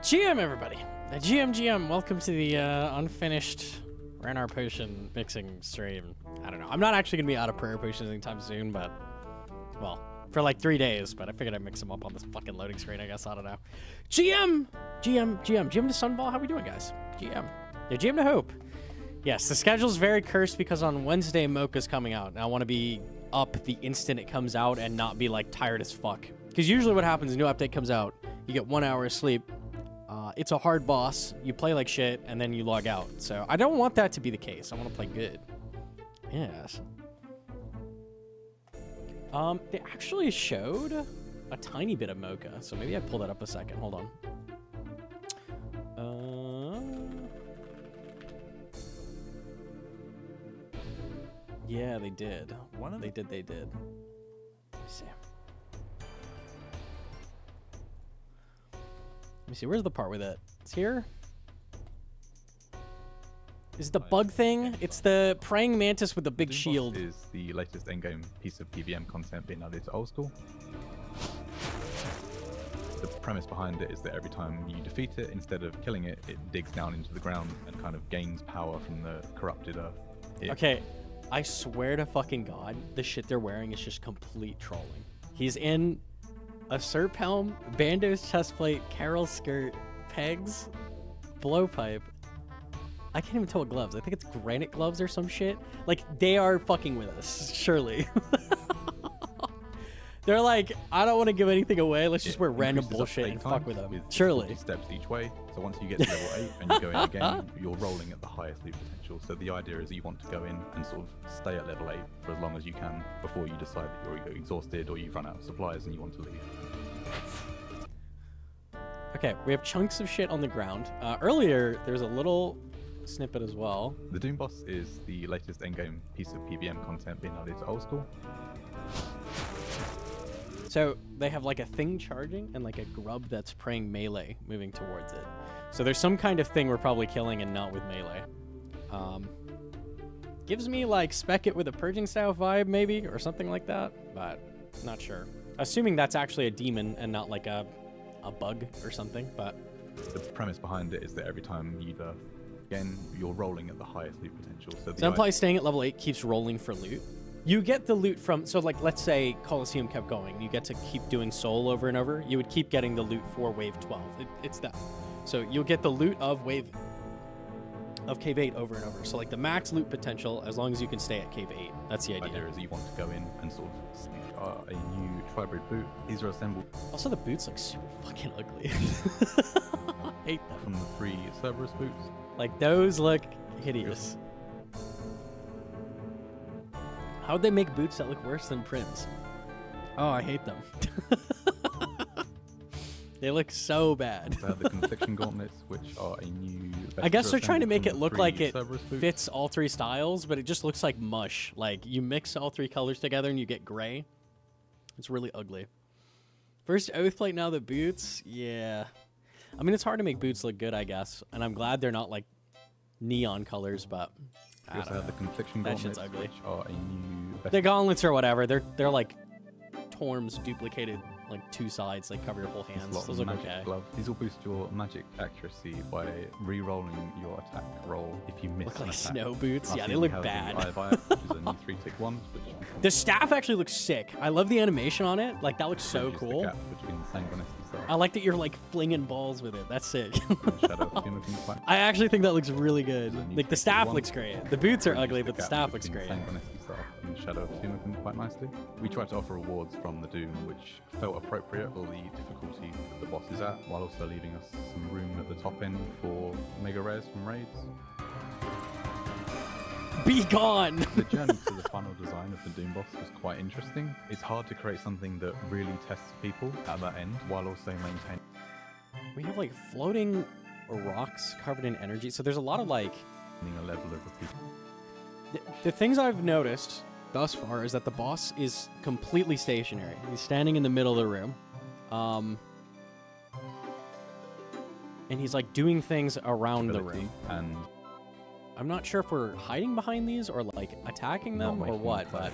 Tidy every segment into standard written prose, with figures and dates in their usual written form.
GM, everybody. GM, welcome to the unfinished Ranar Potion mixing stream. I don't know. I'm not actually going to be out of prayer potions anytime soon, but, well, for like 3 days, but I figured I'd mix them up on this fucking loading screen, I guess. I don't know. GM to Sunball. How we doing, guys? GM. Yeah, GM to Hope. Yes, the schedule's very cursed because on Wednesday, Mocha's coming out, and I want to be up the instant it comes out and not be, like, tired as fuck. Because usually what happens, a new update comes out, you get 1 hour of sleep, it's a hard boss, you play like shit, and then you log out. So I don't want that to be the case. I want to play good. Yes. They actually showed a tiny bit of Mocha, so maybe I pull that up a second. Hold on. Yeah, they did. They did. Let me see. Let me see, where's the part with it? It's here? Is it the bug thing? It's the praying mantis with the big shield. Is the latest endgame piece of PVM content being added to old school. The premise behind it is that every time you defeat it, instead of killing it, it digs down into the ground and kind of gains power from the corrupted earth. Okay, I swear to fucking God, the shit they're wearing is just complete trolling. He's in a Serp helm, Bando's chestplate, Carol skirt, pegs, blowpipe. I can't even tell what gloves. I think it's granite gloves or some shit. Like, they are fucking with us, surely. They're like, I don't want to give anything away. Let's just wear random bullshit and fuck with them. Surely. Steps each way. So once you get to level 8 and you go in again, you're rolling at the highest loot potential. So the idea is that you want to go in and sort of stay at level 8 for as long as you can before you decide that you're either exhausted or you've run out of supplies and you want to leave. Okay, we have chunks of shit on the ground. Earlier, there's a little snippet as well. The Doom boss is the latest endgame piece of PVM content being added to old school. So they have like a thing charging and like a grub that's praying melee moving towards it. So there's some kind of thing we're probably killing and not with melee. Gives me like Spec It with a purging style vibe maybe or something like that, but not sure. Assuming that's actually a demon and not like a bug or something, but... The premise behind it is that every time you again, you're rolling at the highest loot potential. So Zenpai staying at level 8 keeps rolling for loot. You get the loot from, so like, let's say Hcim kept going. You get to keep doing Soul over and over. You would keep getting the loot for Wave 12. It's that. So you'll get the loot of Cave 8 over and over. So like the max loot potential, as long as you can stay at Cave 8. That's the idea. The idea is that you want to go in and sort of sneak a new Tribrid boot. These are assembled. Also, the boots look super fucking ugly. I hate them. From the 3 Cerberus boots. Like, those look hideous. How'd they make boots that look worse than Prince? Oh, I hate them. They look so bad. They have the Confliction gauntlets, which are a new... I guess they're trying to make it look like it fits all 3 styles, but it just looks like mush. Like, you mix all 3 colors together and you get gray. It's really ugly. First Oathplate, now the boots? Yeah. I mean, it's hard to make boots look good, I guess. And I'm glad they're not, like, neon colors, but... You also have the Confliction gauntlets, which are a new... The gauntlets or whatever, they're like Torm's duplicated, like 2 sides, like cover your whole hands. Those look okay. Glove. These will boost your magic accuracy by re-rolling your attack roll if you miss look like an attack. Snow boots. Yeah, they look bad. The which is a new 3-tick one. The staff actually looks sick. I love the animation on it. Like, that looks so cool. The gap between I like that you're like flinging balls with it. That's sick. I actually think that looks really good. Like, the staff looks great. The boots are ugly, but the staff looks great. And Shadow of Hcim quite nicely. We tried to offer rewards from the Doom, which felt appropriate for the difficulty that the boss is at, while also leaving us some room at the top end for mega rares from raids. Be gone! The journey to the final design of the Doom boss was quite interesting. It's hard to create something that really tests people at that end, while also maintaining... We have like floating rocks covered in energy, so there's a lot of like... a level of repeat. The things I've noticed thus far is that the boss is completely stationary. He's standing in the middle of the room. And he's like doing things around the room. And I'm not sure if we're hiding behind these or like attacking them or what, but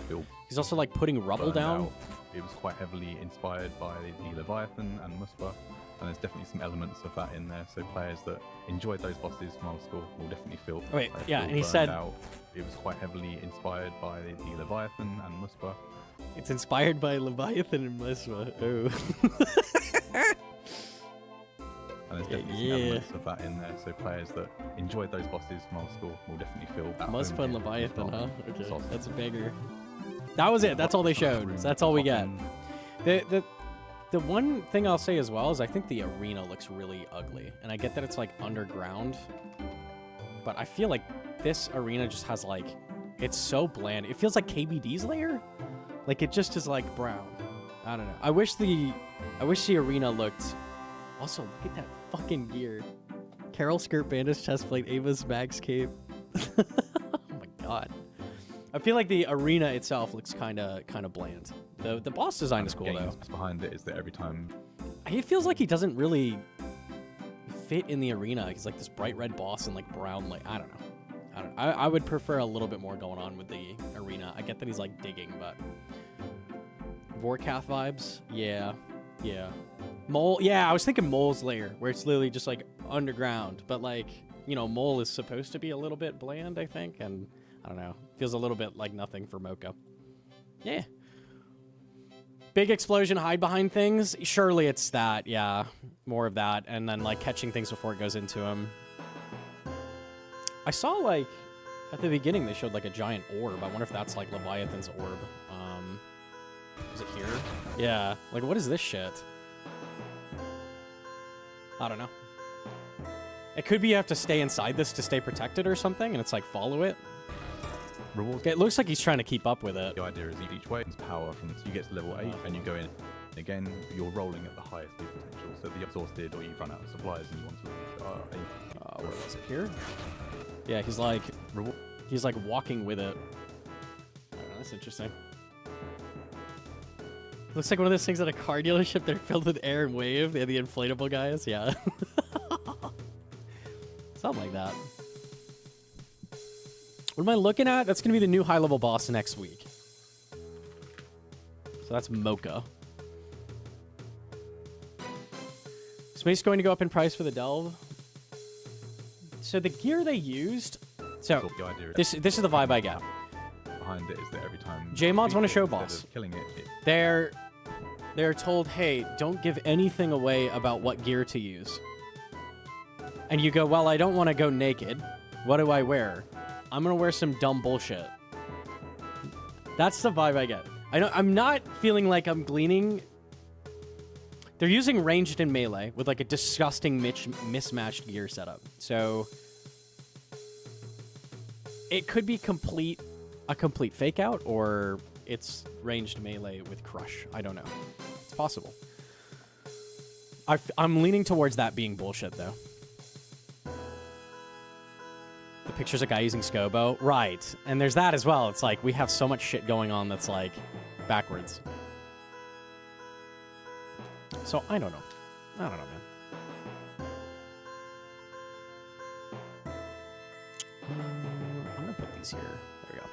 he's also like putting rubble down. Out. It was quite heavily inspired by the Leviathan and Muspa, and there's definitely some elements of that in there. So players that enjoyed those bosses from old school will definitely feel. Oh, wait, yeah, and he said out. It was quite heavily inspired by the Leviathan and Muspa. It's inspired by Leviathan and Muspa. Oh. And there's definitely some elements of that in there. So players that enjoyed those bosses from old school will definitely feel. Muspa and Leviathan, huh? Okay, that's a bigger. That was it. That's all they showed. That's all we get. The one thing I'll say as well is I think the arena looks really ugly, and I get that it's like underground, but I feel like this arena just has like, it's so bland. It feels like KBD's layer. Like it just is like brown. I don't know. I wish the arena looked. Also, look at that fucking gear. Carol skirt, bandage, chest plate, Ava's max cape. Oh my god. I feel like the arena itself looks kind of bland. The boss design is cool though. Behind it is that every time. It feels like he doesn't really fit in the arena. He's like this bright red boss and like brown, like I don't know. I would prefer a little bit more going on with the arena. I get that he's like digging, but Vorkath vibes, yeah. Mole, yeah, I was thinking Mole's lair, where it's literally just like underground, but like, you know, Mole is supposed to be a little bit bland, I think, and I don't know, feels a little bit like nothing for Mocha. Yeah. Big explosion, hide behind things. Surely it's that, yeah, more of that, and then like catching things before it goes into him. I saw like at the beginning they showed like a giant orb. I wonder if that's like Leviathan's orb. Is it here? Yeah. Like, what is this shit? I don't know. It could be you have to stay inside this to stay protected or something, and it's like, follow it. Rewards. It looks like he's trying to keep up with it. The idea is each way is power from you get to level 8 and you go in. Again, you're rolling at the highest loot potential, so that you're exhausted or you've run out of supplies and you want to where was it? Here? Yeah, he's like walking with it. I don't know, that's interesting. Looks like one of those things at a car dealership. They're filled with air and wave. They're the inflatable guys. Yeah. Something like that. What am I looking at? That's going to be the new high-level boss next week. So that's Mocha. Space going to go up in price for the delve. So the gear they used... So, this is the vibe I get. Behind it is that every time J-mods want to show boss. Killing it, They're told, hey, don't give anything away about what gear to use. And you go, well, I don't want to go naked. What do I wear? I'm going to wear some dumb bullshit. That's the vibe I get. I'm not feeling like I'm gleaning. They're using ranged and melee with like a disgusting mismatched gear setup. So it could be a complete fake out, or it's ranged melee with crush. I don't know. It's possible. I'm leaning towards that being bullshit, though. The picture's a guy using Scobo. Right. And there's that as well. It's like, we have so much shit going on that's, like, backwards. So, I don't know. Man. I'm gonna put these here. There we go.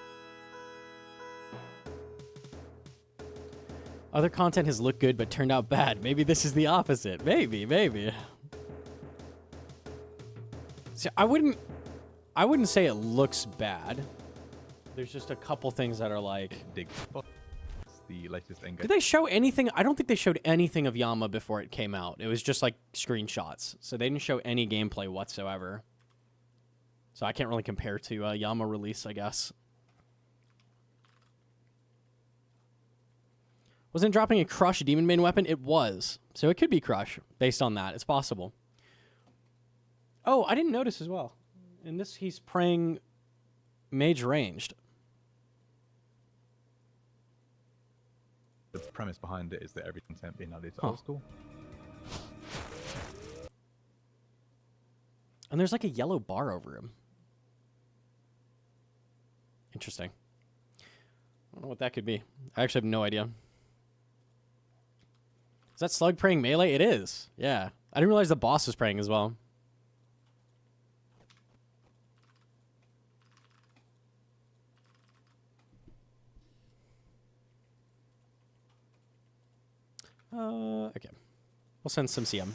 Other content has looked good but turned out bad. Maybe this is the opposite. Maybe. See, I wouldn't say it looks bad. There's just a couple things that are like... The latest Did they show anything? I don't think they showed anything of Yama before it came out. It was just like screenshots. So they didn't show any gameplay whatsoever. So I can't really compare to Yama release, I guess. Wasn't dropping a Crush Demon main weapon? It was. So it could be Crush based on that. It's possible. Oh, I didn't notice as well. In this, he's praying mage ranged. The premise behind it is that every content being added to old school. And there's like a yellow bar over him. Interesting. I don't know what that could be. I actually have no idea. Is that Slug praying melee? It is. Yeah. I didn't realize the boss was praying as well. Okay. We'll send some Hcim.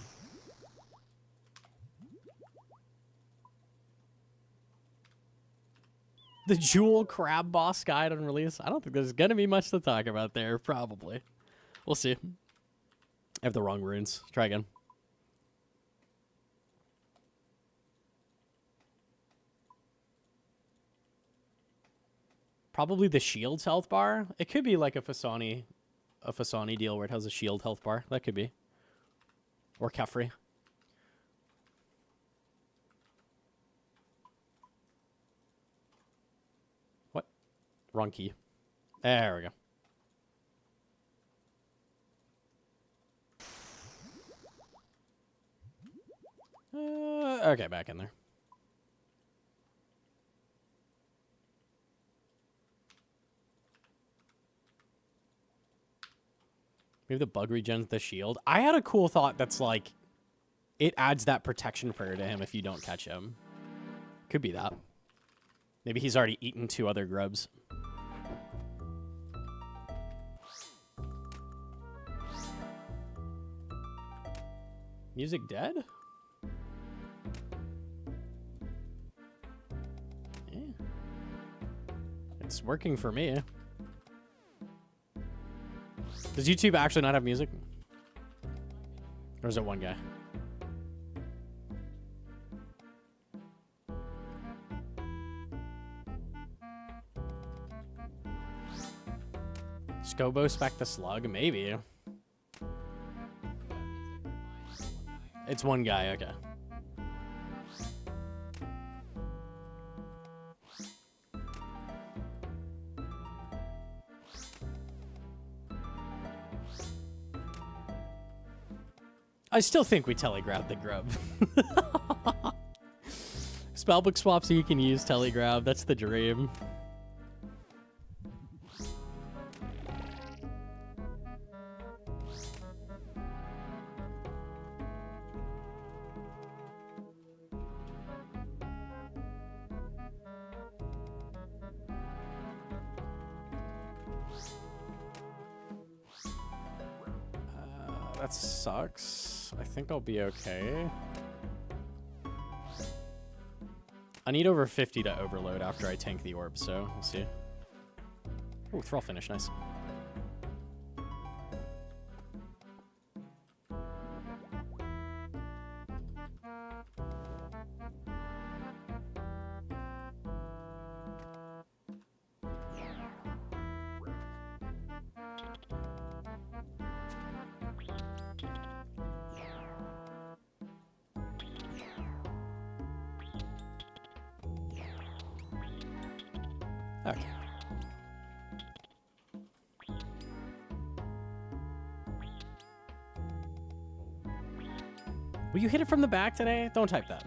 The Jewel Crab Boss Guide on release. I don't think there's going to be much to talk about there, probably. We'll see. I have the wrong runes. Try again. Probably the shield's health bar. It could be like a Fasani deal where it has a shield health bar. That could be. Or Kefri. What? Wrong key. There we go. Okay, back in there. Maybe the bug regens the shield. I had a cool thought that's like, it adds that protection prayer to him if you don't catch him. Could be that. Maybe he's already eaten 2 other grubs. Music dead? Yeah. It's working for me. Does YouTube actually not have music? Or is it one guy? Scobo spec the slug? Maybe. It's one guy, okay. I still think we telegrab the grub. Spellbook swap so you can use telegrab. That's the dream. That sucks. I think I'll be okay. I need over 50 to overload after I tank the orb, so we'll see. Oh, thrall finish, nice. Okay. Will you hit it from the back today? Don't type that.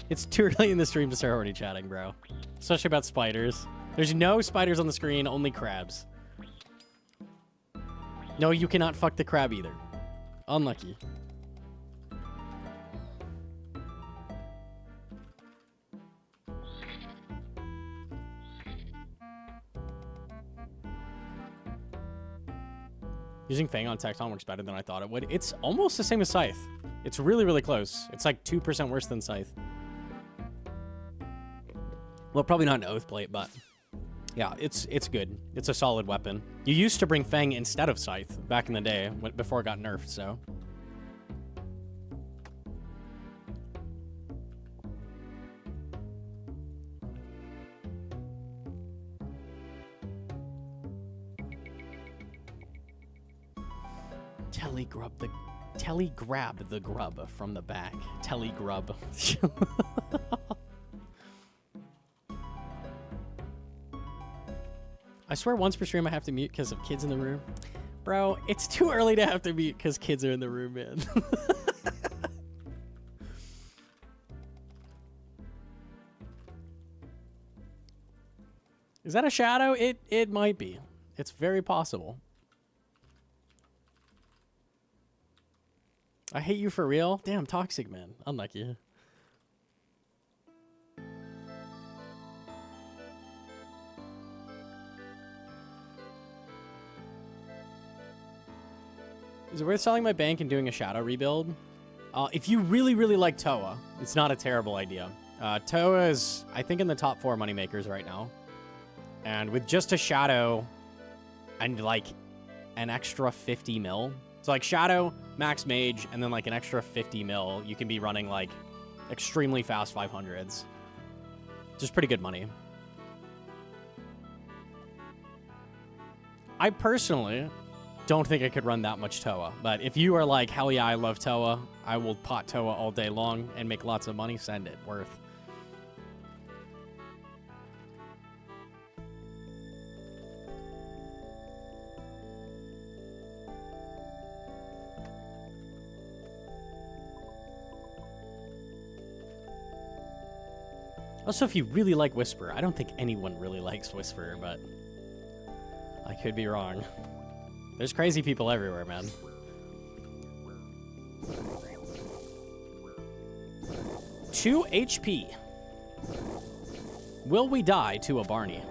It's too early in the stream to start already chatting, bro. Especially about spiders. There's no spiders on the screen, only crabs. No, you cannot fuck the crab either. Unlucky. Using Fang on Tecton works better than I thought it would. It's almost the same as Scythe. It's really, really close. It's like 2% worse than Scythe. Well, probably not an Oath Plate, but yeah, it's good. It's a solid weapon. You used to bring Fang instead of Scythe back in the day before it got nerfed, so. Telegrab the grub from the back. Telegrub. I swear once per stream I have to mute because of kids in the room. Bro, it's too early to have to mute because kids are in the room, man. Is that a shadow? It might be. It's very possible. I hate you for real? Damn, toxic, man. Unlucky. Is it worth selling my bank and doing a shadow rebuild? If you really, really like Toa, it's not a terrible idea. Toa is, I think, in the top 4 moneymakers right now. And with just a shadow and, like, an extra 50 mil. So, like, shadow, max mage, and then, like, an extra 50 mil, you can be running, like, extremely fast 500s. Just pretty good money. I personally don't think I could run that much Toa, but if you are like, hell yeah, I love Toa, I will pot Toa all day long and make lots of money, send it. Worth. Also, if you really like Whisper, I don't think anyone really likes Whisper, but I could be wrong. There's crazy people everywhere, man. Two HP. Will we die to a Barney?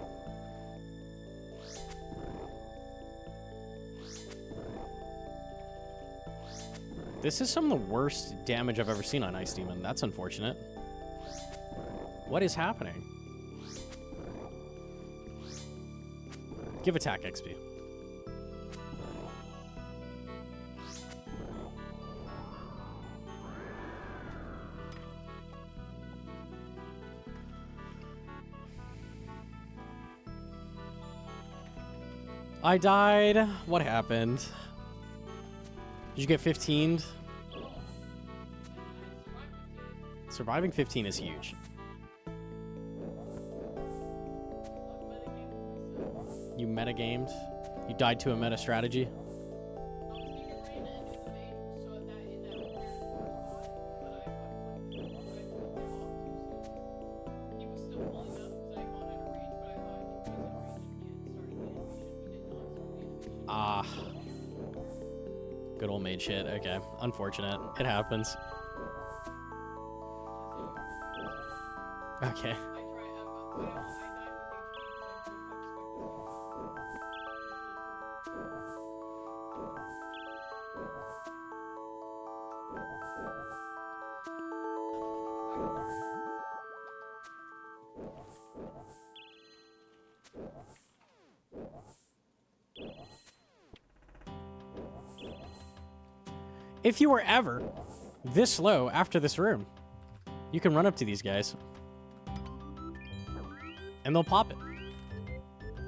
This is some of the worst damage I've ever seen on Ice Demon. That's unfortunate. What is happening? Give attack XP. I died. What happened? Did you get 15'd? Surviving 15 is huge. You metagamed? You died to a meta strategy? Ah. Good old mage shit. Okay. Unfortunate. It happens. Okay. If you were ever this low after this room, you can run up to these guys. And they'll pop it.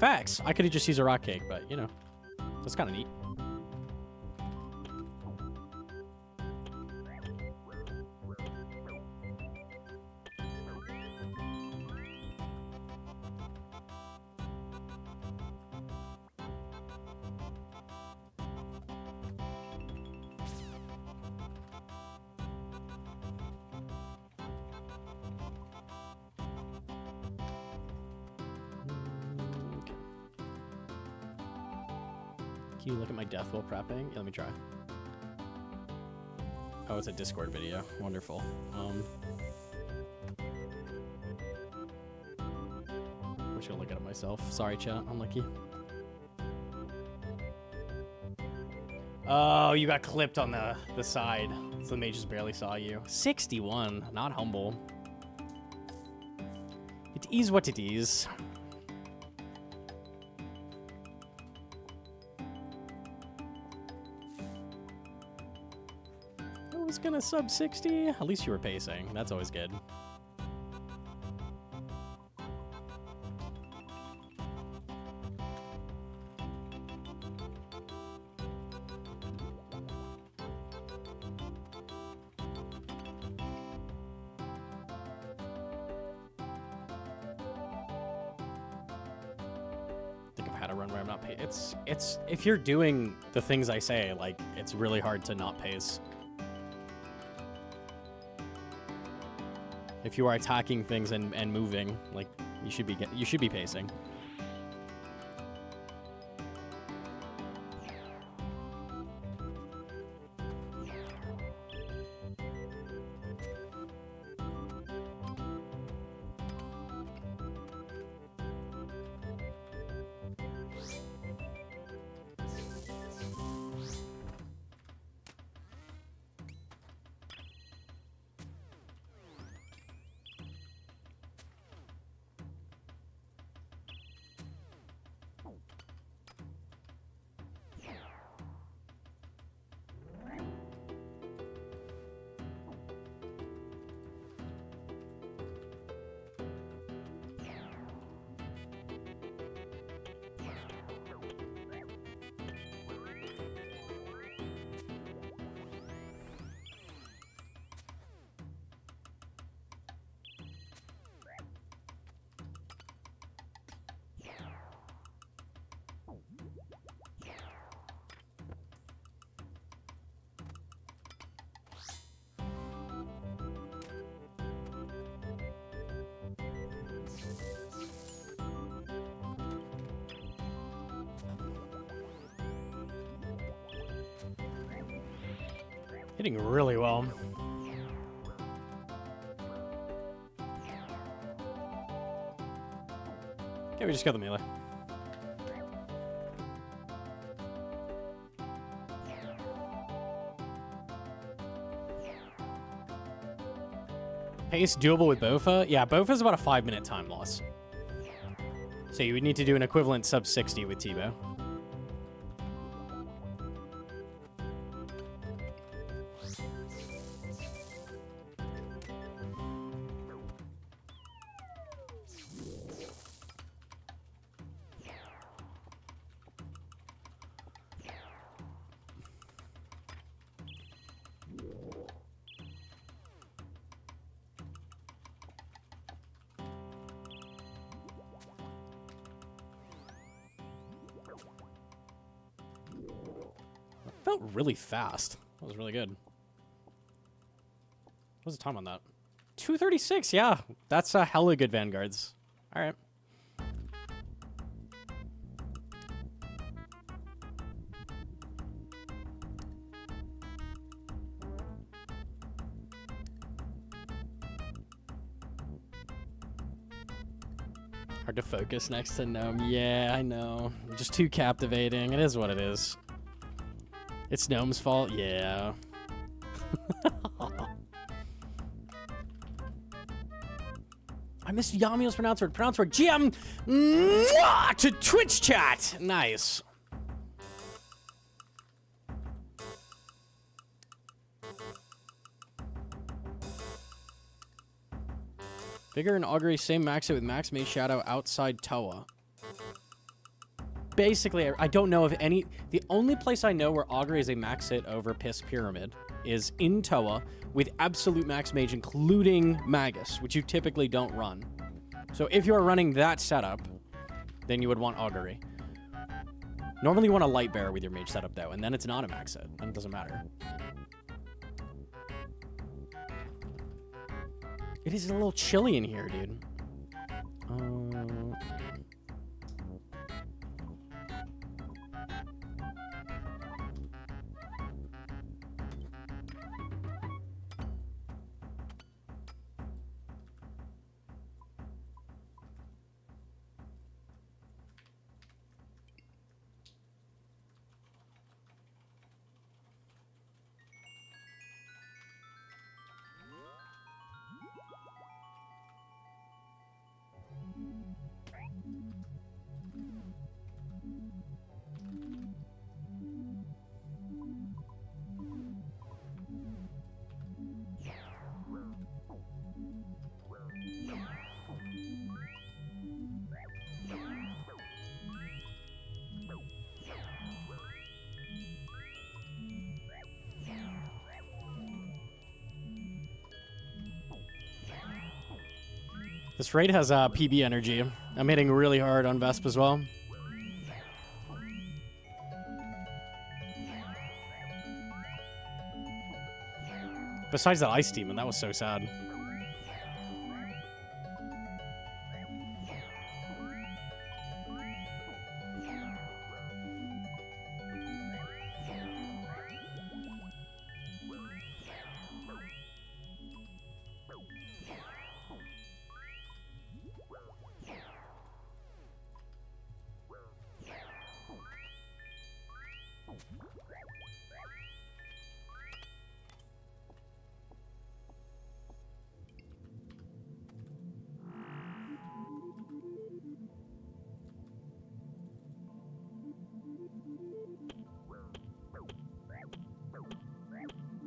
Facts. I could have just used a rock cake, but, you know, that's kind of neat. Can you look at my death while prepping? Yeah, let me try. Oh, it's a Discord video. Wonderful. I'm just gonna look at it myself. Sorry, chat. Unlucky. Oh, you got clipped on the side. So the mage just barely saw you. 61. Not humble. It is what it is. I was gonna sub 60. At least you were pacing. That's always good. I think I've had a run where I'm not pacing. It's if you're doing the things I say, like, it's really hard to not pace. If you are attacking things and moving, like, you should be pacing. Hitting really well. Okay, we just got the melee. Pace doable with Bofa? Yeah, Bofa's about a 5-minute time loss. So you would need to do an equivalent sub 60 with T-Bow. Felt really fast. That was really good. What was the time on that? 2:36. Yeah, that's a hella good Vanguards. All right. Hard to focus next to Gnome. Yeah, I know. Just too captivating. It is what it is. It's Gnome's fault? Yeah. I missed Yamiel's pronounce word. Pronounce word. GM to Twitch chat. Nice. Vigor and Augury, same max it with Max Mage Shadow outside Toa. Basically, I don't know of any... The only place I know where Augury is a max hit over Piss Pyramid is in Toa with absolute max mage, including Magus, which you typically don't run. So if you're running that setup, then you would want Augury. Normally you want a Light Bearer with your mage setup, though, and then it's not a max hit, and it doesn't matter. It is a little chilly in here, dude. This raid has PB energy. I'm hitting really hard on Vesp as well. Besides that Ice Demon, that was so sad.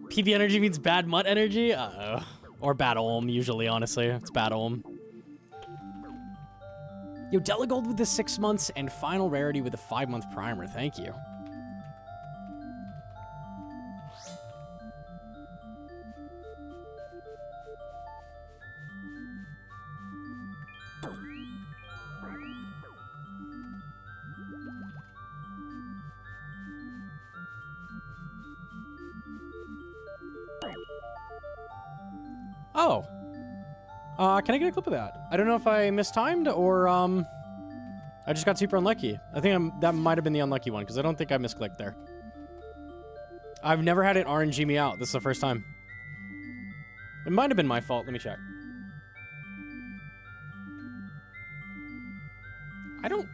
PB energy means bad mutt energy? Uh-oh. Or bad Olm, usually, honestly. It's bad Olm. Yo, Delagold with the 6 months and final rarity with the 5-month primer. Thank you. Oh. Can I get a clip of that? I don't know if I mistimed or, I just got super unlucky. I think that might have been the unlucky one, because I don't think I misclicked there. I've never had it RNG me out. This is the first time. It might have been my fault. Let me check.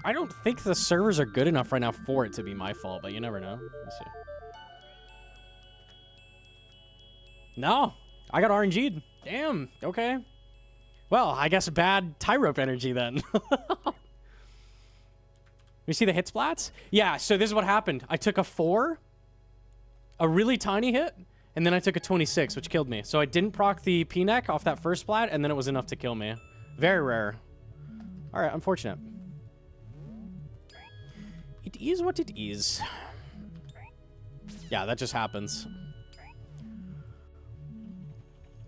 I don't think the servers are good enough right now for it to be my fault, but you never know. Let's see. No, I got RNG'd. Damn. Okay. Well, I guess bad tie rope energy then. You see the hit splats? Yeah, so this is what happened. I took a 4, a really tiny hit, and then I took a 26, which killed me. So I didn't proc the P-neck off that first splat, and then it was enough to kill me. Very rare. All right, unfortunate. It is what it is. Yeah, that just happens.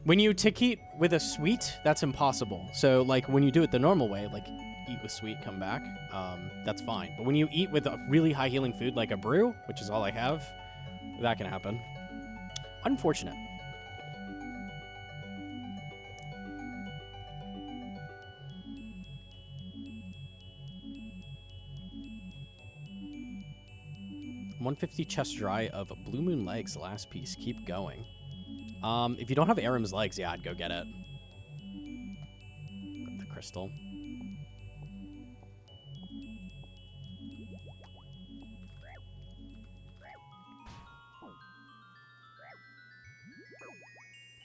When you tick eat with a sweet, that's impossible. So, like, when you do it the normal way, like, eat with sweet, come back, that's fine. But when you eat with a really high healing food, like a brew, which is all I have, that can happen. Unfortunate. $150 chest dry of Blue Moon legs, last piece. Keep going. If you don't have Aram's legs, yeah, I'd go get it. Grab the crystal.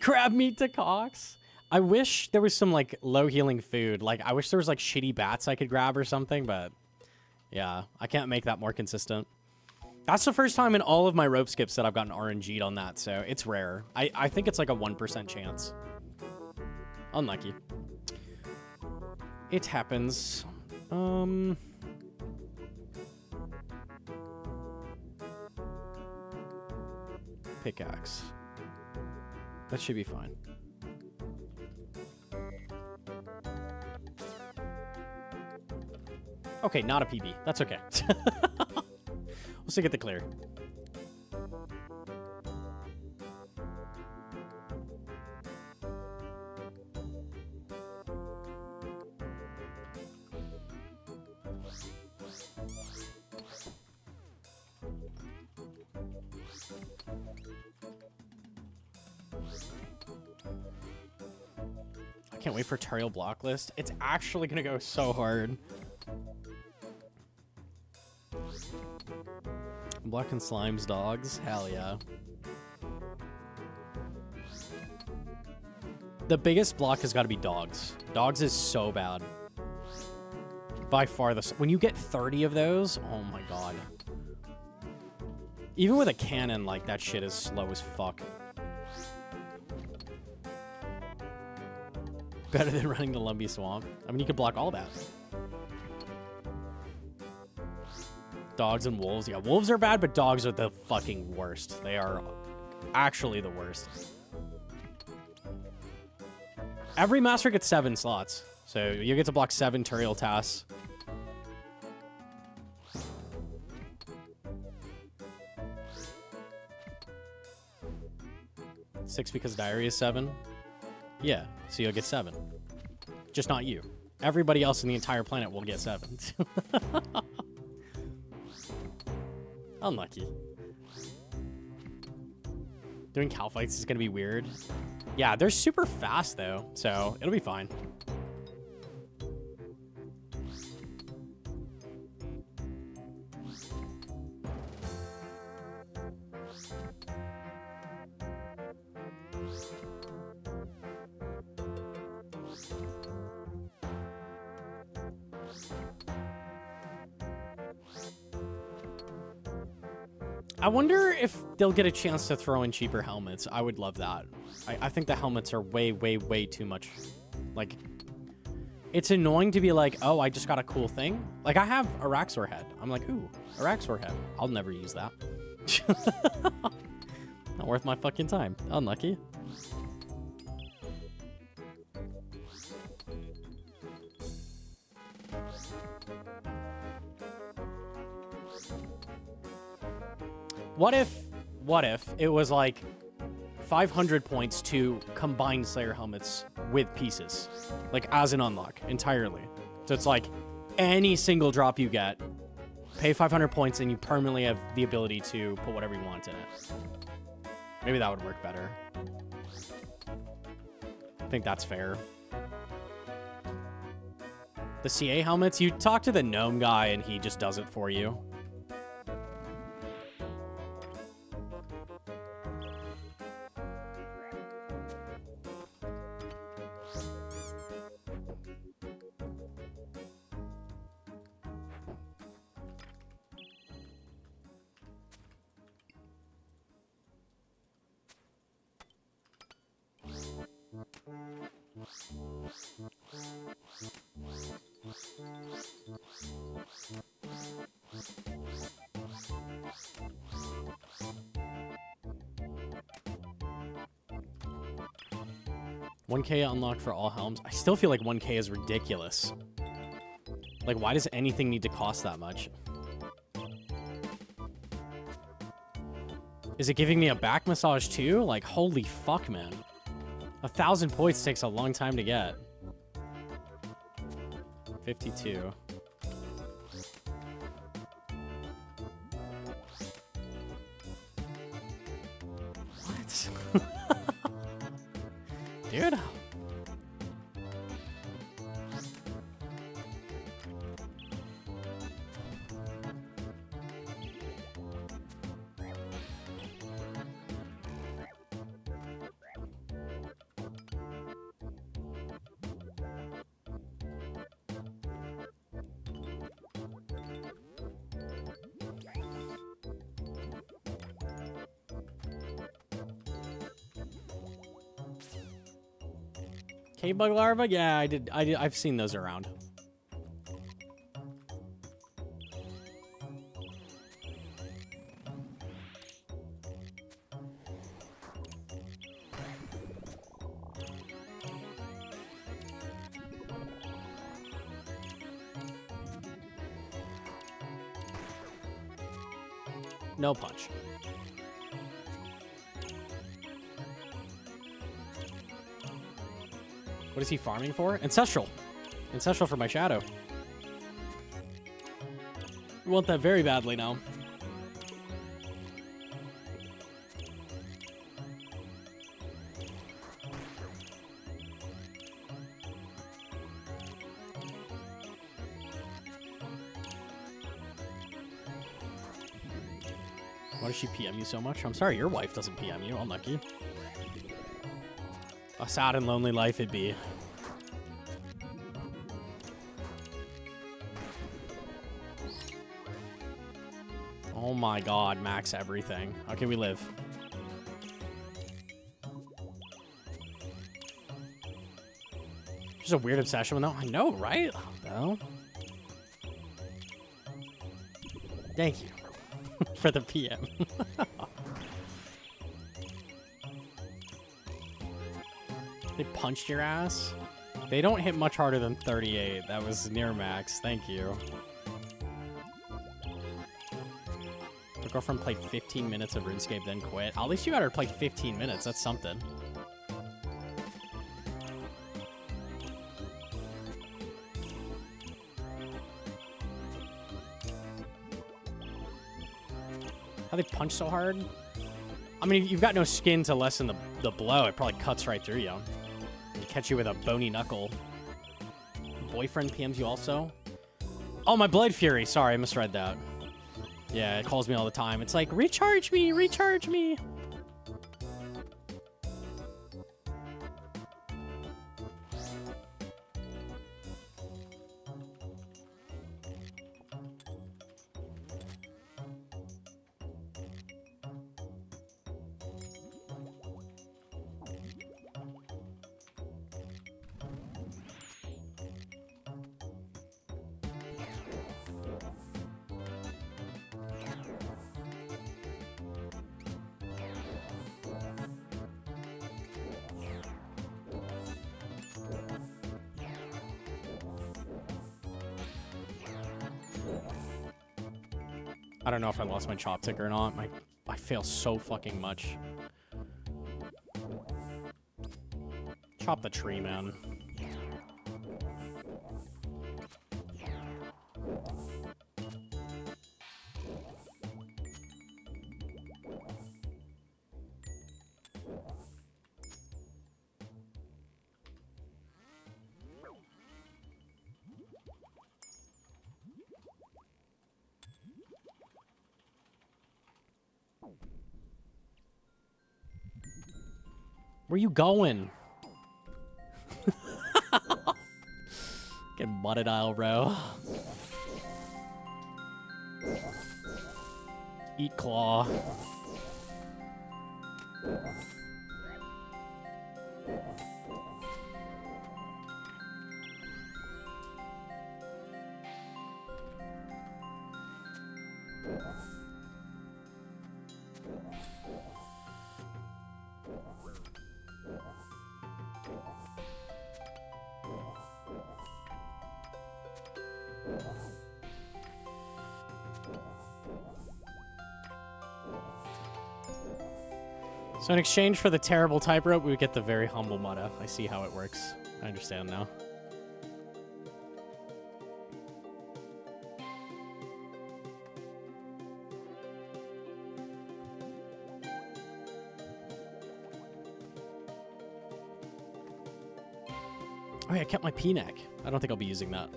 Crab meat to Cox. I wish there was some, like, low healing food. Like, I wish there was, like, shitty bats I could grab or something, but yeah, I can't make that more consistent. That's the first time in all of my rope skips that I've gotten RNG'd on that, so it's rare. I think it's like a 1% chance. Unlucky. It happens. Pickaxe. That should be fine. Okay, not a PB. That's okay. We'll still get the clear. I can't wait for tutorial block list. It's actually gonna go so hard. Block and slimes dogs. Hell yeah. The biggest block has got to be dogs. Dogs is so bad. By far the... When you get 30 of those, oh my god. Even with a cannon, like, that shit is slow as fuck. Better than running the Lumpy Swamp. I mean, you could block all that. Dogs and wolves. Yeah, wolves are bad, but dogs are the fucking worst. They are actually the worst. Every master gets 7 slots. So you get to block 7 Turiel tasks. Six because diary is 7. Yeah, so you'll get 7. Just not you. Everybody else in the entire planet will get 7. Unlucky. Doing cow fights is gonna be weird. Yeah, they're super fast though, so it'll be fine. I wonder if they'll get a chance to throw in cheaper helmets. I would love that. I think the helmets are way, way, way too much. Like, it's annoying to be like, oh, I just got a cool thing. Like, I have Araxur head. I'm like, ooh, Araxur head. I'll never use that. Not worth my fucking time. Unlucky. What if it was like 500 points to combine Slayer helmets with pieces, like as an unlock entirely. So it's like any single drop you get, pay 500 points and you permanently have the ability to put whatever you want in it. Maybe that would work better. I think that's fair. The CA helmets, you talk to the gnome guy and he just does it for you. $1K unlocked for all helms. I still feel like 1K is ridiculous. Like, why does anything need to cost that much? Is it giving me a back massage too? Like, holy fuck, man. 1,000 points takes a long time to get. 52. What? Dude. K-bug larva? Yeah, I've seen those around. No punch. What is he farming for? Ancestral. Ancestral for my shadow. We want that very badly now. Why does she PM you so much? I'm sorry your wife doesn't PM you. Unlucky. A sad and lonely life it'd be. Oh my god, max everything. Okay, we live. Just a weird obsession with that. I know, right? No. Thank you for the PM. They punched your ass? They don't hit much harder than 38. That was near max. Thank you. My girlfriend played 15 minutes of RuneScape, then quit. At least you got her to play 15 minutes. That's something. How they punch so hard? I mean, if you've got no skin to lessen the blow, it probably cuts right through you. They catch you with a bony knuckle. Boyfriend PMs you also? Oh, my Blade Fury. Sorry, I misread that. Yeah, it calls me all the time. It's like, recharge me, recharge me. I don't know if I lost my chop tick or not. I fail so fucking much. Chop the tree, man. Where you going? Get mudded aisle, bro. Eat claw. So in exchange for the terrible type rope, we would get the very humble motto. I see how it works. I understand now. Oh yeah, I kept my P-neck. I don't think I'll be using that.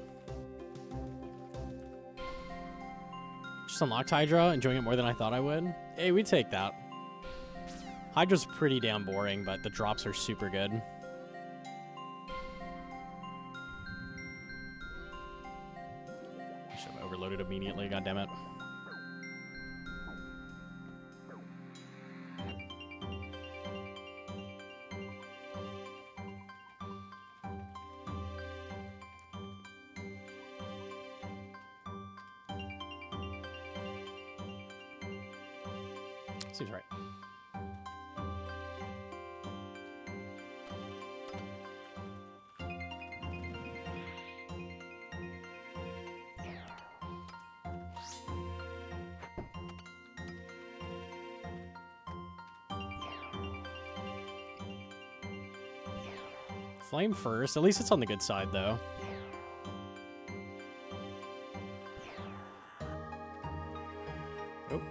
Just unlocked Hydra, enjoying it more than I thought I would. Hey, we take that. Hydra's pretty damn boring, but the drops are super good. I should have overloaded immediately, goddammit. Seems right. Flame first. At least it's on the good side, though. Oh.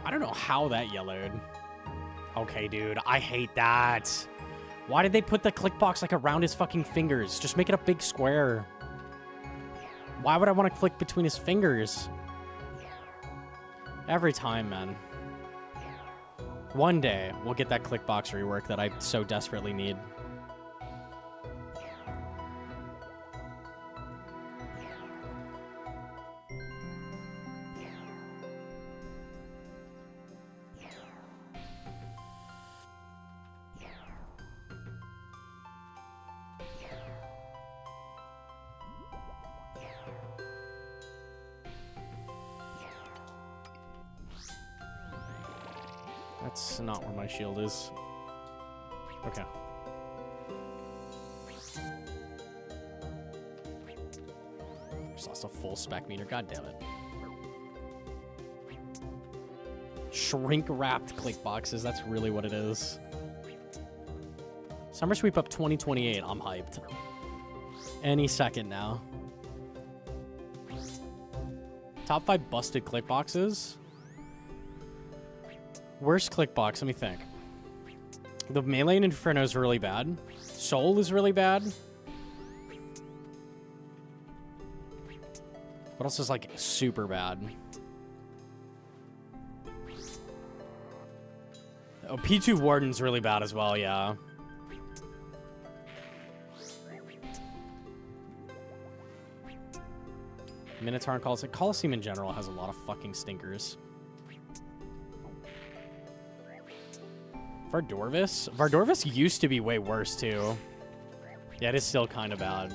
I don't know how that yellowed. Okay, dude. I hate that. Why did they put the click box like around his fucking fingers? Just make it a big square. Why would I want to click between his fingers? Every time, man. One day, we'll get that click box rework that I so desperately need. That's not where my shield is. Okay. Just lost a full spec meter. God damn it. Shrink-wrapped click boxes. That's really what it is. Summer Sweep up 2028. I'm hyped. Any second now. Top 5 busted click boxes. Worst click box, let me think. The Melee and Inferno is really bad. Soul is really bad. What else is like super bad? Oh, P2 Warden's really bad as well, yeah. Minotaur and Coliseum. Coliseum in general has a lot of fucking stinkers. Vardorvis? Vardorvis used to be way worse, too. Yeah, it is still kind of bad.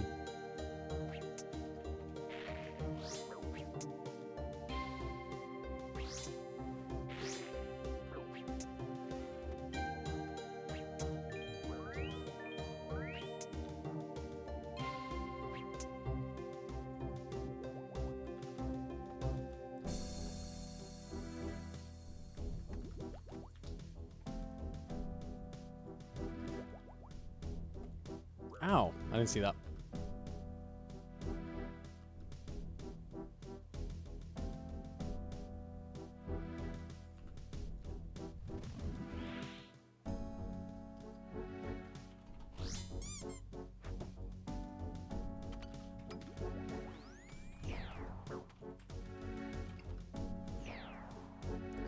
Ow, I didn't see that.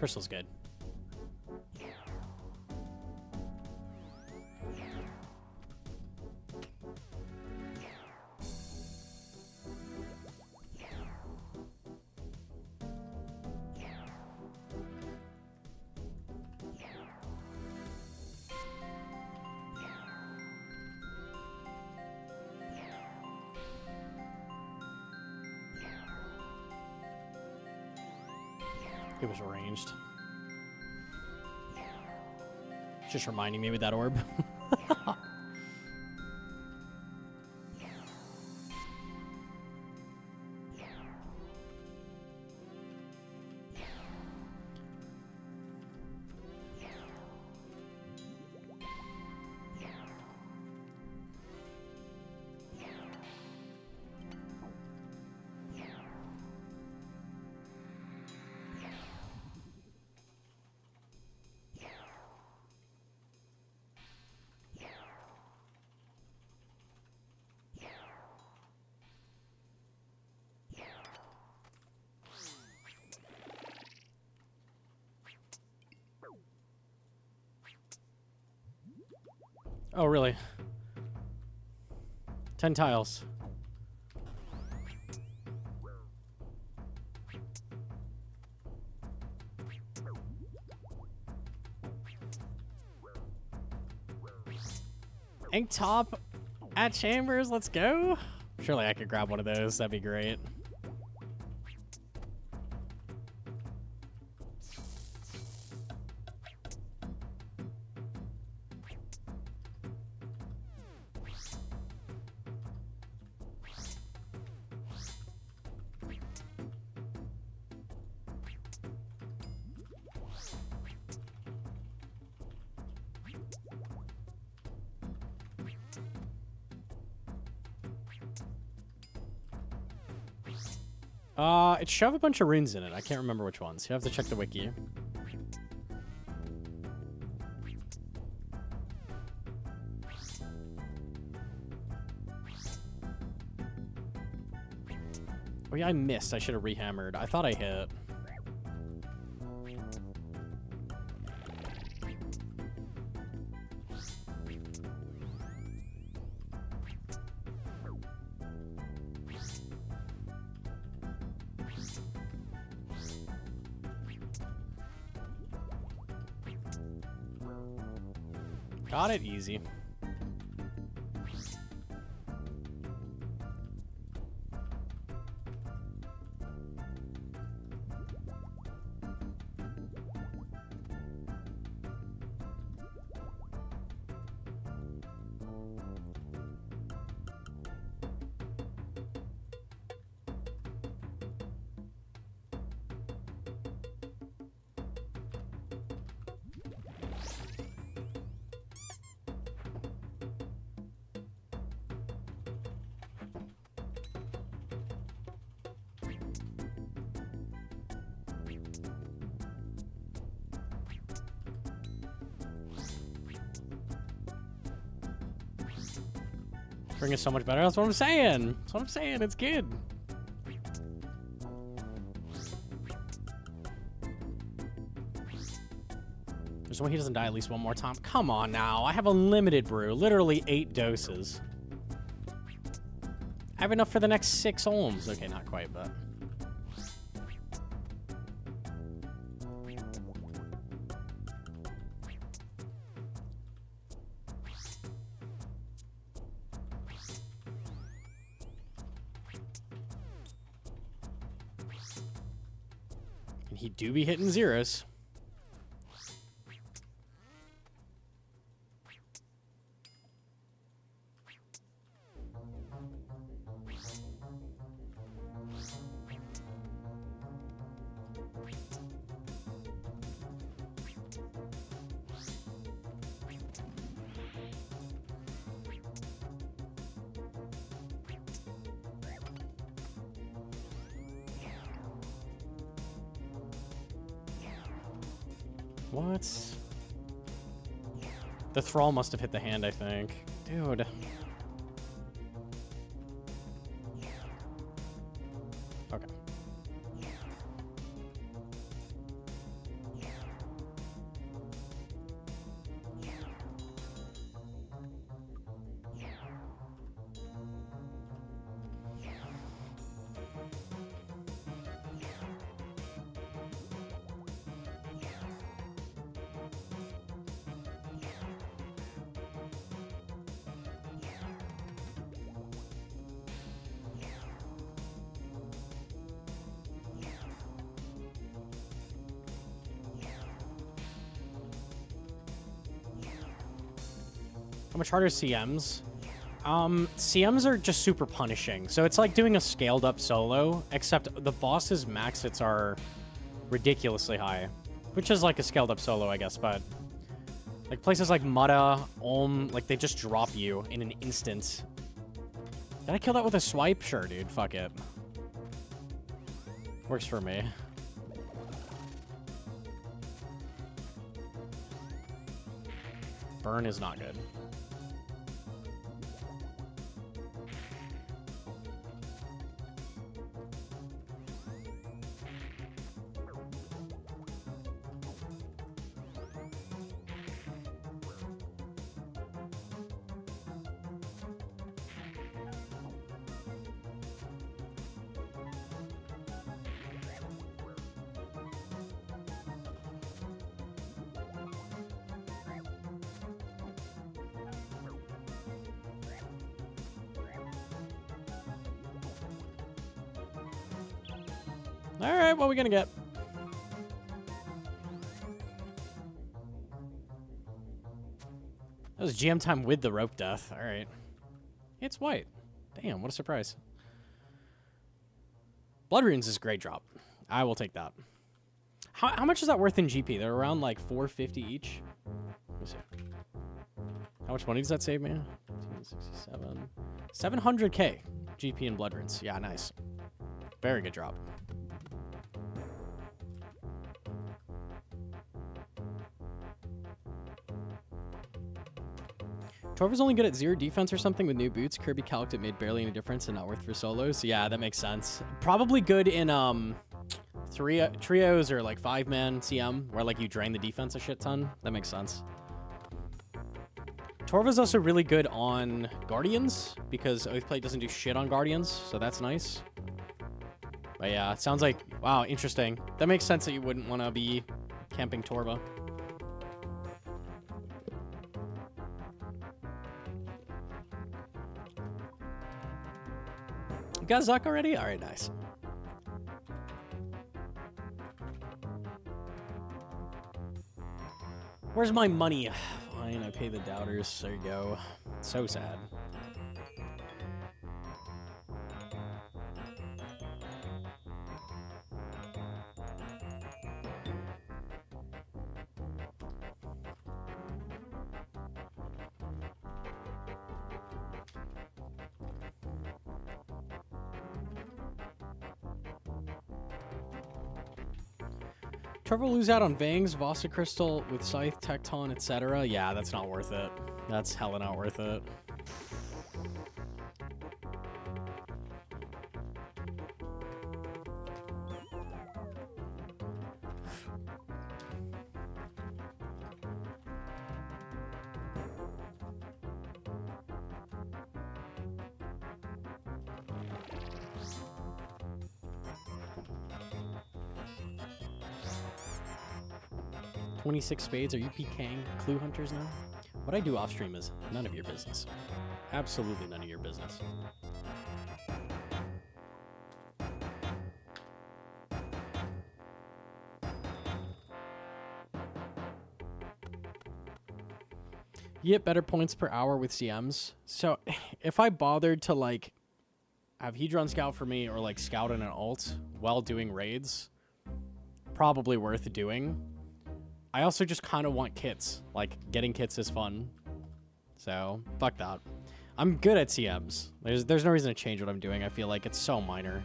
Crystal's good. It was arranged. Just reminding me with that orb. Oh, really? 10 tiles. Ink top at Chambers, let's go. Surely I could grab one of those, that'd be great. It should have a bunch of runes in it. I can't remember which ones. You have to check the wiki. Oh yeah, I missed. I should have rehammered. I thought I hit. Got it easy. Spring is so much better. That's what I'm saying. That's what I'm saying. It's good. There's no way he doesn't die at least one more time. Come on now. I have unlimited brew. Literally 8 doses. I have enough for the next 6 ohms. Okay, not quite, but... And he do be hitting zeros. What? The thrall must have hit the hand, I think. Dude. Okay. How much harder CMs? CMs are just super punishing. So it's like doing a scaled up solo, except the bosses' max hits are ridiculously high. Which is like a scaled up solo, I guess, but like places like Mocha, like they just drop you in an instant. Did I kill that with a swipe? Sure, dude. Fuck it. Works for me. Burn is not good. All right, what are we gonna get? That was GM time with the rope death. All right. It's white. Damn, what a surprise. Blood runes is a great drop. I will take that. How much is that worth in GP? They're around like 450 each. Let me see. How much money does that save me? 267. 700k GP in blood runes. Yeah, nice. Very good drop. Torva's only good at 0 defense or something with new boots. Kirby calced it made barely any difference and not worth for solos. Yeah, that makes sense. Probably good in trios or like 5-man CM where like you drain the defense a shit ton. That makes sense. Torva's also really good on Guardians because Oathplate doesn't do shit on Guardians, so that's nice. But yeah, it sounds like, wow, interesting. That makes sense that you wouldn't want to be camping Torva. You got Zuck already? All right, nice. Where's my money? Fine, I pay the doubters. There you go. So sad. Trevor will lose out on Vangs, Vasa Crystal with Scythe, Tecton, etc. Yeah, that's not worth it. That's hella not worth it. $26 spades. Are you PKing clue hunters now? What I do off stream is none of your business. Absolutely none of your business. You get better points per hour with CMs. So if I bothered to like have Hedron scout for me or like scout in an ult while doing raids, probably worth doing. I also just kind of want kits. Like, getting kits is fun. So, fuck that. I'm good at CMs. There's no reason to change what I'm doing. I feel like it's so minor.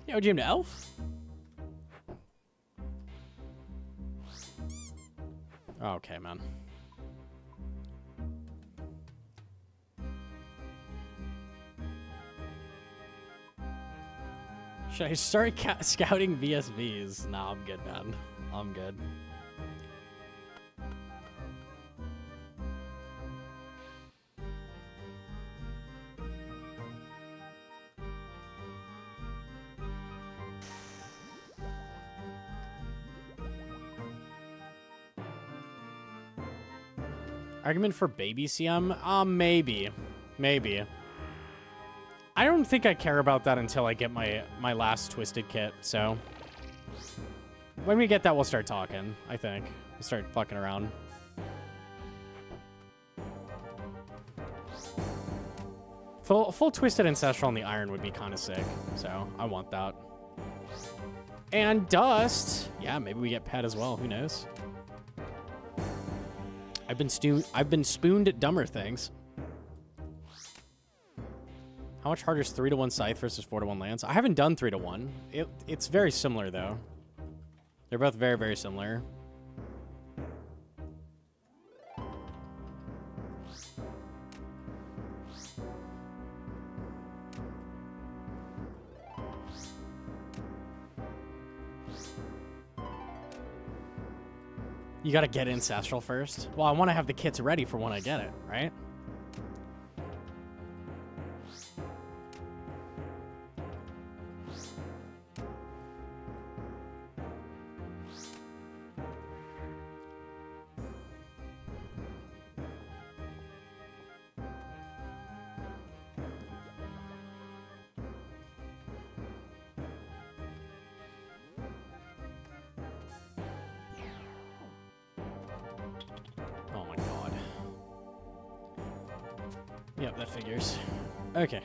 Yo, GM to Elf? Okay, man. Should I start scouting VSVs? Nah, I'm good, man. I'm good. Argument for baby CM? Maybe. Maybe. I don't think I care about that until I get my last Twisted kit, so... When we get that, we'll start talking, I think. We'll start fucking around. Full Twisted Ancestral on the Iron would be kind of sick, so I want that. And Dust! Yeah, maybe we get Pet as well, who knows? I've been spooned at dumber things. How much harder is 3-to-1 Scythe versus 4-to-1 Lance? I haven't done 3-to-1. It's very similar, though. They're both very, very similar. You gotta get Ancestral first. Well, I want to have the kits ready for when I get it, right? Yep, that figures. Okay.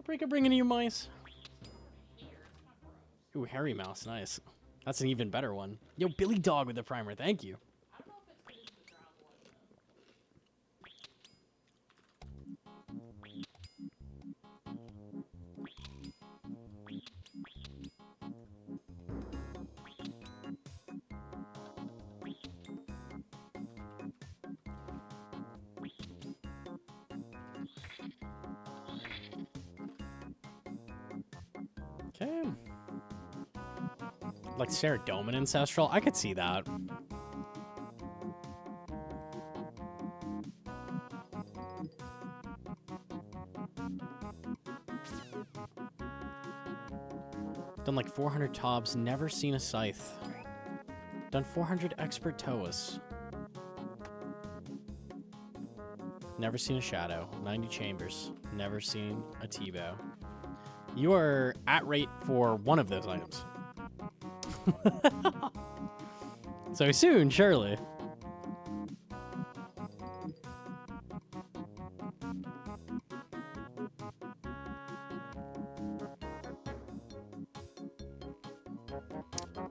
Breaker bringing you mice. Ooh, hairy mouse, nice. That's an even better one. Yo, Billy Dog with the primer, thank you. Okay. Like Ceridome and Ancestral, I could see that. Done like 400 Tobs, never seen a Scythe. Done 400 Expert Toas. Never seen a Shadow. 90 Chambers. Never seen a T-Bow. You are at rate for one of those items. So soon, surely.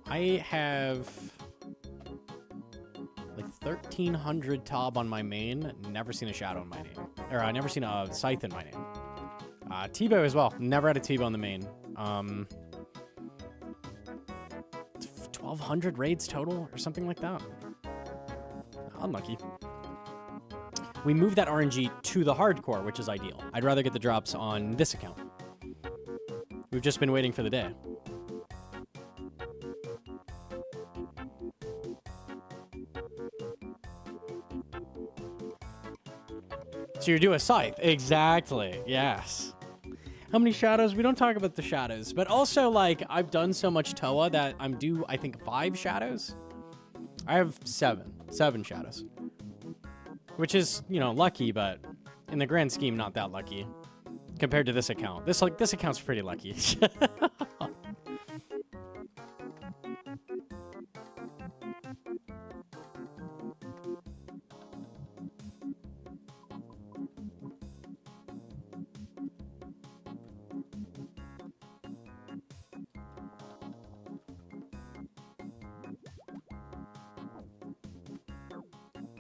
I have like 1,300 Tob on my main. Never seen a Shadow in my name. Or I never seen a Scythe in my name. T-Bow as well. Never had a T-Bow in the main. 1,200 raids total or something like that. Unlucky. We moved that RNG to the hardcore, which is ideal. I'd rather get the drops on this account. We've just been waiting for the day. So you do a Scythe. Exactly. Yes. How many shadows? We don't talk about the shadows. But also, like, I've done so much Toa that I'm due, I think, 5 shadows. I have 7. 7 shadows. Which is, you know, lucky, but in the grand scheme, not that lucky. Compared to this account. This account's pretty lucky.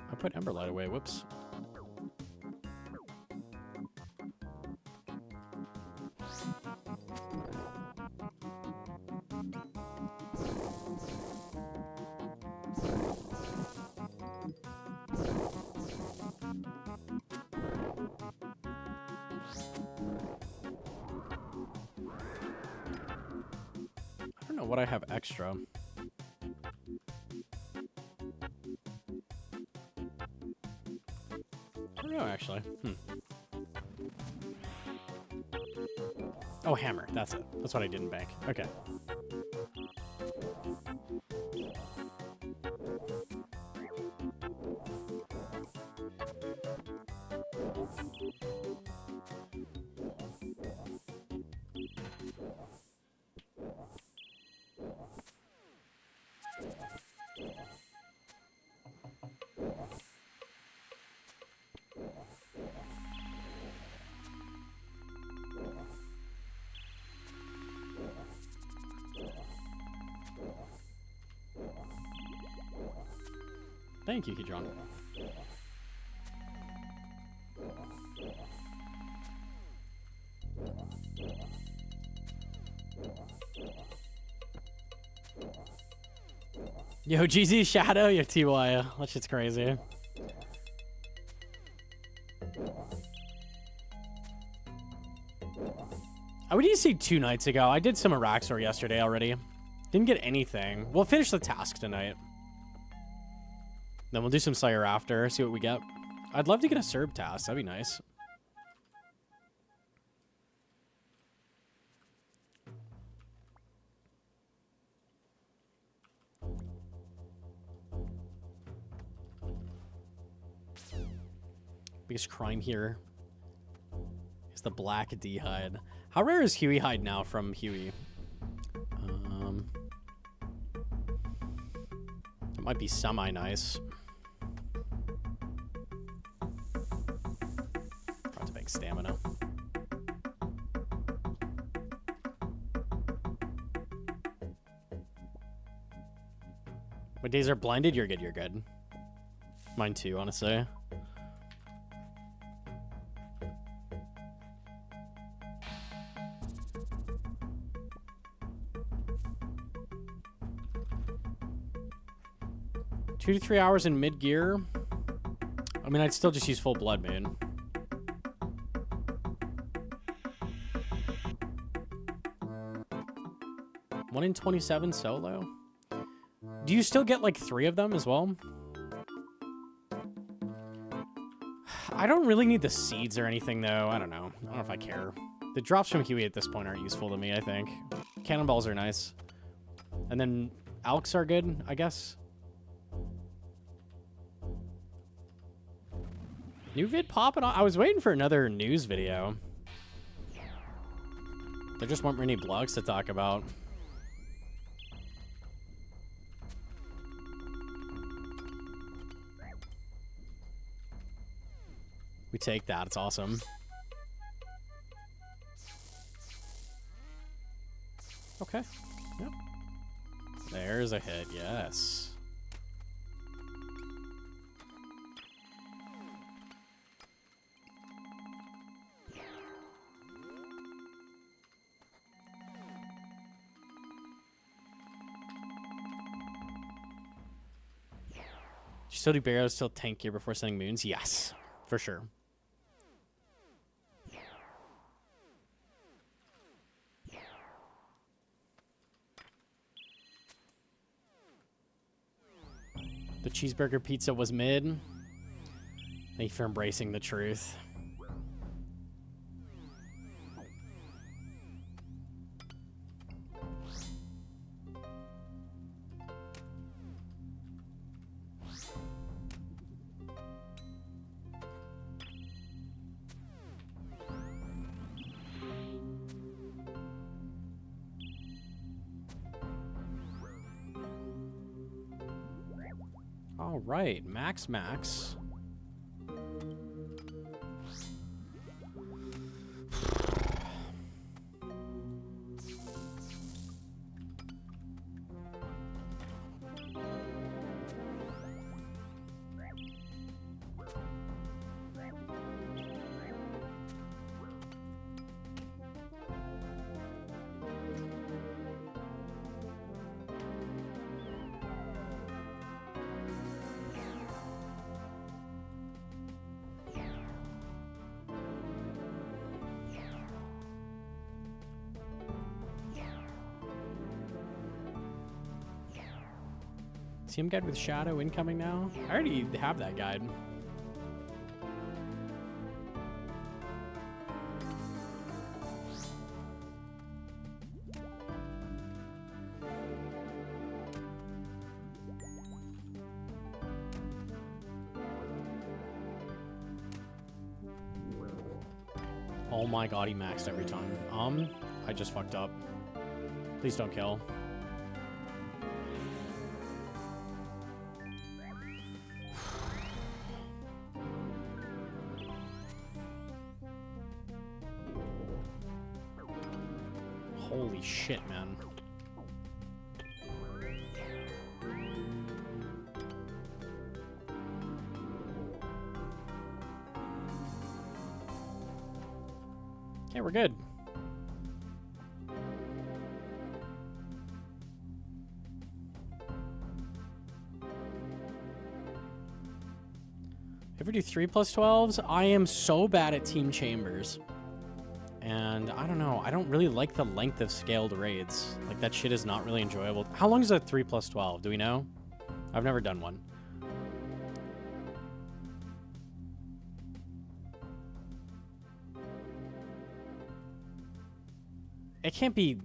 I put Emberlight away, whoops. I don't know what I have extra. Oh, actually. Oh, hammer. That's it. That's what I did in bank. Okay. Thank you, Kidron. Yo, GZ Shadow, yo, TY. That shit's crazy. What did you see 2 nights ago? I did some Araxur yesterday already. Didn't get anything. We'll finish the task tonight. Then we'll do some Sire after, see what we get. I'd love to get a Serb task. That'd be nice. Biggest crime here is the black D hide. How rare is Huey hide now from Huey? It might be semi-nice. Got to make stamina. When days are blinded, you're good, you're good. Mine too, honestly. Two to 3 hours in mid-gear. I mean, I'd still just use full blood, man. One in 27 solo. Do you still get like 3 of them as well? I don't really need the seeds or anything, though. I don't know. I don't know if I care. The drops from Huey at this point aren't useful to me, I think. Cannonballs are nice. And then Alks are good, I guess. New vid popping on. I was waiting for another news video. There just weren't many blogs to talk about. We take that. It's awesome. Okay. Yep. There's a hit. Yes. You still do barrows till tank gear before sending moons? Yes, for sure. The cheeseburger pizza was mid. Thank you for embracing the truth. All right, max. Hcim guide with Shadow incoming now? I already have that guide. Oh my god, he maxed every time. I just fucked up. Please don't kill. Holy shit, man. Okay, we're good. Ever do 3+12s? I am so bad at team chambers. And I don't know. I don't really like the length of scaled raids. Like, that shit is not really enjoyable. How long is a 3+12? Do we know? I've never done one. It can't be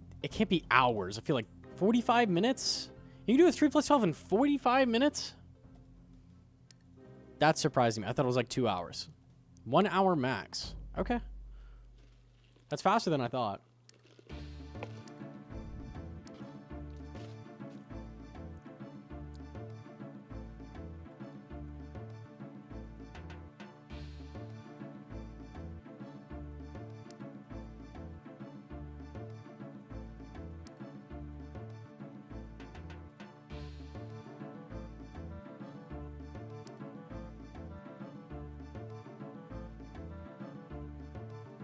hours. I feel like 45 minutes? You can do a 3+12 in 45 minutes? That's surprising me. I thought it was like 2 hours. 1 hour max. Okay. That's faster than I thought.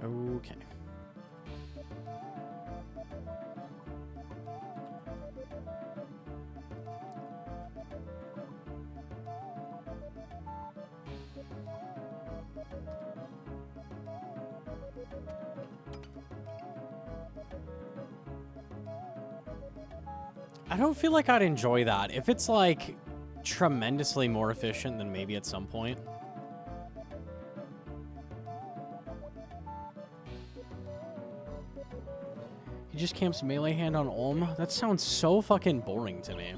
Okay. I don't feel like I'd enjoy that. If it's like tremendously more efficient, then maybe at some point. He just camps melee hand on Ulm? That sounds so fucking boring to me.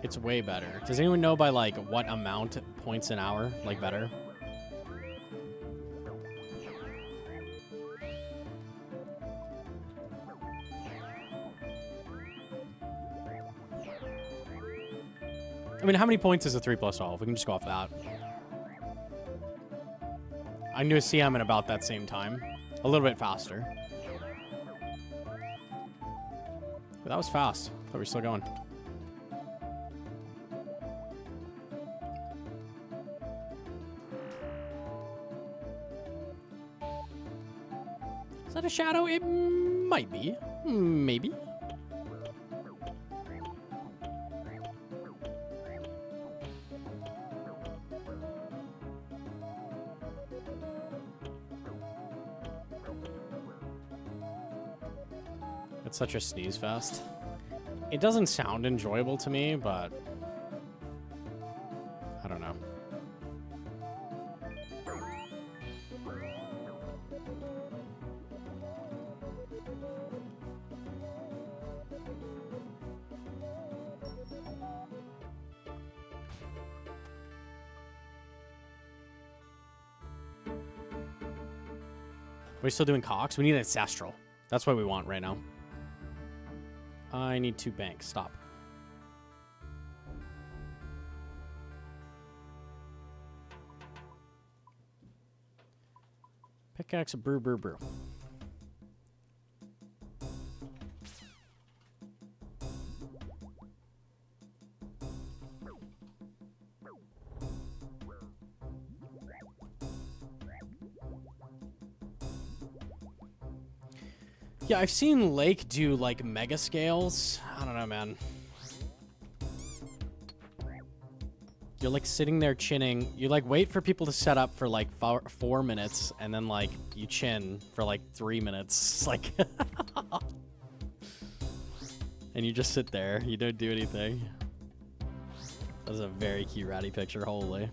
It's way better. Does anyone know by like what amount points an hour? Like better? I mean, how many points is a 3+12? We can just go off that. I knew Hcim in about that same time. A little bit faster. But that was fast. Thought we were still going. Is that a shadow? It might be. Maybe. It's such a sneeze fest. It doesn't sound enjoyable to me, but I don't know. Are we still doing Cox? We need an Ancestral. That's what we want right now. I need 2 banks. Stop. Pickaxe, brew, brew, brew. Yeah, I've seen Lake do, like, mega scales. I don't know, man. You're, like, sitting there chinning. You, like, wait for people to set up for, like, 4 minutes, and then, like, you chin for, like, 3 minutes. Like... and you just sit there. You don't do anything. That was a very cute ratty picture, holy.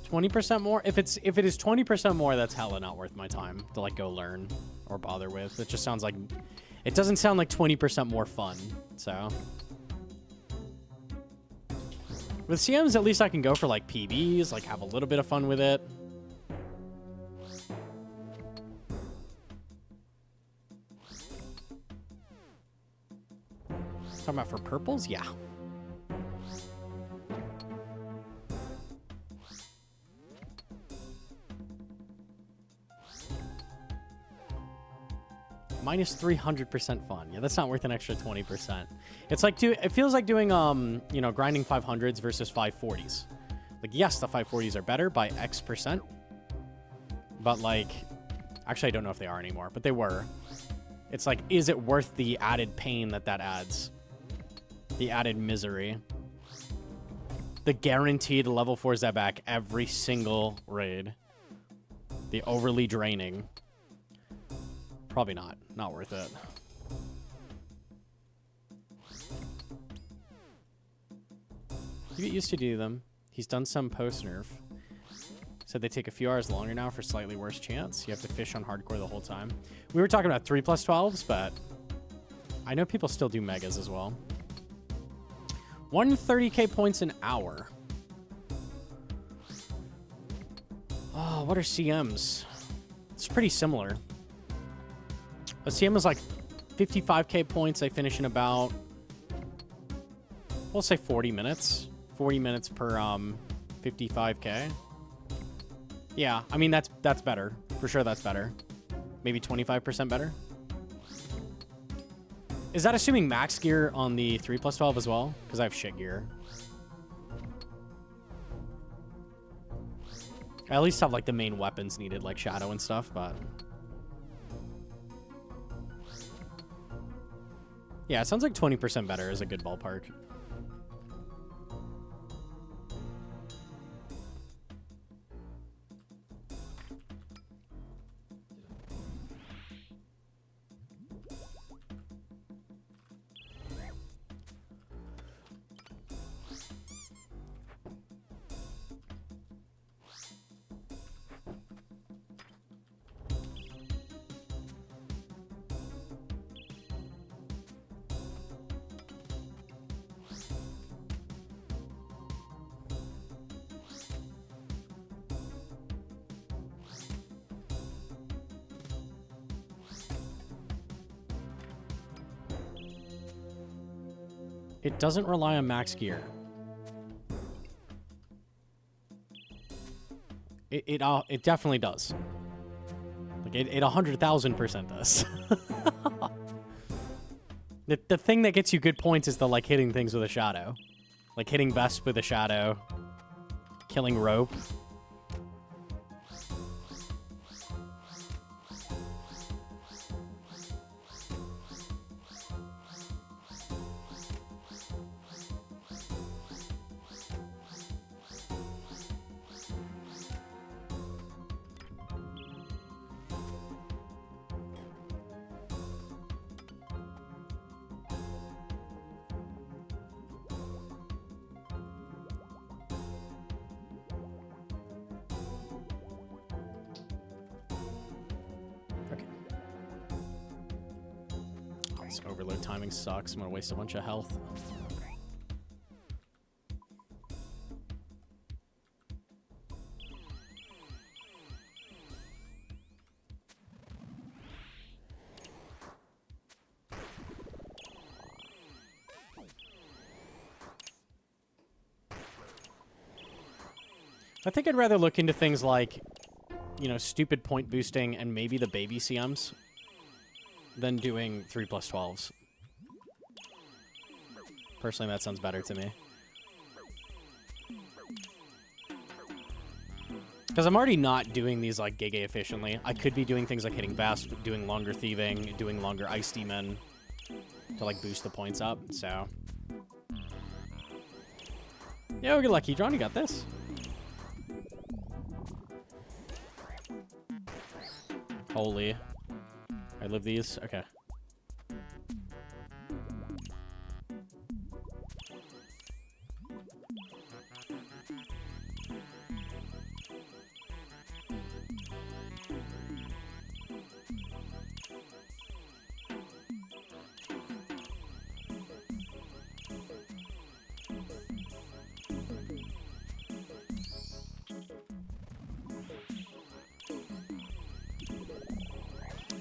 20% more? If it is 20% more, that's hella not worth my time to like go learn or bother with. It just sounds like, it doesn't sound like 20% more fun, so. With CMs, at least I can go for like PBs, like have a little bit of fun with it. Talking about for purples? Yeah. Minus 300% fun. Yeah, that's not worth an extra 20%. It's like, it feels like doing, you know, grinding 500s versus 540s. Like, yes, the 540s are better by X%. But, like, actually, I don't know if they are anymore, but they were. It's like, is it worth the added pain that adds? The added misery. The guaranteed level 4 Zebak every single raid. The overly draining. Probably not. Not worth it. You get used to do them. He's done some post-nerf. Said they take a few hours longer now for slightly worse chance. You have to fish on hardcore the whole time. We were talking about 3+12s, but I know people still do megas as well. 130k points an hour. Oh, what are CMs? It's pretty similar. A CM is like 55k points. They finish in about, we'll say 40 minutes. 40 minutes per 55k. Yeah, I mean, that's better. For sure that's better. Maybe 25% better. Is that assuming max gear on the 3+12 as well? Because I have shit gear. I at least have like the main weapons needed, like Shadow and stuff, but... Yeah, it sounds like 20% better is a good ballpark. It doesn't rely on max gear. It definitely does. Like it 100,000% does. The thing that gets you good points is the like hitting things with a shadow, like hitting Vesp with a shadow, killing rope. Overload timing sucks. I'm gonna waste a bunch of health. I think I'd rather look into things like, you know, stupid point boosting and maybe the baby CMs than doing 3+12s. Personally, that sounds better to me. Because I'm already not doing these like giga efficiently. I could be doing things like hitting Vesp, doing longer thieving, doing longer Ice Demon to like boost the points up, so. Yo, good lucky, John, you got this. Holy. I live these? Okay.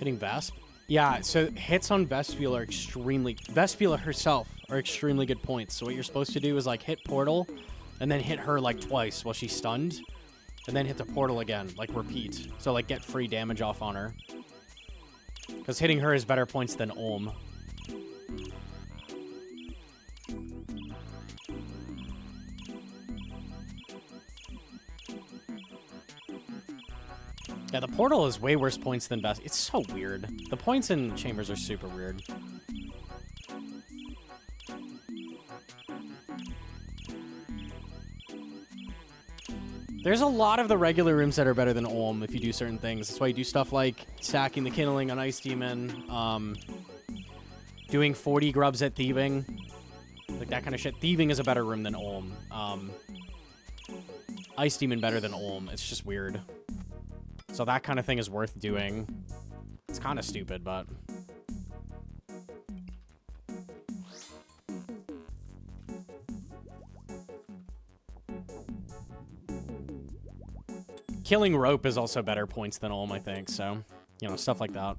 Hitting Vesp? Yeah, so hits on Vespula are Vespula herself are extremely good points. So what you're supposed to do is like hit Portal and then hit her like twice while she's stunned. And then hit the Portal again, like repeat. So like get free damage off on her. Because hitting her is better points than Olm. Yeah, the Portal is way worse points than Vesp. It's so weird. The points in Chambers are super weird. There's a lot of the regular rooms that are better than Olm if you do certain things. That's why you do stuff like stacking the Kindling on Ice Demon, doing 40 grubs at Thieving, like that kind of shit. Thieving is a better room than Olm. Ice Demon better than Olm. It's just weird. So that kind of thing is worth doing. It's kind of stupid, but... Killing Rope is also better points than Olm, I think, so... You know, stuff like that.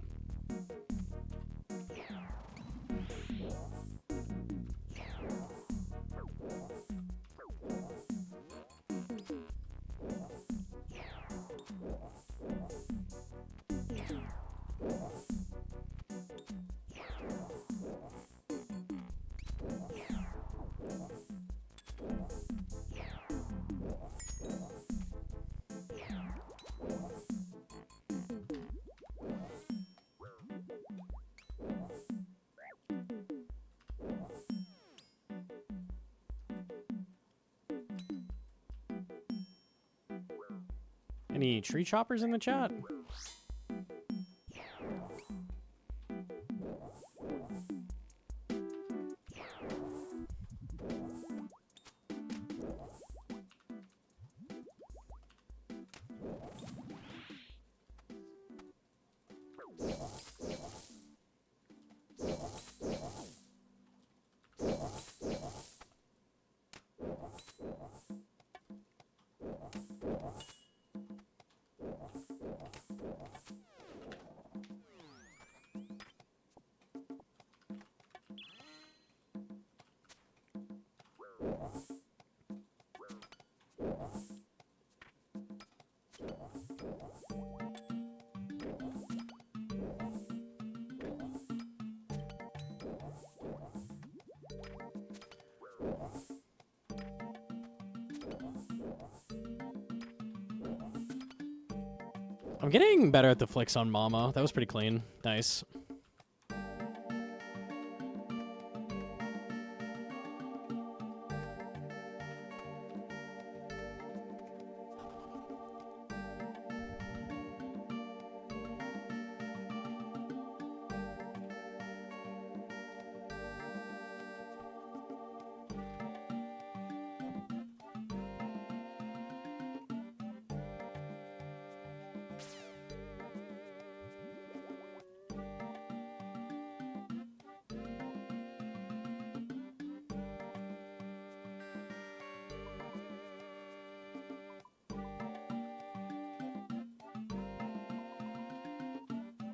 Any tree choppers in the chat? I'm getting better at the flicks on Mama. That was pretty clean. Nice.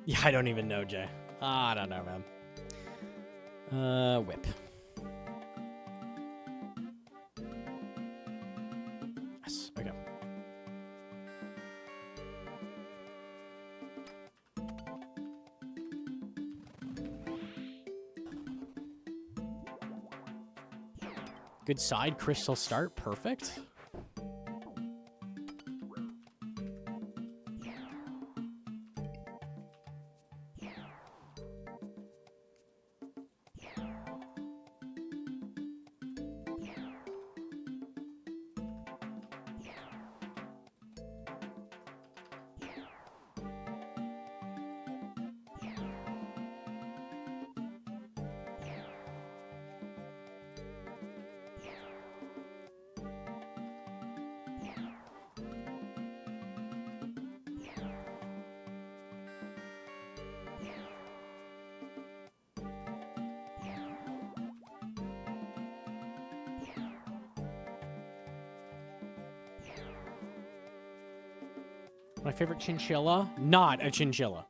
Yeah, I don't even know, Jay. I don't know, man. Whip. Yes, okay. Good side crystal start, perfect. My favorite chinchilla? Not a chinchilla.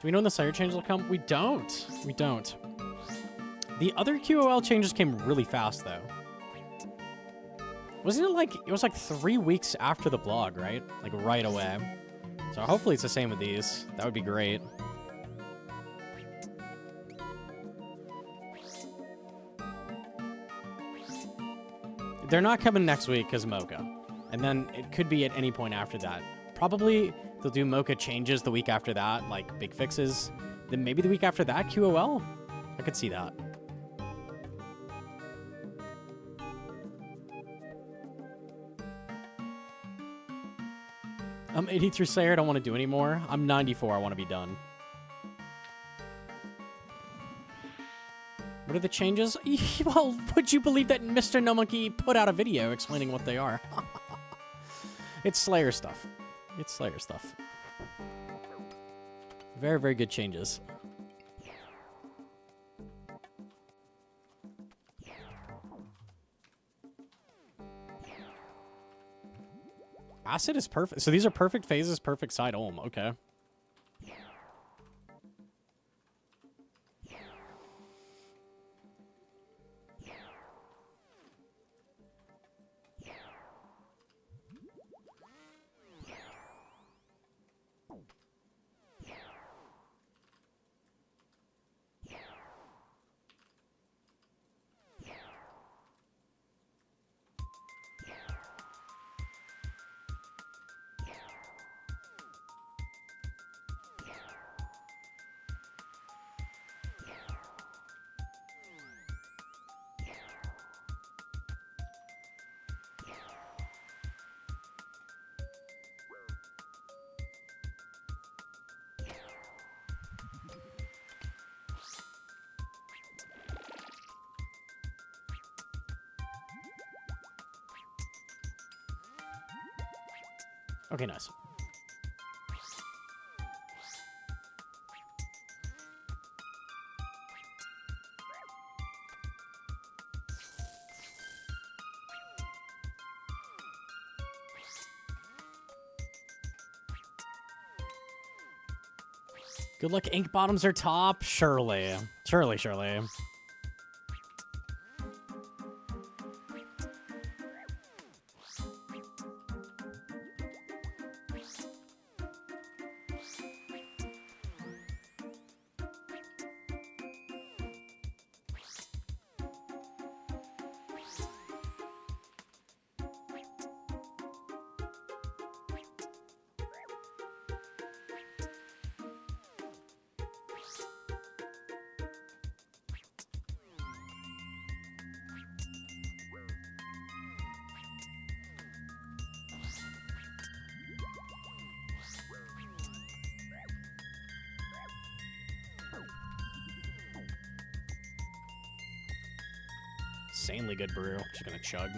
we know when the Sire change will come? We don't. We don't. The other QOL changes came really fast, though. Wasn't it like... It was like 3 weeks after the blog, right? Like, right away. So hopefully it's the same with these. That would be great. They're not coming next week because Mocha. And then it could be at any point after that. Probably they'll do Mocha changes the week after that, like big fixes. Then maybe the week after that, QOL? I could see that. 83 Slayer, I don't want to do anymore. I'm 94, I want to be done. What are the changes? Well, would you believe that Mr. Gnomonkey put out a video explaining what they are? It's Slayer stuff. It's Slayer stuff. Very, very good changes. Acid is perfect. So these are perfect phases, perfect side Olm. Okay. Okay, nice. Good luck, ink bottoms are top. Surely. Surely, surely. Insanely good brew. Just gonna chug.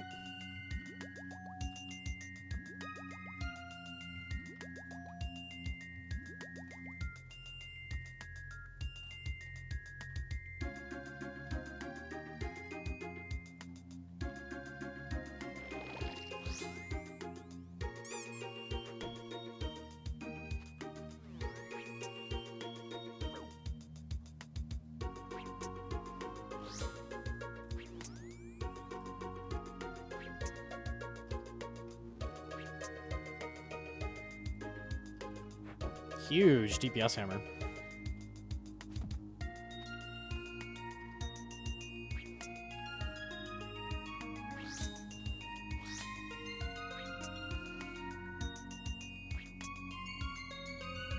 Huge DPS hammer.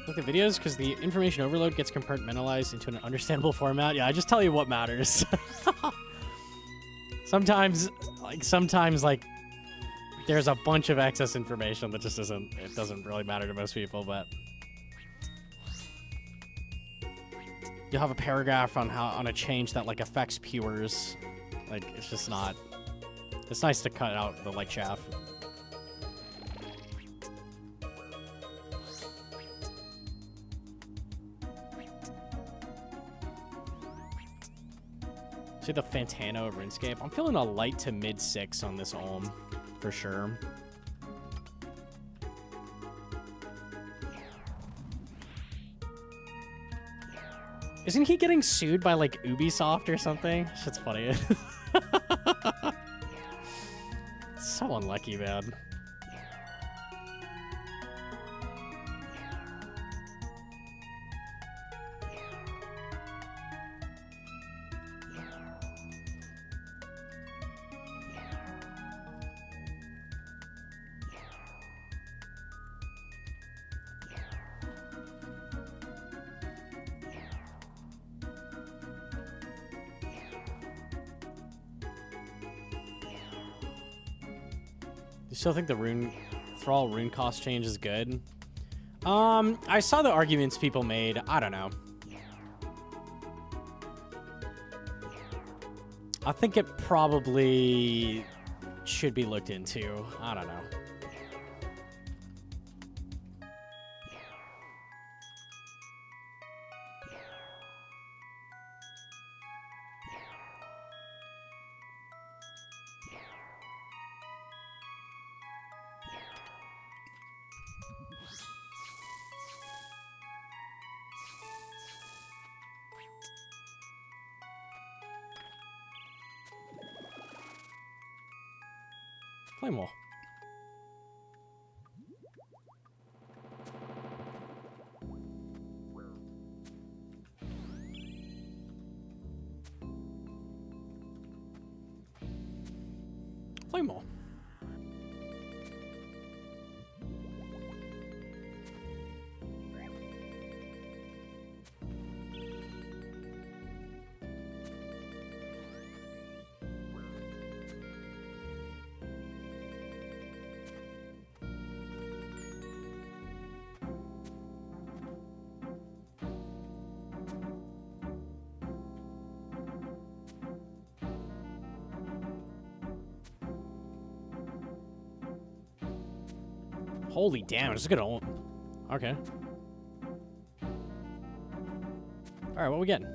Like the videos, because the information overload gets compartmentalized into an understandable format. Yeah, I just tell you what matters. sometimes, there's a bunch of excess information that just it doesn't really matter to most people, but you'll have a paragraph on a change that like affects pewers. Like, it's just not. It's nice to cut out the like chaff. See the Fantano of RuneScape. I'm feeling a light to mid 6 on this Olm for sure. Isn't he getting sued by, like, Ubisoft or something? Shit's funny. So unlucky, man. You still think the Thrall rune cost change is good? I saw the arguments people made. I don't know. I think it probably should be looked into. I don't know. Flame wall. Flame wall. Holy damn, it's gonna... Okay. Alright, what we getting?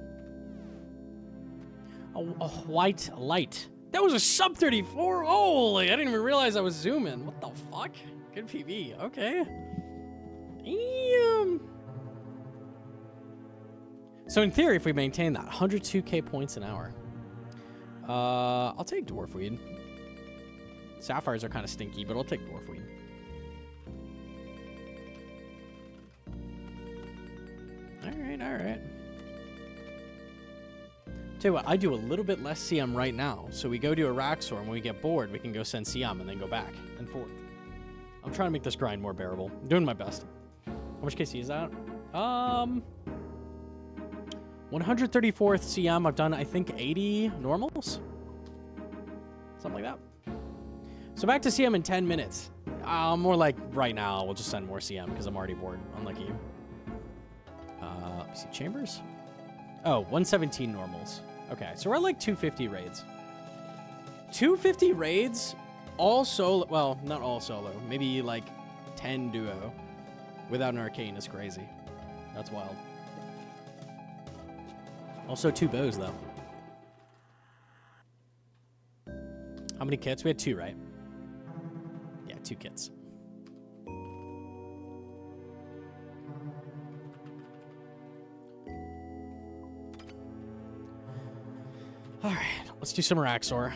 A white light. That was a sub 34? Holy, I didn't even realize I was zooming. What the fuck? Good PV. Okay. Damn. So in theory, if we maintain that, 102k points an hour. I'll take Dwarfweed. Sapphires are kind of stinky, but I'll take Dwarfweed. Alright. Tell you what, I do a little bit less CM right now. So we go to Araxur, and when we get bored, we can go send CM and then go back and forth. I'm trying to make this grind more bearable. I'm doing my best. How much KC is that? 134th CM. I've done, I think, 80 normals? Something like that. So back to CM in 10 minutes. More like right now, we'll just send more CM because I'm already bored, unlike you. Let me see, chambers? Oh, 117 normals. Okay, so we're at like 250 raids. 250 raids, all solo, well, not all solo, maybe like 10 duo without an arcane is crazy. That's wild. Also 2 bows though. How many kits? We had 2, right? Yeah, 2 kits. All right, let's do some Araxur.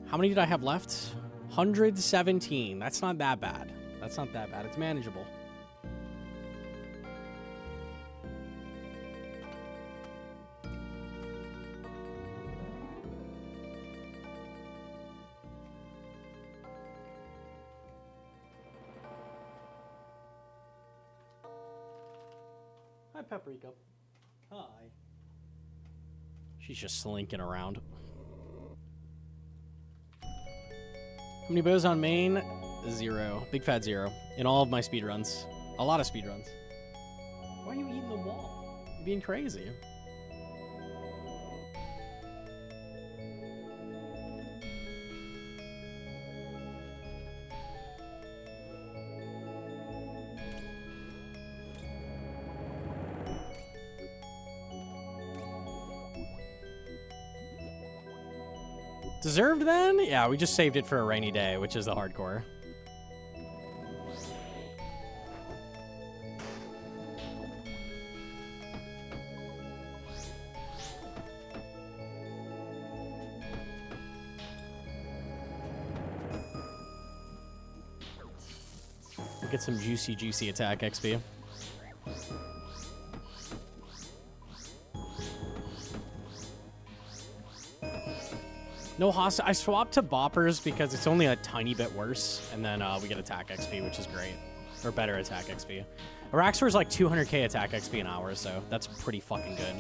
How many did I have left? 117. That's not that bad. That's not that bad. It's manageable. Hi, Paprika. Hi. She's just slinking around. How many bows on main? 0. Big fat 0. In all of my speedruns. A lot of speedruns. Why are you eating the wall? You're being crazy. Deserved then? Yeah, we just saved it for a rainy day, which is the hardcore. Get some juicy, juicy attack XP. No Hcim. I swapped to Boppers because it's only a tiny bit worse, and then we get attack XP, which is great. Or better attack XP. Araxur is like 200k attack XP an hour, so that's pretty fucking good.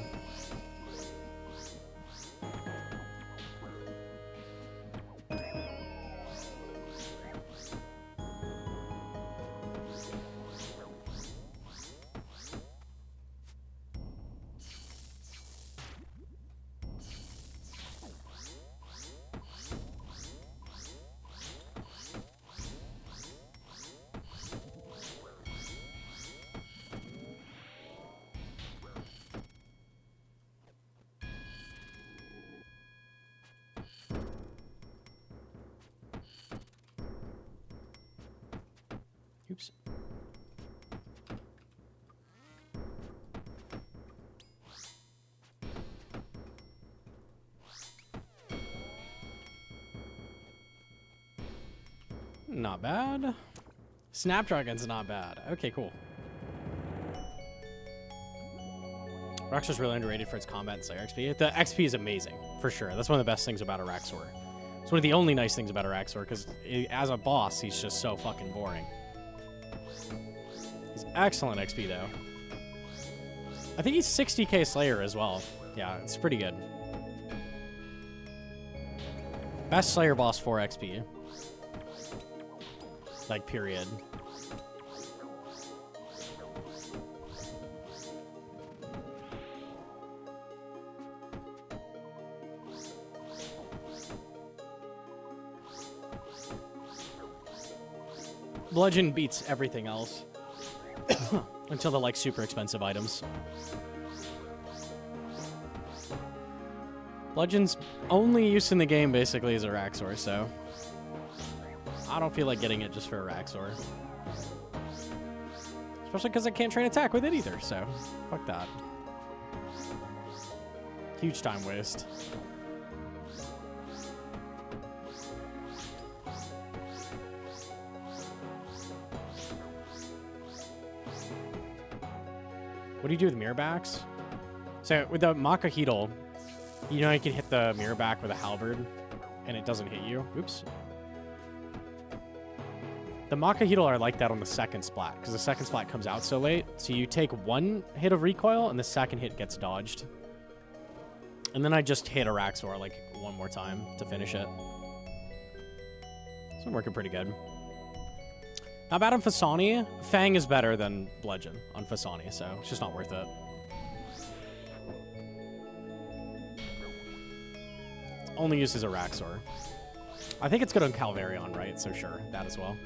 Oops. Not bad. Snapdragon's not bad. Okay, cool. Araxur's really underrated for its combat and Slayer XP. The XP is amazing, for sure. That's one of the best things about Araxur. It's one of the only nice things about Araxur, because as a boss, he's just so fucking boring. He's excellent XP, though. I think he's 60k Slayer as well. Yeah, it's pretty good. Best Slayer boss for XP. Like, period. Bludgeon beats everything else. Until the, like, super expensive items. Bludgeon's only use in the game, basically, is Araxur, so... I don't feel like getting it just for Araxur. Especially because I can't train attack with it either, so... Fuck that. Huge time waste. What do you do with mirror backs? So with the Mocha, you know you can hit the mirror back with a halberd, and it doesn't hit you. Oops. The Mocha are like that on the second splat, because the second splat comes out so late. So you take one hit of recoil, and the second hit gets dodged. And then I just hit Araxur like one more time to finish it. It's been working pretty good. Not bad on Fasani. Fang is better than Bludgeon on Fasani, so it's just not worth it. Its only use is Araxur. I think it's good on Calvarion, right? So sure, that as well.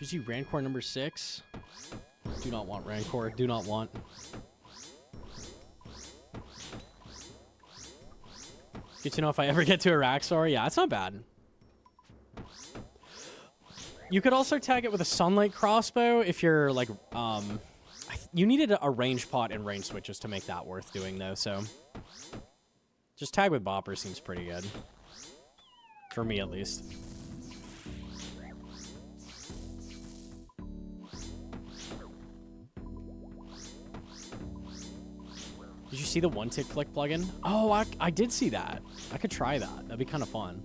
Did you see Rancor number 6? Do not want Rancor. Do not want. Good to know if I ever get to Araxur. Yeah, it's not bad. You could also tag it with a Sunlight Crossbow if you're like, you needed a range pot and range switches to make that worth doing though, so. Just tag with Bopper seems pretty good. For me at least. Did you see the one-tick flick plugin? Oh, I did see that. I could try that. That'd be kind of fun.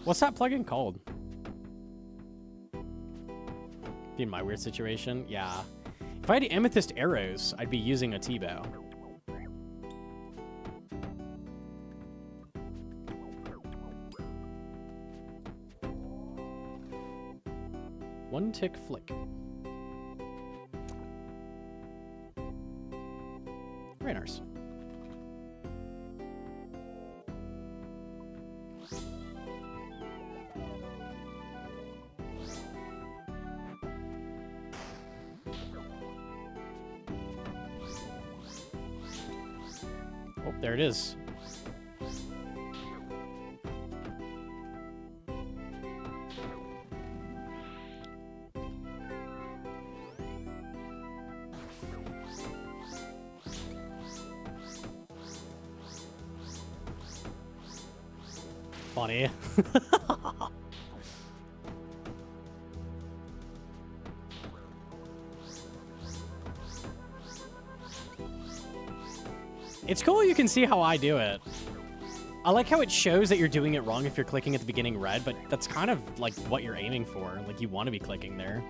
What's that plugin called? Be in my weird situation? Yeah. If I had amethyst arrows, I'd be using a T-bow. One tick flick. Rainars. Oh, there it is. Funny. It's cool you can see how I do it. I like how it shows that you're doing it wrong if you're clicking at the beginning red, but that's kind of like what you're aiming for. Like you want to be clicking there.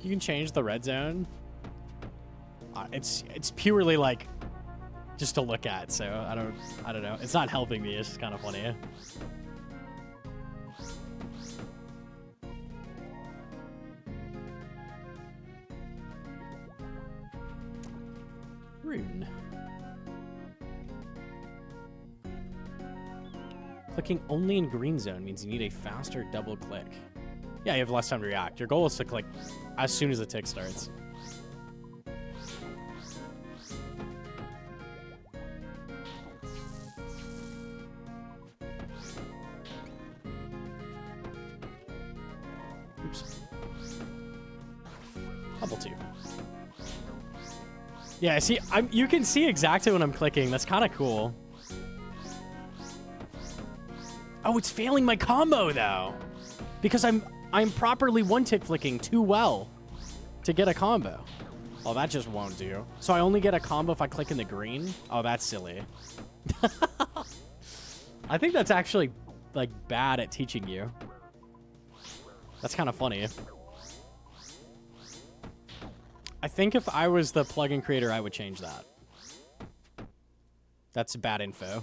You can change the red zone. It's purely like just to look at, so I don't know. It's not helping me. It's just kind of funny. Rune. Clicking only in green zone means you need a faster double click. Yeah, you have less time to react. Your goal is to click as soon as the tick starts. Oops. Level 2. Yeah, see, you can see exactly when I'm clicking. That's kind of cool. Oh, it's failing my combo, though. Because I'm properly one-tick flicking too well to get a combo. Oh, that just won't do. So I only get a combo if I click in the green? Oh, that's silly. I think that's actually, like, bad at teaching you. That's kind of funny. I think if I was the plugin creator, I would change that. That's bad info.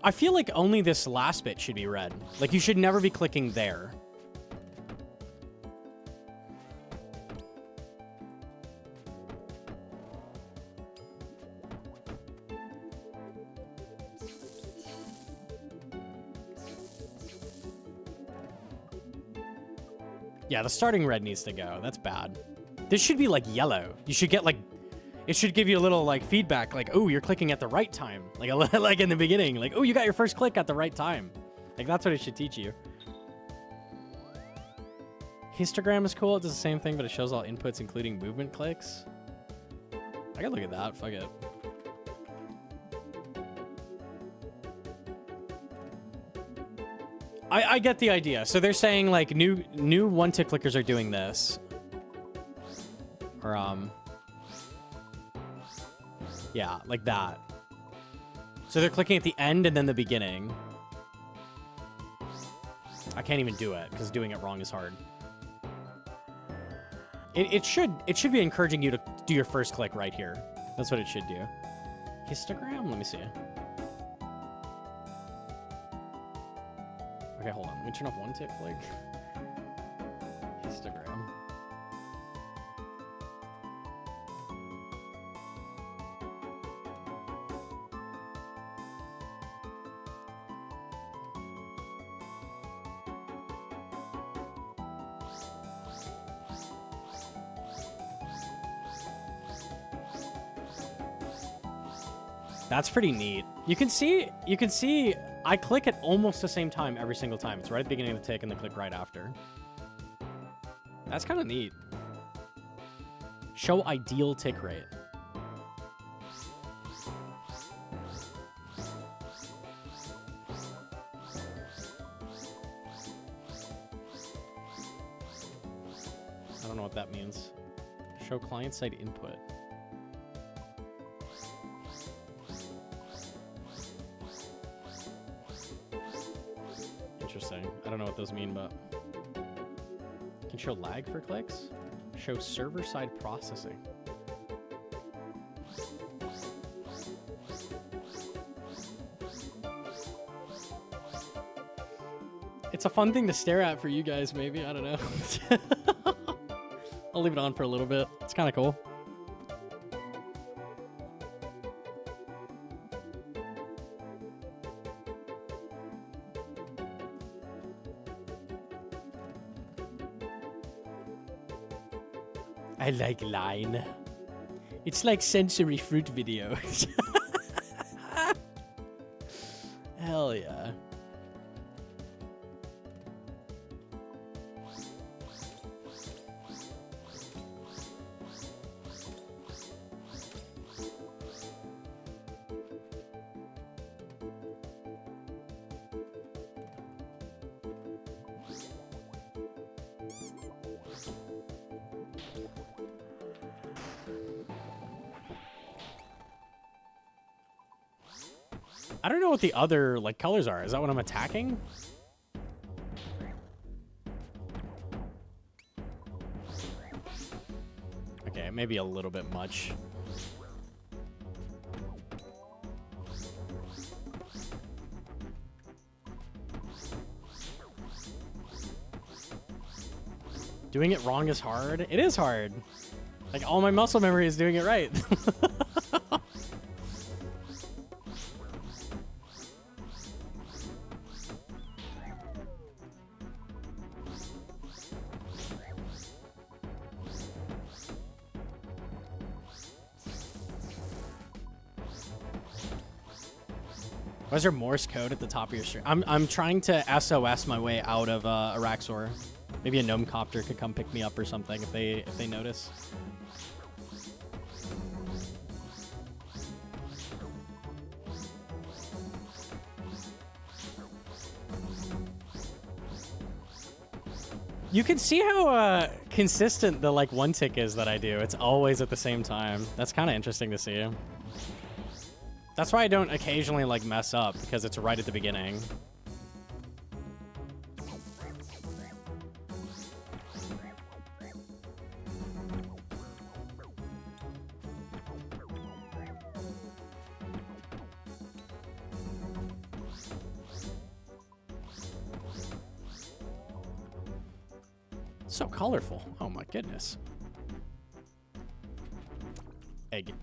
I feel like only this last bit should be red. Like, you should never be clicking there. Yeah, the starting red needs to go. That's bad. This should be, like, yellow. You should get, like... It should give you a little, like, feedback, like, oh, you're clicking at the right time. Like, like in the beginning. Like, oh, you got your first click at the right time. Like, that's what it should teach you. Histogram is cool. It does the same thing, but it shows all inputs, including movement clicks. I gotta look at that. Fuck it. I get the idea. So they're saying, like, new one-tick clickers are doing this. Or, yeah, like that. So they're clicking at the end and then the beginning. I can't even do it because doing it wrong is hard. It should be encouraging you to do your first click right here. That's what it should do. Histogram? Let me see. Okay, hold on. Let me turn off one tick click. Histogram. That's pretty neat. You can see I click at almost the same time every single time. It's right at the beginning of the tick and then click right after. That's kind of neat. Show ideal tick rate. I don't know what that means. Show client-side input. interesting. I don't know what those mean, but can show lag for clicks. Show server-side processing. It's a fun thing to stare at for you guys, maybe. I don't know. I'll leave it on for a little bit. It's kind of cool. I like line. It's like sensory fruit video. Hell yeah. I don't know what the other like colors are. Is that what I'm attacking? Okay, maybe a little bit much. Doing it wrong is hard. It is hard. Like all my muscle memory is doing it right. Why is there Morse code at the top of your stream? I'm trying to SOS my way out of Araxur. Maybe a Gnomecopter could come pick me up or something if they notice. You can see how consistent the like one tick is that I do. It's always at the same time. That's kind of interesting to see. That's why I don't occasionally like mess up, because it's right at the beginning. So colorful. Oh my goodness. Egg.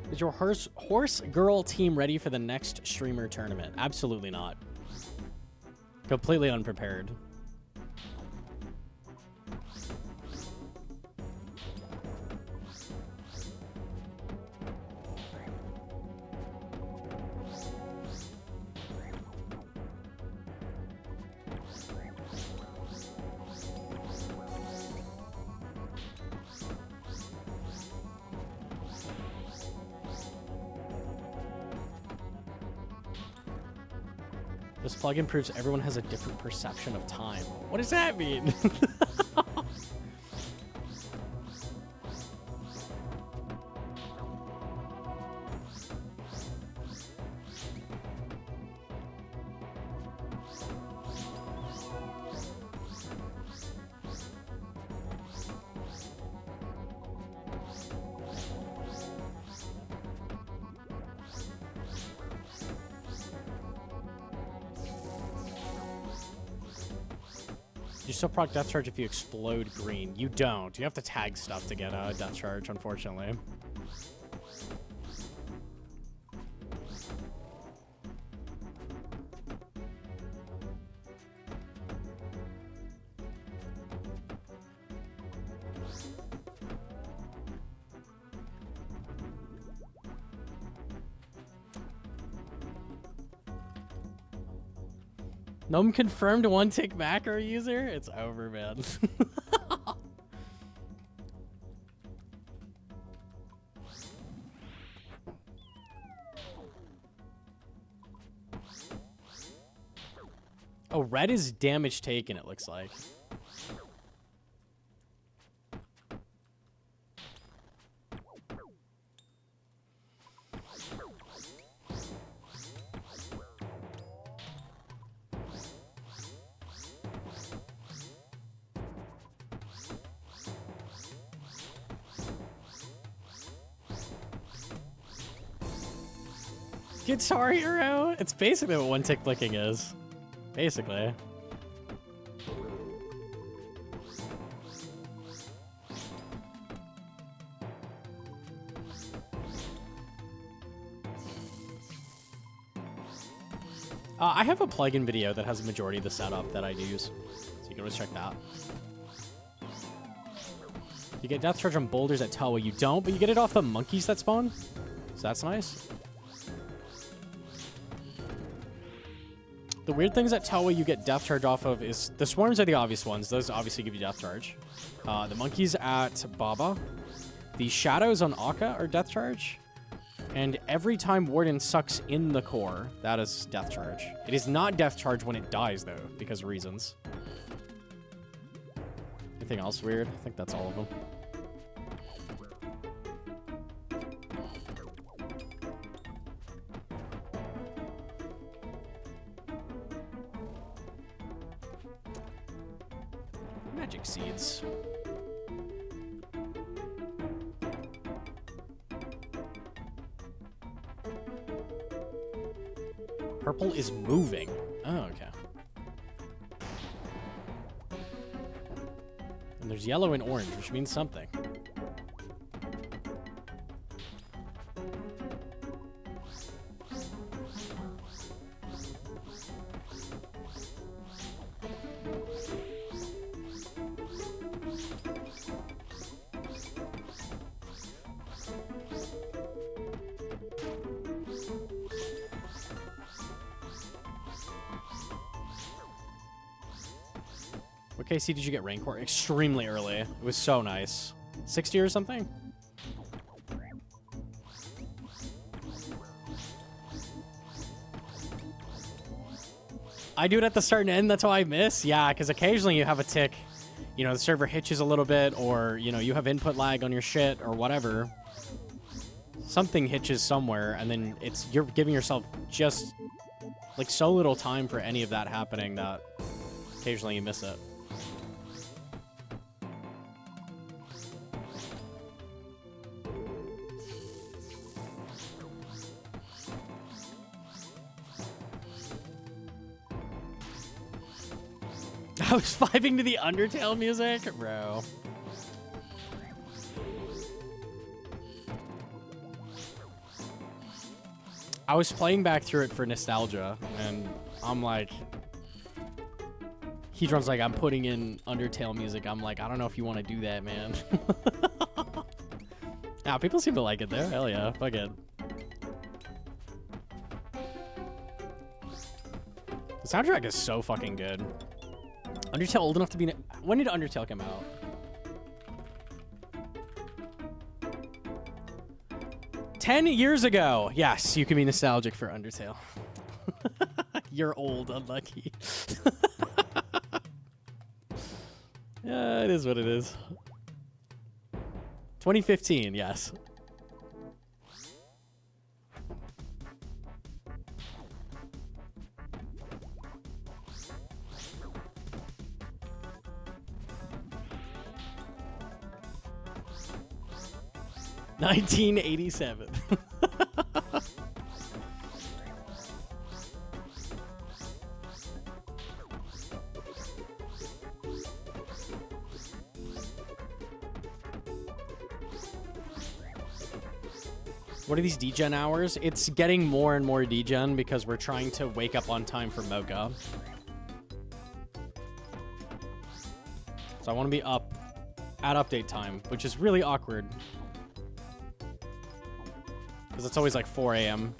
Is your horse girl team ready for the next streamer tournament? Absolutely not. Completely unprepared. This plugin proves everyone has a different perception of time. What does that mean? You still proc death charge if you explode green. You don't. You have to tag stuff to get a death charge, unfortunately. Gnome confirmed one tick macro user? It's over, man. Oh, red is damage taken, it looks like. Guitar Hero? It's basically what one-tick flicking is. Basically. I have a plugin video that has a majority of the setup that I use, so you can always check that. You get Death Charge on boulders at Telwa. You don't, but you get it off the monkeys that spawn, so that's nice. The weird things at Telwa you get Death Charge off of is... The swarms are the obvious ones. Those obviously give you Death Charge. The monkeys at Baba. The shadows on Akka are Death Charge. And every time Warden sucks in the core, that is Death Charge. It is not Death Charge when it dies, though, because of reasons. Anything else weird? I think that's all of them. Magic seeds. Purple is moving. Oh, okay. And there's yellow and orange, which means something. What KC did you get Rancor? Extremely early. It was so nice. 60 or something? I do it at the start and end. That's how I miss. Yeah, because occasionally you have a tick. You know, the server hitches a little bit, or, you know, you have input lag on your shit or whatever. Something hitches somewhere, and then you're giving yourself just, like, so little time for any of that happening that occasionally you miss it. I was vibing to the Undertale music? Bro. I was playing back through it for nostalgia, and I'm like... Hedron's like, I'm putting in Undertale music. I'm like, I don't know if you want to do that, man. Nah, people seem to like it there. Hell yeah. Fuck it. The soundtrack is so fucking good. Undertale old enough to be... When did Undertale come out? "10 years ago. Yes, you can be nostalgic for Undertale. You're old, unlucky. Yeah, it is what it is. 2015, yes. $1987. What are these degen hours? It's getting more and more degen because we're trying to wake up on time for Mocha. So I want to be up at update time, which is really awkward. Because it's always like 4 a.m.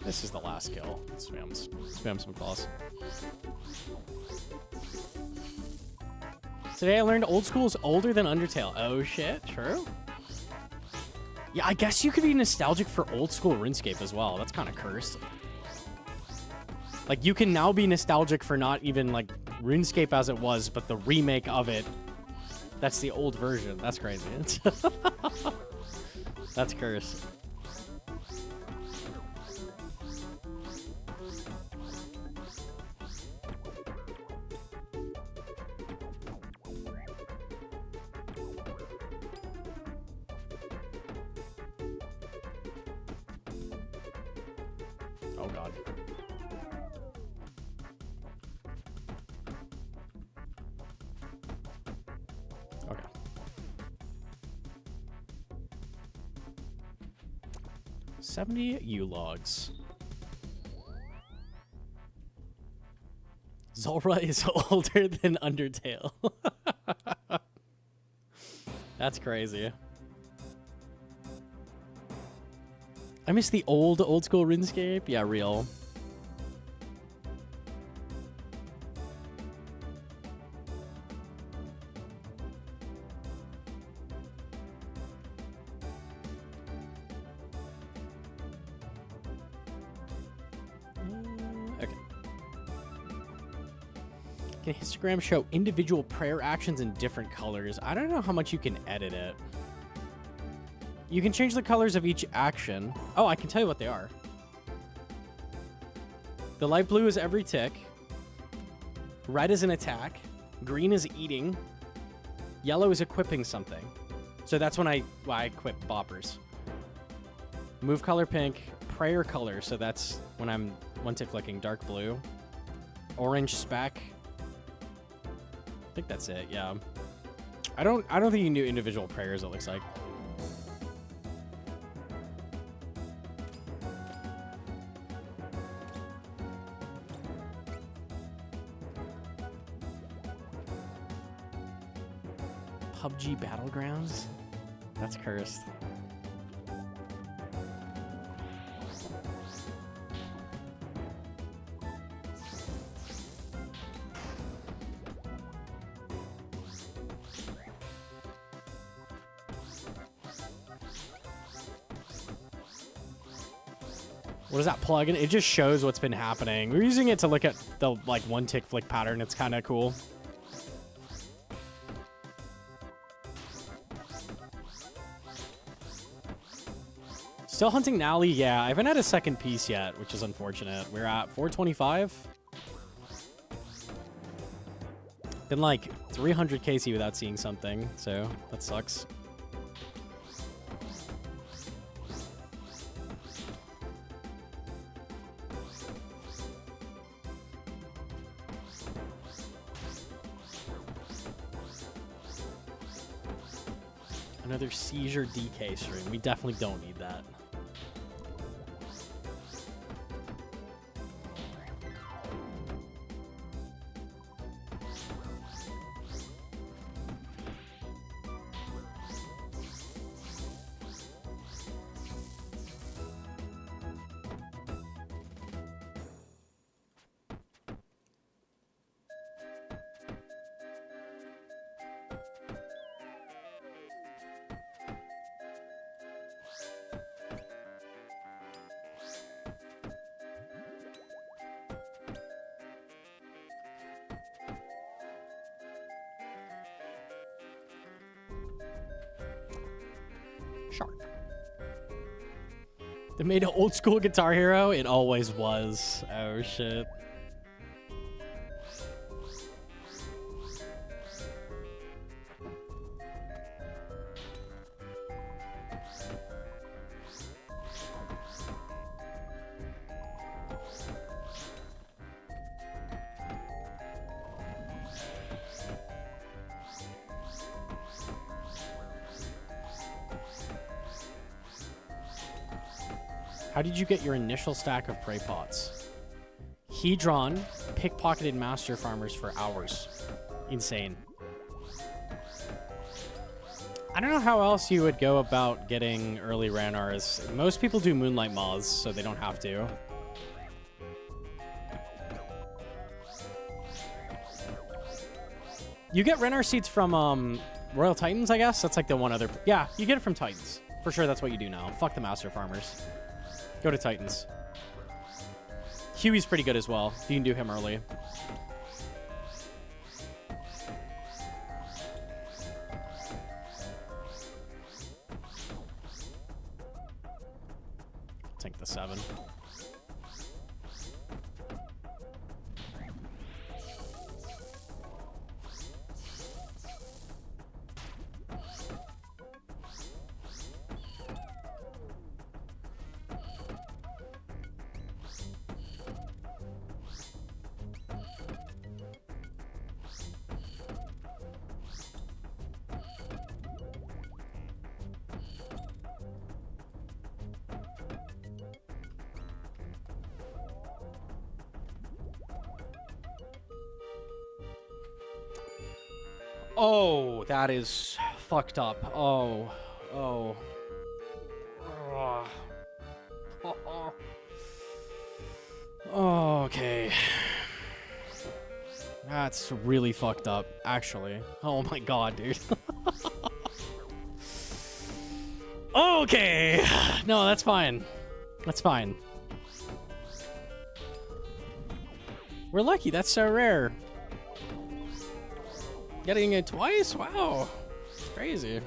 This is the last kill. Let's spam some claws. Today I learned old school is older than Undertale. Oh shit, true? Yeah, I guess you could be nostalgic for old school RuneScape as well. That's kind of cursed. Like, you can now be nostalgic for not even, like, RuneScape as it was, but the remake of it. That's the old version. That's crazy. That's cursed. Oh god. Okay. $70 U-logs. Zulrah is older than Undertale. That's crazy. I miss the old school RuneScape. Yeah, real. Okay. Can histogram show individual prayer actions in different colors? I don't know how much you can edit it. You can change the colors of each action. Oh, I can tell you what they are. The light blue is every tick. Red is an attack. Green is eating. Yellow is equipping something. So that's when I equip boppers. Move color pink. Prayer color. So that's when I'm one tick clicking. Dark blue. Orange spec. I think that's it. Yeah. I don't think you can do individual prayers. It looks like. PUBG Battlegrounds? That's cursed. What is that plugin? It just shows what's been happening. We're using it to look at the like one tick flick pattern. It's kind of cool. Still hunting Nally? Yeah, I haven't had a second piece yet, which is unfortunate. We're at 425. Been like 300 KC without seeing something, so that sucks. Another seizure DK stream. We definitely don't need that. Shark. They made an old school Guitar Hero? It always was. Oh, shit. How did you get your initial stack of prey pots? Hedron pickpocketed master farmers for hours. Insane. I don't know how else you would go about getting early Ranars. Most people do Moonlight Moths, so they don't have to. You get Renar seeds from Royal Titans, I guess? That's like the one other... Yeah, you get it from Titans. For sure, that's what you do now. Fuck the master farmers. Go to Titans. Huey's pretty good as well. You can do him early. Take the 7. Oh, that is fucked up. Oh. Oh. Oh. Oh. Oh, okay. That's really fucked up, actually. Oh my god, dude. Okay. No, that's fine. That's fine. We're lucky. That's so rare. Getting it twice? Wow. It's crazy.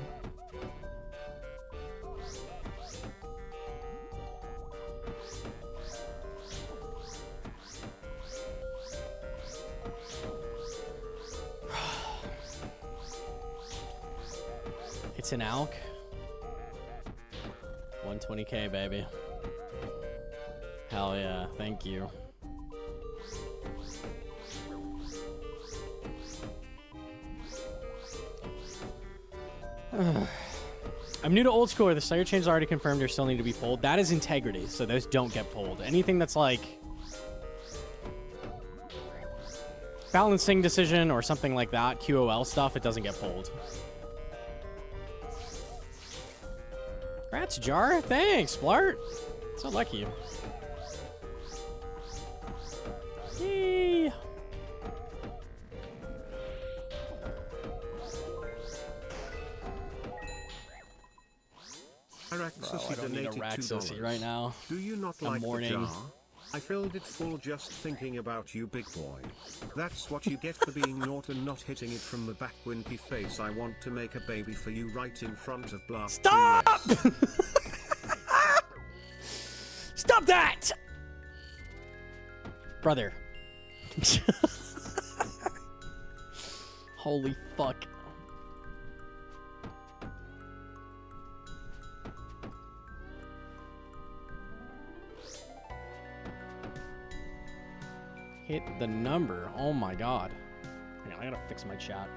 It's an alk. 120k, baby. Hell yeah. Thank you. I'm new to old school where the Slayer chains already confirmed or still need to be pulled. That is integrity, so those don't get pulled. Anything that's like balancing decision or something like that, QOL stuff, it doesn't get pulled. Congrats, Jar. Thanks, Blart. So lucky. Yay. Araxur I don't need a donated Raxus $2. right now. Do you not I'm like mourning. the jar? I filled it full just thinking about you, big boy. That's what you get for being naught and not hitting it from the back, wimpy face. I want to make a baby for you right in front of Blast. Stop! Stop that! Brother. Holy fuck. Hit the number. Oh my god. Hang on, I gotta fix my chat.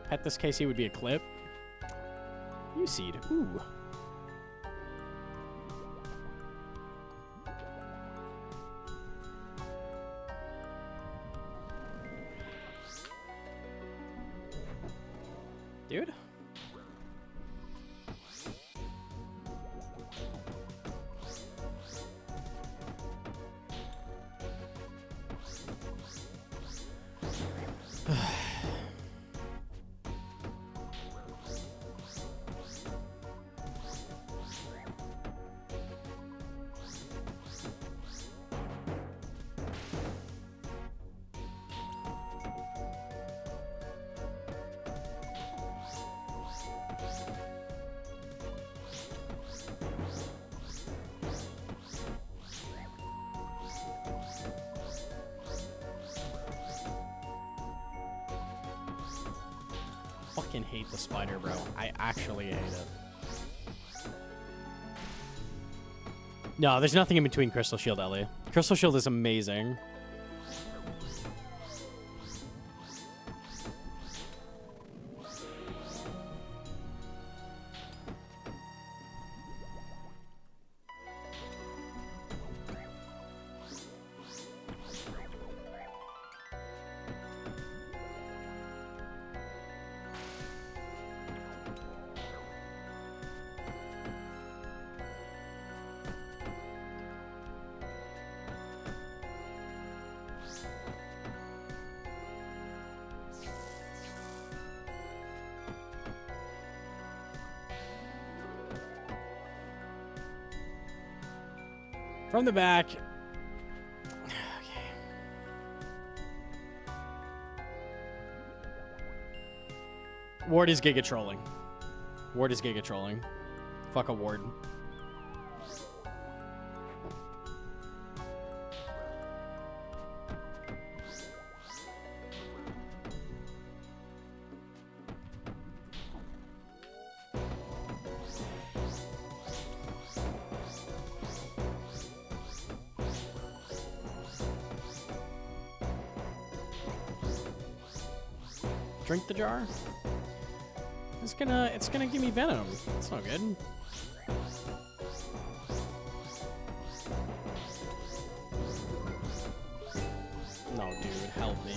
Pet this KC would be a clip. You seed. Ooh. Dude. Fucking hate the spider, bro. I actually hate it. No, there's nothing in between Crystal Shield, Ellie. Crystal Shield is amazing. From the back. Okay. Ward is Giga trolling. Ward is Giga trolling. Fuck a Ward. Drink the jar. It's gonna give me venom. It's not good. No, dude, help. me.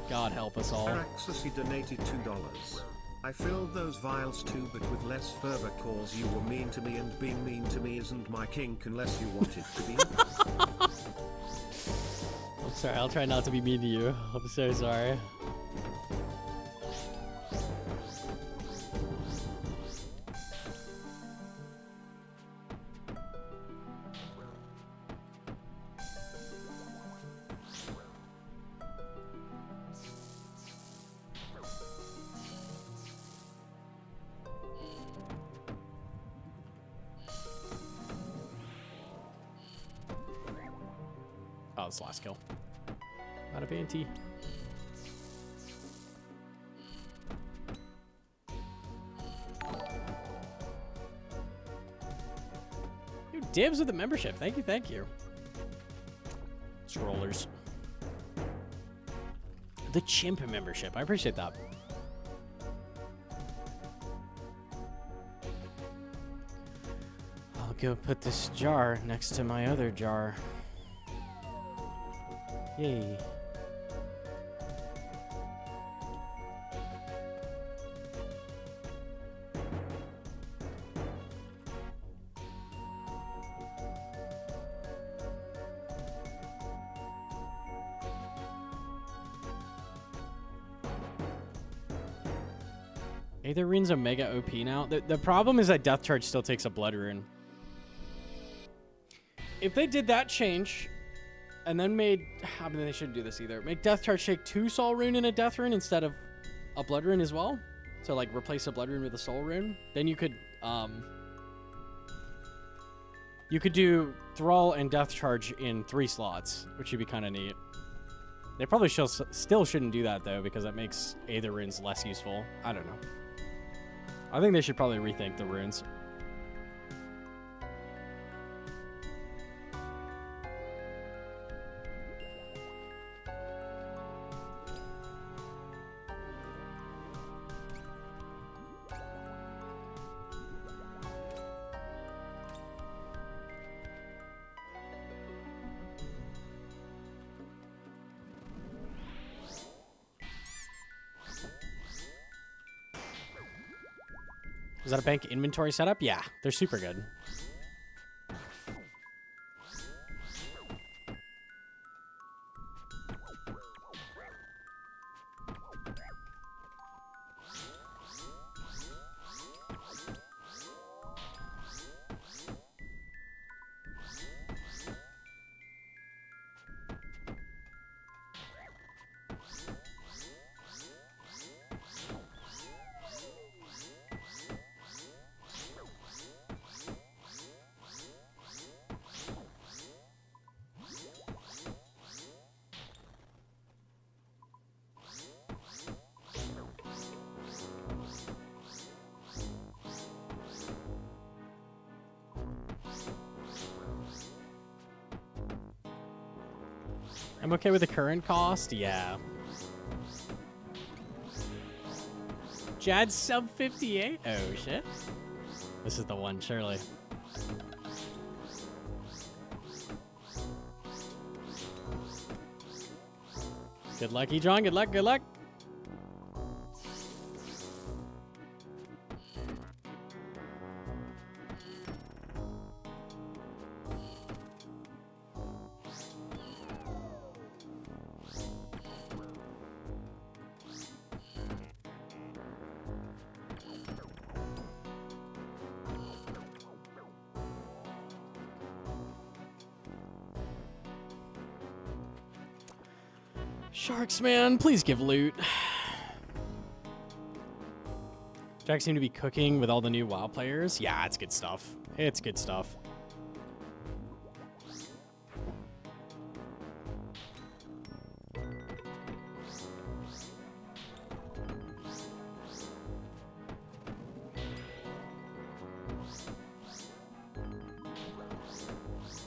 God help us all. Araxur donated $2. I filled those vials too, but with less fervor, cause you were mean to me, and being mean to me isn't my kink unless you want it to be. I'm sorry, I'll try not to be mean to you. I'm so sorry. Oh, it's the last kill. Out of ante. You dibs with the membership. Thank you, thank you. Scrollers. The chimp membership. I appreciate that. I'll go put this jar next to my other jar. Yay. Aether Rune's Omega OP now. The problem is that Death Charge still takes a Blood Rune. If they did that change, and then made... I mean, they shouldn't do this either. Make Death Charge take 2 Soul Rune and a Death Rune instead of a Blood Rune as well. So, like, replace a Blood Rune with a Soul Rune. Then you could do Thrall and Death Charge in 3 slots, which would be kind of neat. They probably still shouldn't do that, though, because that makes Aether Runes less useful. I don't know. I think they should probably rethink the runes. Is that a bank inventory setup? Yeah, they're super good. I'm okay with the current cost, yeah. Jad sub 58? Oh shit. This is the one, surely. Good luck, Edron. Good luck, good luck. Sharks, man, please give loot. Jack seemed to be cooking with all the new WoW players. Yeah, it's good stuff. It's good stuff.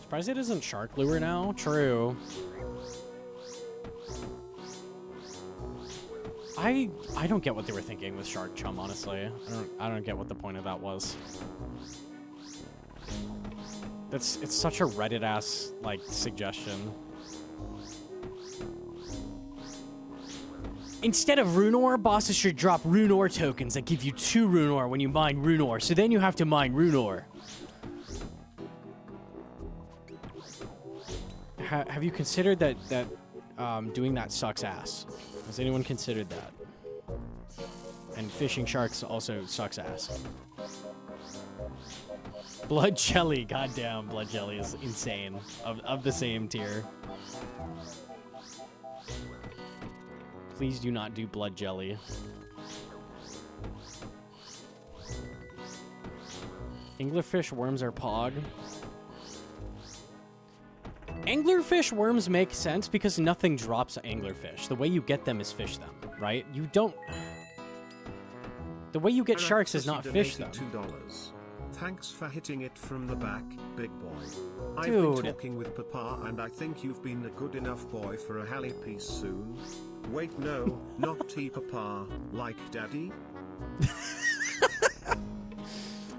Surprised it isn't Shark Lure now. True. I don't get what they were thinking with Shark Chum, honestly. I don't get what the point of that was. It's such a Reddit ass like suggestion. Instead of rune ore, bosses should drop rune ore tokens that give you 2 rune ore when you mine rune ore. So then you have to mine rune ore. Have you considered that doing that sucks ass? Has anyone considered that? And fishing sharks also sucks ass. Blood jelly, goddamn, blood jelly is insane. Of the same tier. Please do not do blood jelly. Anglerfish worms are pog. Anglerfish worms make sense because nothing drops anglerfish. The way you get them is fish them, right? You don't... The way you get sharks is not fish them. $2. Thanks for hitting it from the back, big boy. I've Dude. been talking with Papa and I think you've been a good enough boy for a Halley piece soon. Wait, no, not T-Papa, like Daddy?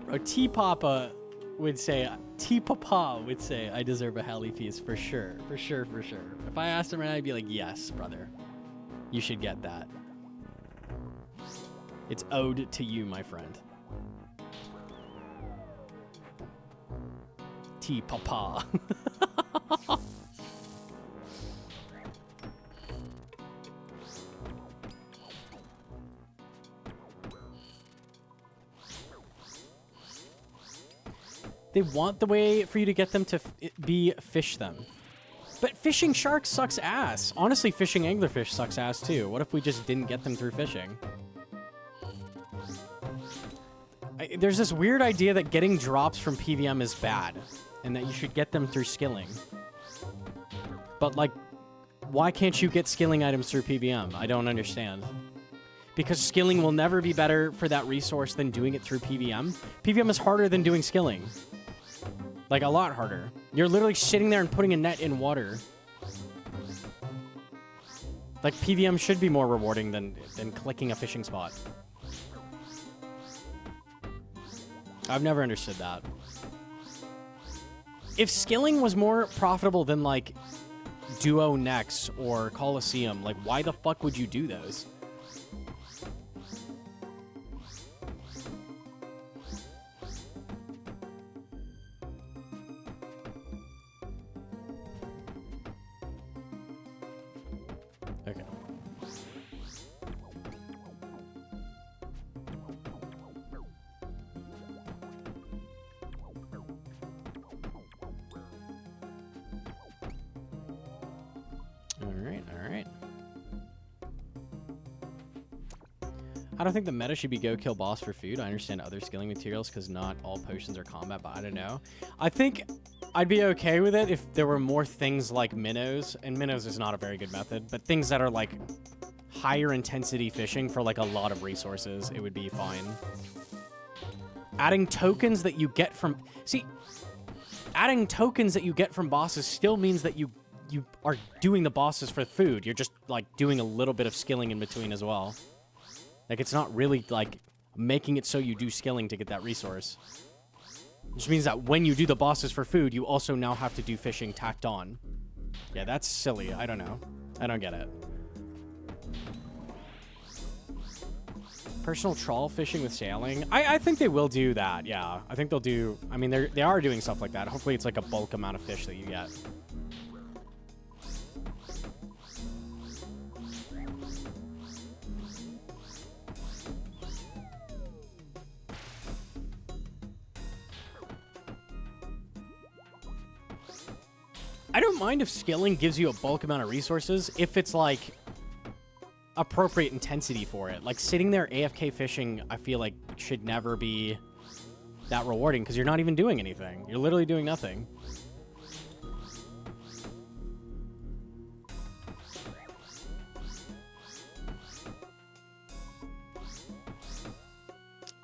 Bro, T-Papa would say, T-Papa would say, I deserve a Halley piece for sure, for sure, for sure. If I asked him right now, I'd be like, yes, brother. You should get that. It's owed to you, my friend. T-Papa. They want the way for you to get them to fish them. But fishing sharks sucks ass. Honestly, fishing anglerfish sucks ass too. What if we just didn't get them through fishing? There's this weird idea that getting drops from PVM is bad, and that you should get them through skilling. But, like, why can't you get skilling items through PVM? I don't understand. Because skilling will never be better for that resource than doing it through PVM. PVM is harder than doing skilling. Like, a lot harder. You're literally sitting there and putting a net in water. Like, PVM should be more rewarding than clicking a fishing spot. I've never understood that. If skilling was more profitable than, like, Duo Nex or Coliseum, like, why the fuck would you do those? Okay. Alright. I don't think the meta should be go kill boss for food. I understand other skilling materials because not all potions are combat, but I don't know. I think I'd be okay with it if there were more things like minnows, and minnows is not a very good method, but things that are like higher intensity fishing for like a lot of resources, it would be fine. Adding tokens that you get from... See, adding tokens that you get from bosses still means that you are doing the bosses for food. You're just, like, doing a little bit of skilling in between as well. Like, it's not really, like, making it so you do skilling to get that resource. Which means that when you do the bosses for food, you also now have to do fishing tacked on. Yeah, that's silly. I don't know. I don't get it. Personal trawl fishing with sailing. I think they will do that, yeah. I think they'll do... I mean, they are doing stuff like that. Hopefully it's, like, a bulk amount of fish that you get. I don't mind if skilling gives you a bulk amount of resources if it's, like, appropriate intensity for it. Like, sitting there AFK fishing, I feel like, should never be that rewarding because you're not even doing anything. You're literally doing nothing.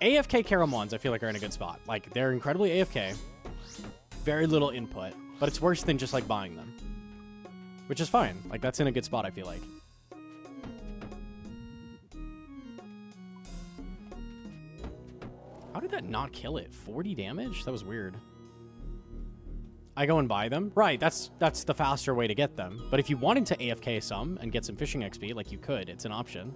AFK Caramons, I feel like, are in a good spot. Like, they're incredibly AFK. Very little input. But it's worse than just, like, buying them. Which is fine. Like, that's in a good spot, I feel like. How did that not kill it? 40 damage? That was weird. I go and buy them. Right, that's the faster way to get them. But if you wanted to AFK some and get some fishing XP, like you could, it's an option.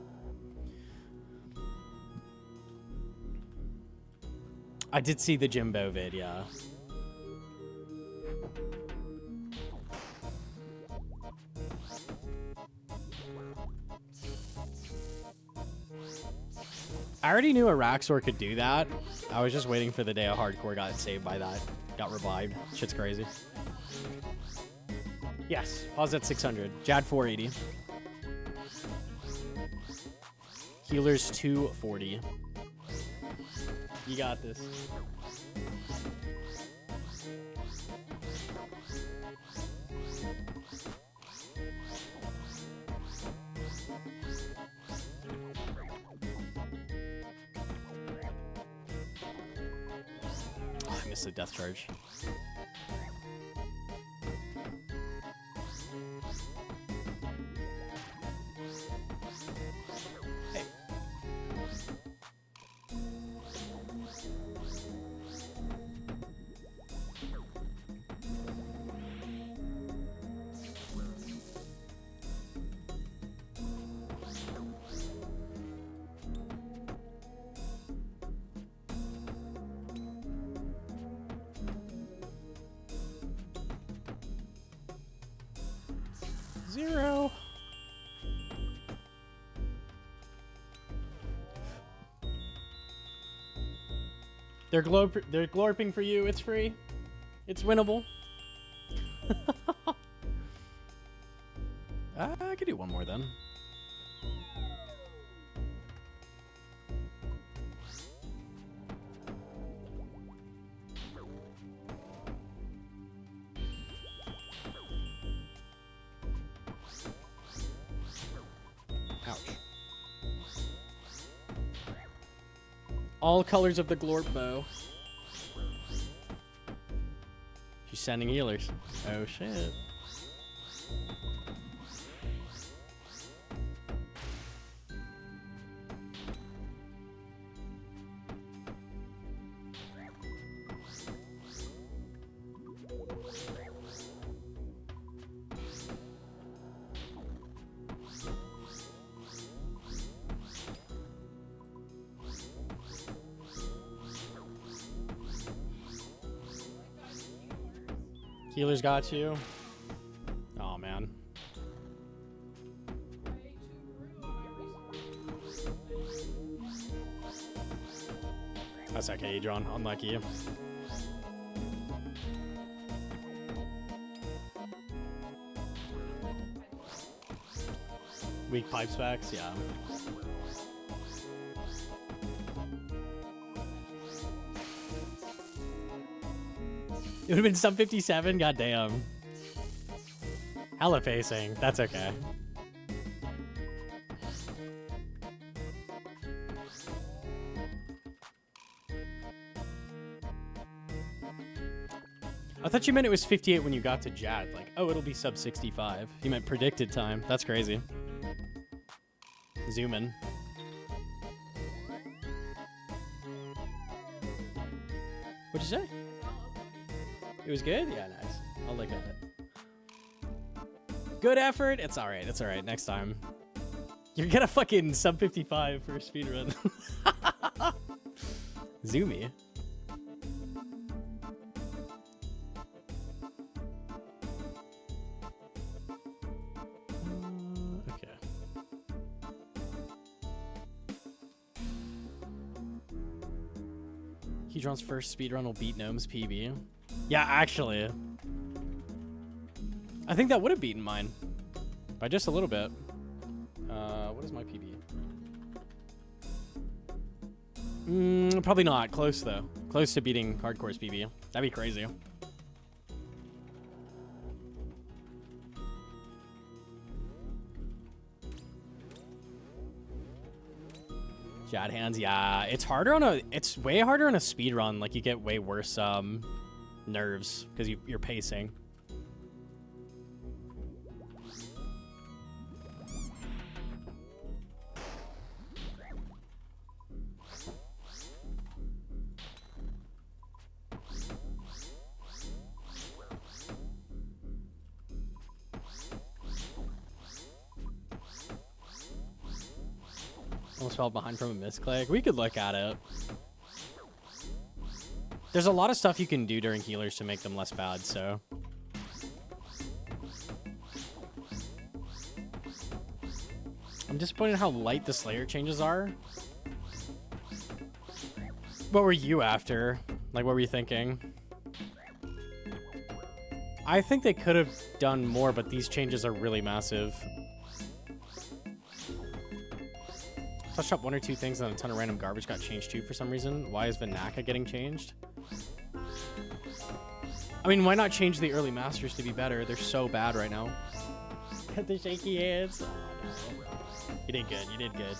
I did see the Jimbo vid, yeah. I already knew Araxur could do that. I was just waiting for the day a hardcore got saved by that. Got revived. Shit's crazy. Yes, pause at 600. Jad 480. Healers 240. You got this. Oh, I missed the death charge. Hey. Zero. They're glorping for you. It's free. It's winnable. I could do one more then. Ouch. All colors of the glorp bow. She's sending healers. Oh shit. Healers got you. Oh man. That's okay, Adron. Unlucky you. Weak pipe specs, yeah. It would have been sub 57? Goddamn. Hella facing. That's okay. I thought you meant it was 58 when you got to Jad. Like, oh, it'll be sub 65. You meant predicted time. That's crazy. Zoom in. What'd you say? It was good? Yeah, nice. I'll look at it. Good effort. It's alright. It's alright. Next time. You're gonna fucking sub 55 for a speedrun. Zoomy. Okay. Hedron's first speedrun will beat Gnome's PB. Yeah, actually. I think that would have beaten mine. By just a little bit. What is my PB? Probably not. Close, though. Close to beating Hardcore's PB. That'd be crazy. Jad hands, yeah. It's harder on a... It's way harder on a speed run. Like, you get way worse nerves because you're pacing. Almost fell behind from a misclick. We could look at it. There's a lot of stuff you can do during healers to make them less bad, so. I'm disappointed how light the Slayer changes are. What were you after? Like, what were you thinking? I think they could have done more, but these changes are really massive. Touched up one or two things and a ton of random garbage got changed too for some reason. Why is Vinaka getting changed? I mean, why not change the early masters to be better? They're so bad right now. Got the shaky hands. Oh, no. You did good. You did good.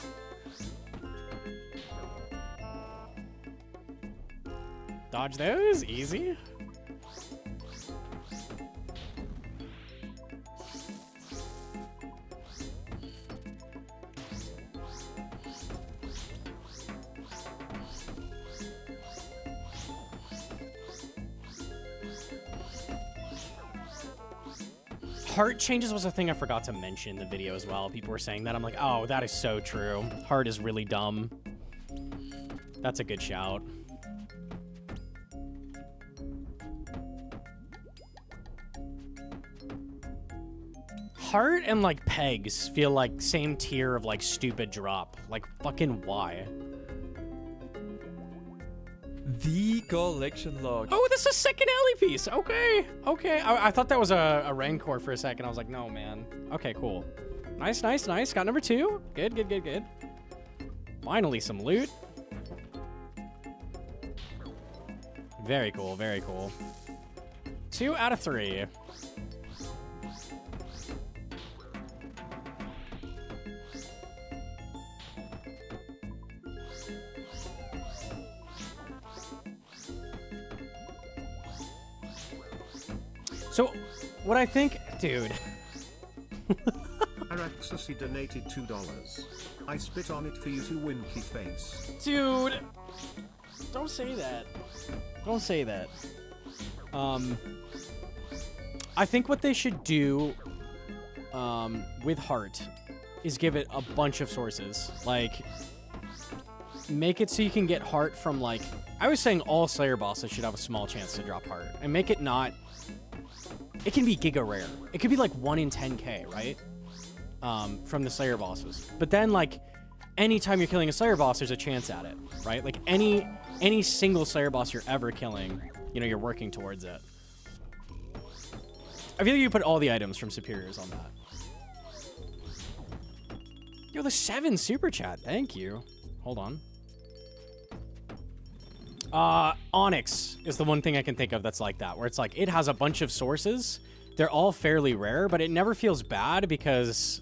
Dodge those. Easy. Heart changes was a thing I forgot to mention in the video as well. People were saying that. I'm like, oh, that is so true. Heart is really dumb. That's a good shout. Heart and like pegs feel like same tier of like stupid drop. Like fucking why? The collection log. Oh, this is second alley piece. Okay, okay. I thought that was a Rancor for a second. I was like, no, man. Okay, cool. Nice, nice, nice. Got number 2. Good, good, good, good. Finally, some loot. Very cool, very cool. 2 out of 3. So, what I think, dude. Araxur donated $2. I spit on it for you to winky face. Dude, don't say that. Don't say that. I think what they should do with Heart is give it a bunch of sources. Like, make it so you can get Heart from, like, I was saying all Slayer bosses should have a small chance to drop Heart. And make it not... It can be giga rare. It could be like 1 in 10k, right? From the Slayer bosses. But then, like, anytime you're killing a Slayer boss, there's a chance at it, right? Like, any single Slayer boss you're ever killing, you know, you're working towards it. I feel like you put all the items from Superiors on that. Yo, the 7 super chat. Thank you. Hold on. Onyx is the one thing I can think of that's like that, where it's like, it has a bunch of sources. They're all fairly rare, but it never feels bad because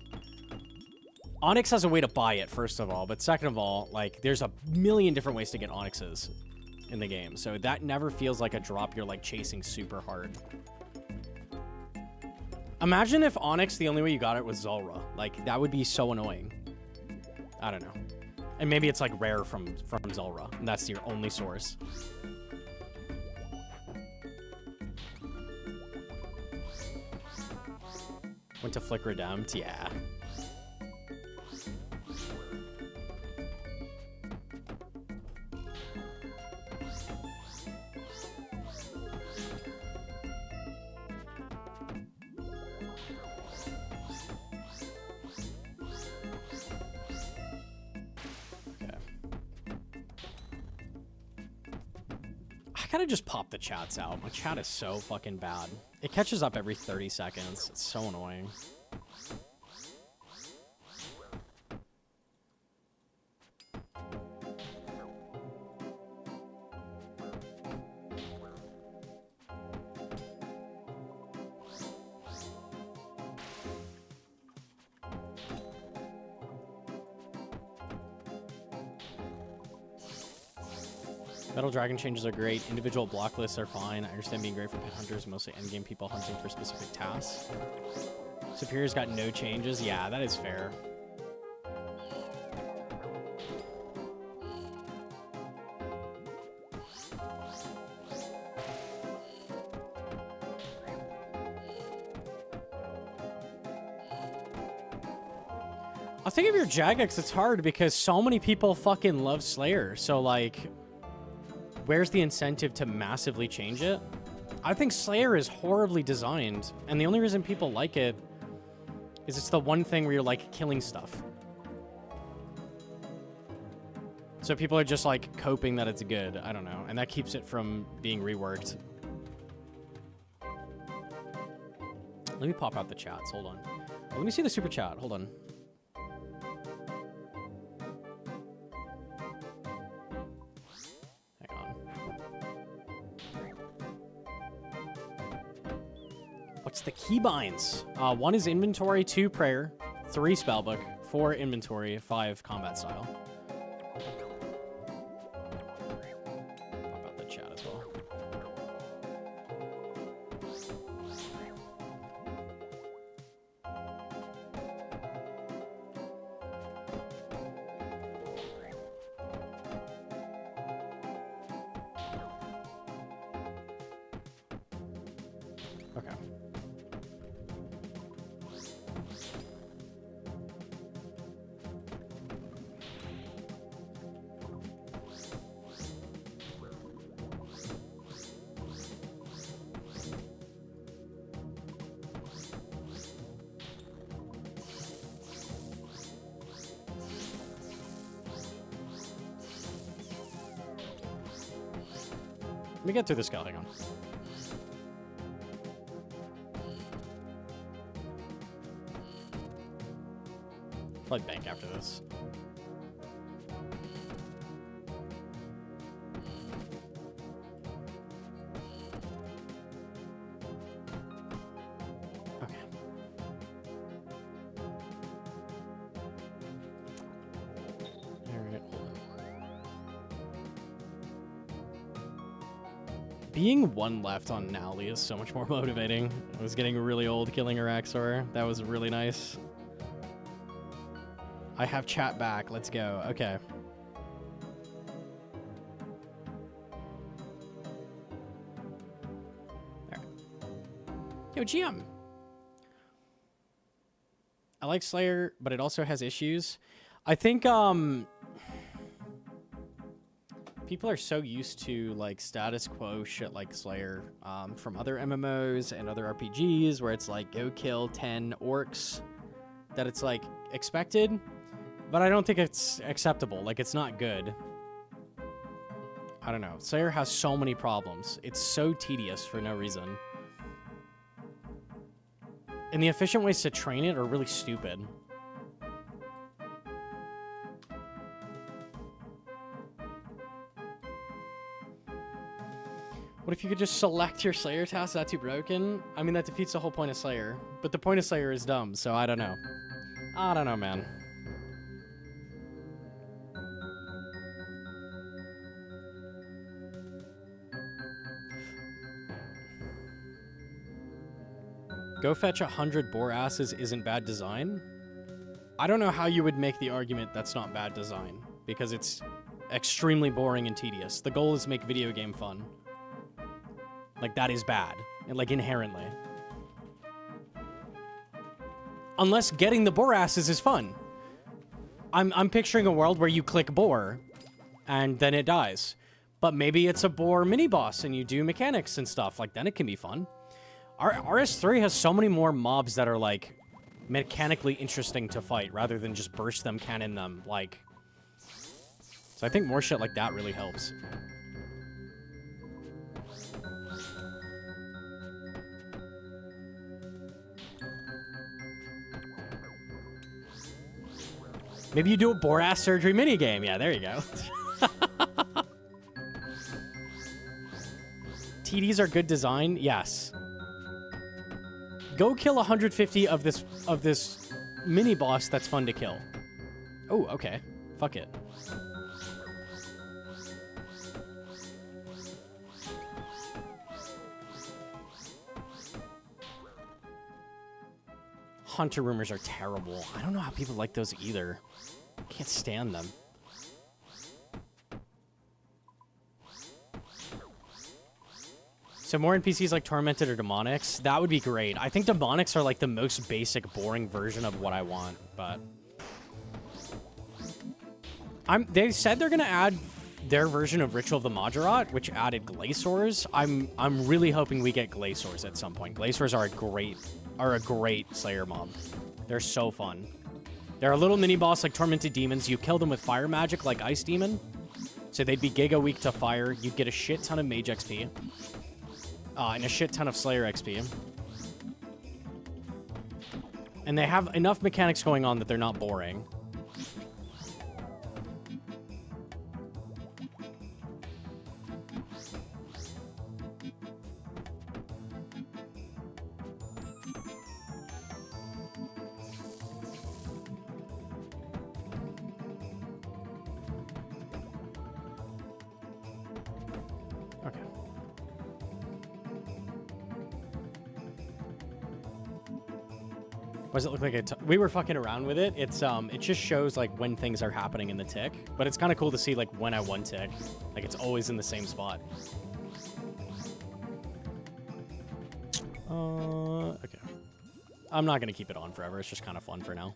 Onyx has a way to buy it, first of all. But second of all, like, there's a million different ways to get Onyxes in the game. So that never feels like a drop you're, like, chasing super hard. Imagine if Onyx, the only way you got it was Zulrah. Like, that would be so annoying. I don't know. And maybe it's like rare from Zulrah, and that's your only source. Went to Flick Redeemed, yeah. I gotta just pop the chats out. My chat is so fucking bad. It catches up every 30 seconds. It's so annoying. Metal Dragon changes are great. Individual block lists are fine. I understand being great for pet hunters, mostly endgame people hunting for specific tasks. Superior's got no changes. Yeah, that is fair. I think if you're Jagex, it's hard because so many people fucking love Slayer. So, like, where's the incentive to massively change it? I think Slayer is horribly designed, and the only reason people like it is it's the one thing where you're, like, killing stuff. So people are just, like, coping that it's good. I don't know. And that keeps it from being reworked. Let me pop out the chats. Hold on. Let me see the super chat. Hold on. Hang on. What's the keybinds? 1 is inventory, 2 prayer, 3 spellbook, 4 inventory, 5 combat style. Pop out the chat as well. Okay. Let me get through this guy. Hang on. Probably bank after this. Okay. Alright, hold on. Being 1 left on Nowly is so much more motivating. I was getting really old killing Araxur. That was really nice. I have chat back. Let's go. Okay. There. Yo, GM. I like Slayer, but it also has issues. I think people are so used to like status quo shit like Slayer from other MMOs and other RPGs where it's like go kill 10 orcs that it's like expected. But I don't think it's acceptable. Like, it's not good. I don't know. Slayer has so many problems. It's so tedious for no reason. And the efficient ways to train it are really stupid. What if you could just select your Slayer task? That's too broken? I mean, that defeats the whole point of Slayer. But the point of Slayer is dumb, so I don't know. I don't know, man. Go fetch 100 boar asses isn't bad design? I don't know how you would make the argument that's not bad design, because it's extremely boring and tedious. The goal is to make video game fun. Like, that is bad. Like, inherently. Unless getting the boar asses is fun. I'm picturing a world where you click boar, and then it dies. But maybe it's a boar mini-boss, and you do mechanics and stuff. Like, then it can be fun. RS3 has so many more mobs that are, like, mechanically interesting to fight, rather than just burst them, cannon them, like... So I think more shit like that really helps. Maybe you do a bore-ass surgery minigame. Yeah, there you go. TDs are good design? Yes. Go kill 150 of this mini boss that's fun to kill. Oh, okay. Fuck it. Hunter rumors are terrible. I don't know how people like those either. I can't stand them. So more NPCs like Tormented or Demonics? That would be great. I think Demonics are like the most basic, boring version of what I want, but... They said they're gonna add their version of Ritual of the Majorat, which added Glaciors. I'm really hoping we get Glaciors at some point. Glaciors are a great Slayer mob. They're so fun. They're a little mini boss like Tormented Demons. You kill them with fire magic like Ice Demon. So they'd be giga weak to fire. You'd get a shit ton of mage XP. And a shit ton of Slayer XP. And they have enough mechanics going on that they're not boring. Okay. What does it look like? We were fucking around with it. It's it just shows like when things are happening in the tick, but it's kind of cool to see like when I one tick, like it's always in the same spot. Okay. I'm not gonna keep it on forever. It's just kind of fun for now.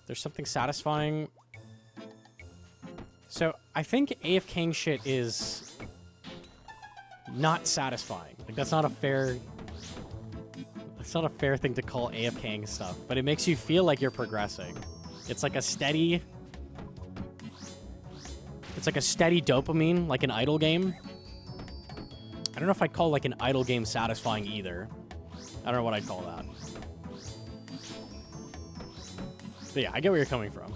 There's something satisfying. So I think AFKing shit is not satisfying. Like that's not a fair thing to call AFKing stuff, but it makes you feel like you're progressing. It's like a steady dopamine, like an idle game. I don't know if I'd call like an idle game satisfying either. I don't know what I'd call that. But yeah, I get where you're coming from.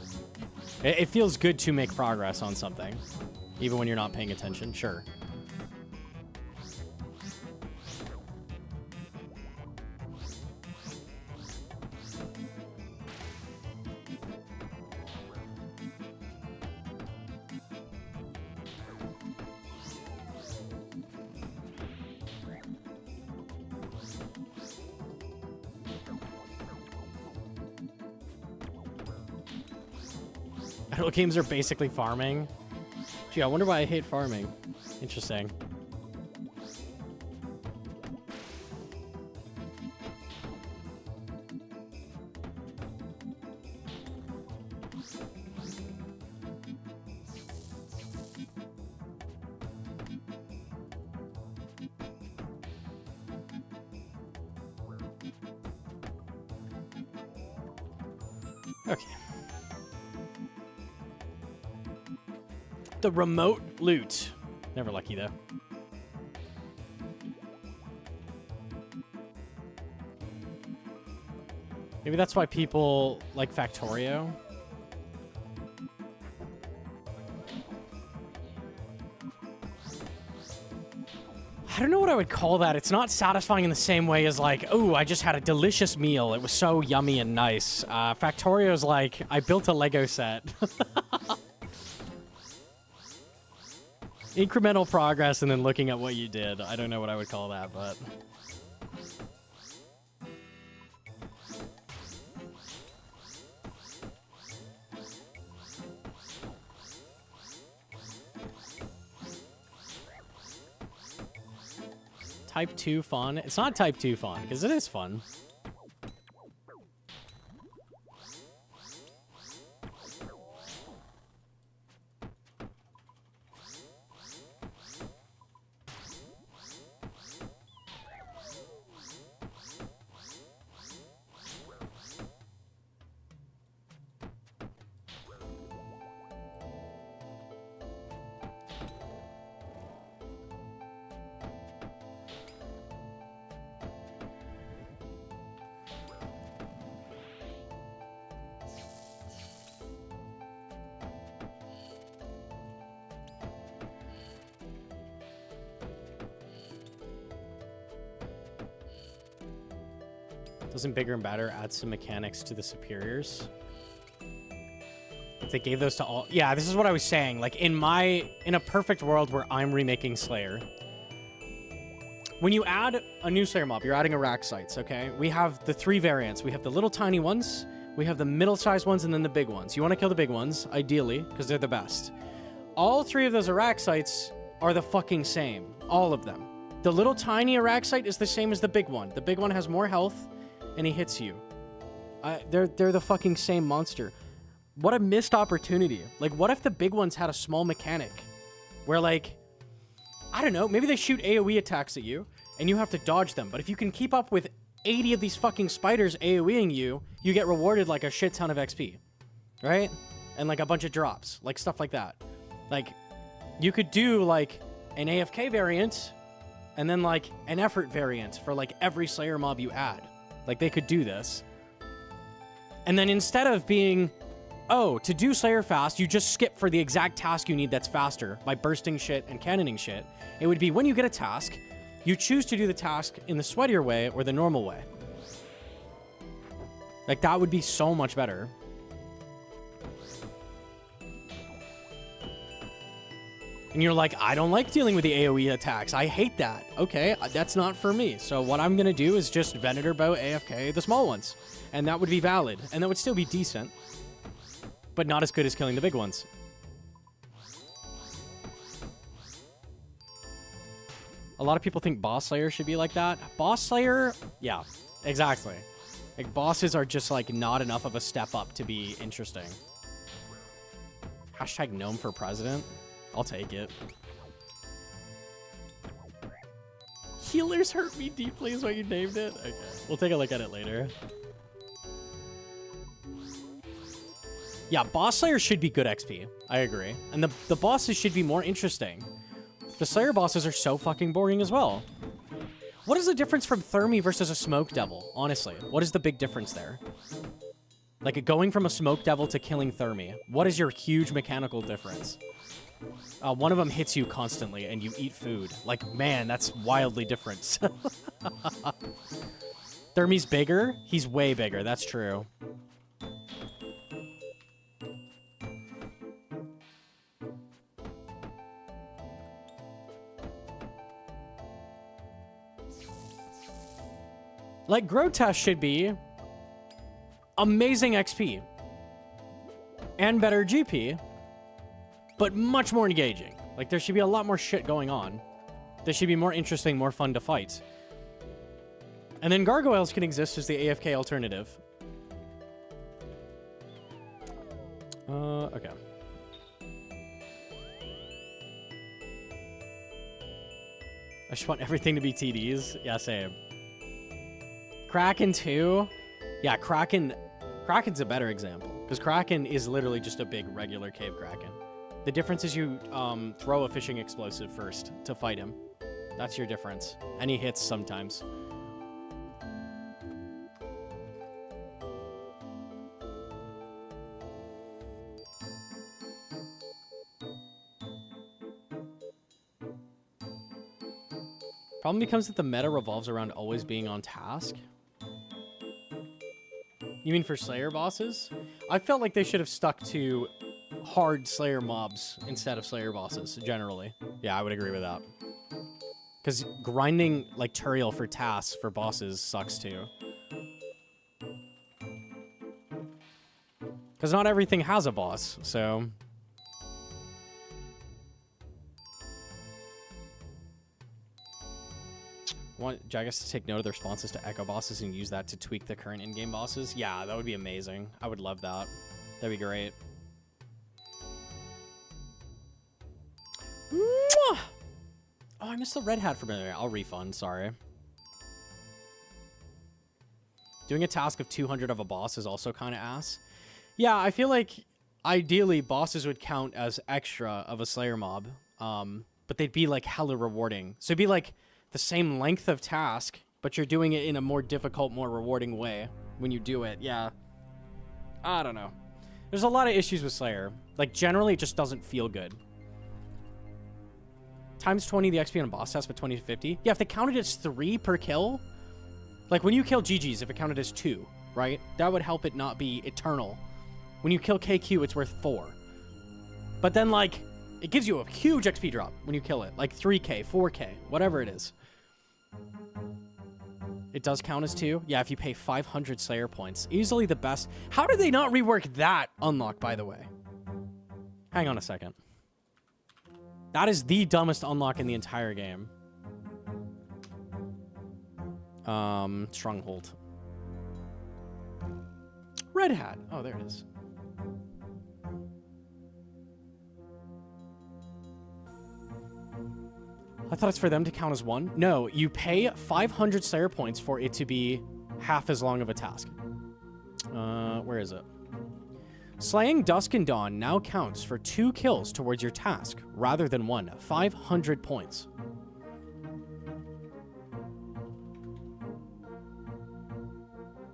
It feels good to make progress on something, even when you're not paying attention, sure. Idle games are basically farming. Gee, I wonder why I hate farming. Interesting. Okay. The remote loot. Never lucky, though. Maybe that's why people like Factorio. I don't know what I would call that. It's not satisfying in the same way as like, oh, I just had a delicious meal. It was so yummy and nice. Factorio's like, I built a Lego set. Incremental progress and then looking at what you did. I don't know what I would call that, but... Type 2 fun? It's not Type 2 fun, because it is fun. Doesn't bigger and badder add some mechanics to the superiors? If they gave those to all... Yeah, this is what I was saying. Like, in a perfect world where I'm remaking Slayer, when you add a new Slayer mob, you're adding Araxites, okay? We have the 3 variants. We have the little tiny ones, we have the middle-sized ones, and then the big ones. You want to kill the big ones, ideally, because they're the best. all 3 of those Araxites are the fucking same. All of them. The little tiny Araxite is the same as the big one. The big one has more health, and he hits you. They're the fucking same monster. What a missed opportunity. Like, what if the big ones had a small mechanic where, like, I don't know, maybe they shoot AoE attacks at you, and you have to dodge them. But if you can keep up with 80 of these fucking spiders AoEing you, you get rewarded, like, a shit ton of XP. Right? And, like, a bunch of drops. Like, stuff like that. Like, you could do, like, an AFK variant, and then, like, an effort variant for, like, every Slayer mob you add. Like, they could do this. And then instead of being, oh, to do Slayer fast, you just skip for the exact task you need that's faster by bursting shit and cannoning shit. It would be when you get a task, you choose to do the task in the sweatier way or the normal way. Like, that would be so much better. And you're like, I don't like dealing with the AoE attacks. I hate that. Okay, that's not for me. So what I'm going to do is just Venator Bow AFK the small ones. And that would be valid. And that would still be decent. But not as good as killing the big ones. A lot of people think Boss Slayer should be like that. Boss Slayer, yeah, exactly. Like, bosses are just, like, not enough of a step up to be interesting. Hashtag gnome for president. I'll take it. Healers hurt me deeply is what you named it? Okay, we'll take a look at it later. Yeah, Boss Slayer should be good XP. I agree. And the bosses should be more interesting. The Slayer bosses are so fucking boring as well. What is the difference from Thermi versus a Smoke Devil? Honestly, what is the big difference there? Like, going from a Smoke Devil to killing Thermi. What is your huge mechanical difference? One of them hits you constantly and you eat food. Like, man, that's wildly different. Thermi's bigger? He's way bigger. That's true. Like, Grotesque should be amazing XP and better GP, but much more engaging. Like, there should be a lot more shit going on. This should be more interesting, more fun to fight. And then Gargoyles can exist as the AFK alternative. Okay. I just want everything to be TDs. Yeah, same. Kraken too? Yeah, Kraken's a better example. Because Kraken is literally just a big regular cave Kraken. The difference is you throw a fishing explosive first to fight him. That's your difference. And he hits sometimes. Problem becomes that the meta revolves around always being on task. You mean for Slayer bosses? I felt like they should have stuck to hard Slayer mobs instead of Slayer bosses, generally. Yeah, I would agree with that. Because grinding, like, Turiel for tasks for bosses sucks, too. Because not everything has a boss, so... Want Jagex to take note of the responses to Echo bosses and use that to tweak the current in-game bosses? Yeah, that would be amazing. I would love that. That'd be great. Mwah! Oh, I missed the red hat for a minute. I'll refund, sorry. Doing a task of 200 of a boss is also kind of ass. Yeah, I feel like ideally bosses would count as extra of a Slayer mob, but they'd be like hella rewarding. So it'd be like the same length of task, but you're doing it in a more difficult, more rewarding way when you do it. Yeah. I don't know. There's a lot of issues with Slayer. Like, generally, it just doesn't feel good. Times 20 the XP on a boss test, but 20 to 50. Yeah, if they counted as 3 per kill, like when you kill GG's, if it counted as 2, right? That would help it not be eternal. When you kill KQ, it's worth 4. But then, like, it gives you a huge XP drop when you kill it. Like 3K, 4K, whatever it is. It does count as 2. Yeah, if you pay 500 Slayer points. Easily the best. How did they not rework that unlock, by the way? Hang on a second. That is the dumbest unlock in the entire game. Stronghold. Red hat. Oh, there it is. I thought it's for them to count as one. No, you pay 500 Slayer points for it to be half as long of a task. Where is it? Slaying Dusk and Dawn now counts for 2 kills towards your task, rather than 1. 500 points.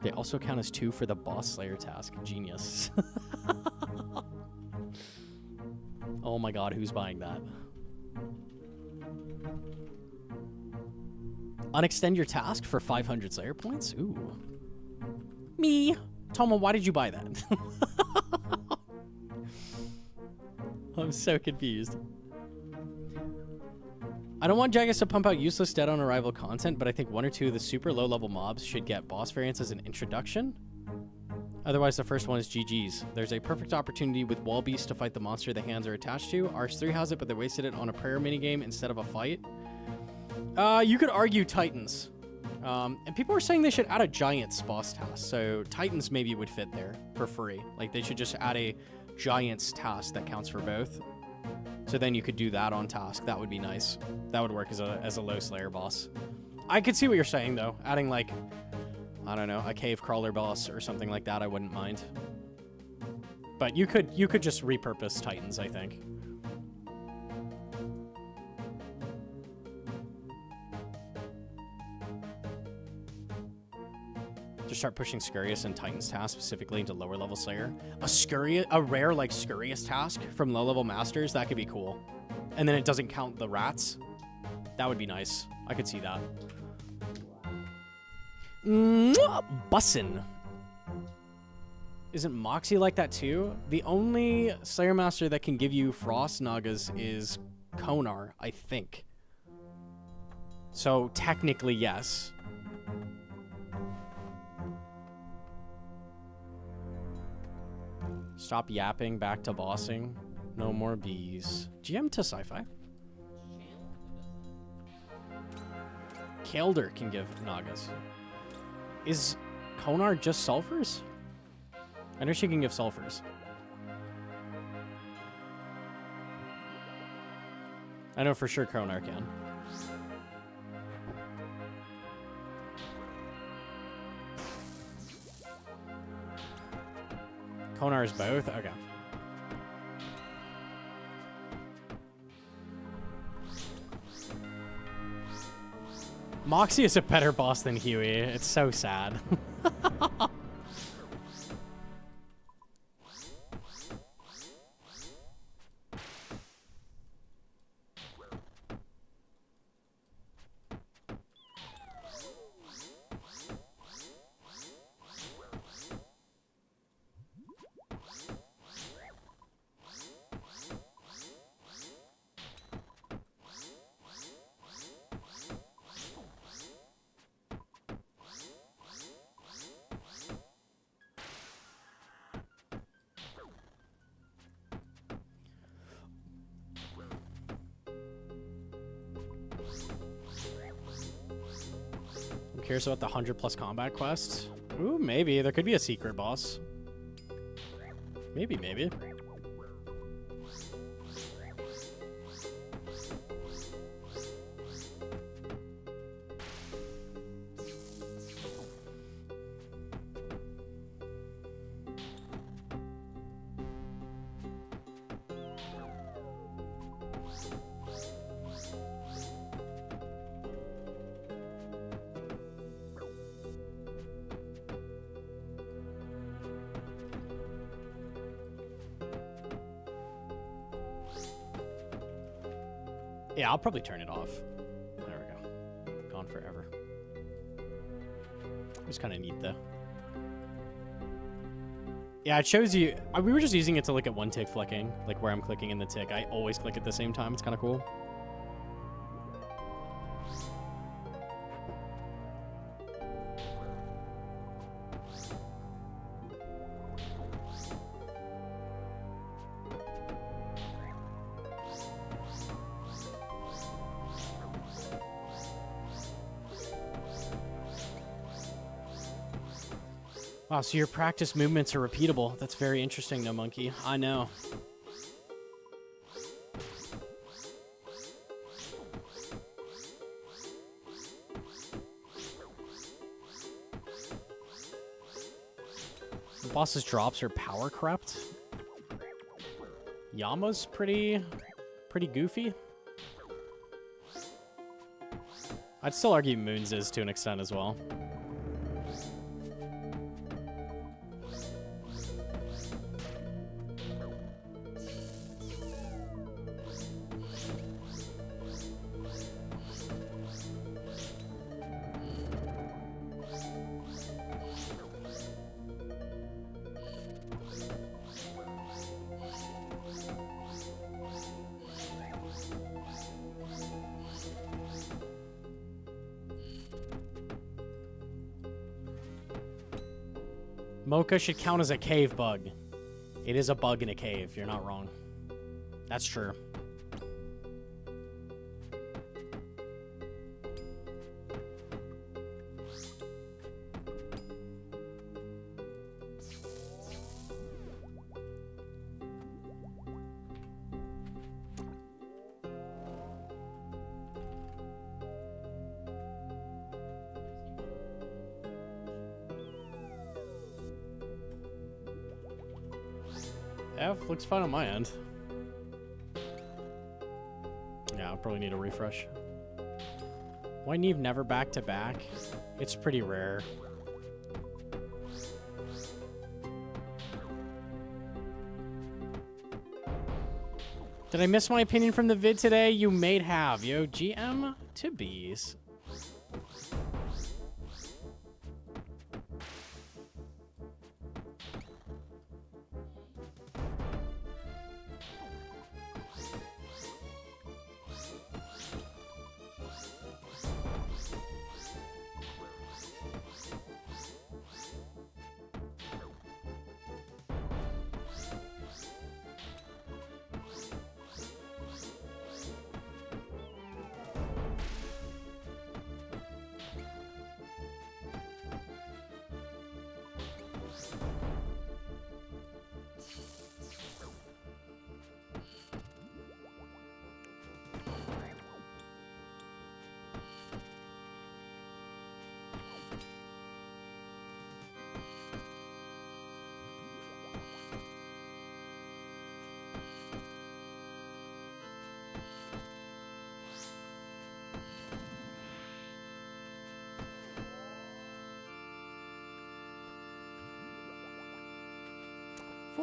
They also count as 2 for the Boss Slayer task. Genius. Oh my god, who's buying that? Unextend your task for 500 Slayer points? Ooh. Me. Toma, why did you buy that? I'm so confused. I don't want Jagex to pump out useless dead on arrival content, but I think 1 or 2 of the super low level mobs should get boss variants as an introduction. Otherwise, the first one is GG's. There's a perfect opportunity with Wall Beast to fight the monster the hands are attached to. RS3 has it, but they wasted it on a prayer minigame instead of a fight. You could argue Titans. And people are saying they should add a Giants boss task, so Titans maybe would fit there for free. Like, they should just add a Giants task that counts for both. So then you could do that on task. That would be nice. That would work as a low Slayer boss. I could see what you're saying, though. Adding, like, I don't know, a cave crawler boss or something like that, I wouldn't mind. But you could just repurpose Titans, I think. Just start pushing Scurious and Titan's task specifically into lower level Slayer. A rare like Scurious task from low level Masters, that could be cool. And then it doesn't count the rats. That would be nice. I could see that. Bussin'. Isn't Moxie like that too? The only Slayer Master that can give you Frost Nagas is Konar, I think. So technically, yes. Stop yapping, back to bossing. No more bees. GM to sci-fi. Kaelder can give Nagas. Is Konar just sulfurs? I know she can give sulfurs. I know for sure Konar can. Konar is both? Okay. Moxie is a better boss than Huey. It's so sad. Curious about the 100+ combat quests. Ooh, maybe. There could be a secret boss. Maybe. Yeah, I'll probably turn it off. There we go. Gone forever. It was kind of neat, though. Yeah, it shows you... we were just using it to look at one tick flicking, like where I'm clicking in the tick. I always click at the same time. It's kind of cool. Wow, so your practice movements are repeatable. That's very interesting, Gnomonkey. I know. The boss's drops are power corrupt. Yama's pretty goofy. I'd still argue Moon's is to an extent as well. Mocha should count as a cave bug. It is a bug in a cave. You're not wrong. That's true. Yeah, looks fine on my end. Yeah, I'll probably need a refresh. Why Neve never back to back? It's pretty rare. Did I miss my opinion from the vid today? You may have. Yo, GM to bees.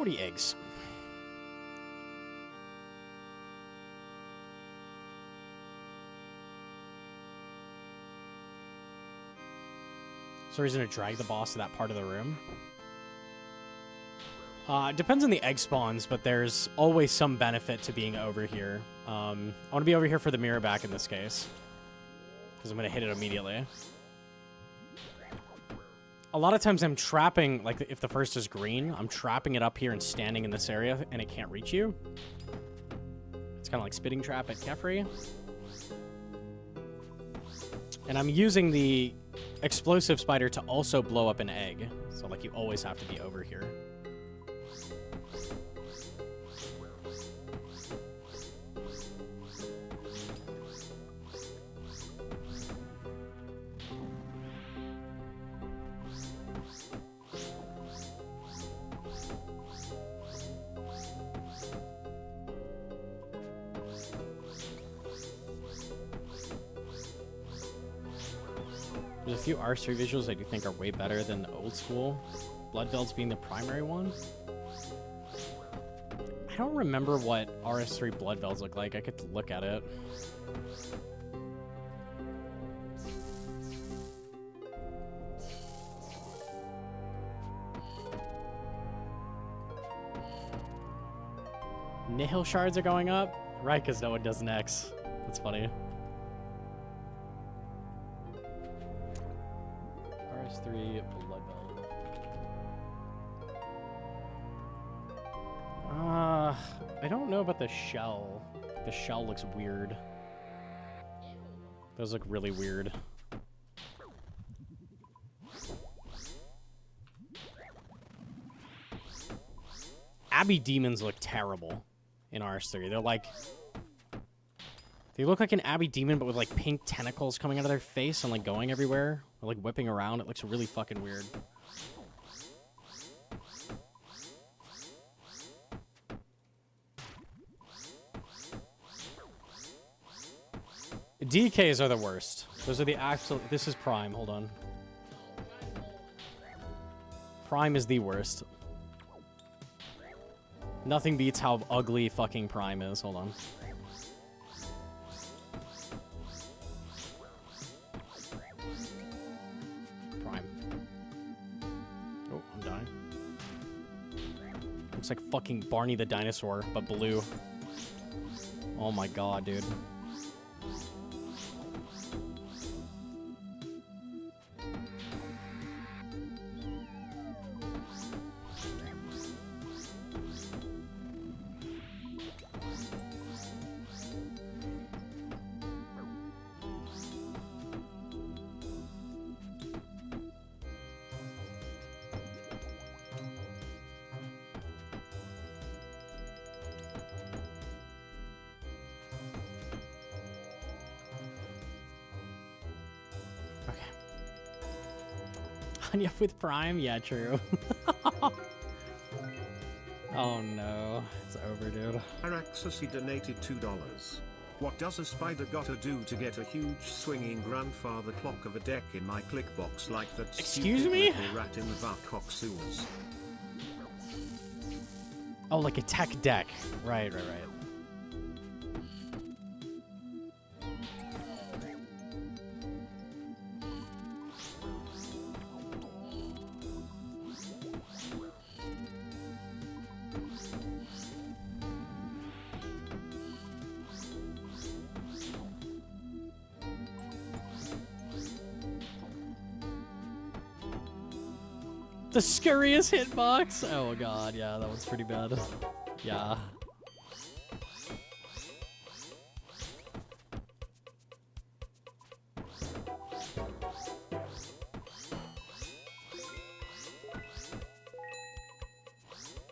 Eggs. So he's gonna drag the boss to that part of the room. Depends on the egg spawns, but there's always some benefit to being over here. I want to be over here for the mirror back in this case, because I'm gonna hit it immediately. A lot of times I'm trapping, like if the first is green, I'm trapping it up here and standing in this area and it can't reach you. It's kind of like spitting trap at Kefri. And I'm using the explosive spider to also blow up an egg. So like you always have to be over here. There's a few RS3 visuals I do think are way better than the old school. Bloodvelds being the primary one. I don't remember what RS3 Bloodvelds look like. I could look at it. Nihil shards are going up? Right, because no one does Nex. That's funny. RS3 Bloodveld. I don't know about the shell. The shell looks weird. Those look really weird. Abbey demons look terrible in RS3. They're like... They look like an Abbey demon, but with like pink tentacles coming out of their face and like going everywhere. Or like whipping around. It looks really fucking weird. DKs are the worst. Those are the absolute... This is Prime. Hold on. Prime is the worst. Nothing beats how ugly fucking Prime is. Hold on. Prime. Oh, I'm dying. Looks like fucking Barney the dinosaur, but blue. Oh my god, dude. Anya with Prime? Yeah, true. Oh no, it's over, dude. Araxur donated $2. What does a spider gotta do to get a huge swinging grandfather clock of a deck in my clickbox like that? Excuse stupid me? little rat in the Varcoxus? Oh, like a tech deck. Right. The scurriest hitbox? Oh god, yeah, that one's pretty bad. Yeah.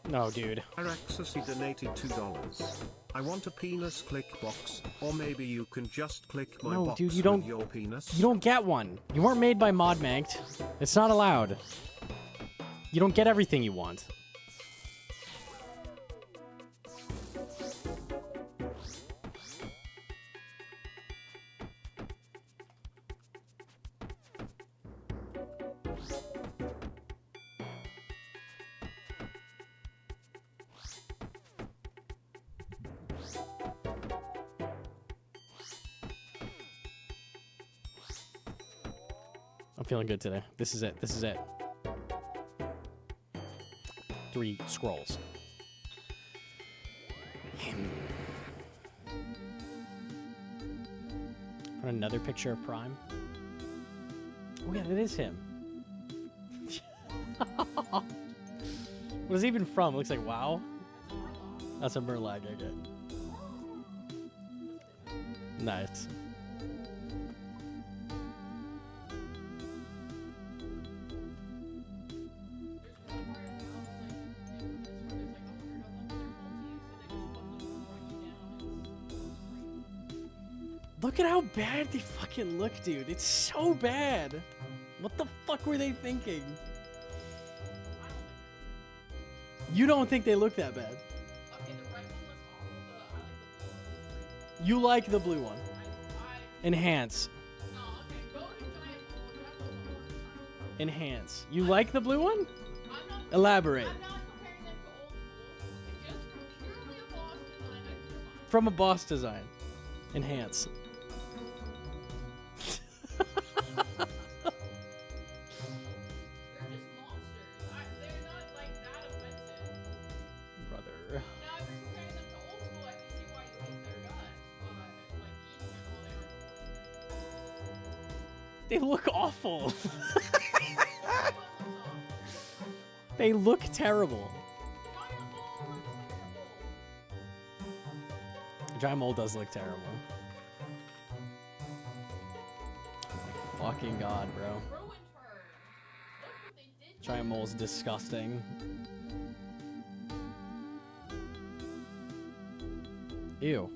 No, dude. Araxur donated $2. I want a penis click box, or maybe you can just click my No, box dude, you with don't- your penis. You don't get one. You weren't made by ModManked. It's not allowed. You don't get everything you want. I'm feeling good today. This is it. This is it. 3 scrolls. Found another picture of Prime. Oh yeah, that is him. What is he even from? It looks like WoW. That's a Murlag, okay. Nice. Look at how bad they fucking look, dude. It's so bad. What the fuck were they thinking? You don't think they look that bad? You like the blue one? Enhance. Enhance. You like the blue one? Elaborate. From a boss design. Enhance. Brother. They look awful. They look terrible. Giant Mole does look terrible. Oh my fucking god, bro. Giant Mole's disgusting. Ew.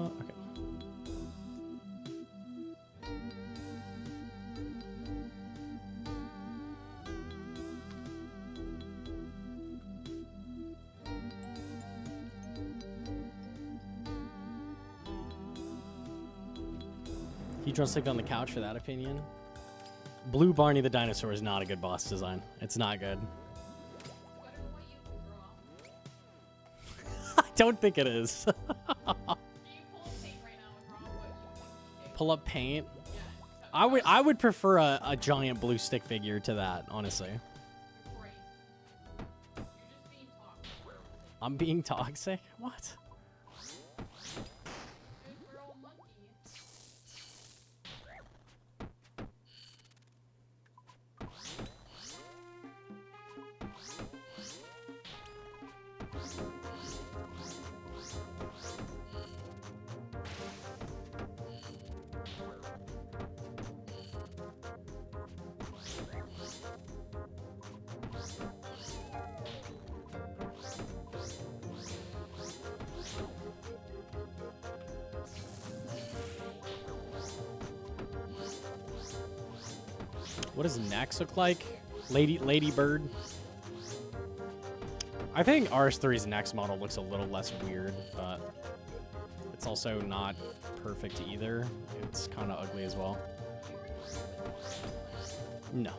Okay. You don't sleep on the couch for that opinion? Blue Barney the dinosaur is not a good boss design. It's not good. I don't think it is. Pull up paint. I would prefer a giant blue stick figure to that, honestly. I'm being toxic? What? What does Nex look like? Lady Bird. I think RS3's Nex model looks a little less weird, but it's also not perfect either. It's kind of ugly as well. No.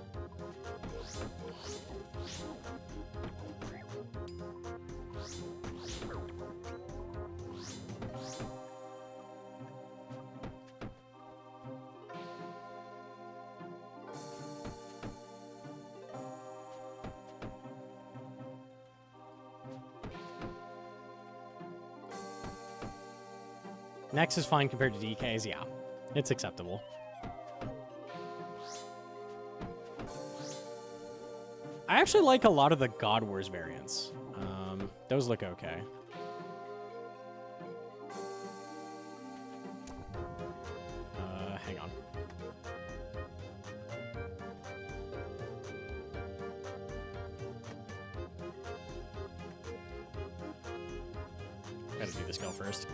Nex is fine compared to DK's, yeah. It's acceptable. I actually like a lot of the God Wars variants. Those look okay. Hang on. Gotta do this go first.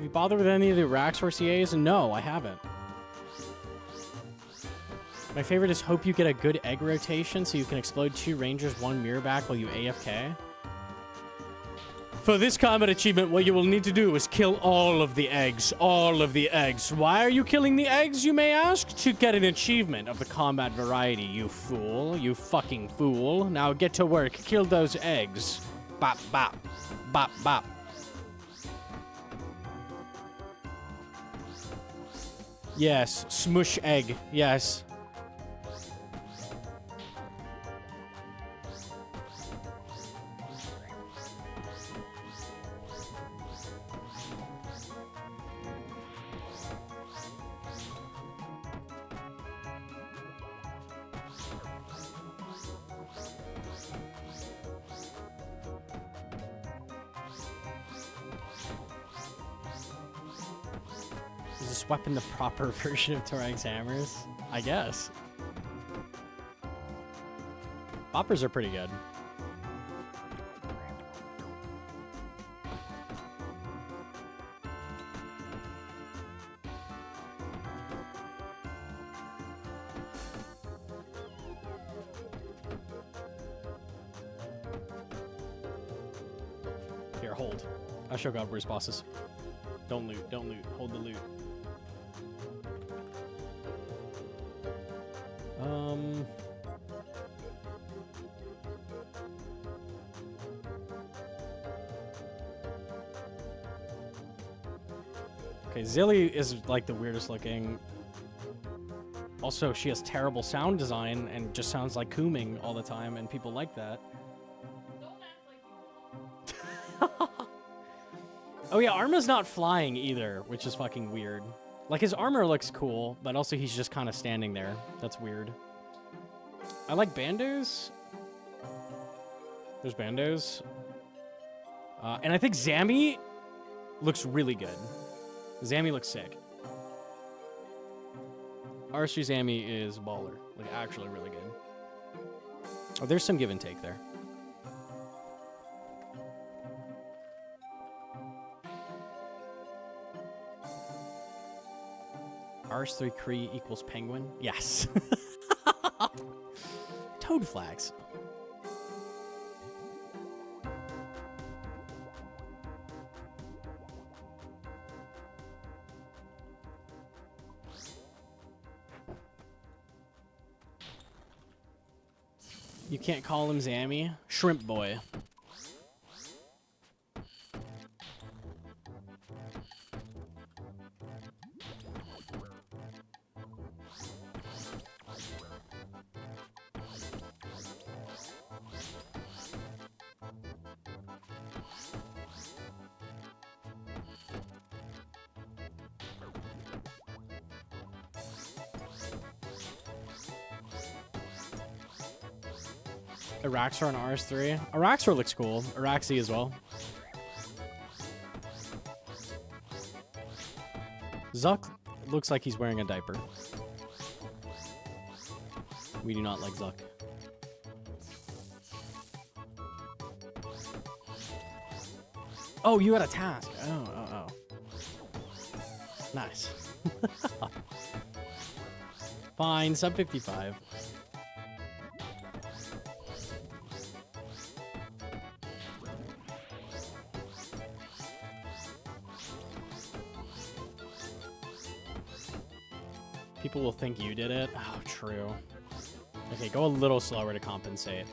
You bother with any of the Araxur CAs? No, I haven't. My favorite is hope you get a good egg rotation so you can explode 2 rangers, 1 mirror back while you AFK. For this combat achievement, what you will need to do is kill all of the eggs. All of the eggs. Why are you killing the eggs, you may ask? To get an achievement of the combat variety, you fool. You fucking fool. Now get to work. Kill those eggs. Bop, bop. Bop, bop. Yes, smush egg. Yes. Is this weapon the proper version of Torag's hammers? I guess. Boppers are pretty good. Here, hold. I'll show God where's bosses. Don't loot, don't loot. Hold the loot. Okay, Zilly is like the weirdest looking. Also, she has terrible sound design and just sounds like cooming all the time, and people like that. Oh yeah, Arma's not flying either, which is fucking weird. Like, his armor looks cool, but also he's just kind of standing there. That's weird. I like bandos. There's bandos. And I think Zammy looks really good. Zammy looks sick. Archery Zammy is baller. Like, actually really good. Oh, there's some give and take there. Rs3 Cree equals penguin? Yes. Toad flags. You can't call him Zammy. Shrimp boy. Araxur on RS3. Araxur looks cool. Araxi as well. Zuck looks like he's wearing a diaper. We do not like Zuck. Oh, you had a task. Oh. Nice. Fine, sub 55. People will think you did it. Oh, true. Okay, go a little slower to compensate.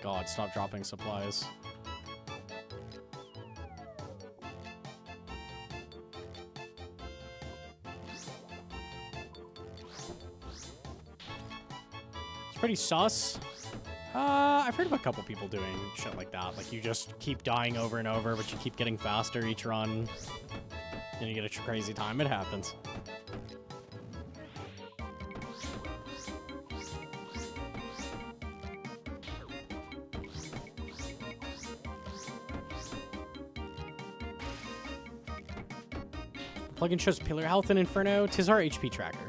God, stop dropping supplies. It's pretty sus. I've heard of a couple people doing shit like that. Like, you just keep dying over and over, but you keep getting faster each run. And you get a crazy time. It happens. Plugin shows Pillar Health in Inferno. 'Tis our HP tracker.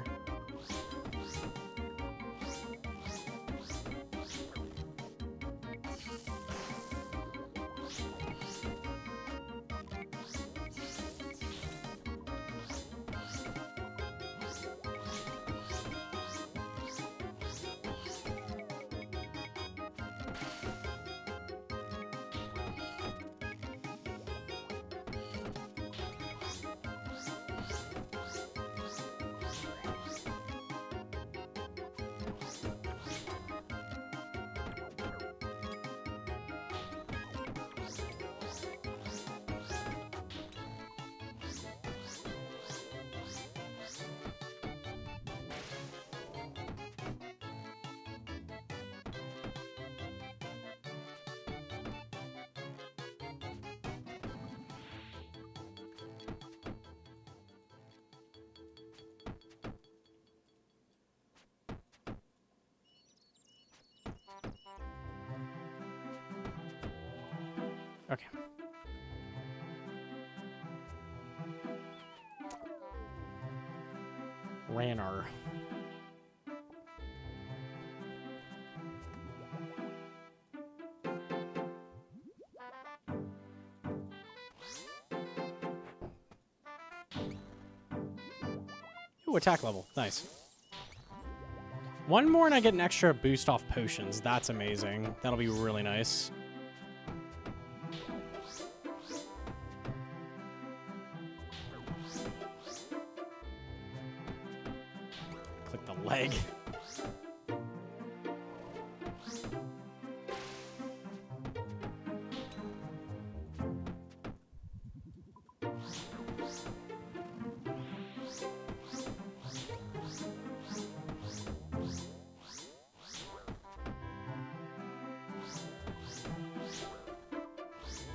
Okay. Ranner. Ooh, attack level. Nice. One more and I get an extra boost off potions. That's amazing. That'll be really nice. Click the leg.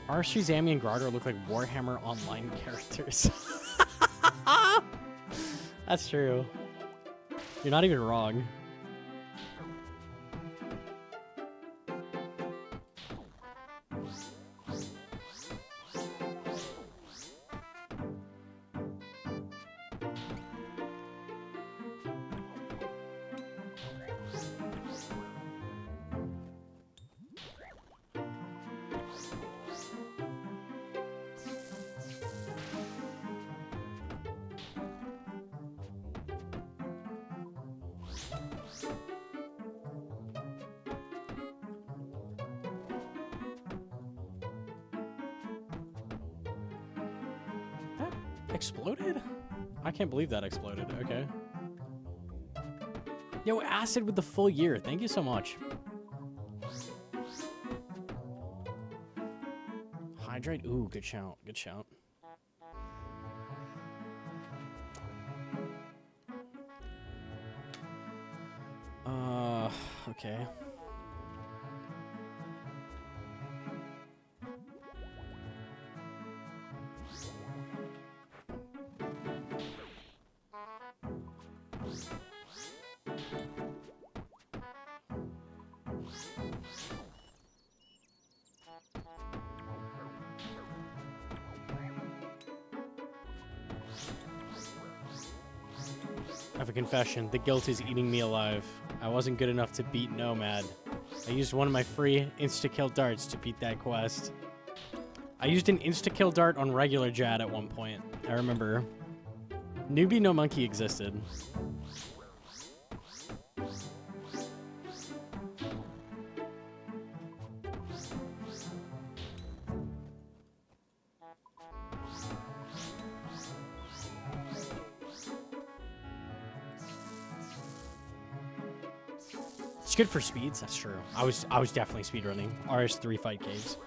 Araxur, Zami, and Grotto look like Warhammer Online characters. That's true. You're not even wrong. Exploded? I can't believe that exploded. Okay. Yo, Acid with the full year. Thank you so much. Hydrate. Ooh, good shout. Good shout. Okay. I have a confession. The guilt is eating me alive. I wasn't good enough to beat Nomad. I used one of my free insta-kill darts to beat that quest. I used an insta-kill dart on regular Jad at one point. I remember. Newbie Gnomonkey existed. It's good for speeds, that's true. I was definitely speedrunning RS3 fight caves.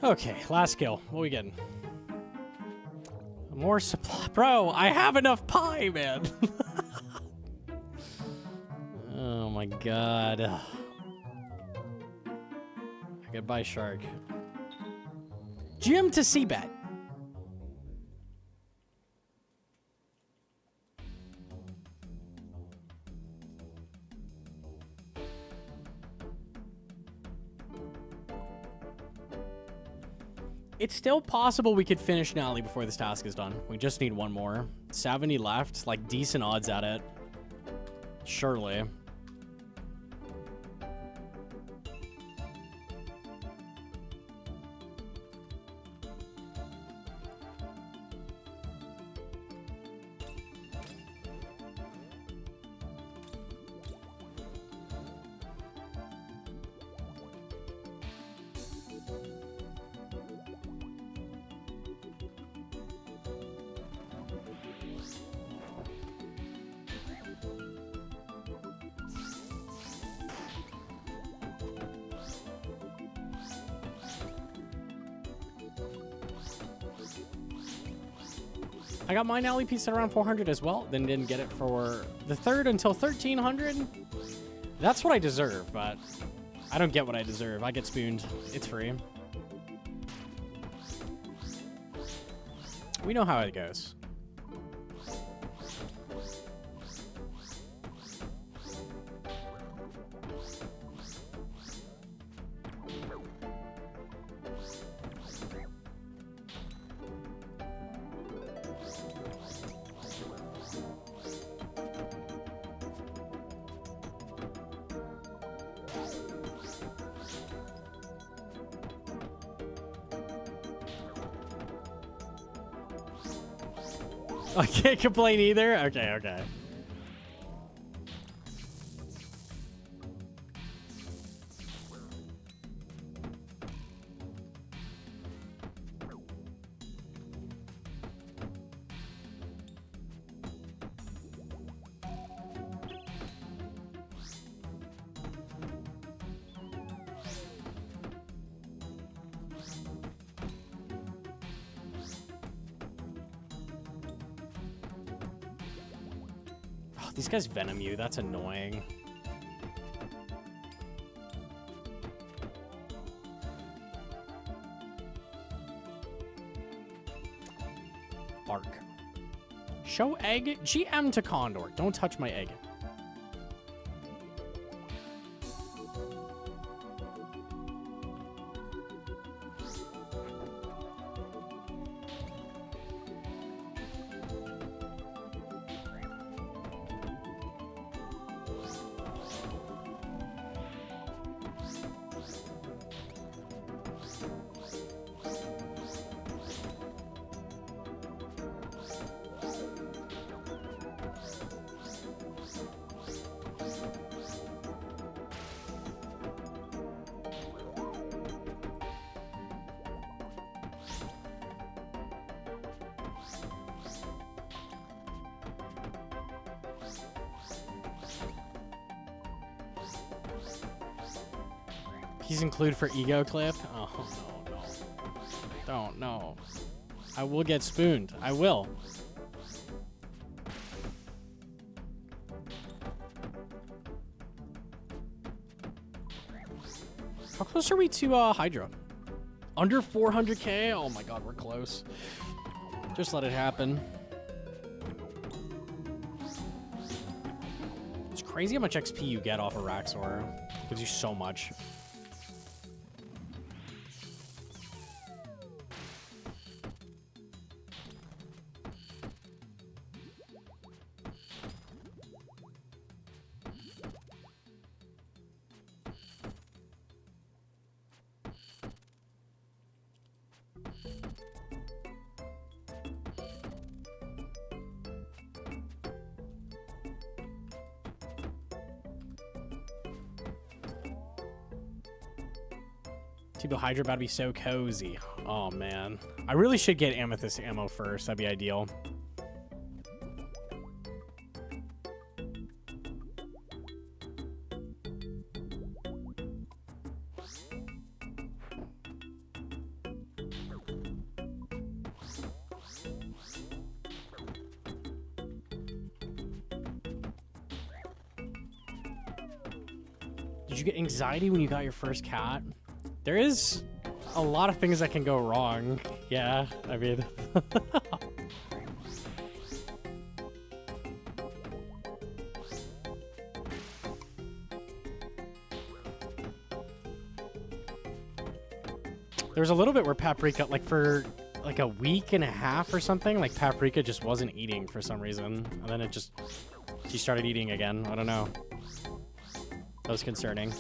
Okay, last skill. What are we getting? More supply. Bro, I have enough pie, man. Oh my god. Goodbye, shark. GM to C-bet. It's still possible we could finish Nally before this task is done. We just need one more. 70 left, like decent odds at it. Surely. I got my Nally piece at around 400 as well, then didn't get it for the third until 1300. That's what I deserve, but I don't get what I deserve. I get spooned. It's free. We know how it goes. I can't complain either? Okay, okay. These guys venom you. That's annoying. Bark. Show egg. GM to Condor. Don't touch my egg. He's include for ego clip. Oh no, no. Don't, no. I will get spooned. I will. How close are we to Hydra? Under 400k? Oh my god, we're close. Just let it happen. It's crazy how much XP you get off Araxur. It gives you so much. T-Bill Hydra about to be so cozy. Oh, man. I really should get Amethyst ammo first. That'd be ideal. Did you get anxiety when you got your first cat? There is a lot of things that can go wrong. Yeah, I mean... There was a little bit where Paprika, like for like a week and a half or something, like Paprika just wasn't eating for some reason. And then she started eating again. I don't know. That was concerning.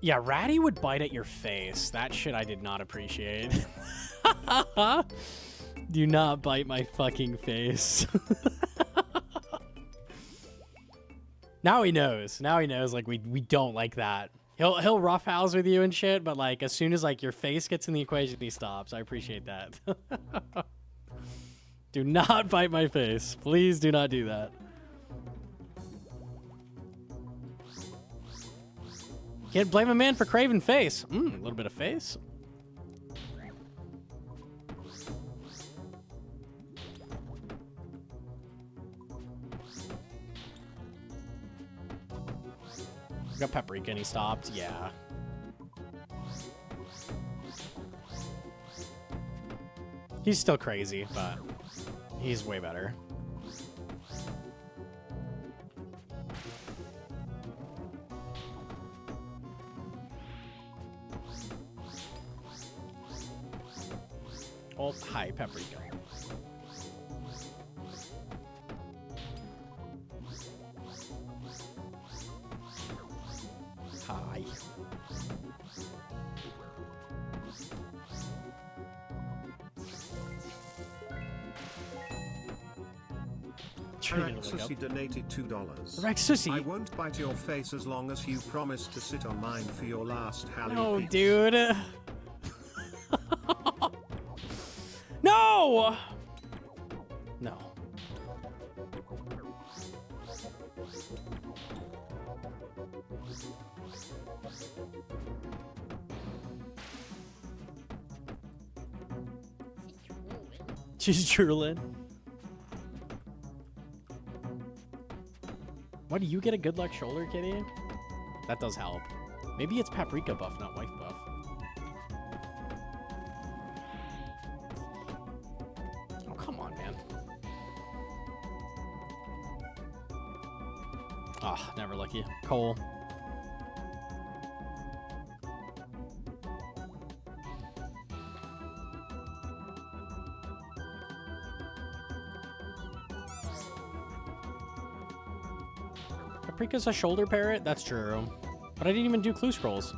Yeah, Ratty would bite at your face. That shit I did not appreciate. Do not bite my fucking face. Now he knows. Now he knows, like, we don't like that. He'll roughhouse with you and shit, but, like, as soon as, like, your face gets in the equation, he stops. I appreciate that. Do not bite my face. Please do not do that. Can't blame a man for craving face. A little bit of face. Got Paprika and he stopped. Yeah. He's still crazy, but he's way better. Oh, hi, Paprika. Hi. Trying to wake Araxur up. donated $2. Araxur. I won't bite your face as long as you promise to sit on mine for your last Halley No, piece. dude. No! No. She's drooling. What, do you get a good luck shoulder, kitty? That does help. Maybe it's paprika buff, not wife buff. Oh, come on, man. Ah, never lucky. Cole. Paprika's a shoulder parrot? That's true. But I didn't even do clue scrolls.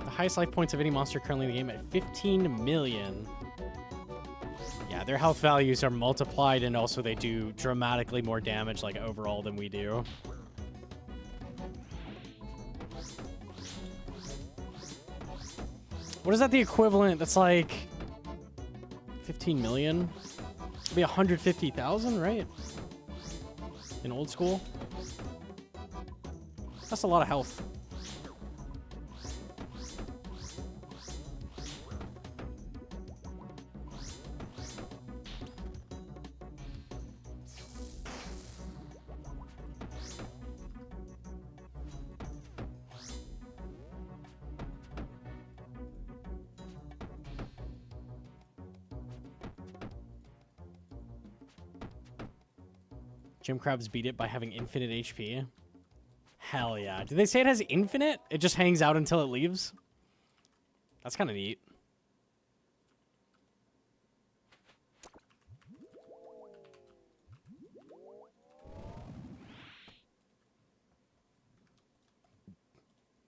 Highest life points of any monster currently in the game at 15 million. Yeah, their health values are multiplied, and also they do dramatically more damage, like, overall than we do. What is that the equivalent? That's like 15 million? It'd be 150,000, right? In old school? That's a lot of health. Jim Crabs beat it by having infinite HP. Hell yeah. Did they say it has infinite? It just hangs out until it leaves? That's kind of neat.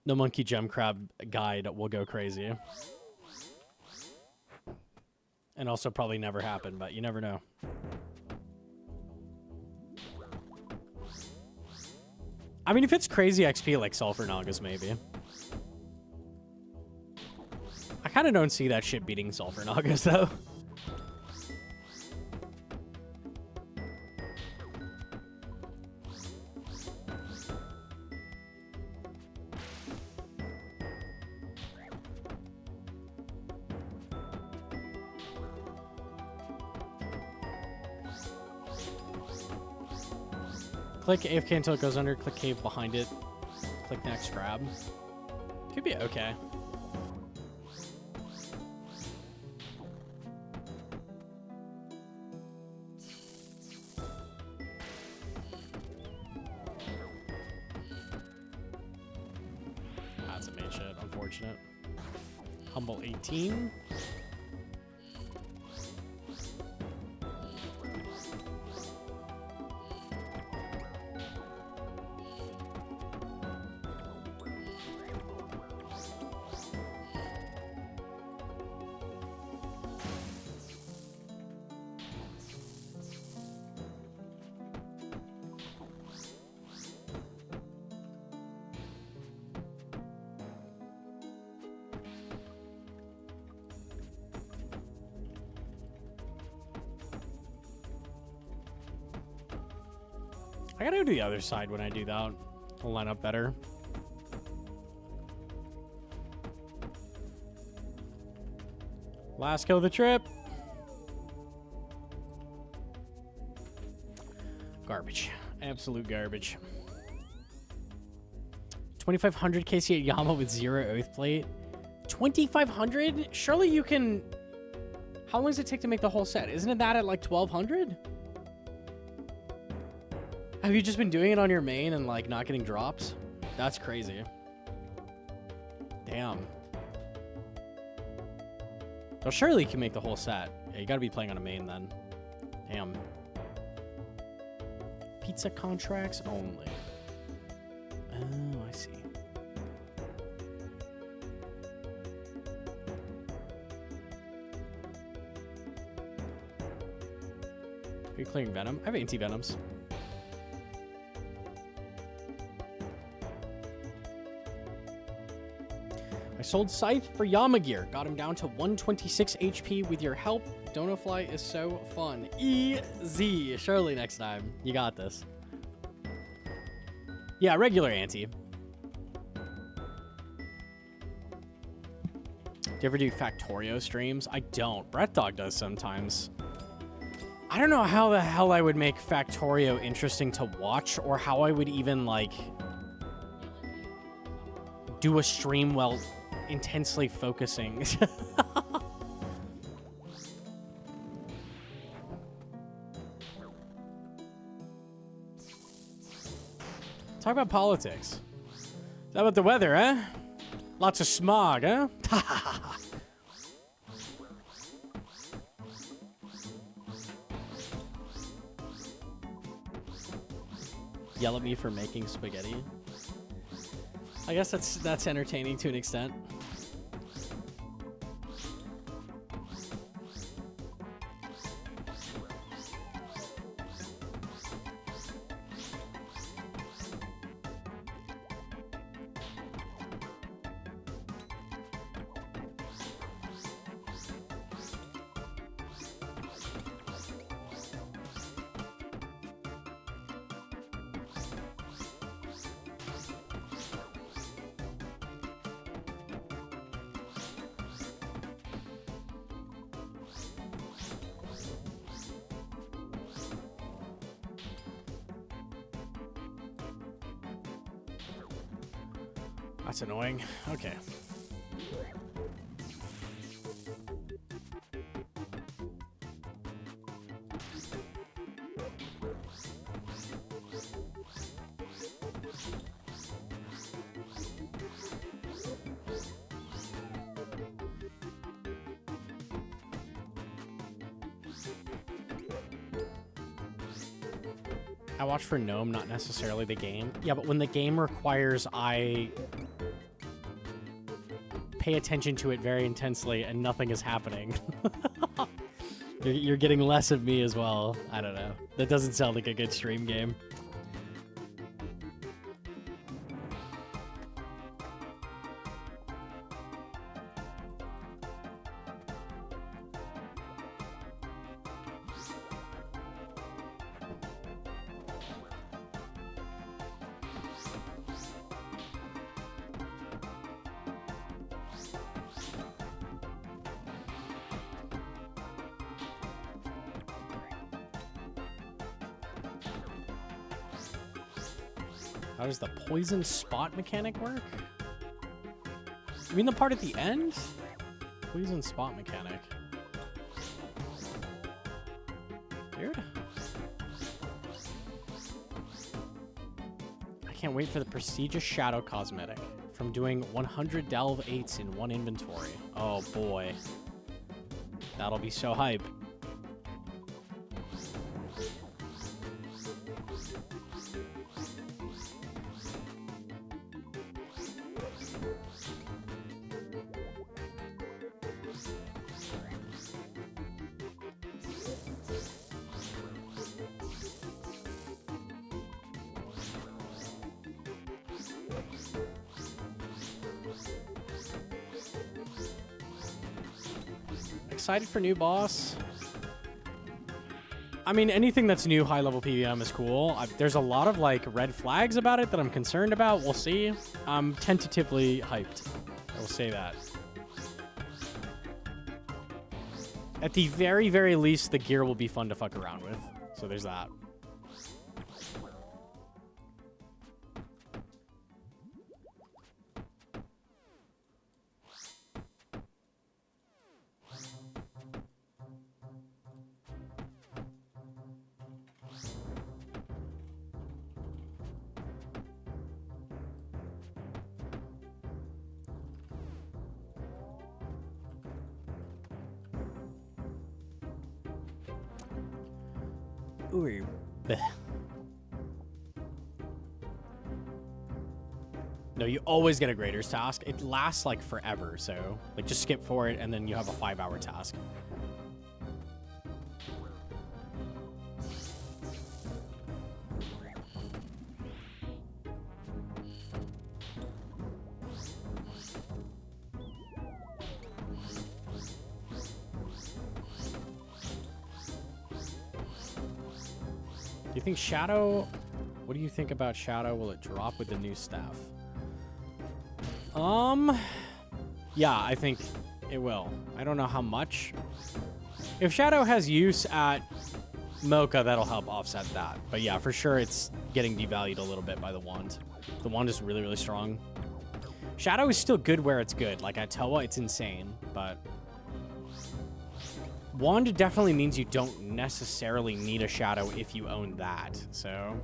The Monkey Gem Crab guide will go crazy. And also probably never happen, but you never know. I mean, if it's crazy XP like Sulfur Nagas, maybe. I kind of don't see that shit beating Sulfur Nagas, though. Click AFK until it goes under, click cave behind it, click next grab. Could be okay. That's a main shit, unfortunate. Humble 18. I gotta go to the other side when I do that. It'll line up better. Last kill of the trip. Garbage. Absolute garbage. 2,500 KC8 Yama with 0 Oath Plate. 2,500? Surely you can... How long does it take to make the whole set? Isn't it that at like 1,200? Have you just been doing it on your main and like not getting drops? That's crazy. Damn. Oh, surely you can make the whole set. Yeah, you gotta be playing on a main then. Damn. Pizza contracts only. Oh, I see. Are you clearing Venom? I have anti-Venoms. I sold Scythe for Yamagear. Got him down to 126 HP with your help. Donofly is so fun. Easy. Surely next time. You got this. Yeah, regular anti. Do you ever do Factorio streams? I don't. Brett Dog does sometimes. I don't know how the hell I would make Factorio interesting to watch, or how I would even, like, do a stream while intensely focusing. Talk about politics. How about the weather, huh? Lots of smog, huh? Yell at me for making spaghetti. I guess that's entertaining to an extent. That's annoying. Okay. I watch for Gnome, not necessarily the game. Yeah, but when the game requires I pay attention to it very intensely and nothing is happening. You're getting less of me as well. I don't know. That doesn't sound like a good stream game. How does the poison spot mechanic work? You mean the part at the end? Poison spot mechanic. Weird. I can't wait for the prestigious shadow cosmetic from doing 100 delve 8s in one inventory. Oh boy. That'll be so hype. Excited for new boss. I mean, anything that's new high-level PvM is cool. There's a lot of, like, red flags about it that I'm concerned about. We'll see. I'm tentatively hyped. I will say that. At the very, very least, the gear will be fun to fuck around with. So there's that. orb. No, you always get a grader's task. It lasts like forever, so like just skip for it and then you have a 5-hour task. Do you think Shadow... What do you think about Shadow? Will it drop with the new staff? Yeah, I think it will. I don't know how much. If Shadow has use at Mocha, that'll help offset that. But yeah, for sure it's getting devalued a little bit by the wand. The wand is really, really strong. Shadow is still good where it's good. Like at Toa, it's insane, but... Wand definitely means you don't necessarily need a Shadow if you own that, so...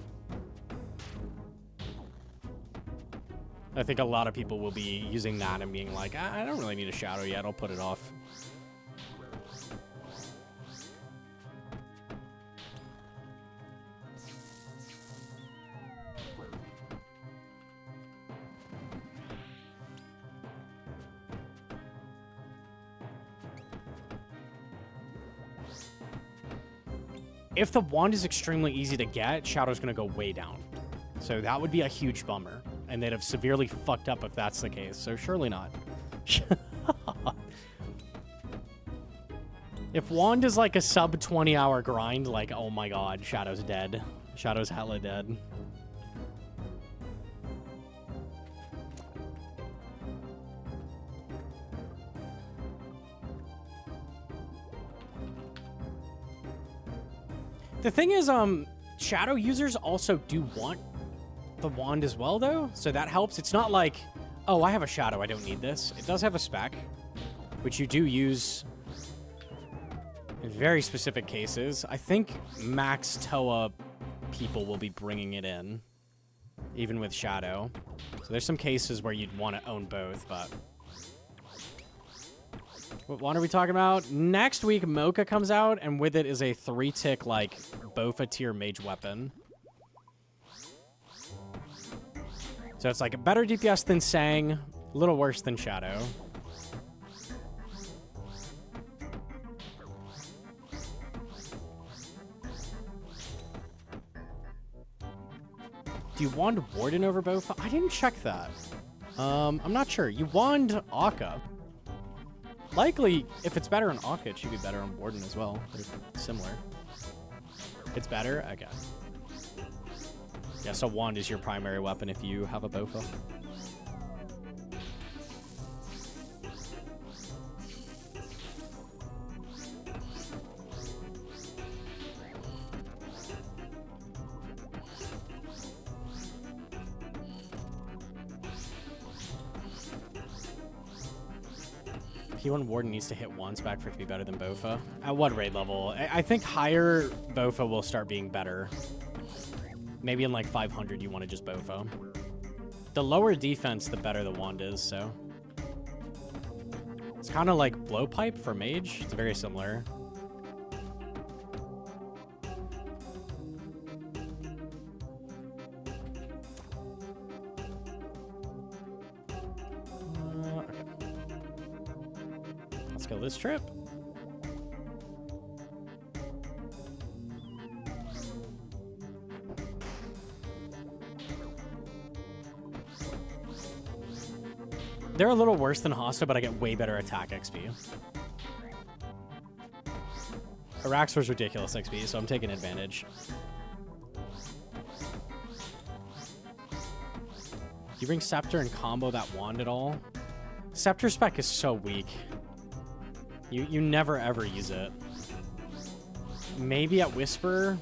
I think a lot of people will be using that and being like, I don't really need a Shadow yet, I'll put it off. If the wand is extremely easy to get, Shadow's going to go way down. So that would be a huge bummer. And they'd have severely fucked up if that's the case. So surely not. If wand is like a sub 20-hour grind, like, oh my god, Shadow's dead. Shadow's hella dead. The thing is, Shadow users also do want the wand as well, though, so that helps. It's not like, oh, I have a Shadow, I don't need this. It does have a spec, which you do use in very specific cases. I think max Toa people will be bringing it in, even with Shadow. So there's some cases where you'd want to own both, but... What wand are we talking about? Next week, Mocha comes out, and with it is a 3-tick, like, Bofa tier mage weapon. So it's like a better DPS than Sang, a little worse than Shadow. Do you wand Warden over Bofa? I didn't check that. I'm not sure. You wand Akka. Likely, if it's better on Akka, it should be better on Warden as well. They're similar. It's better? Okay. Yeah, so wand is your primary weapon if you have a Bofa. P1 Warden needs to hit wand spec for it to be better than Bofa. At what raid level? I think higher Bofa will start being better. Maybe in like 500 you want to just Bofa. The lower defense, the better the wand is, so. It's kind of like Blowpipe for mage. It's very similar. Okay. Let's go this trip. They're a little worse than Hosta, but I get way better attack XP. Araxur's ridiculous XP, so I'm taking advantage. Do you bring Scepter and combo that wand at all? Scepter spec is so weak. You never ever use it. Maybe at Whisper.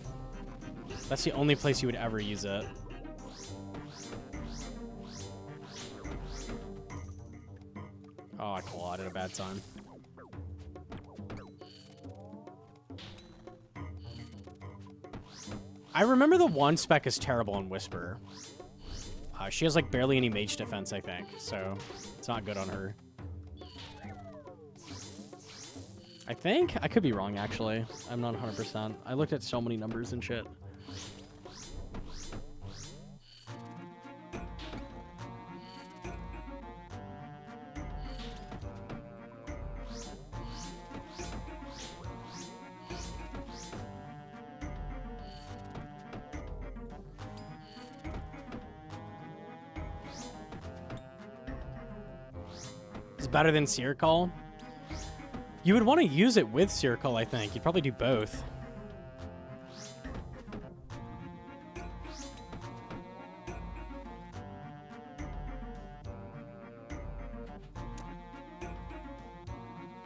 That's the only place you would ever use it. Oh, I clawed at a bad time. I remember the wand spec is terrible in Whisper. She has like barely any mage defense, I think, so it's not good on her. I think I could be wrong. Actually, I'm not 100%. I looked at so many numbers and shit. It's better than Circle. You would want to use it with Circle, I think. You'd probably do both.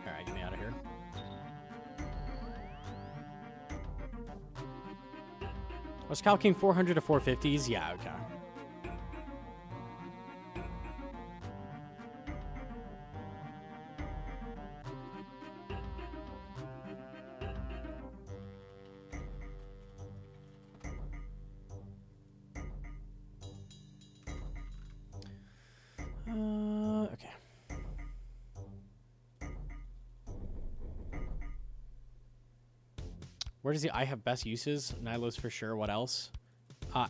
Alright, get me out of here. Was calculating 400 to 450s? Yeah, okay. Okay. Where does the I have best uses? Nilo's for sure. What else?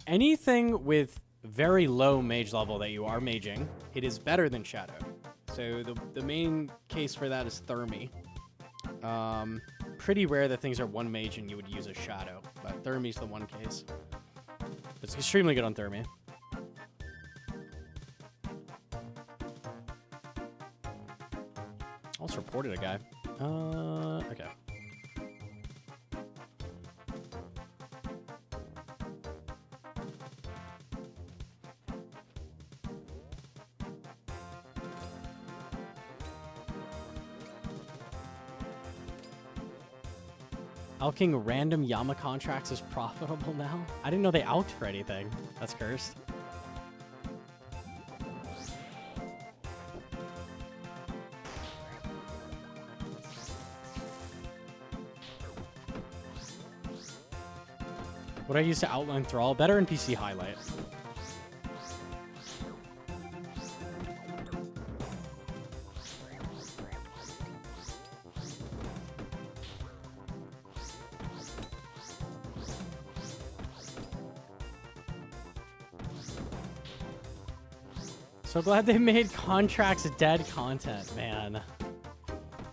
Anything with very low mage level that you are maging, it is better than Shadow. So the main case for that is Thermi. Pretty rare that things are one mage and you would use a Shadow, but Thermi's the one case. It's extremely good on Thermi. Almost reported a guy. Okay. Alking random Yama contracts is profitable now? I didn't know they alked for anything. That's cursed. What I use to outline Thrall? Better NPC highlight. So glad they made contracts dead content, man.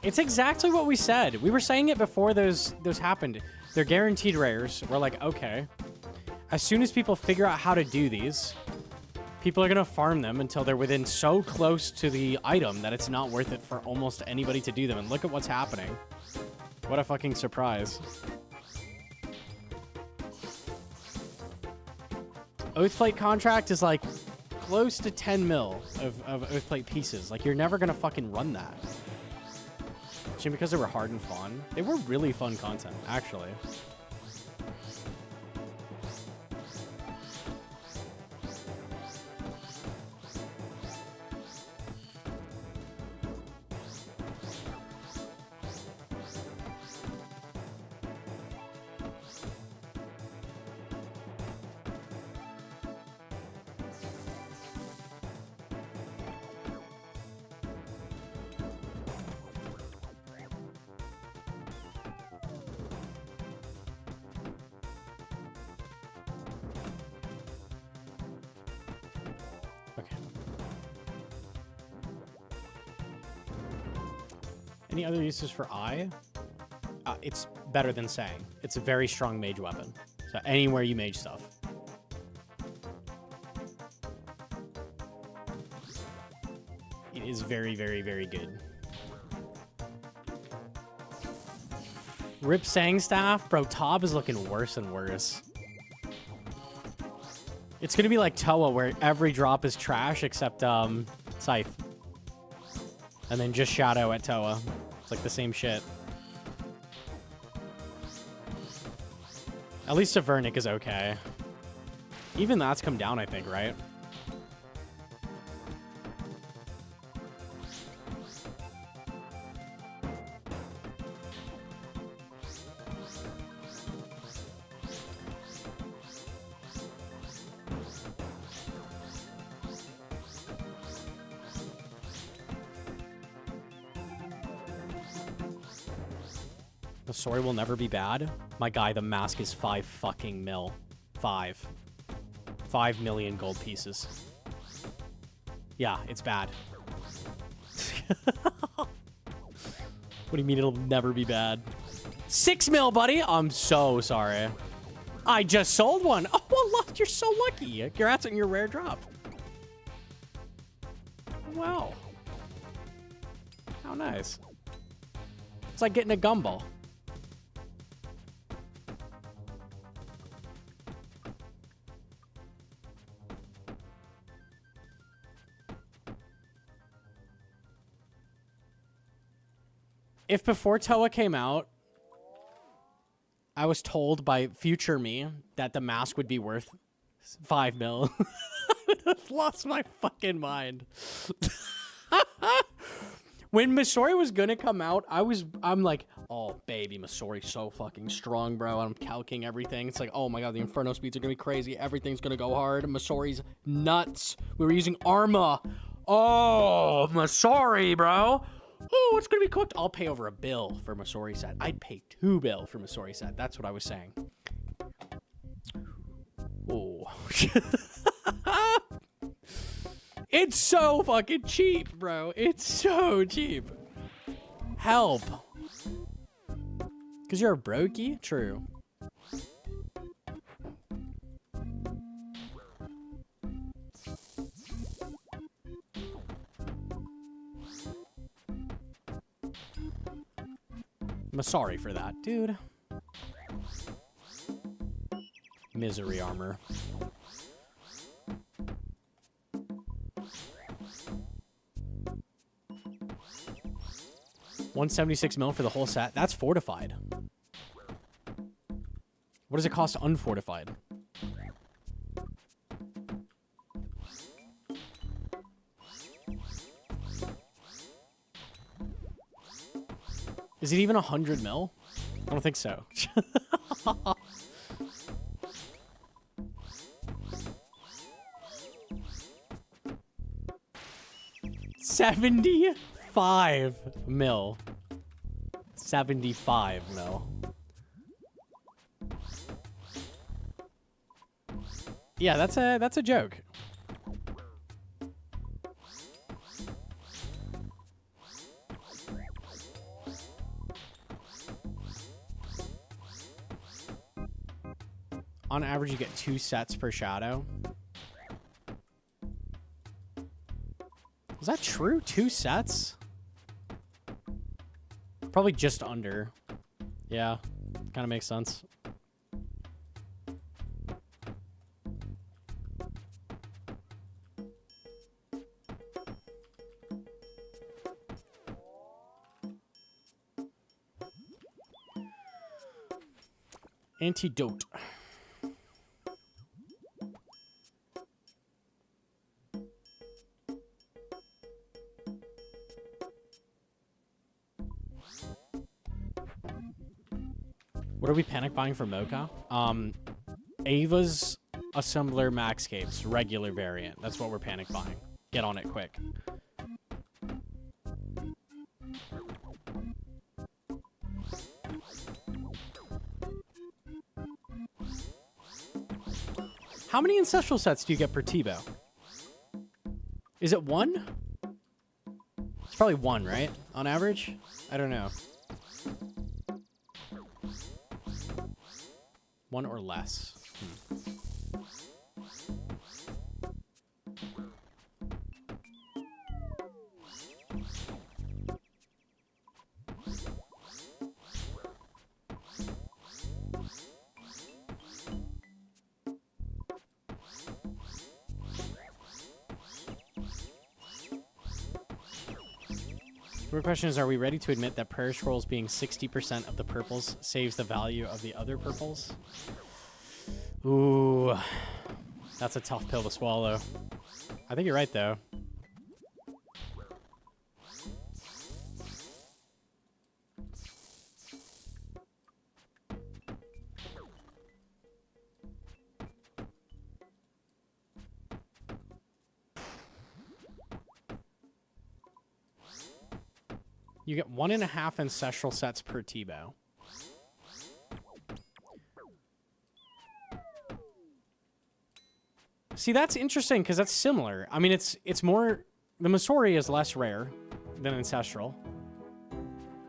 It's exactly what we said. We were saying it before those happened. They're guaranteed rares. We're like, okay. As soon as people figure out how to do these, people are going to farm them until they're within so close to the item that it's not worth it for almost anybody to do them. And look at what's happening. What a fucking surprise. Oathplate contract is like close to 10 mil of Oathplate pieces. Like, you're never going to fucking run that. Actually, because they were hard and fun. They were really fun content, actually. Any other uses for Eye? It's better than Sang. It's a very strong mage weapon. So anywhere you mage stuff. It is very, very, very good. Rip Sang staff? Bro, Tob is looking worse and worse. It's going to be like Toa, where every drop is trash except Scythe. And then just Shadow at Toa. It's like the same shit. At least Tavernic is okay. Even that's come down, I think, right? The story will never be bad. My guy, the mask is 5 fucking mil. 5 million gold pieces. Yeah, it's bad. What do you mean it'll never be bad? 6 mil, buddy. I'm so sorry. I just sold one. Oh, well, look, you're so lucky. Congrats on your rare drop. Wow. How nice. It's like getting a gumball. If before Toa came out, I was told by future me that the mask would be worth 5 mil, I would have lost my fucking mind. When Masori was gonna come out, I'm like, oh baby, Masori's so fucking strong, bro. I'm calcing everything. It's like, oh my god, the Inferno speeds are gonna be crazy. Everything's gonna go hard. Masori's nuts. We were using Arma. Oh, Masori, bro. Oh, it's gonna be cooked. I'll pay over $1 bill for Masori set. I'd pay $2 bill for Masori set. That's what I was saying. Oh. It's so fucking cheap, bro. It's so cheap. Help. Because you're a brokey? True. I'm sorry for that, dude. Misery armor. $176 mil for the whole set. That's fortified. What does it cost unfortified? Is it even 100 mil? I don't think so. $75 mil. 75 mil. Yeah, that's a joke. On average, you get 2 sets per shadow. Is that true? 2 sets? Probably just under. Yeah, kind of makes sense. Antidote. What are we panic buying for Mocha? Ava's Assembler Maxcapes, regular variant. That's what we're panic buying. Get on it quick. How many ancestral sets do you get per T-bow? Is it 1? It's probably 1, right? On average? I don't know. 1 or less. The question is, are we ready to admit that prayer scrolls being 60% of the purples saves the value of the other purples? Ooh, that's a tough pill to swallow. I think you're right, though. You get 1.5 ancestral sets per T-bow. See, that's interesting because that's similar. I mean, it's more... The Masori is less rare than Ancestral.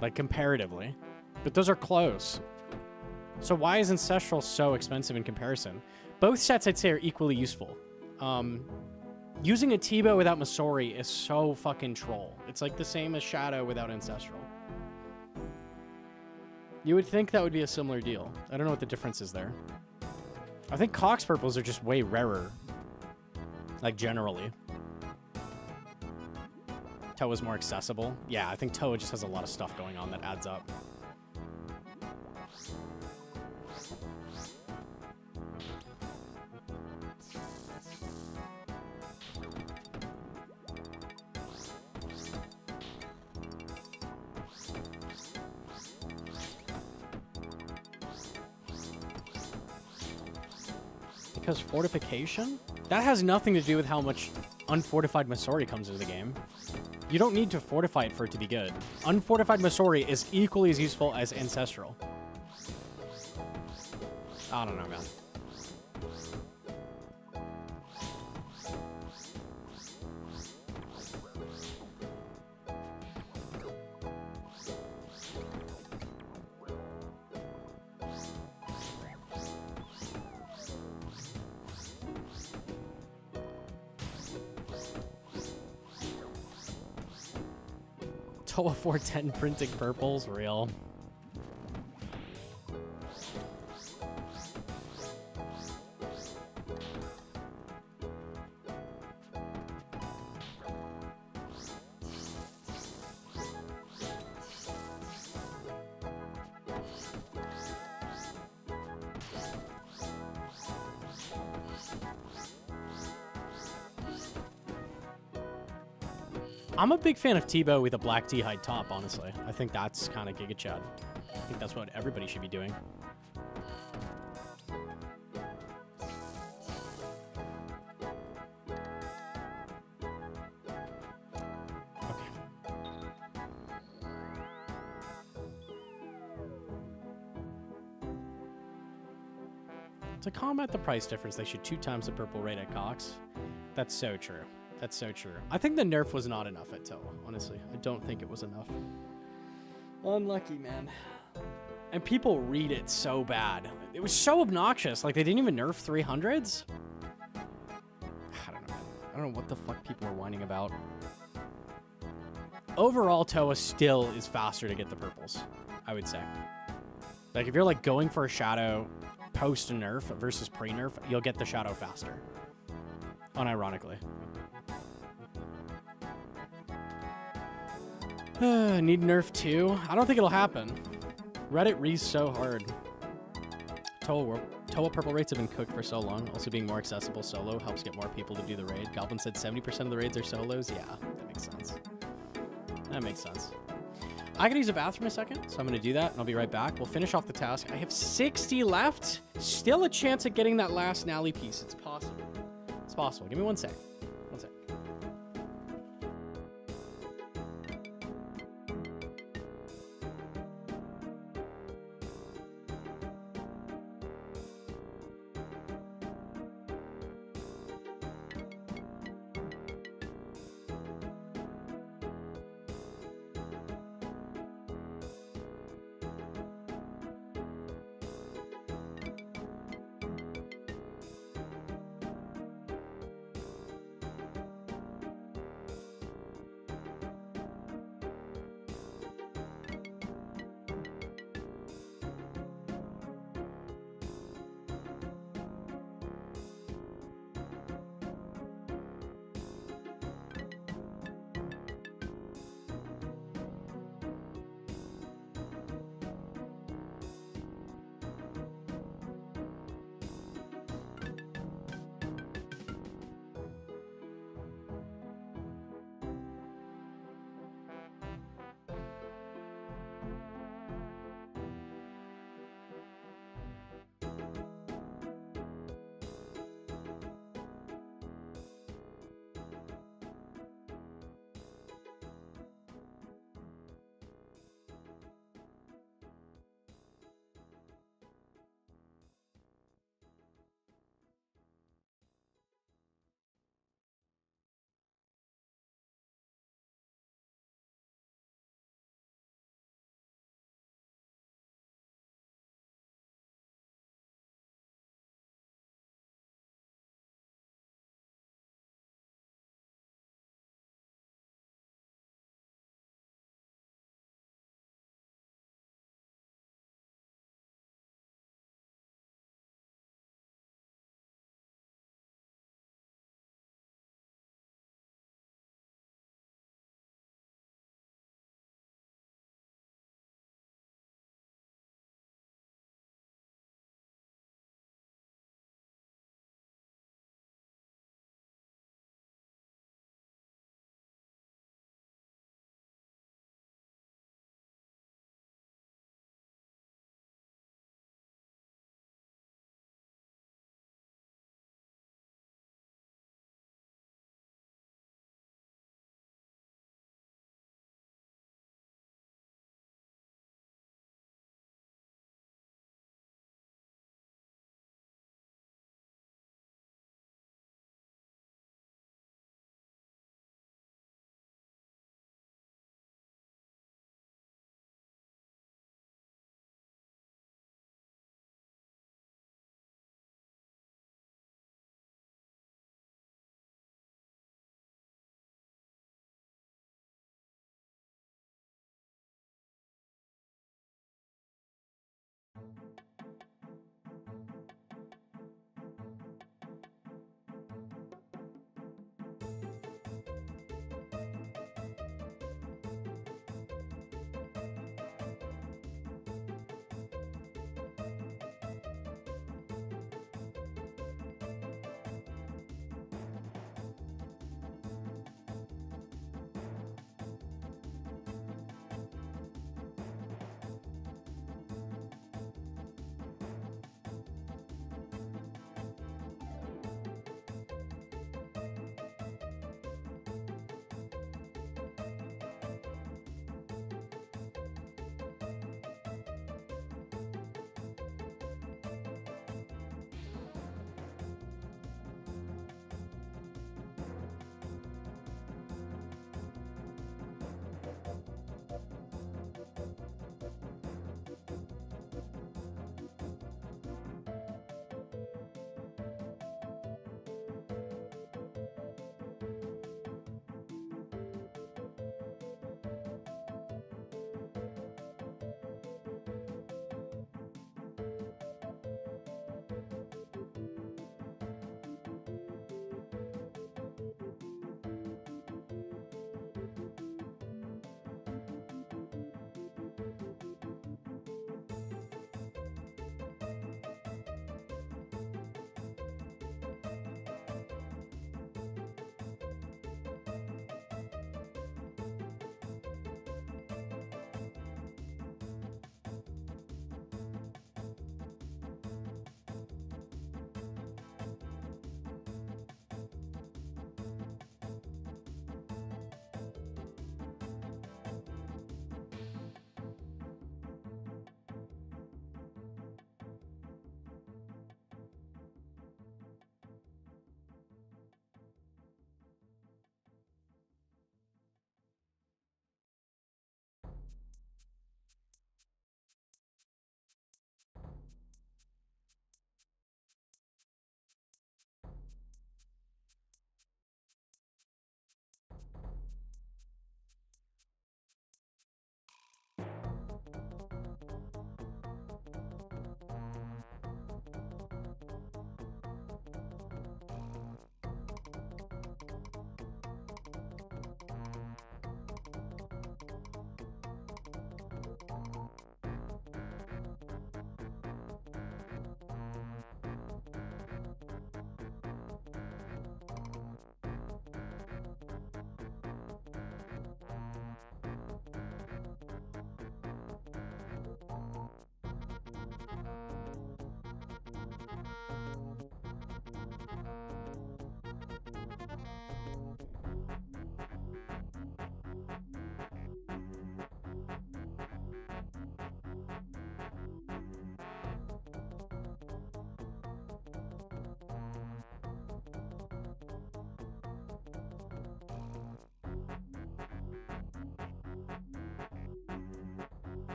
Like, comparatively. But those are close. So why is Ancestral so expensive in comparison? Both sets, I'd say, are equally useful. Using a T-Bow without Masori is so fucking troll. It's like the same as Shadow without Ancestral. You would think that would be a similar deal. I don't know what the difference is there. I think Cox Purples are just way rarer. Like, generally. Toa's more accessible. Yeah, I think Toa just has a lot of stuff going on that adds up. Because fortification? That has nothing to do with how much unfortified Masori comes into the game. You don't need to fortify it for it to be good. Unfortified Masori is equally as useful as Ancestral. I don't know, man. Toa 410 printing purples, real. I'm a big fan of T-Bow with a black T-hide top, honestly. I think that's kind of Giga Chad. I think that's what everybody should be doing. Okay. To combat the price difference, they should 2 times the purple rate at Cox. That's so true. That's so true. I think the nerf was not enough at Toa, honestly. I don't think it was enough. Unlucky, man. And people read it so bad. It was so obnoxious. Like, they didn't even nerf 300s? I don't know. I don't know what the fuck people are whining about. Overall, Toa still is faster to get the purples, I would say. Like, if you're, like, going for a Shadow post-nerf versus pre-nerf, you'll get the Shadow faster. Unironically. Need nerf 2? I don't think it'll happen. Reddit rees so hard. Toa purple rates have been cooked for so long. Also being more accessible solo helps get more people to do the raid. Goblin said 70% of the raids are solos. Yeah, that makes sense. That makes sense. I could use a bathroom a second, so I'm going to do that, and I'll be right back. We'll finish off the task. I have 60 left. Still a chance at getting that last Nally piece. It's possible. It's possible. Give me 1 sec. 1 sec.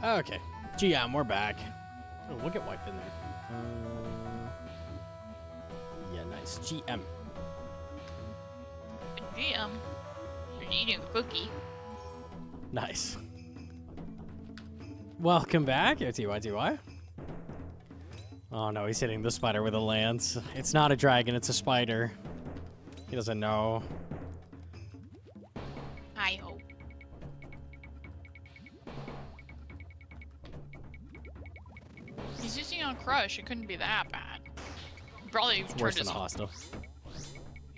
Okay. GM, we're back. Oh, we'll get wife in there. Yeah, nice. GM. GM. You're eating a cookie. Nice. Welcome back, OTYTY. Oh no, he's hitting the spider with a lance. It's not a dragon, it's a spider. He doesn't know. I hope. He's using on Crush. It couldn't be that bad. He probably It's turned worse his than a hostile.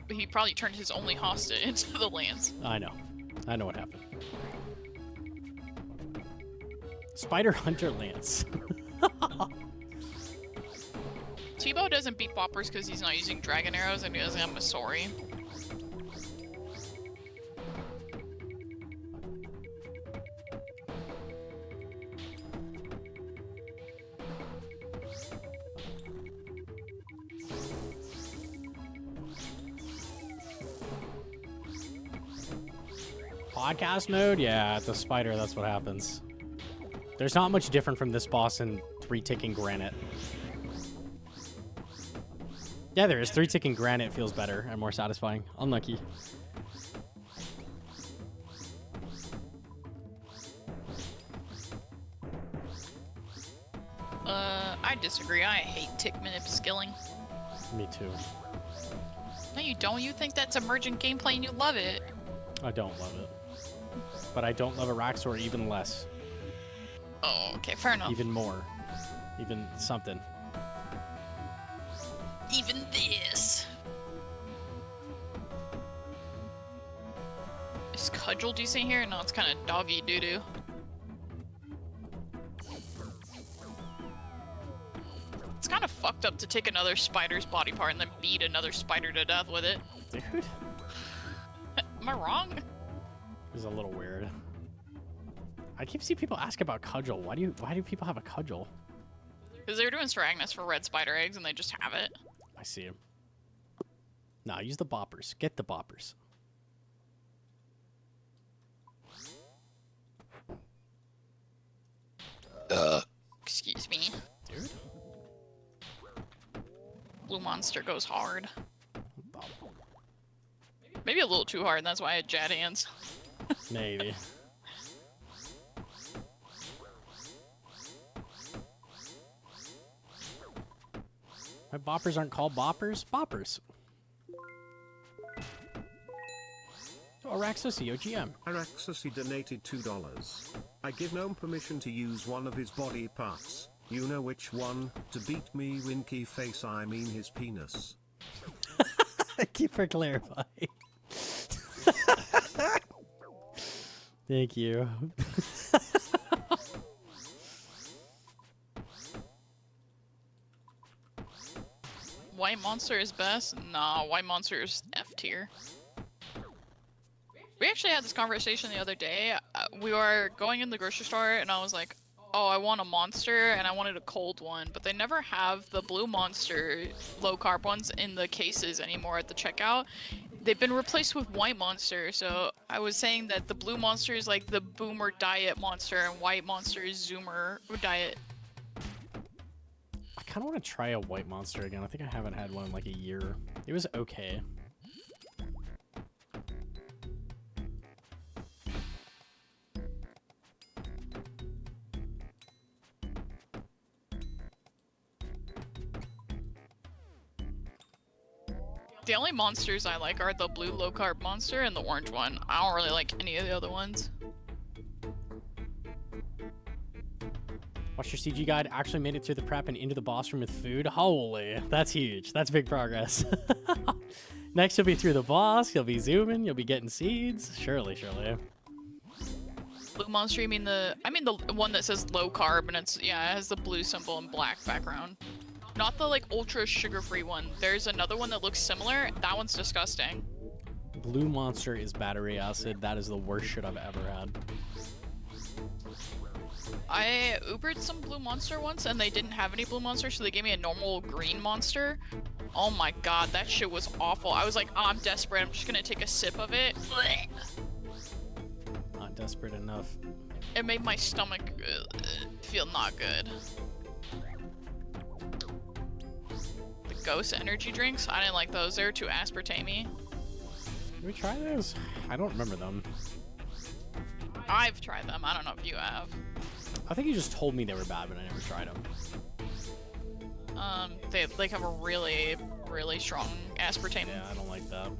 He probably turned his only hosta into the lance. I know. I know what happened. Spider Hunter Lance. Tebow doesn't beat Boppers because he's not using dragon arrows and he doesn't have Masori. Podcast mode? Yeah, at the spider, that's what happens. There's not much different from this boss in 3 ticking granite. Yeah, there is. 3 ticking granite feels better and more satisfying. Unlucky. I disagree. I hate tick manip skilling. Me too. No, you don't. You think that's emergent gameplay and you love it. I don't love it. But I don't love Araxur even less. Oh, okay, fair enough. Even more. Even something. Even this. Is Cudgel decent here? No, it's kind of doggy doo-doo. It's kind of fucked up to take another spider's body part and then beat another spider to death with it. Dude. Am I wrong? This is a little weird. I keep seeing people ask about Cudgel. Why do people have a Cudgel? Because they were doing Saragnus for red spider eggs and they just have it. I see him. Nah, use the boppers. Get the boppers. Excuse me. Dude. Blue monster goes hard. Maybe a little too hard, and that's why I had Jad hands. Maybe. My boppers aren't called boppers? Boppers. Araxur OGM. Araxur donated $2. I give Gnome permission to use one of his body parts. You know which one? To beat me, winky face, I mean his penis. Thank you for clarifying. Thank you. White monster is best? Nah, white monster is F tier. We actually had this conversation the other day. We were going in the grocery store and I was like, oh, I want a monster and I wanted a cold one, but they never have the blue monster low carb ones in the cases anymore at the checkout. They've been replaced with white monster, so I was saying that the blue monster is like the boomer diet monster and white monster is zoomer diet. I kind of want to try a white monster again. I think I haven't had one in like a year. It was okay. The only monsters I like are the blue low carb monster and the orange one. I don't really like any of the other ones. Watch your CG guide actually made it through the prep and into the boss room with food. Holy, that's huge. That's big progress. Next, you'll be through the boss. You'll be zooming. You'll be getting seeds. Surely, surely. Blue monster, you mean the... I mean the one that says low carb and it's... Yeah, it has the blue symbol and black background. Not the, like, ultra sugar-free one. There's another one that looks similar. That one's disgusting. Blue monster is battery acid. That is the worst shit I've ever had. I Ubered some blue monster once and they didn't have any blue monster, so they gave me a normal green monster. Oh my god, that shit was awful. I was like, oh, I'm desperate. I'm just gonna take a sip of it. Not desperate enough. It made my stomach feel not good. The ghost energy drinks, I didn't like those. They were too aspartame-y. Did we try those? I don't remember them. I've tried them. I don't know if you have. I think you just told me they were bad, but I never tried them. They like have a really, really strong aspartame. Yeah, I don't like that.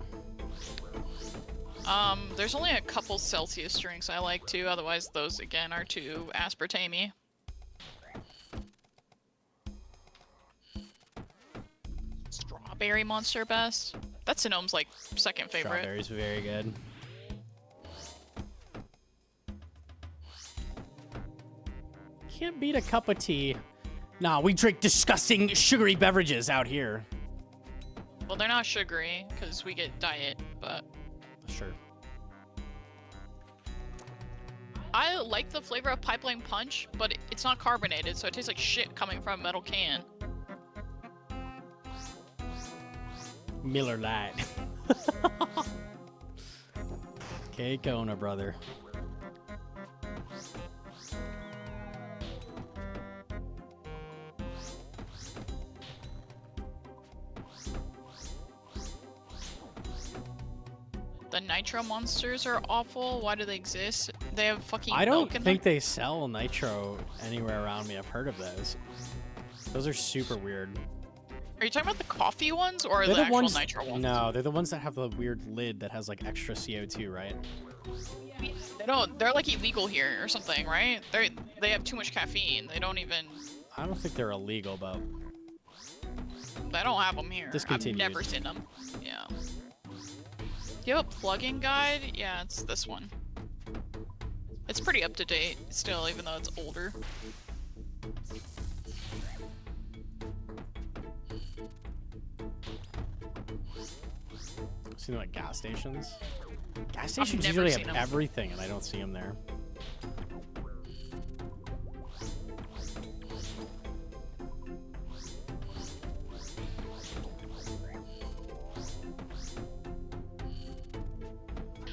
There's only a couple Celsius drinks I like too. Otherwise, those again are too aspartame-y. Strawberry Monster best. That's Gnome's like second favorite. Strawberry's very good. Can't beat a cup of tea. Nah, we drink disgusting sugary beverages out here. Well, they're not sugary because we get diet, but Sure. I like the flavor of Pipeline Punch, but it's not carbonated, so it tastes like shit coming from a metal can. Miller Lite. Okay, Kona, brother. The Nitro Monsters are awful. Why do they exist? They have fucking I don't milk in think them. they sell nitro anywhere around me. I've heard of those. Those are super weird. Are you talking about the coffee ones or They're the actual ones, Nitro ones? No, they're the ones that have the weird lid that has like extra CO2, right? They don't. They're like illegal here or something, right? They have too much caffeine. They don't even. I don't think they're illegal, but They don't have them here. Discontinued. I've never seen them. Yeah. Do you have a plugin guide? Yeah, it's this one. It's pretty up to date still, even though it's older. seen them at gas stations. Gas stations never usually seen have 'em. everything, and I don't see them there.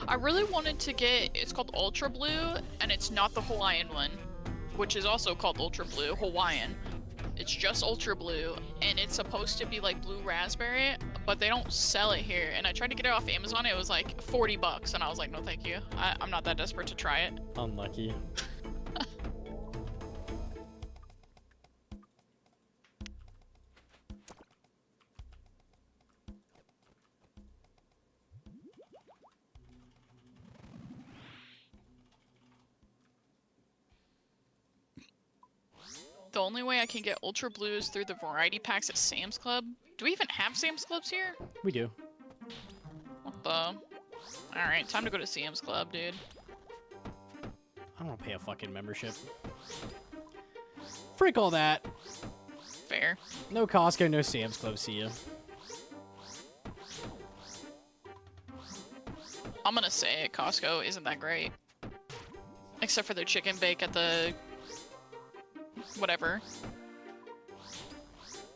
I really wanted to get, it's called Ultra Blue, and it's not the Hawaiian one, which is also called Ultra Blue, Hawaiian. It's just Ultra Blue, and it's supposed to be like blue raspberry, but they don't sell it here. And I tried to get it off Amazon, it was like 40 bucks, and I was like, no thank you. I'm not that desperate to try it. Unlucky. The only way I can get Ultra Blue is through the variety packs at Sam's Club. Do we even have Sam's Clubs here? We do. What the? Alright, time to go to Sam's Club, dude. I don't want to pay a fucking membership. Freak all that. Fair. No Costco, no Sam's Club, see ya. I'm gonna say Costco isn't that great. Except for their chicken bake at the... whatever.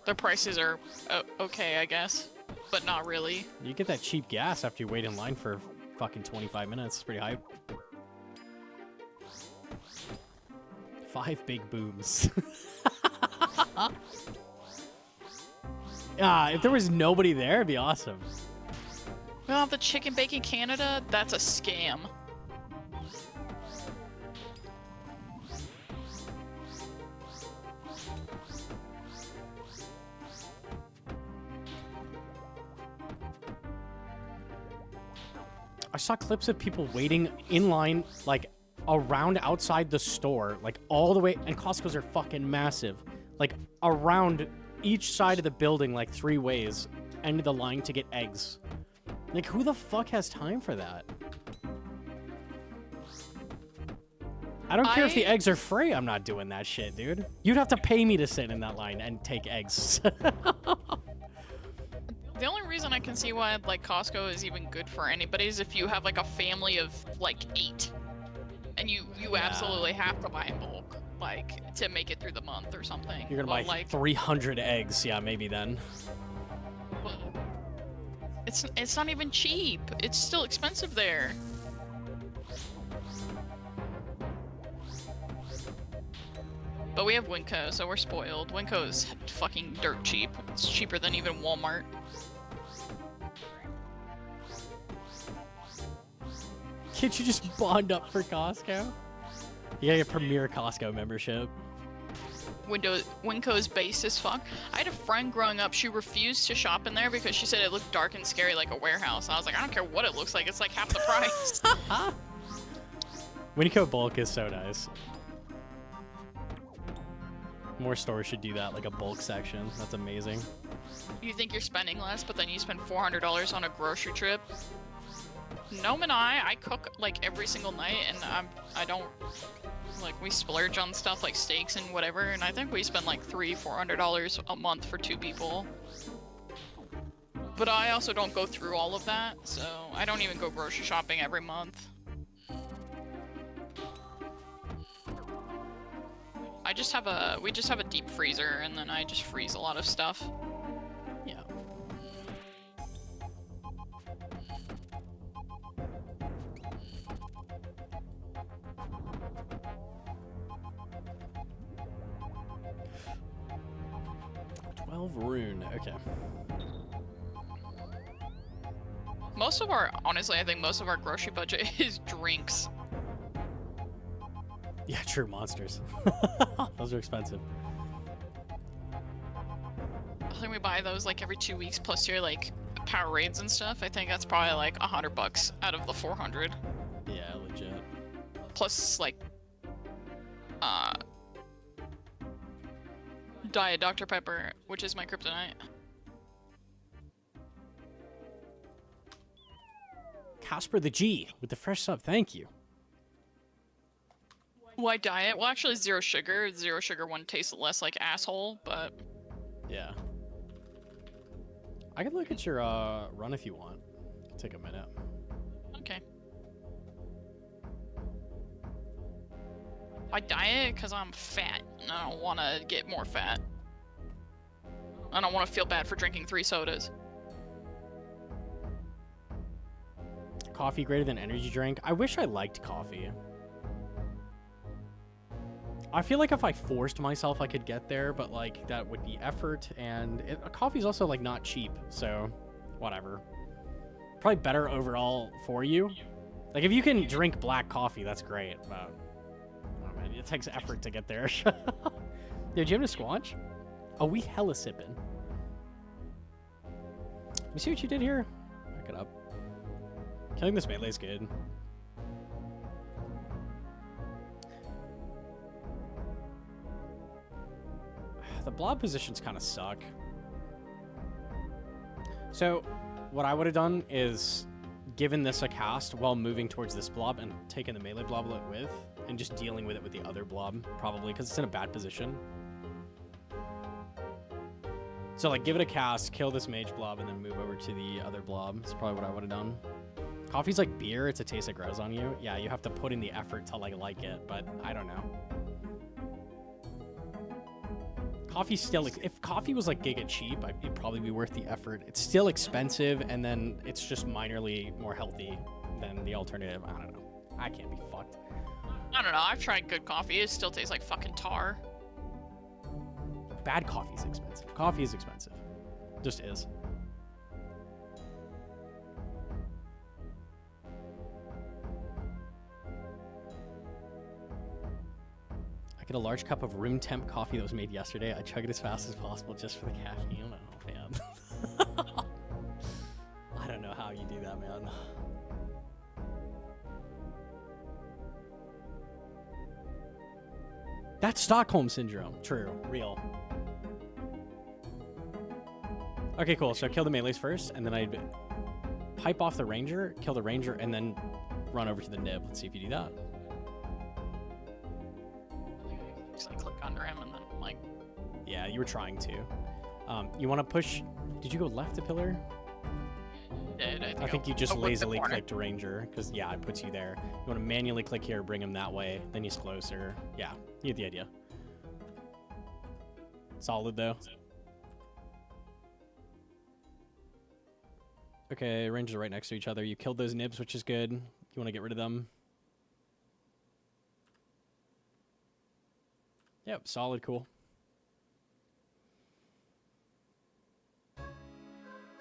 Their prices are okay, I guess. But not really. You get that cheap gas after you wait in line for fucking 25 minutes. It's pretty hype. 5 big booms. If there was nobody there, it'd be awesome. We don't have the chicken bake in Canada? That's a scam. I saw clips of people waiting in line, like, around outside the store, like, all the way, and Costco's are fucking massive, like, around each side of the building, like, 3 ways, end of the line to get eggs. Like, who the fuck has time for that? I don't care if the eggs are free. I'm not doing that shit, dude. You'd have to pay me to sit in that line and take eggs. The only reason I can see why like Costco is even good for anybody is if you have like a family of like 8, and you absolutely have to buy in bulk, like to make it through the month or something. You're gonna buy like 300 eggs. Yeah, maybe then. it's not even cheap. It's still expensive there. But we have Winco, so we're spoiled. Winco is fucking dirt cheap. It's cheaper than even Walmart. Can't you just bond up for Costco? You gotta get Premier Costco membership. Winco's base as fuck. I had a friend growing up, she refused to shop in there because she said it looked dark and scary like a warehouse. I was like, I don't care what it looks like, it's like half the price. Winco bulk is so nice. More stores should do that, like a bulk section. That's amazing. You think you're spending less, but then you spend $400 on a grocery trip. Gnome and I cook like every single night, and I don't like, we splurge on stuff like steaks and whatever, and I think we spend like $300-400 a month for 2 people. But I also don't go through all of that, so I don't even go grocery shopping every month. We just have a deep freezer, and then I just freeze a lot of stuff. Yeah. Rune, okay. Honestly, I think most of our grocery budget is drinks. Yeah, true, monsters. Those are expensive. I think we buy those like every 2 weeks, plus your like Powerades and stuff. I think that's probably like $100 out of the 400. Yeah, legit. Plus like, Diet Dr. Pepper, which is my kryptonite. Casper the G with the fresh sub, thank you. Why diet? Well, actually, zero sugar. Zero sugar one tastes less like asshole, but Yeah. I can look at your run if you want. It'll take a minute. okay. I diet because I'm fat, and I don't want to get more fat. I don't want to feel bad for drinking 3 sodas. Coffee greater than energy drink? I wish I liked coffee. I feel like if I forced myself, I could get there, but like that would be effort, and coffee's also like not cheap, so whatever. Probably better overall for you. Like if you can drink black coffee, that's great, but oh man, it takes effort to get there. Did you have a squanch? Oh, we hella sipping. Let me see what you did here. Back it up. Killing this melee is good. The blob positions kind of suck. So, what I would have done is given this a cast while moving towards this blob and taking the melee blob with, and just dealing with it with the other blob, probably, because it's in a bad position. So, like, give it a cast, kill this mage blob, and then move over to the other blob. That's probably what I would have done. Coffee's like beer. It's a taste that grows on you. Yeah, you have to put in the effort to, like it, but I don't know. Coffee's still, if coffee was like giga cheap, it'd probably be worth the effort. It's still expensive, and then it's just minorly more healthy than the alternative. I don't know. I can't be fucked. I don't know. I've tried good coffee. It still tastes like fucking tar. Bad coffee's expensive. Coffee is expensive. Just is. I get a large cup of room temp coffee that was made yesterday. I chug it as fast as possible just for the caffeine. Oh, man. I don't know how you do that, man. That's Stockholm Syndrome. True. Real. Okay, cool. So kill the melees first, and then I'd pipe off the ranger, kill the ranger, and then run over to the nib. Let's see if you do that. Just like click under him and then like. Yeah, you were trying to. You want to push? Did you go left to pillar? I think you just lazily clicked ranger because yeah, it puts you there. You want to manually click here, bring him that way, then he's closer. Yeah, you get the idea. Solid though. Okay, rangers are right next to each other. You killed those nibs, which is good. You want to get rid of them. Yep, solid, cool.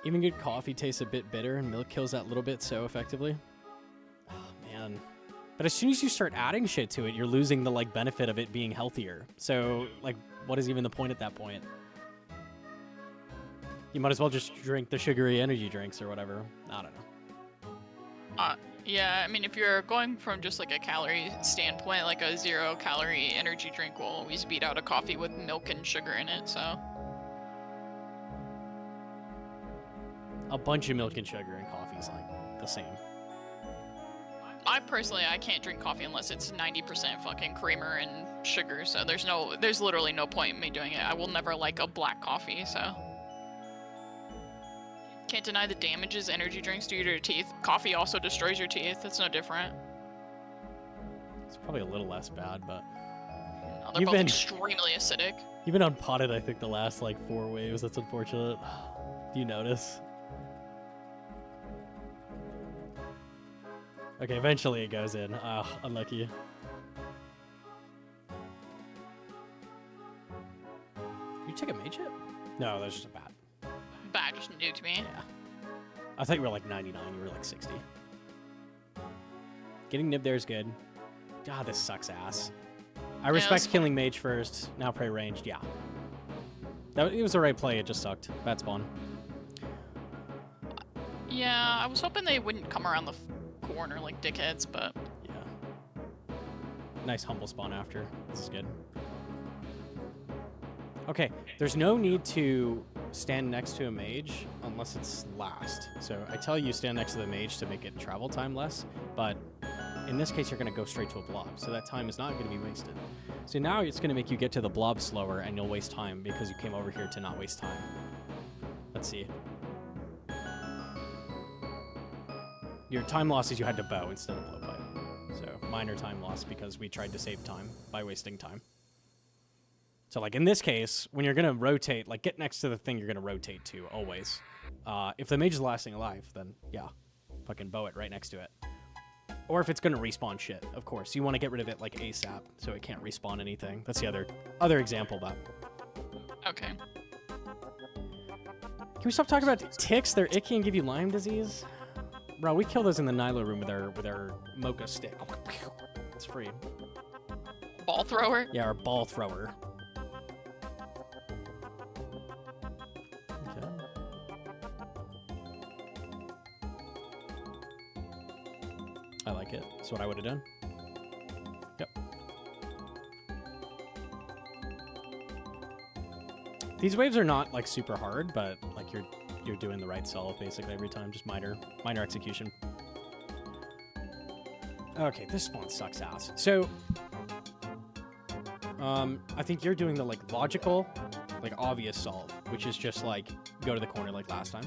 Even good coffee tastes a bit bitter, and milk kills that little bit so effectively. Oh, man. But as soon as you start adding shit to it, you're losing the, like, benefit of it being healthier. So, like, what is even the point at that point? You might as well just drink the sugary energy drinks or whatever. I don't know. Yeah, I mean, if you're going from just like a calorie standpoint, like a 0-calorie energy drink will always beat out a coffee with milk and sugar in it, so. A bunch of milk and sugar and coffee is like the same. I can't drink coffee unless it's 90% fucking creamer and sugar, so there's literally no point in me doing it. I will never like a black coffee, so. Can't deny the damages energy drinks do to your teeth. Coffee also destroys your teeth. It's no different. It's probably a little less bad, but No, they're both extremely acidic. you've been unpotted, I think, the last like 4 waves. That's unfortunate. Do you notice? Okay, eventually it goes in. Ah, unlucky. You check a mage hit? No, that's just a bat. Bad, just nuked me. Yeah. I thought you were like 99, you were like 60. Getting nib there is good. God, this sucks ass. I respect killing mage first, now prey ranged, yeah. It was the right play, it just sucked. Bad spawn. Yeah, I was hoping they wouldn't come around the corner like dickheads, but... Yeah. Nice humble spawn after. This is good. Okay, there's no need to stand next to a mage unless it's last. So I tell you stand next to the mage to make it travel time less, but in this case you're going to go straight to a blob, so that time is not going to be wasted. So now it's going to make you get to the blob slower and you'll waste time because you came over here to not waste time. Let's see. Your time loss is you had to bow instead of blowpipe. So minor time loss because we tried to save time by wasting time. So, like, in this case, when you're going to rotate, like, get next to the thing you're going to rotate to, always. If the mage is the last thing alive, then, yeah, fucking bow it right next to it. Or if it's going to respawn shit, of course. You want to get rid of it, like, ASAP, so it can't respawn anything. That's the other example of that. Okay. Can we stop talking about ticks? They're icky and give you Lyme disease? Bro, we kill those in the Nyla room with our Mocha stick. It's free. Ball thrower? Yeah, our ball thrower. I like it. That's what I would have done. Yep. These waves are not like super hard, but like you're doing the right solve basically every time, just minor execution. Okay, this spawn sucks ass. So I think you're doing the like logical, like obvious solve, which is just like go to the corner like last time.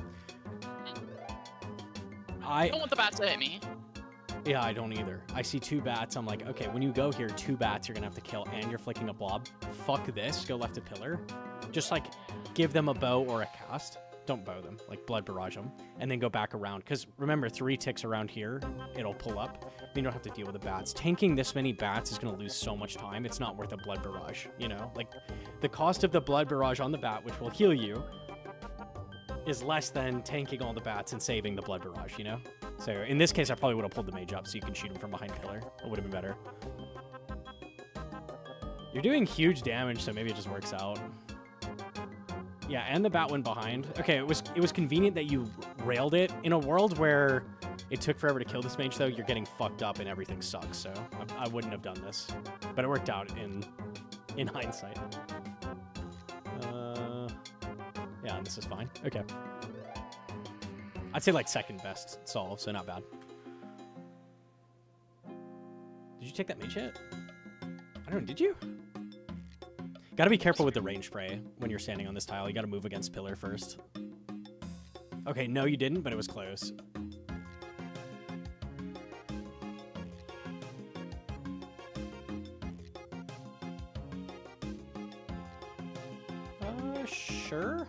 I don't want the bats to hit me. Yeah, I don't either. I see 2 bats. I'm like, okay, when you go here, 2 bats you're going to have to kill, and you're flicking a blob. Fuck this. Go left to pillar. Just, like, give them a bow or a cast. Don't bow them. Like, blood barrage them. And then go back around. Because, remember, 3 ticks around here, it'll pull up. You don't have to deal with the bats. Tanking this many bats is going to lose so much time. It's not worth a blood barrage, you know? Like, the cost of the blood barrage on the bat, which will heal you, is less than tanking all the bats and saving the blood barrage, you know? So in this case, I probably would have pulled the mage up so you can shoot him from behind pillar. It would have been better. You're doing huge damage, so maybe it just works out. Yeah, and the bat went behind. Okay, it was convenient that you railed it. In a world where it took forever to kill this mage, though, you're getting fucked up and everything sucks, so I wouldn't have done this. But it worked out in hindsight. Yeah, and this is fine. Okay. I'd say like second best solve, so not bad. Did you take that mage hit? I don't know, did you? Gotta be careful with the range spray when you're standing on this tile. You gotta move against pillar first. Okay, no you didn't, but it was close. Sure.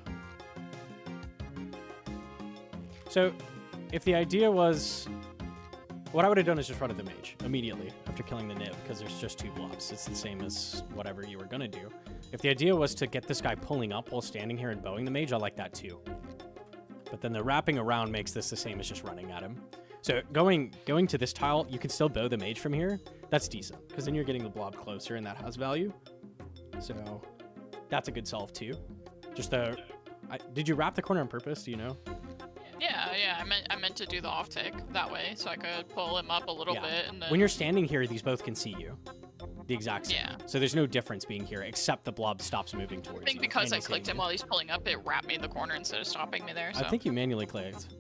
So, if the idea was, What I would have done is just run at the mage immediately after killing the nib, because there's just 2 blobs. It's the same as whatever you were going to do. If the idea was to get this guy pulling up while standing here and bowing the mage, I like that too. But then the wrapping around makes this the same as just running at him. So going to this tile, you can still bow the mage from here. That's decent, because then you're getting the blob closer, and that has value. So that's a good solve too. Just the... did you wrap the corner on purpose? Do you know? Yeah. I meant to do the off tick that way, so I could pull him up a little bit, and then. When you're standing here, these both can see you. The exact same. Yeah. So there's no difference being here, except the blob stops moving towards you. I think because and I he's clicked hitting him while he's pulling up, it wrapped me in the corner instead of stopping me there. So. I think you manually clicked.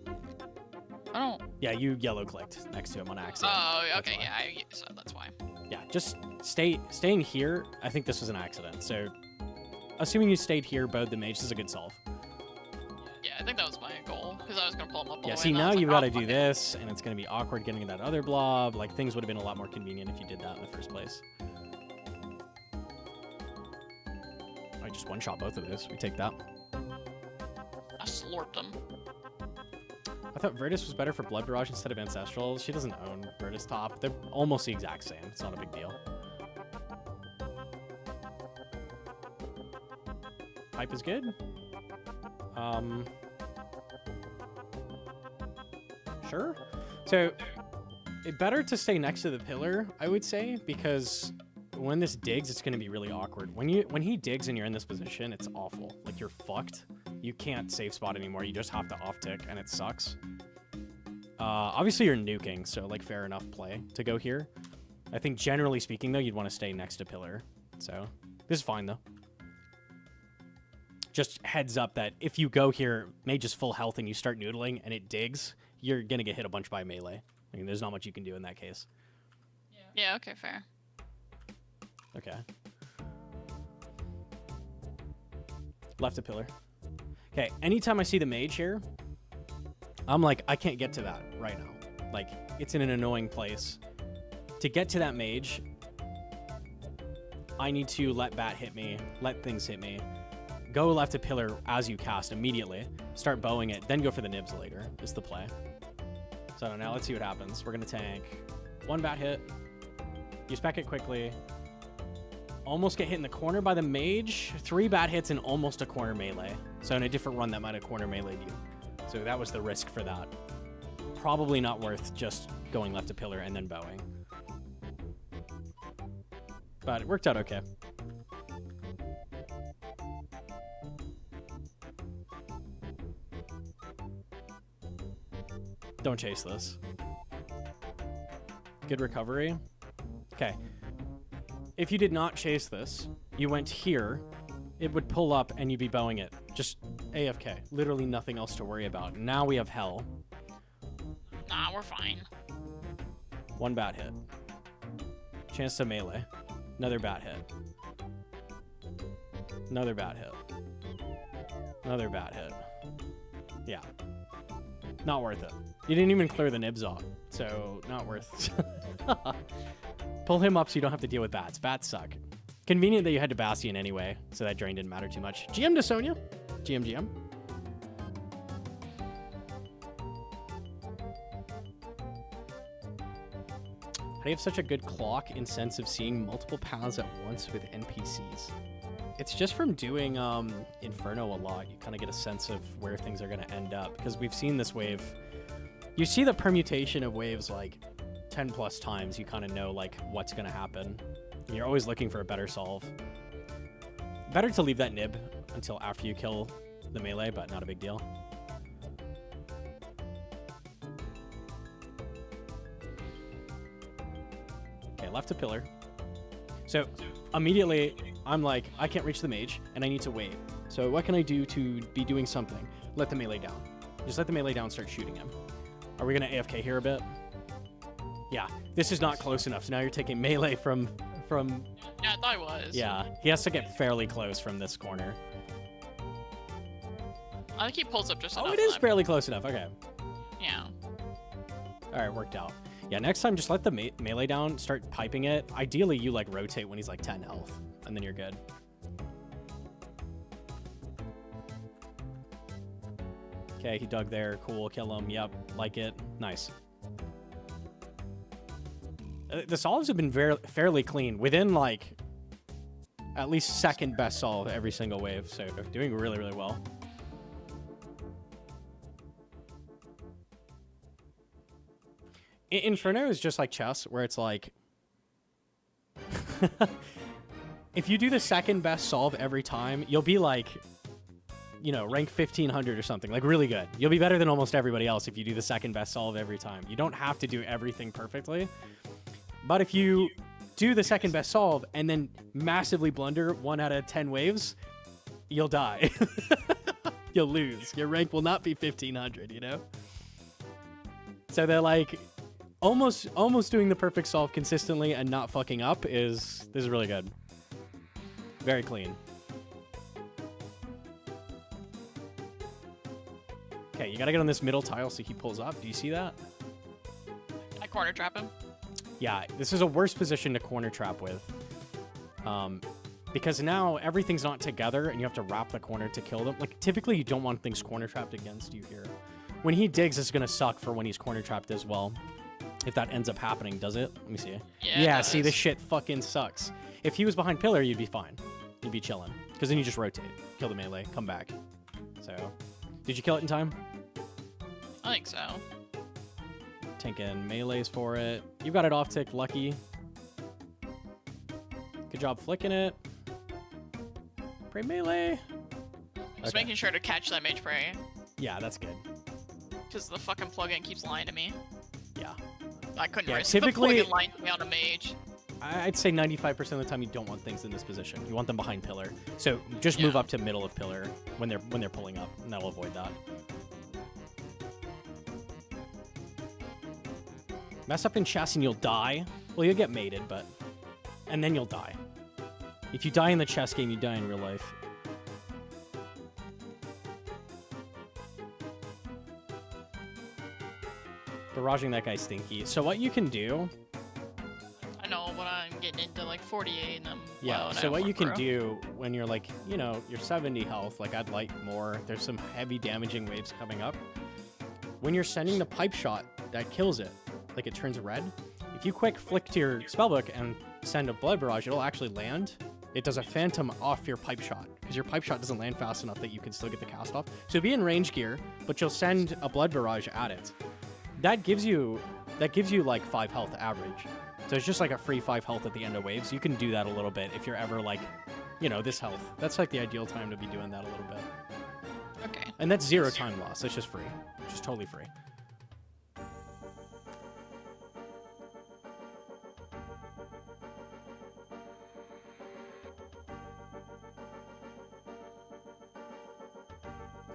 I don't. Yeah, you yellow clicked next to him on accident. Oh, That's okay, why. yeah, so that's why. Yeah, just staying here. I think this was an accident. So, assuming you stayed here, bowed the mage, this is a good solve. Yeah, I think that was my goal, because I was going to pull him up all the Yeah, way, see, and I now was you've like, got oh, to do fuck it. this, and it's going to be awkward getting that other blob. Like, things would have been a lot more convenient if you did that in the first place. I just one-shot both of those. We take that. I slurped him. I thought Virtus was better for Blood Barrage instead of Ancestral. She doesn't own Virtus top. They're almost the exact same. It's not a big deal. Pipe is good. Sure. So, better to stay next to the pillar, I would say, because when this digs, it's going to be really awkward. When he digs and you're in this position, it's awful. Like, you're fucked. You can't safe spot anymore. You just have to off tick, and it sucks. Obviously, you're nuking, so, like, fair enough play to go here. I think, generally speaking, though, you'd want to stay next to pillar. So, this is fine, though. Just heads up that if you go here, mage is full health, and you start noodling, and it digs, you're going to get hit a bunch by melee. I mean, there's not much you can do in that case. Yeah, okay, fair. Okay. Left a pillar. Okay, anytime I see the mage here, I'm like, I can't get to that right now. Like, it's in an annoying place. To get to that mage, I need to let bat hit me, let things hit me. Go left a pillar as you cast immediately. Start bowing it, then go for the nibs later, is the play. So now let's see what happens. We're going to tank. 1 bat hit. You spec it quickly. Almost get hit in the corner by the mage. 3 bat hits and almost a corner melee. So in a different run, that might have corner melee'd you. So that was the risk for that. Probably not worth just going left a pillar and then bowing. But it worked out okay. Don't chase this. Good recovery. Okay. If you did not chase this, you went here, it would pull up and you'd be bowing it. Just AFK. Literally nothing else to worry about. Now we have hell. Nah, we're fine. 1 bat hit. Chance to melee. Another bat hit. Another bat hit. Another bat hit. Yeah. Not worth it. You didn't even clear the nibs off, so not worth it. Pull him up so you don't have to deal with bats. Bats suck. Convenient that you had to Bastion anyway, so that drain didn't matter too much. GM to Sonya. GM. How do you have such a good clock in sense of seeing multiple paths at once with NPCs? It's just from doing Inferno a lot. You kind of get a sense of where things are going to end up, because we've seen this wave. You see the permutation of waves like 10 plus times. You kind of know like what's going to happen. And you're always looking for a better solve. Better to leave that nib until after you kill the melee, but not a big deal. Okay, left a pillar. So immediately I'm like, I can't reach the mage and I need to wait. So what can I do to be doing something? Let the melee down. Just let the melee down, start shooting him. Are we going to AFK here a bit? Yeah, this is not close enough. So now you're taking melee from... Yeah, I thought I was. Yeah, he has to get fairly close from this corner. I think he pulls up just enough. Oh, it is left. fairly close enough. Okay. Yeah. All right, worked out. Yeah, next time just let the melee down, start piping it. Ideally, you like rotate when he's like 10 health, and then you're good. Okay, he dug there. Cool, kill him. Yep, like it. Nice. the solves have been fairly clean, within like at least second best solve every single wave. So doing really, really well. Inferno is just like chess, where it's like, if you do the second best solve every time, you'll be like, you know, rank 1500 or something, like really good. You'll be better than almost everybody else if you do the second best solve every time. You don't have to do everything perfectly, but if you do the second best solve and then massively blunder 1 out of 10 waves, you'll die. You'll lose. Your rank will not be 1500, you know? So they're like, almost doing the perfect solve consistently and not fucking up this is really good. Very clean. Okay, you gotta get on this middle tile so he pulls up. Do you see that? I corner trap him. Yeah, this is a worse position to corner trap with. Because now everything's not together and you have to wrap the corner to kill them. Like, typically you don't want things corner trapped against you here. When he digs, it's gonna suck for when he's corner trapped as well. If that ends up happening, does it? Let me see. Yeah, see, this shit fucking sucks. If he was behind pillar, you'd be fine. You'd be chilling. Because then you just rotate. Kill the melee, come back. So, did you kill it in time? I think so. Taking melees for it. You got it off tick, lucky. Good job flicking it. Pray melee. Just making sure to catch that mage prey. Yeah, that's good. Because the fucking plugin keeps lying to me. Yeah. I couldn't Yeah, risk typically- the plugin lying to me on a mage. I'd say 95% of the time you don't want things in this position. You want them behind pillar. So just move up to middle of pillar when they're pulling up, and that'll avoid that. Mess up in chess and you'll die. Well, you'll get mated, but... And then you'll die. If you die in the chess game, you die in real life. Barraging that guy stinky. So what you can do... I know, but I'm getting into like 48 and I'm Yeah, low and I so have what one you can grow. do when you're like, you know, you're 70 health, like I'd like more. There's some heavy damaging waves coming up. When you're sending the pipe shot, that kills it. Like it turns red. If you quick flick to your spellbook and send a blood barrage, it'll actually land. It does a phantom off your pipe shot because your pipe shot doesn't land fast enough that you can still get the cast off. So be in range gear, but you'll send a blood barrage at it. That gives you like 5 health average. So it's just like a free 5 health at the end of waves. You can do that a little bit if you're ever like, you know, this health. That's like the ideal time to be doing that a little bit. Okay. And that's 0 time loss. That's just free. Just totally free.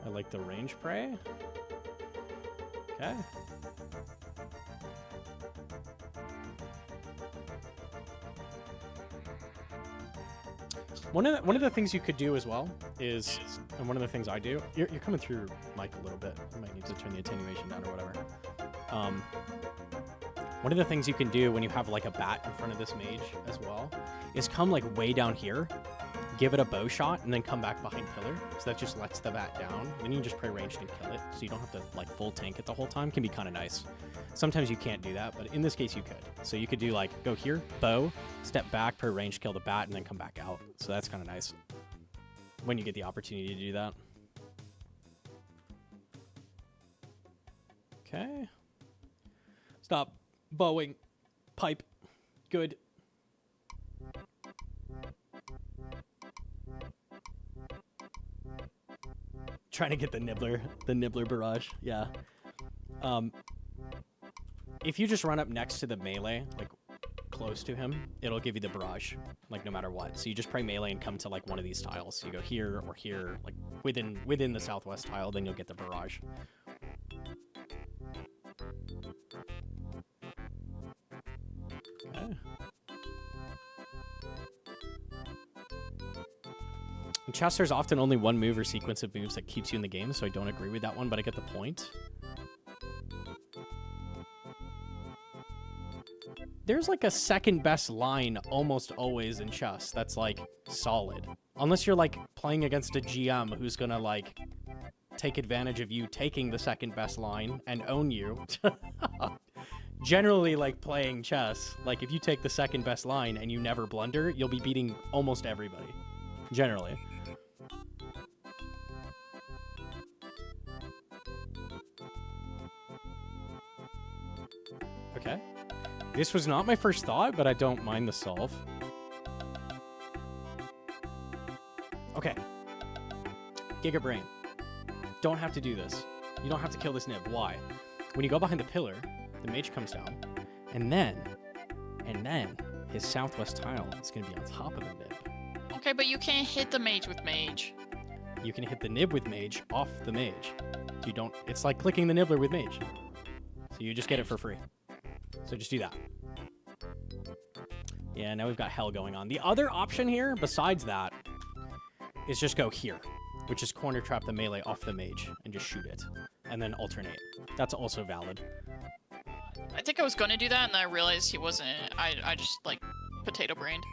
I like the range prey. Okay. One of the things you could do as well is, and one of the things I do, you're coming through mic a little bit. You might need to turn the attenuation down or whatever. One of the things you can do when you have like a bat in front of this mage as well is come like way down here, give it a bow shot, and then come back behind pillar. So that just lets the bat down. Then you can just pray ranged and kill it. So you don't have to like full tank it the whole time. Can be kind of nice. Sometimes you can't do that, but in this case you could. So you could do like, go here, bow, step back, pray ranged, kill the bat, and then come back out. So that's kind of nice when you get the opportunity to do that. Okay. Stop bowing. Pipe. Good. Trying to get the nibbler barrage. Yeah. If you just run up next to the melee, like close to him, it'll give you the barrage, like no matter what. So you just pray melee and come to like one of these tiles. So you go here or here, like within the southwest tile, then you'll get the barrage. Okay. In chess, there's often only one move or sequence of moves that keeps you in the game, so I don't agree with that one, but I get the point. There's like a second best line almost always in chess that's like solid. Unless you're like playing against a GM who's gonna like take advantage of you taking the second best line and own you. generally like playing chess. Like if you take the second best line and you never blunder, you'll be beating almost everybody. Generally. Okay. This was not my first thought, but I don't mind the solve. Okay. Giga Brain. Don't have to do this. You don't have to kill this nib. Why? When you go behind the pillar, the mage comes down, and then his southwest tile is going to be on top of the nib. Okay, but you can't hit the mage with mage. You can hit the nib with mage off the mage. You don't. It's like clicking the nibbler with mage. So you just get it for free. So just do that. Yeah, now we've got hell going on. The other option here, besides that, is just go here, which is corner trap the melee off the mage and just shoot it, and then alternate. That's also valid. I think I was gonna do that, and then I realized he wasn't. I just like potato brained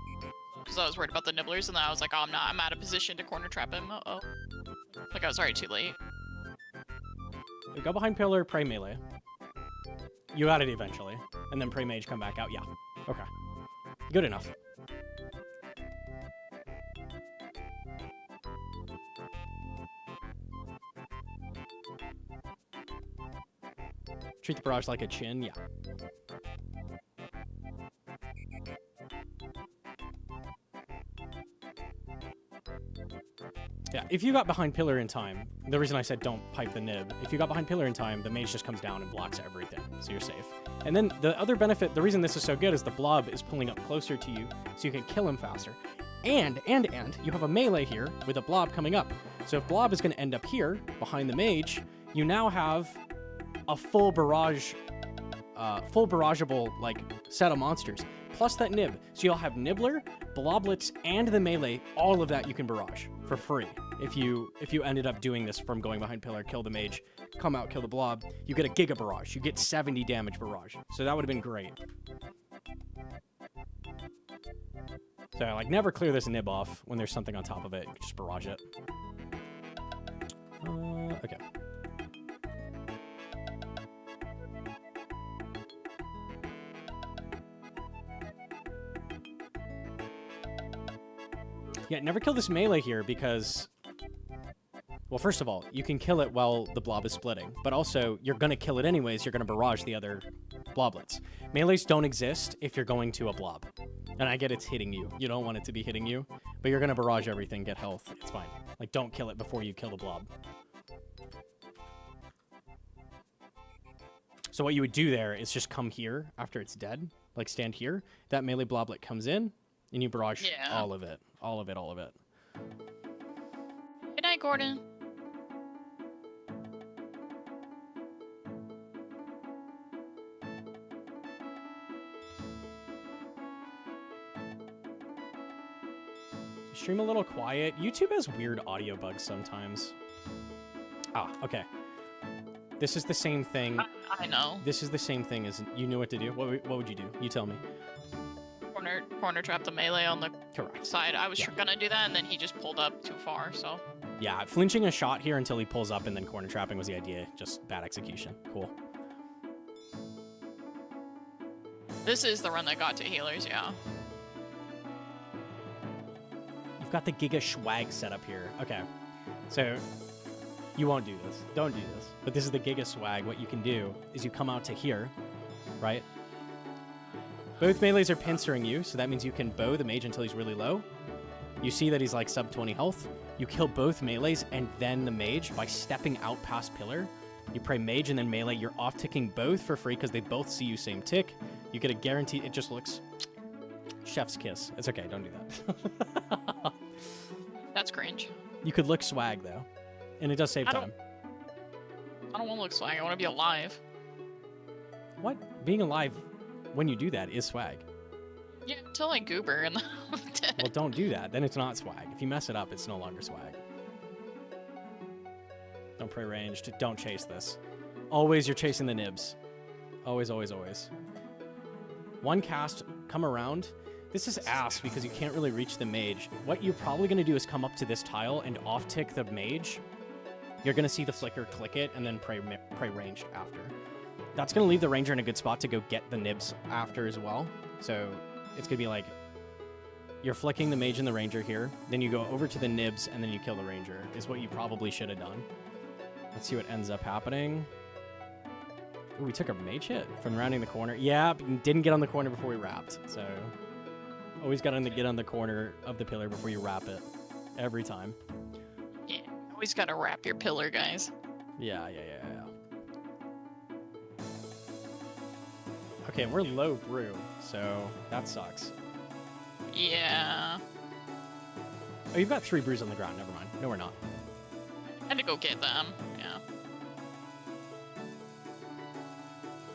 because I was worried about the nibblers, and then I was like, oh, I'm out of position to corner trap him. Uh-oh. Like I was already too late. You go behind pillar, pray melee. You got it eventually, and then pray mage come back out. Yeah. Okay. Good enough. Treat the barrage like a chin, yeah. Yeah, if you got behind pillar in time, the reason I said don't pipe the nib, if you got behind pillar in time, the mage just comes down and blocks everything, so you're safe. And then the other benefit, the reason this is so good is the blob is pulling up closer to you, so you can kill him faster. And you have a melee here with a blob coming up. So if blob is going to end up here, behind the mage, you now have a full barrageable, like, set of monsters. Plus that nib. So you'll have nibbler, bloblets, and the melee, all of that you can barrage for free. If you ended up doing this from going behind pillar, kill the mage, come out, kill the blob, you get a giga barrage. You get 70 damage barrage. So that would have been great. So, like, never clear this nib off when there's something on top of it. You can just barrage it. Okay. Yeah, never kill this melee here because, well, first of all, you can kill it while the blob is splitting, but also you're going to kill it anyways. You're going to barrage the other bloblets. Melees don't exist if you're going to a blob. And I get it's hitting you. You don't want it to be hitting you, but you're going to barrage everything, get health. It's fine. Like, don't kill it before you kill the blob. So what you would do there is just come here after it's dead. Like, stand here. That melee bloblet comes in, and you barrage all of it. All of it, all of it. Good night, Gordon. Stream a little quiet. YouTube has weird audio bugs sometimes. Ah, okay. This is the same thing. I know. This is the same thing as you knew what to do. What would you do? You tell me. Corner trap the melee on the Correct. side. I was gonna do that, and then he just pulled up too far, so. Yeah, flinching a shot here until he pulls up and then corner trapping was the idea. Just bad execution. Cool. This is the run that got to healers, yeah. You've got the Giga Swag set up here. Okay. So, you won't do this. Don't do this. But this is the Giga Swag. What you can do is you come out to here, right? Both melees are pincering you, so that means you can bow the mage until he's really low. You see that he's like sub 20 health. You kill both melees and then the mage by stepping out past pillar. You pray mage and then melee. You're off ticking both for free because they both see you same tick. You get a guarantee. It just looks chef's kiss. It's okay. Don't do that. That's cringe. You could look swag though, and it does save time. I don't want to look swag. I want to be alive. What? Being alive when you do that is swag. Yeah, until I goober and then I'm dead. Well, don't do that. Then it's not swag. If you mess it up, it's no longer swag. Don't pray ranged. Don't chase this. Always you're chasing the nibs. Always, always, always. One cast, come around. This is ass because you can't really reach the mage. What you're probably going to do is come up to this tile and off-tick the mage. You're going to see the flicker, click it, and then pray ranged after. that's going to leave the ranger in a good spot to go get the nibs after as well. So it's going to be like you're flicking the mage and the ranger here, then you go over to the nibs, and then you kill the ranger, is what you probably should have done. Let's see what ends up happening. Ooh, we took a mage hit from rounding the corner. Yeah, but didn't get on the corner before we wrapped. So always got to get on the corner of the pillar before you wrap it. Every time. Yeah, always gotta wrap your pillar, guys. Yeah. Okay, we're low brew, so that sucks. Yeah. Oh, you've got 3 brews on the ground. Never mind. No, we're not. I had to go get them. Yeah.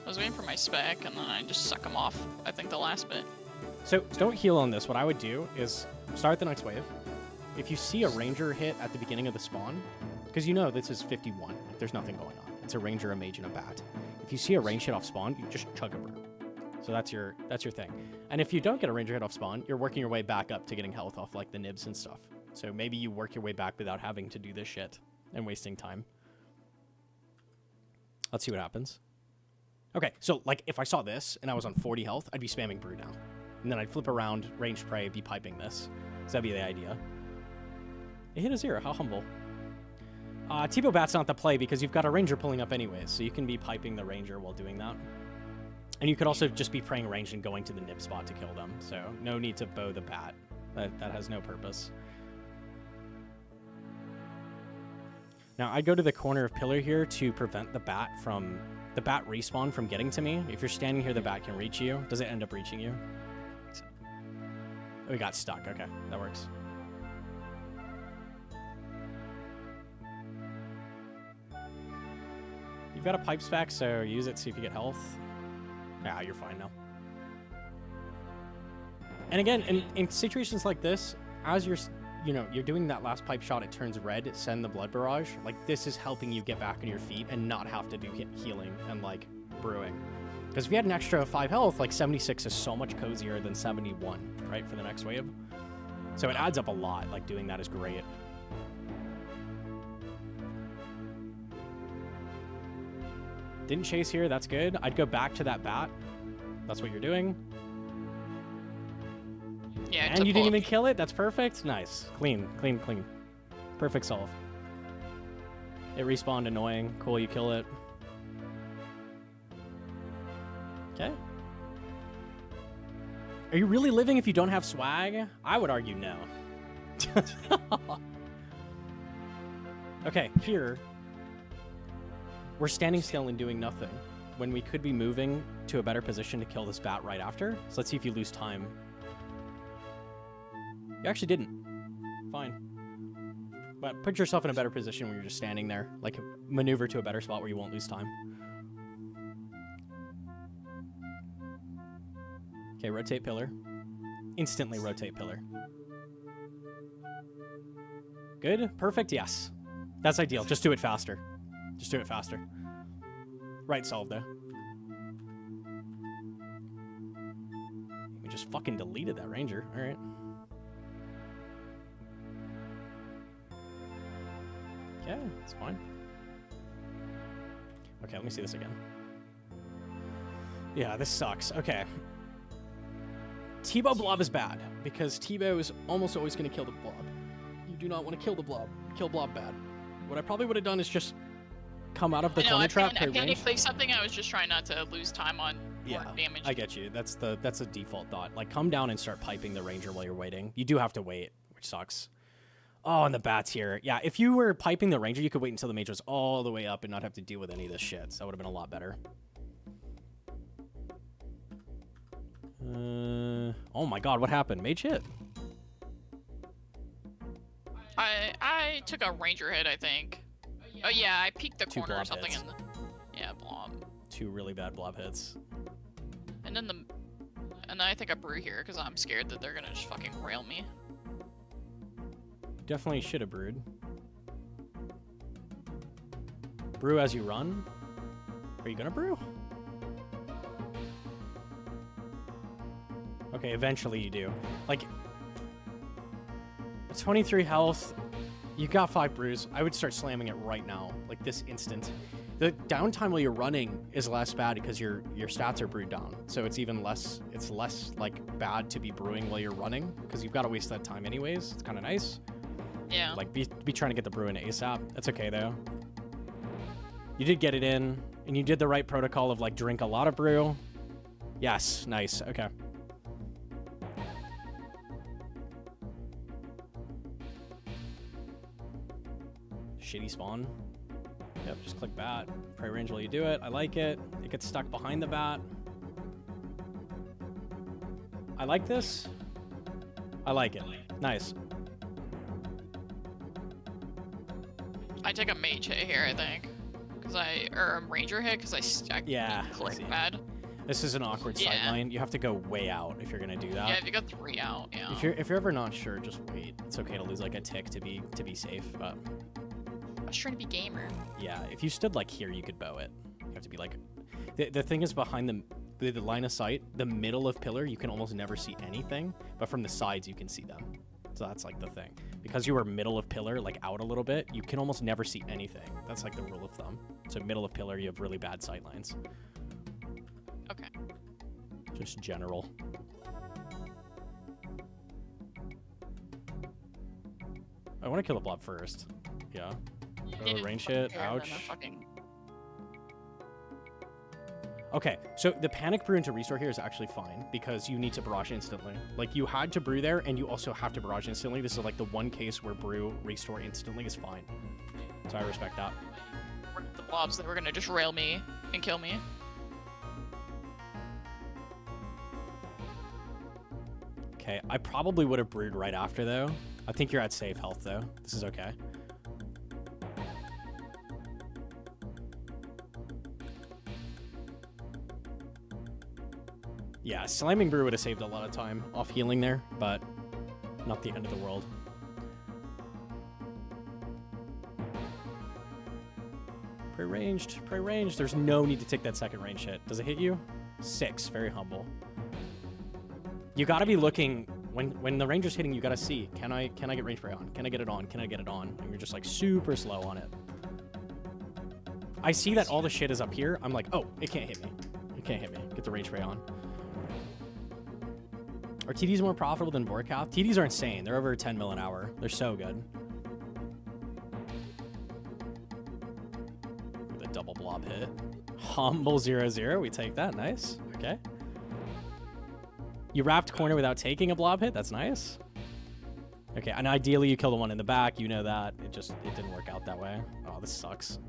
I was waiting for my spec, and then I just suck them off, I think, the last bit. So don't heal on this. What I would do is start the next wave. If you see a ranger hit at the beginning of the spawn, because you know this is 51, like there's nothing going on. It's a ranger, a mage, and a bat. If you see a range hit off spawn, you just chug a brew. So that's your thing. And if you don't get a ranger hit off spawn, you're working your way back up to getting health off like the nibs and stuff. So maybe you work your way back without having to do this shit and wasting time. Let's see what happens. Okay, so like if I saw this and I was on 40 health, I'd be spamming brew now. And then I'd flip around, ranged prey, be piping this. So that'd be the idea. It hit a 0, how humble. T-Bow Bat's not the play because you've got a ranger pulling up anyways, so you can be piping the ranger while doing that. And you could also just be praying range and going to the nib spot to kill them, so no need to bow the bat. That has no purpose. Now, I'd go to the corner of pillar here to prevent the bat respawn from getting to me. If you're standing here, the bat can reach you. Does it end up reaching you? Oh, we got stuck. Okay, that works. You've got a pipe spec, so use it, see if you get health. Yeah, you're fine now. And again, in situations like this, as you're doing that last pipe shot, it turns red, send the blood barrage. Like, this is helping you get back on your feet and not have to do healing and, like, brewing. Because if you had an extra 5 health, like, 76 is so much cozier than 71, right, for the next wave. So it adds up a lot. Like, doing that is great. Didn't chase here, that's good. I'd go back to that bat. That's what you're doing. Yeah, and you didn't even kill it? That's perfect. Nice. Clean. Perfect solve. It respawned annoying. Cool, you kill it. Okay. Are you really living if you don't have swag? I would argue no. Okay, here. We're standing still and doing nothing when we could be moving to a better position to kill this bat right after. So let's see if you lose time. You actually didn't. Fine. But put yourself in a better position when you're just standing there. Like, maneuver to a better spot where you won't lose time. Okay, rotate pillar. Instantly rotate pillar. Good? Perfect? Yes. That's ideal. Just do it faster. Just do it faster. Right solve, though. We just fucking deleted that ranger. All right. Okay, it's fine. Okay, let me see this again. Yeah, this sucks. Okay. T-Bow blob is bad, because T-Bow is almost always going to kill the blob. You do not want to kill the blob. Kill blob bad. What I probably would have done is just come out of the corner trap. I panic play something. I was just trying not to lose time on more damage. I get you. That's a default thought. Like, come down and start piping the ranger while you're waiting. You do have to wait, which sucks. Oh, and the bat's here. Yeah, if you were piping the ranger, you could wait until the mage was all the way up and not have to deal with any of this shit. So that would have been a lot better. Oh my god, what happened? Mage hit. I took a ranger hit, I think. Oh yeah, I peeked the corner or something. Hits. Yeah, blob. 2 really bad blob hits. And then I think I brew here because I'm scared that they're gonna just fucking rail me. Definitely should have brewed. Brew as you run? Are you gonna brew? Okay, eventually you do. Like, 23 health. You got 5 brews. I would start slamming it right now, like this instant. The downtime while you're running is less bad because your stats are brewed down. So it's even less, it's less like bad to be brewing while you're running because you've got to waste that time anyways. It's kind of nice. Yeah. Like be trying to get the brew in ASAP. That's okay though. You did get it in and you did the right protocol of like drink a lot of brew. Yes, nice. Okay. Shitty spawn. Yep, just click bat. Prey range while you do it. I like it. It gets stuck behind the bat. I like this. I like it. Nice. I take a mage hit here, I think. Or a ranger hit, because I Yeah, click see. bad. This is an awkward Yeah. sideline. You have to go way out if you're gonna do that. Yeah, if you got 3 out, yeah. If you're ever not sure, just wait. It's okay to lose like a tick to be safe, but I was trying to be gamer. yeah, if you stood like here, you could bow it. You have to be like, the thing is behind the line of sight, the middle of pillar, you can almost never see anything, but from the sides you can see them. So that's like the thing. Because you are middle of pillar, like out a little bit, you can almost never see anything. That's like the rule of thumb. So middle of pillar, you have really bad sight lines. Okay. Just general. I want to kill the blob first. Yeah. Oh, range hit. Yeah, and then Ouch. the fucking- Okay, so the panic brew into restore here is actually fine because you need to barrage instantly. Like you had to brew there and you also have to barrage instantly. This is like the one case where brew restore instantly is fine. So I respect that. The blobs that were gonna just rail me and kill me. Okay, I probably would have brewed right after though. I think you're at safe health though. This is okay. Yeah, slamming brew would have saved a lot of time off healing there, but not the end of the world. Pre-ranged, pre-ranged. There's no need to take that second range hit. Does it hit you? 6, very humble. You gotta be looking, when the ranger's hitting, you gotta see, can I get range spray on? Can I get it on? Can I get it on? And you're just like super slow on it. I see that all the shit is up here. I'm like, oh, it can't hit me. It can't hit me. Get the range spray on. Are TDs more profitable than Vorkath? TDs are insane. They're over 10 mil an hour. They're so good. The double blob hit. Humble 0-0. We take that. Nice. Okay. You wrapped corner without taking a blob hit. That's nice. Okay, and ideally you kill the one in the back. You know that. It didn't work out that way. Oh, this sucks.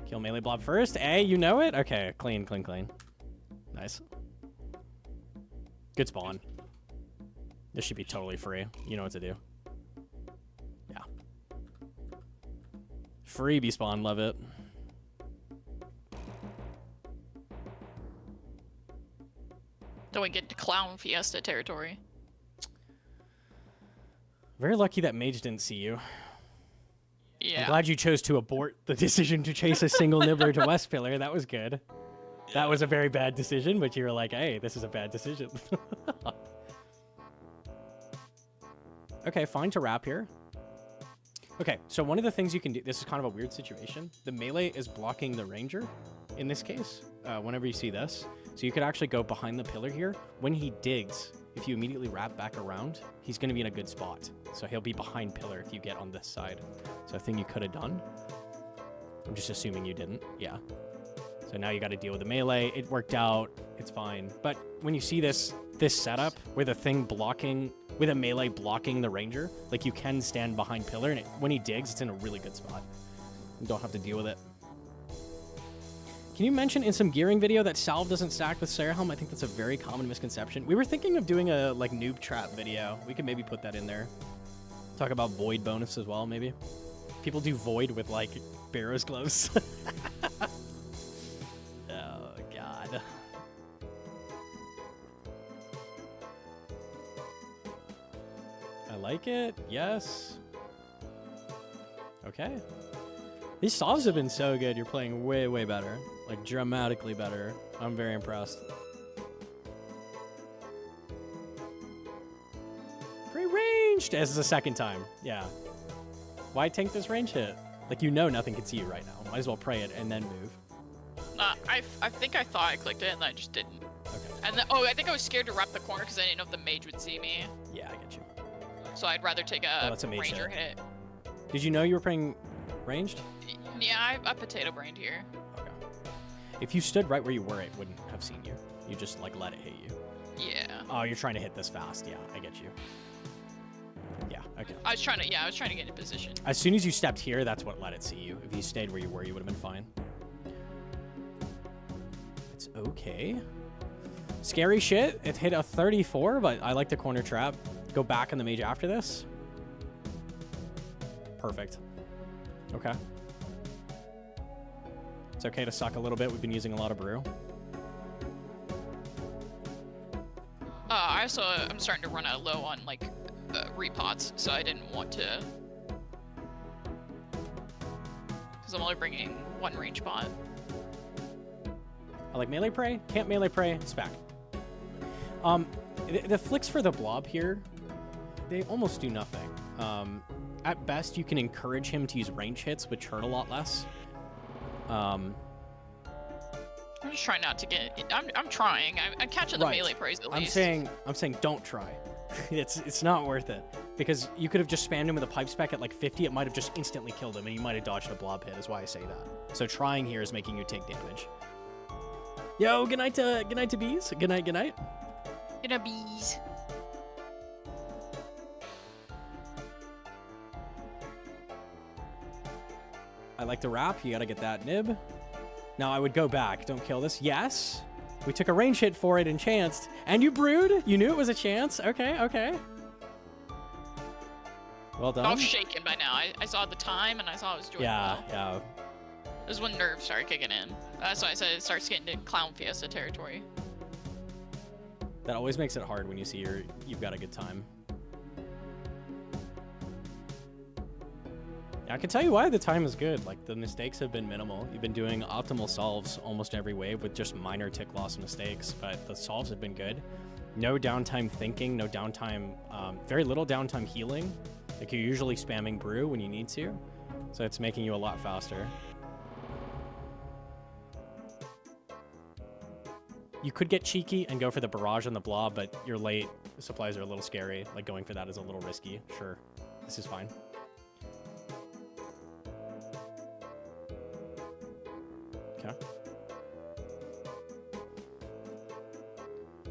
Kill melee blob first. Hey, you know it? Okay, clean, clean, clean. Nice. Good spawn. This should be totally free. You know what to do. Yeah. Freebie spawn, love it. Then we get to Clown Fiesta territory. Very lucky that mage didn't see you. Yeah. I'm glad you chose to abort the decision to chase a single nibbler to West Pillar. That was good. That was a very bad decision, but you were like, hey, this is a bad decision. Okay, fine to wrap here. Okay, so one of the things you can do, this is kind of a weird situation. The melee is blocking the ranger in this case, whenever you see this. So you could actually go behind the pillar here. When he digs, if you immediately wrap back around, he's going to be in a good spot. So he'll be behind pillar if you get on this side. So a thing you could have done. I'm just assuming you didn't. Yeah. So now you got to deal with the melee. It worked out. It's fine. But when you see this setup with a thing blocking, with a melee blocking the ranger, like you can stand behind pillar, and when he digs, it's in a really good spot. You don't have to deal with it. Can you mention in some gearing video that salve doesn't stack with Sarah Helm? I think that's a very common misconception. We were thinking of doing a like noob trap video. We could maybe put that in there. Talk about void bonus as well, maybe. People do void with like Barrow's gloves. Oh god. I like it. Yes. Okay. These salves have been so good. You're playing way, way better. Like, dramatically better. I'm very impressed. Pre-ranged! This is the second time. Yeah. Why tank this range hit? Like, you know nothing can see you right now. Might as well pray it and then move. I think I thought I clicked it and I just didn't. Okay. And then, oh, I think I was scared to wrap the corner because I didn't know if the mage would see me. Yeah, I get you. So I'd rather take Oh, a, that's a mage ranger hit. Did you know you were praying ranged? Yeah, I potato brained here. Okay. If you stood right where you were, it wouldn't have seen you. You just, like, let it hit you. Yeah. Oh, you're trying to hit this fast. Yeah, I get you. Yeah, okay. I was trying to get in position. As soon as you stepped here, that's what let it see you. If you stayed where you were, you would have been fine. It's okay. Scary shit. It hit a 34, but I like the corner trap. Go back on the mage after this. Perfect. Okay. It's okay to suck a little bit. We've been using a lot of brew. I'm starting to run out low on, like, repots, so I didn't want to... Because I'm only bringing one range pot. I like melee prey. Can't melee prey. Spec. The flicks for the blob here, they almost do nothing. At best, you can encourage him to use range hits, which hurt a lot less. I'm just trying not to get... I'm trying. I'm catching the melee praise at least. I'm saying don't try. It's not worth it. Because you could have just spammed him with a pipe spec at like 50, it might have just instantly killed him, and he might have dodged a blob hit, is why I say that. So trying here is making you take damage. Yo, good night to bees. Good night, good night. Good night, bees. I like the wrap. You gotta get that nib. Now I would go back. Don't kill this. Yes. We took a range hit for it and chanced. And you brewed? You knew it was a chance? Okay, okay. Well done. I was shaken by now. I saw the time and I saw it was doing well. Yeah. This is when nerves started kicking in. That's why I said it starts getting to Clown Fiesta territory. That always makes it hard when you see you've got a good time. I can tell you why the time is good. Like, the mistakes have been minimal. You've been doing optimal solves almost every wave with just minor tick loss mistakes, but the solves have been good. No downtime thinking, no downtime, very little downtime healing. Like, you're usually spamming brew when you need to, so it's making you a lot faster. You could get cheeky and go for the barrage on the blob, but you're late. The supplies are a little scary. Like, going for that is a little risky. Sure, this is fine. Okay.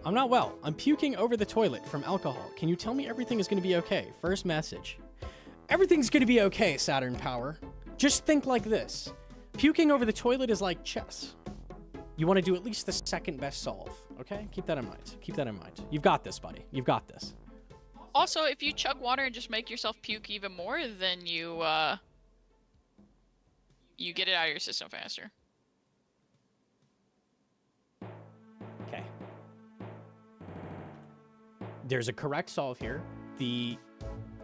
I'm not well. I'm puking over the toilet from alcohol. Can you tell me everything is going to be okay? First message. Everything's going to be okay, Saturn Power. Just think like this. Puking over the toilet is like chess. You want to do at least the second best solve, okay? Keep that in mind. Keep that in mind. You've got this, buddy. You've got this. Also, if you chug water and just make yourself puke even more, then you get it out of your system faster. Okay. There's a correct solve here. The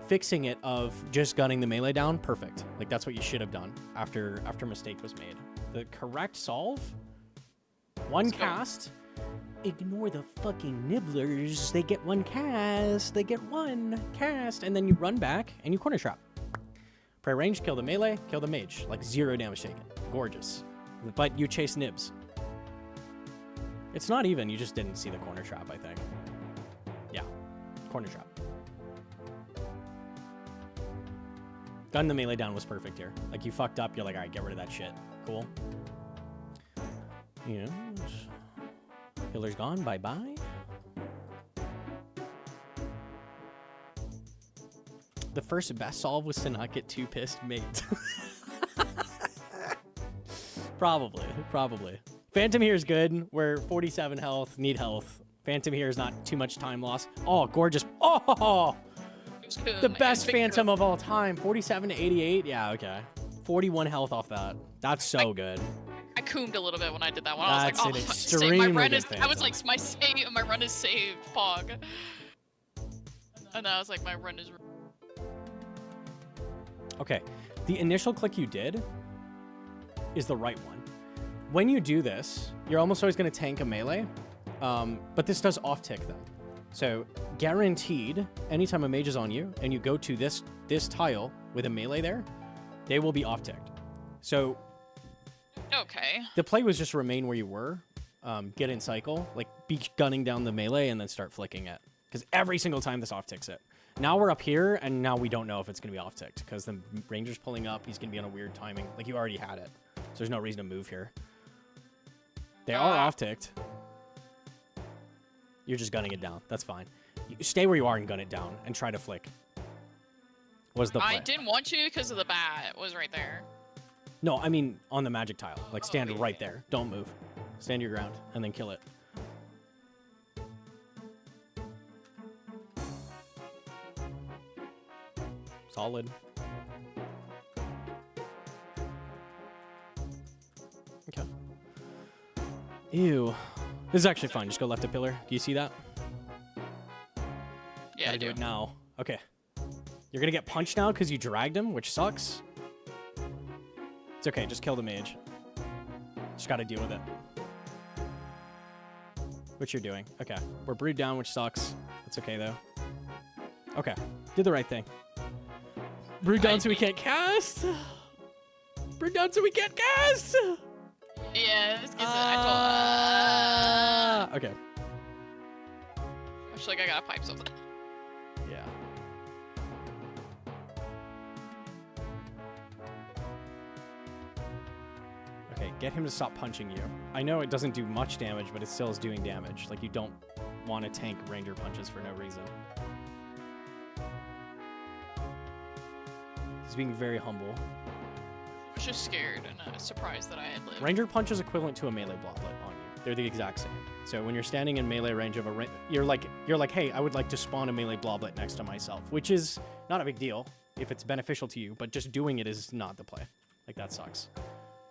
fixing it of just gunning the melee down, perfect. Like, that's what you should have done after mistake was made. The correct solve, one cast. Ignore the fucking nibblers. They get one cast. They get one cast. And then you run back and you corner trap. Pray range, kill the melee, kill the mage. Like, 0 damage taken. Gorgeous. But you chase nibs. It's not even. You just didn't see the corner trap, I think. Yeah. Corner trap. Gun the melee down was perfect here. Like, you fucked up. You're like, all right, get rid of that shit. Cool. Yes. Killer's gone. Bye-bye. The first best solve was to not get too pissed mates. Probably. Phantom here is good. We're 47 health. Need health. Phantom here is not too much time loss. Oh, gorgeous. Oh! The best Phantom of all time. 47 to 88. Yeah, okay. 41 health off that. That's so good. I coomed a little bit when I did that one. That's I an was like, oh, extremely my run good is. Phantom. I was like, my run is saved, Pog. And then I was like, my run is. Okay, the initial click you did is the right one. When you do this, you're almost always going to tank a melee, but this does off-tick them. So guaranteed, anytime a mage is on you and you go to this tile, with a melee there, they will be off-ticked. So Okay. the play was just remain where you were, get in cycle, like be gunning down the melee and then start flicking it. Because every single time this off-ticks it. Now we're up here, and now we don't know if it's going to be off-ticked. Because the ranger's pulling up, he's going to be on a weird timing. Like, you already had it. So there's no reason to move here. They are off-ticked. You're just gunning it down. That's fine. You stay where you are and gun it down, and try to flick. What's the play? I didn't want to because of the bat was right there. No, I mean on the magic tile. Like, stand right there. Don't move. Stand your ground, and then kill it. Solid. Okay. Ew. This is actually fine. Just go left a pillar. Do you see that? Yeah, Gotta I do do. it now. Okay. You're gonna get punched now because you dragged him, which sucks. It's okay. Just kill the mage. Just gotta deal with it. What you're doing. Okay. We're brewed down, which sucks. It's okay, though. Okay. Did the right thing. Brewed down so we can't cast? Brewed down so we can't cast? Yeah, this gives Okay. I feel like I gotta pipe something. Yeah. Okay, get him to stop punching you. I know it doesn't do much damage, but it still is doing damage. Like, you don't want to tank ranger punches for no reason. He's being very humble. I was just scared and surprised that I had lived. Ranger punch is equivalent to a melee blocklet on you. They're the exact same. So when you're standing in melee range of a you're like, hey, I would like to spawn a melee bloblet next to myself, which is not a big deal if it's beneficial to you, but just doing it is not the play. Like, that sucks.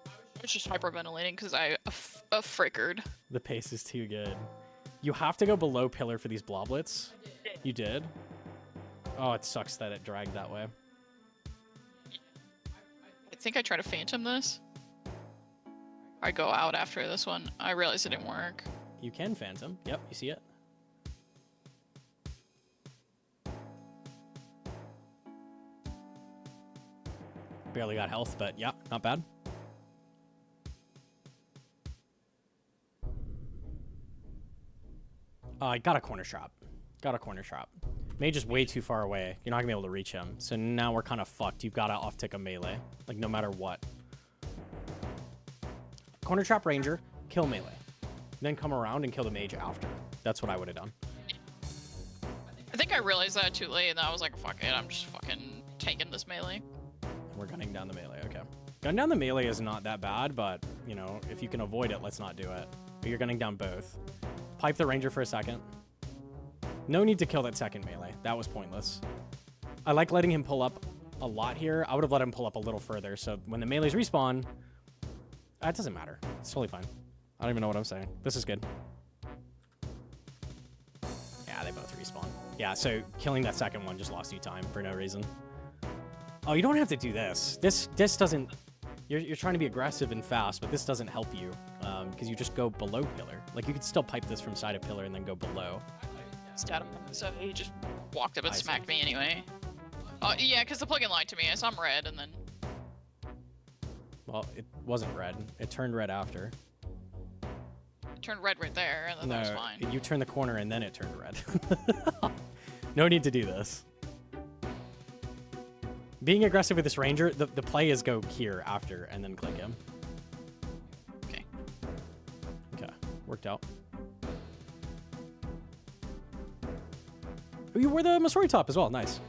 I was just hyperventilating because I frickered. The pace is too good. You have to go below pillar for these bloblets. You did? Oh, it sucks that it dragged that way. I think I try to phantom this. I go out after this one. I realized it didn't work. You can phantom. Yep, you see it. Barely got health, but yeah, not bad. I got a corner trap. Got a corner trap. Mage is way too far away. You're not gonna be able to reach him. So now we're kind of fucked. You've got to off-tick a melee. Like, no matter what. Corner trap ranger, kill melee. Then come around and kill the mage after. That's what I would have done. I think I realized that too late, and I was like, fuck it, I'm just fucking taking this melee. We're gunning down the melee, okay. Gunning down the melee is not that bad, but, you know, if you can avoid it, let's not do it. But you're gunning down both. Pipe the ranger for a second. No need to kill that second melee. That was pointless. I like letting him pull up a lot here. I would have let him pull up a little further, so when the melees respawn, it doesn't matter. It's totally fine. I don't even know what I'm saying. This is good. Yeah, they both respawn. Yeah, so killing that second one just lost you time for no reason. Oh, you don't have to do this. This doesn't... You're trying to be aggressive and fast, but this doesn't help you because you just go below pillar. Like, you could still pipe this from side of pillar and then go below. Stat him, so he just walked up and I see. smacked me anyway. Yeah, because the plugin lied to me. I saw him red, and then... Well, it wasn't red. It turned red after. It turned red right there, and then that was fine. You turned the corner and then it turned red. No need to do this. Being aggressive with this ranger, the play is go here after and then click him. Okay. Okay, worked out. Oh, you wore the Masori top as well. Nice.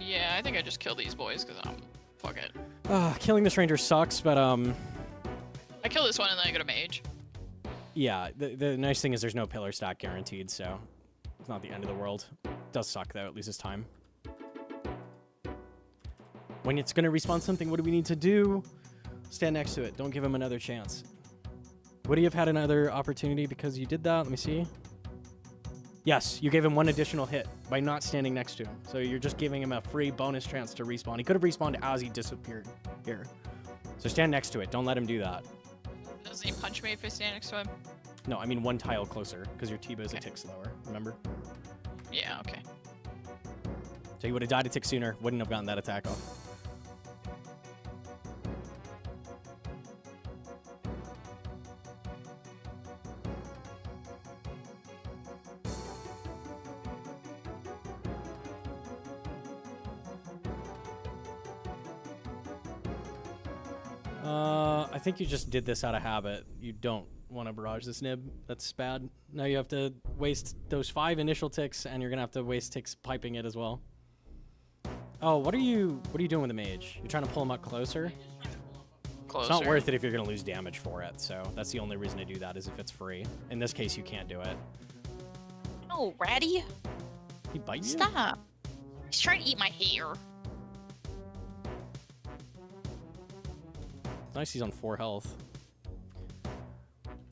Yeah, I think I just killed these boys because I'm... Fuck it. Killing this ranger sucks, but I kill this one and then I go to mage. yeah. The nice thing is there's no pillar stack guaranteed, so it's not the end of the world. Does suck though. It loses time. When it's gonna respawn something, what do we need to do? Stand next to it. Don't give him another chance. Would he have had another opportunity because you did that? Let me see. Yes, you gave him one additional hit by not standing next to him. So you're just giving him a free bonus chance to respawn. He could have respawned as he disappeared here. So stand next to it. Don't let him do that. Doesn't he punch me if I stand next to him? No, I mean one tile closer because your T-bow is a tick slower. Remember? Yeah, okay. So he would have died a tick sooner, wouldn't have gotten that attack off. I think you just did this out of habit. You don't want to barrage this nib. That's bad. Now you have to waste those 5 initial ticks, and you're gonna have to waste ticks piping it as well. Oh, what are you doing with the mage? You're trying to pull him up closer? Closer. It's not worth it if you're gonna lose damage for it, so that's the only reason to do that is if it's free. In this case, you can't do it. Oh, ratty. He bite you? Stop. He's trying to eat my hair. Nice, he's on 4 health.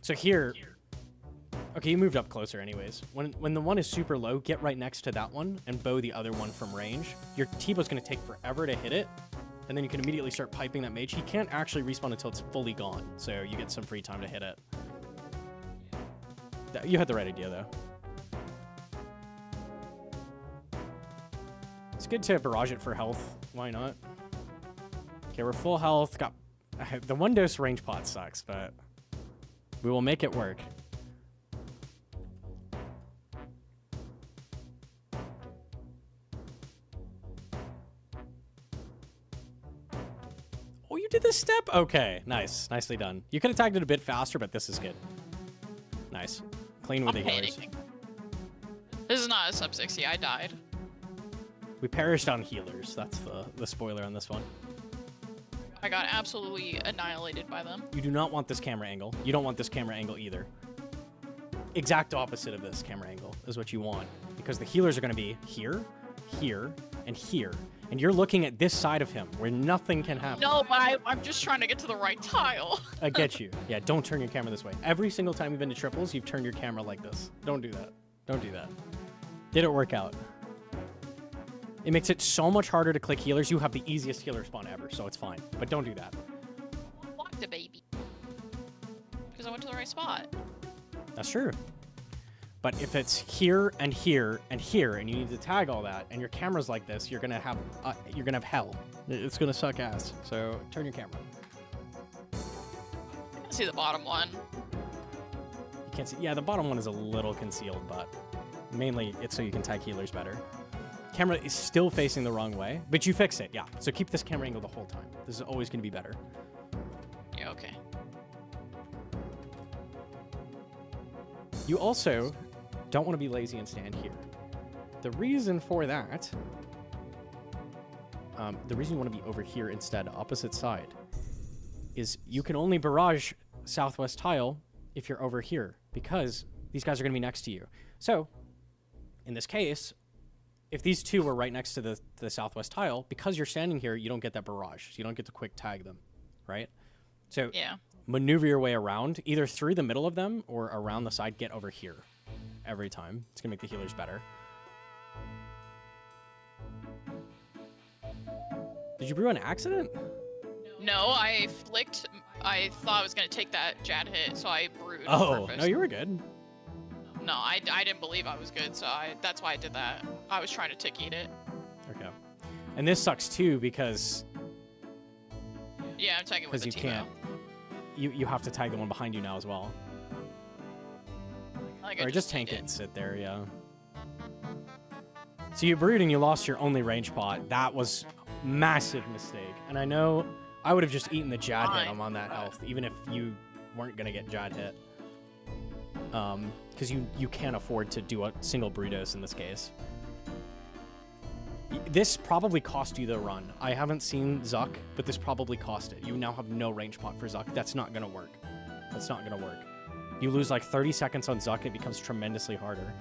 So here, okay, you moved up closer anyways. When the one is super low, get right next to that one and bow the other one from range. Your T-bow's gonna take forever to hit it, and then you can immediately start piping that mage. He can't actually respawn until it's fully gone, so you get some free time to hit it. You had the right idea, though. It's good to barrage it for health. Why not? Okay, we're full health. Got the 1-dose range pot sucks, but we will make it work. Oh, you did this step? Okay, nice. Nicely done. You could have tagged it a bit faster, but this is good. Nice. Clean with the healers. Panicking. This is not a sub 60. I died. We perished on healers. That's the spoiler on this one. I got absolutely annihilated by them. You do not want this camera angle. You don't want this camera angle either. Exact opposite of this camera angle is what you want. Because the healers are going to be here, here, and here. And you're looking at this side of him where nothing can happen. No, but I'm just trying to get to the right tile. I get you. Yeah, don't turn your camera this way. Every single time you've been to triples, you've turned your camera like this. Don't do that. Don't do that. Did it work out? It makes it so much harder to click healers. You have the easiest healer spawn ever, so it's fine. But don't do that. Blocked a baby. Because I went to the right spot. That's true. But if it's here and here and here, and you need to tag all that, and your camera's like this, you're gonna have hell. It's gonna suck ass. So turn your camera. I can see the bottom one. You can't see. Yeah, the bottom one is a little concealed, but mainly it's so you can tag healers better. Camera is still facing the wrong way, but you fix it. Yeah. So keep this camera angle the whole time. This is always gonna be better. Yeah. Okay. You also don't want to be lazy and stand here. The reason for that, the reason you want to be over here instead, opposite side, is you can only barrage southwest tile if you're over here, because these guys are going to be next to you. So, in this case, if these two were right next to the southwest tile, because you're standing here, you don't get that barrage. So you don't get to quick tag them, right? So Yeah. maneuver your way around, either through the middle of them or around the side. Get over here every time. It's going to make the healers better. Did you brew an accident? No, I flicked. I thought I was gonna take that Jad hit, so I brewed. on Oh, purpose. no, you were good. No, I didn't believe I was good, so that's why I did that. I was trying to tick eat it. Okay. And this sucks too because Yeah, I'm tagging with the you T-bow. can't. You have to tag the one behind you now as well. Like I Or just ate tank it and sit there, yeah. So you brewed and you lost your only range pot. That was massive mistake. And I know I would have just eaten the Jad hit. I'm on that health, even if you weren't gonna get Jad hit. Because you can't afford to do a single brew dose in this case. This probably cost you the run. I haven't seen Zuck, but this probably cost it. You now have no range pot for Zuck. That's not gonna work. That's not gonna work. You lose like 30 seconds on Zuck, it becomes tremendously harder.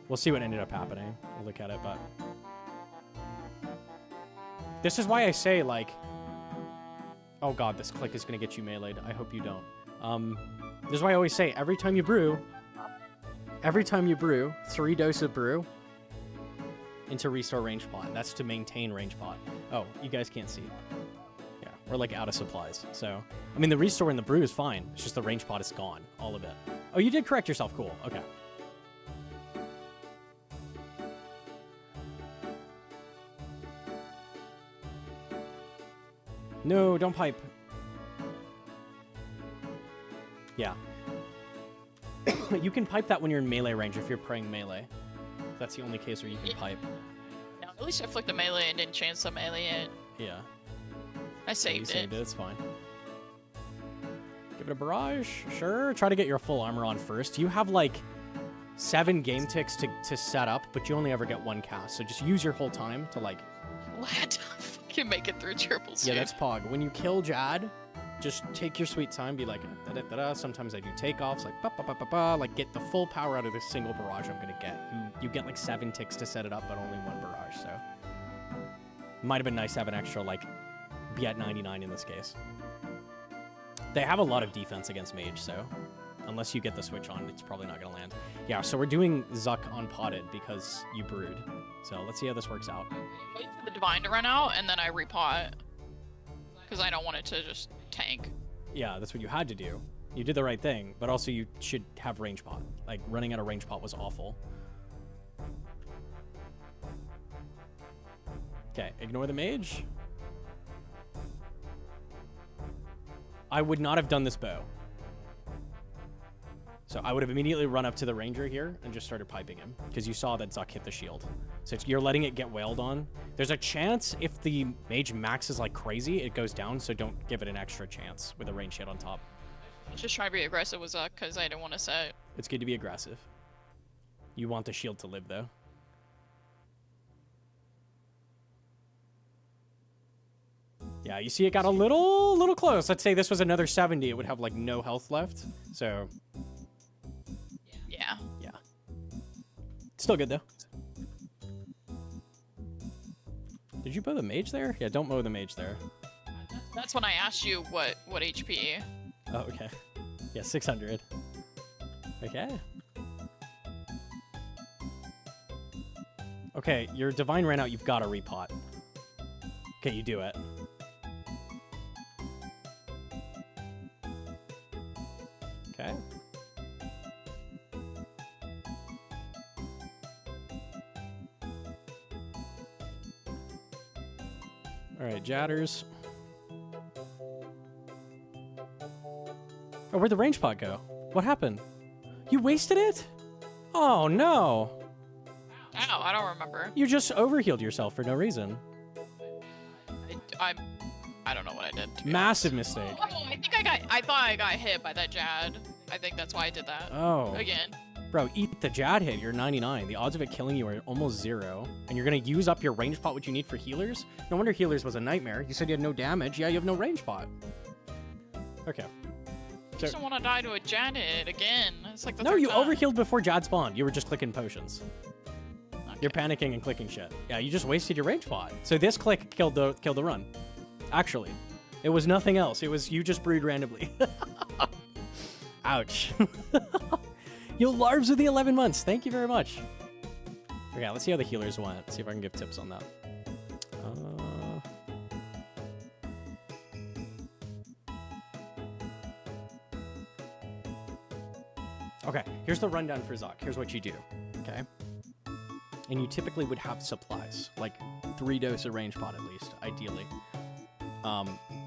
We'll see what ended up happening. We'll look at it, but... This is why I say, like... Oh god, this click is gonna get you meleeed. I hope you don't. This is why I always say, every time you brew, 3 doses of brew into restore range pot. That's to maintain range pot. Oh, you guys can't see. Yeah, we're like out of supplies. So, I mean, the restore and the brew is fine. It's just the range pot is gone, all of it. Oh, you did correct yourself. Cool. Okay. No, don't pipe. Yeah. You can pipe that when you're in melee range if you're praying melee. That's the only case where you can pipe. No, at least I flicked the melee and didn't chance the melee it. Yeah. I saved You saved it. it. It's fine. Give it a barrage. Sure. Try to get your full armor on first. You have like 7 game ticks to set up, but you only ever get 1 cast. So just use your whole time to like. Let fucking make it through triple Yeah, that's Pog. When you kill Jad, just take your sweet time. Be like, da da da da. Sometimes I do takeoffs, like ba ba ba ba ba. Like get the full power out of this single barrage I'm gonna get. You get like 7 ticks to set it up, but only 1 barrage. So might have been nice to have an extra like be at 99 in this case. They have a lot of defense against mage, so unless you get the switch on, it's probably not gonna land. Yeah, so we're doing Zuck on potted because you brewed. So let's see how this works out. Wait for the divine to run out and then I repot. Because I don't want it to just tank. Yeah, that's what you had to do. You did the right thing, but also you should have range pot. Like, running out of range pot was awful. Okay, ignore the mage. I would not have done this bow. So I would have immediately run up to the ranger here and just started piping him, because you saw that Zuck hit the shield. So you're letting it get wailed on. There's a chance if the mage maxes like crazy, it goes down, so don't give it an extra chance with a range hit on top. Just try to be aggressive with Zuck because I didn't want to set. It's good to be aggressive. You want the shield to live, though. Yeah, you see it got a little close. Let's say this was another 70, it would have like no health left. So Yeah. yeah. Still good though. Did you mow the mage there? Yeah, don't mow the mage there. That's when I asked you what HP. Oh, okay. Yeah, 600. Okay. Okay, your divine ran out, you've got to repot. Okay, you do it. Okay. Alright, Jatters. Oh, where'd the range pot go? What happened? You wasted it? Oh, no. Ow, I don't remember. You just overhealed yourself for no reason. I don't know what I did. to be Massive honest. mistake. Oh, I thought I got hit by that Jad. I think that's why I did that. Oh. Again. Bro, eat the Jad hit. You're 99. The odds of it killing you are almost 0. And you're going to use up your range pot, which you need for healers? No wonder healers was a nightmare. You said you had no damage. Yeah, you have no range pot. Okay. I just don't want to die to a Jad hit again. It's like the No, third you time. overhealed before Jad spawned. You were just clicking potions. Okay. You're panicking and clicking shit. Yeah, you just wasted your range pot. So this click killed the run. Actually. It was nothing else. It was you just brewed randomly. Ouch. Yo, Larbs with the 11 months. Thank you very much. Okay, let's see how the healers went. See if I can give tips on that. Okay, here's the rundown for Zuck. Here's what you do, okay? And you typically would have supplies, like 3 dose of range pot at least, ideally.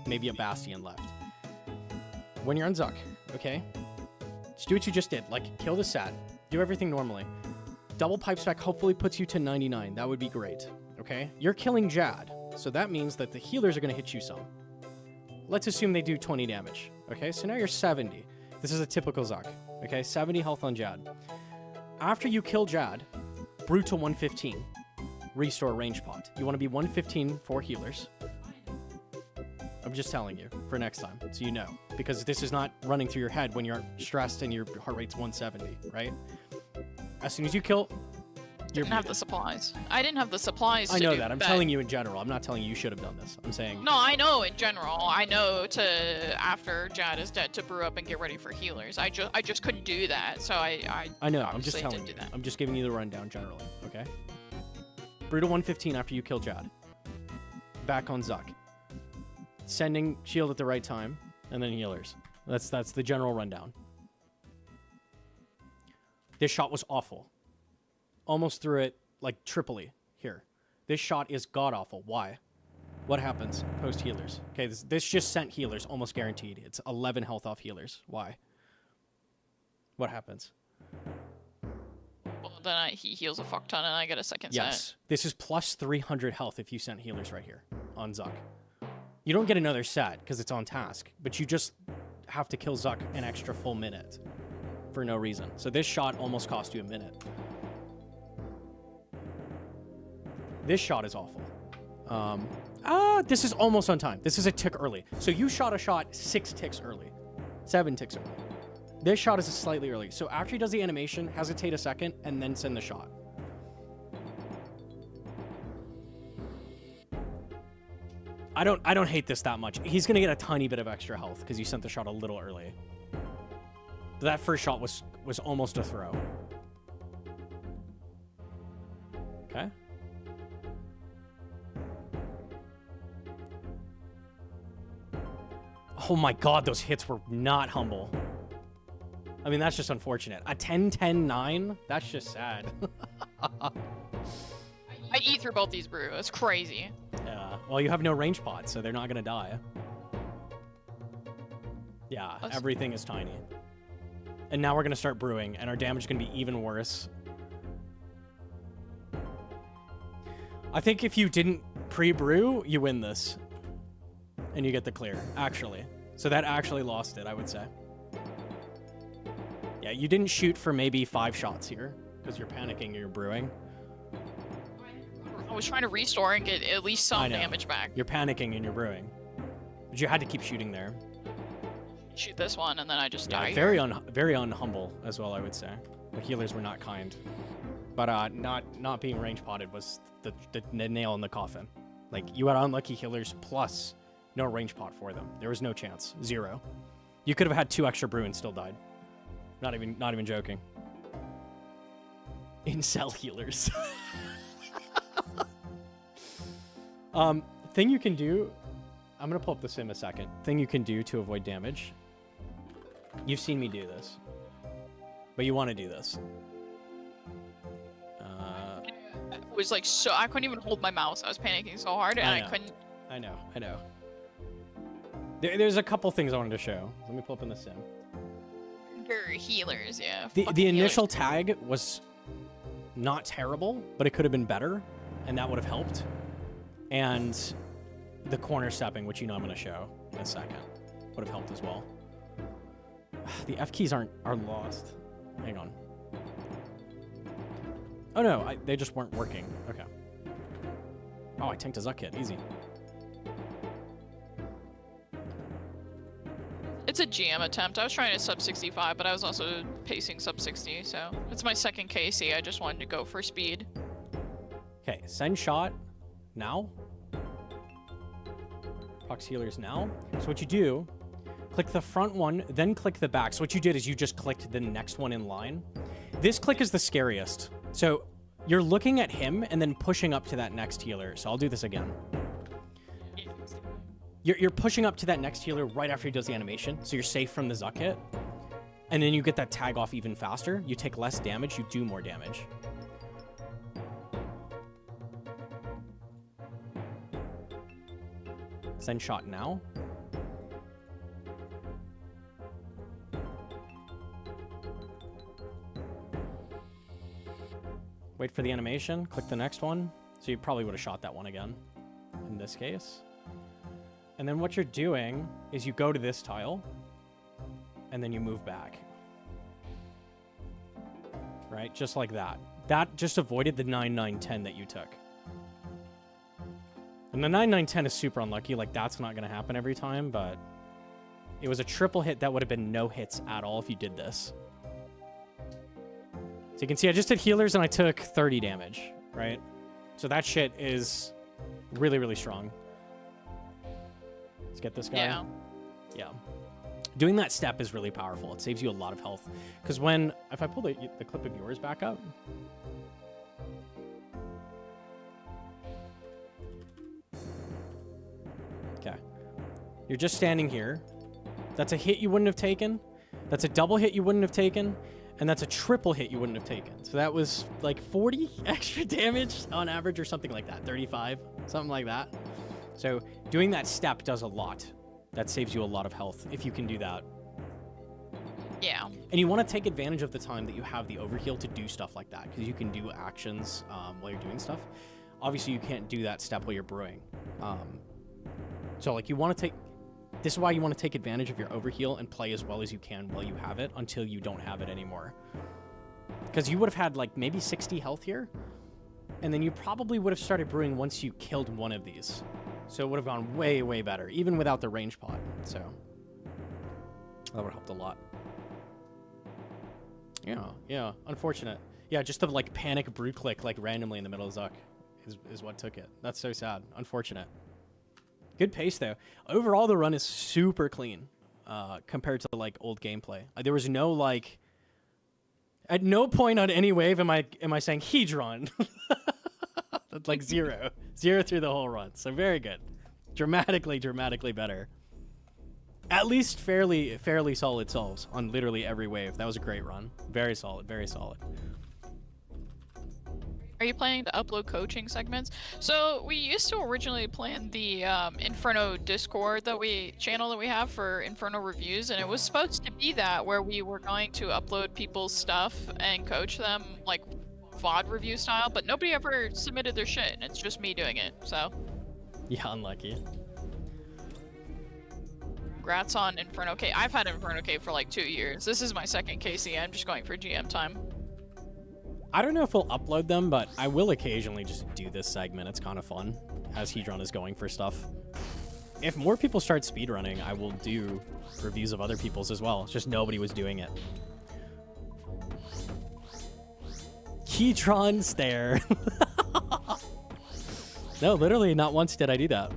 Maybe a Bastion left. When you're on Zuck, okay? Just do what you just did. Like, kill the Sat. Do everything normally. Double pipe spec hopefully puts you to 99. That would be great, okay? You're killing Jad, so that means that the healers are going to hit you some. Let's assume they do 20 damage, okay? So now you're 70. This is a typical Zuck, okay? 70 health on Jad. After you kill Jad, brew to 115. Restore range pot. You want to be 115 for healers. I'm just telling you for next time, so you know. Because this is not running through your head when you're stressed and your heart rate's 170, right? As soon as you kill, you're Didn't have the supplies. I didn't have the supplies I to know do that. I'm telling you in general. I'm not telling you you should have done this. I'm saying... No, I know in general. I know to, after Jad is dead, to brew up and get ready for healers. I just couldn't do that, so I know. I'm just obviously telling didn't you. do that. I'm just giving you the rundown generally, okay? Brew to 115 after you kill Jad. Back on Zuck. Sending shield at the right time, and then healers. That's the general rundown. This shot was awful. Almost threw it like Tripoli here. This shot is god-awful. Why? What happens post healers? Okay, this just sent healers, almost guaranteed. It's 11 health off healers. Why? What happens? Well, then he heals a fuck ton and I get a second set. Yes. This is plus 300 health if you sent healers right here on Zuck. You don't get another set because it's on task, but you just have to kill Zuck an extra full minute for no reason. So this shot almost cost you a minute. This shot is awful. This is almost on time. This is a tick early. So you shot a shot 6 ticks early. 7 ticks early. This shot is slightly early. So after he does the animation, hesitate a second, and then send the shot. I don't hate this that much. He's gonna get a tiny bit of extra health because you sent the shot a little early. That first shot was almost a throw. Okay. Oh my god, those hits were not humble. I mean, that's just unfortunate. A 10-10-9? That's just sad. I eat through both these brew. It's crazy. Yeah. Well, you have no range pots, so they're not gonna die. Yeah, everything is tiny. And now we're gonna start brewing, and our damage is gonna be even worse. I think if you didn't pre-brew, you win this. And you get the clear, actually. So that actually lost it, I would say. Yeah, you didn't shoot for maybe 5 shots here, because you're panicking and you're brewing. I was trying to restore and get at least some damage back. You're panicking and you're brewing. But you had to keep shooting there. Shoot this one, and then I just die. Very unhumble as well, I would say. The healers were not kind. But not being range potted was the nail in the coffin. Like, you had unlucky healers plus no range pot for them. There was no chance. 0. You could have had 2 extra brew and still died. Not even joking. Incel healers. Thing you can do, I'm gonna pull up the sim a second. Thing you can do to avoid damage. You've seen me do this, but you want to do this. It was like so I couldn't even hold my mouse. I was panicking so hard, and I couldn't. I know. There's a couple things I wanted to show. Let me pull up in the sim. Healers, yeah. The initial tag was not terrible, but it could have been better, and that would have helped. And the corner stepping, which you know I'm going to show in a second, would have helped as well. The F keys are lost. Hang on. Oh no, they just weren't working. Okay. Oh, I tanked a Zuck hit. Easy. It's a GM attempt. I was trying to sub 65, but I was also pacing sub 60, so it's my second KC. I just wanted to go for speed. Okay, send shot now. Prox healers now. So what you do, click the front one, then click the back. So what you did is you just clicked the next one in line. This click is the scariest. So you're looking at him and then pushing up to that next healer. So I'll do this again. You're pushing up to that next healer right after he does the animation, so you're safe from the Zuck hit. And then you get that tag off even faster. You take less damage, you do more damage. Send shot now. Wait for the animation, click the next one. So you probably would have shot that one again, in this case. And then what you're doing is you go to this tile, and then you move back. Right? Just like that. That just avoided the 9-9-10 that you took. And the 9-9-10 is super unlucky. Like, that's not going to happen every time, but it was a triple hit that would have been no hits at all if you did this. So you can see I just did healers and I took 30 damage, right? So that shit is really, really strong. Let's get this guy. Yeah. Yeah. Doing that step is really powerful. It saves you a lot of health. Because if I pull the clip of yours back up. Okay. You're just standing here. That's a hit you wouldn't have taken. That's a double hit you wouldn't have taken. And that's a triple hit you wouldn't have taken. So that was like 40 extra damage on average or something like that. 35, something like that. So doing that step does a lot. That saves you a lot of health if you can do that. Yeah. And you want to take advantage of the time that you have the overheal to do stuff like that, because you can do actions while you're doing stuff. Obviously, you can't do that step while you're brewing. So like you want to take... This is why you want to take advantage of your overheal and play as well as you can while you have it until you don't have it anymore. Because you would have had like maybe 60 health here, and then you probably would have started brewing once you killed one of these. So it would have gone way, way better, even without the range pod. So that would have helped a lot. Yeah, unfortunate. Yeah, just the like panic brew click like randomly in the middle of Zuck is what took it. That's so sad. Unfortunate. Good pace though. Overall, the run is super clean compared to like old gameplay. There was no like. At no point on any wave am I saying Hedron. That's like zero through the whole run. So very good. Dramatically better. At least fairly solid solves on literally every wave. That was a great run. Very solid, very solid. Are you planning to upload coaching segments? So we used to originally plan the Inferno Discord channel that we have for Inferno reviews, and it was supposed to be that where we were going to upload people's stuff and coach them like VOD review style, but nobody ever submitted their shit, and it's just me doing it. So yeah, unlucky. Congrats on Inferno K. I've had Inferno K for like 2 years. This is my second KC. I'm just going for GM time. I don't know if we'll upload them, but I will occasionally just do this segment. It's kind of fun as Hedron is going for stuff. If more people start speedrunning, I will do reviews of other people's as well. It's just nobody was doing it. Keytron stare. No, literally not once did I do that.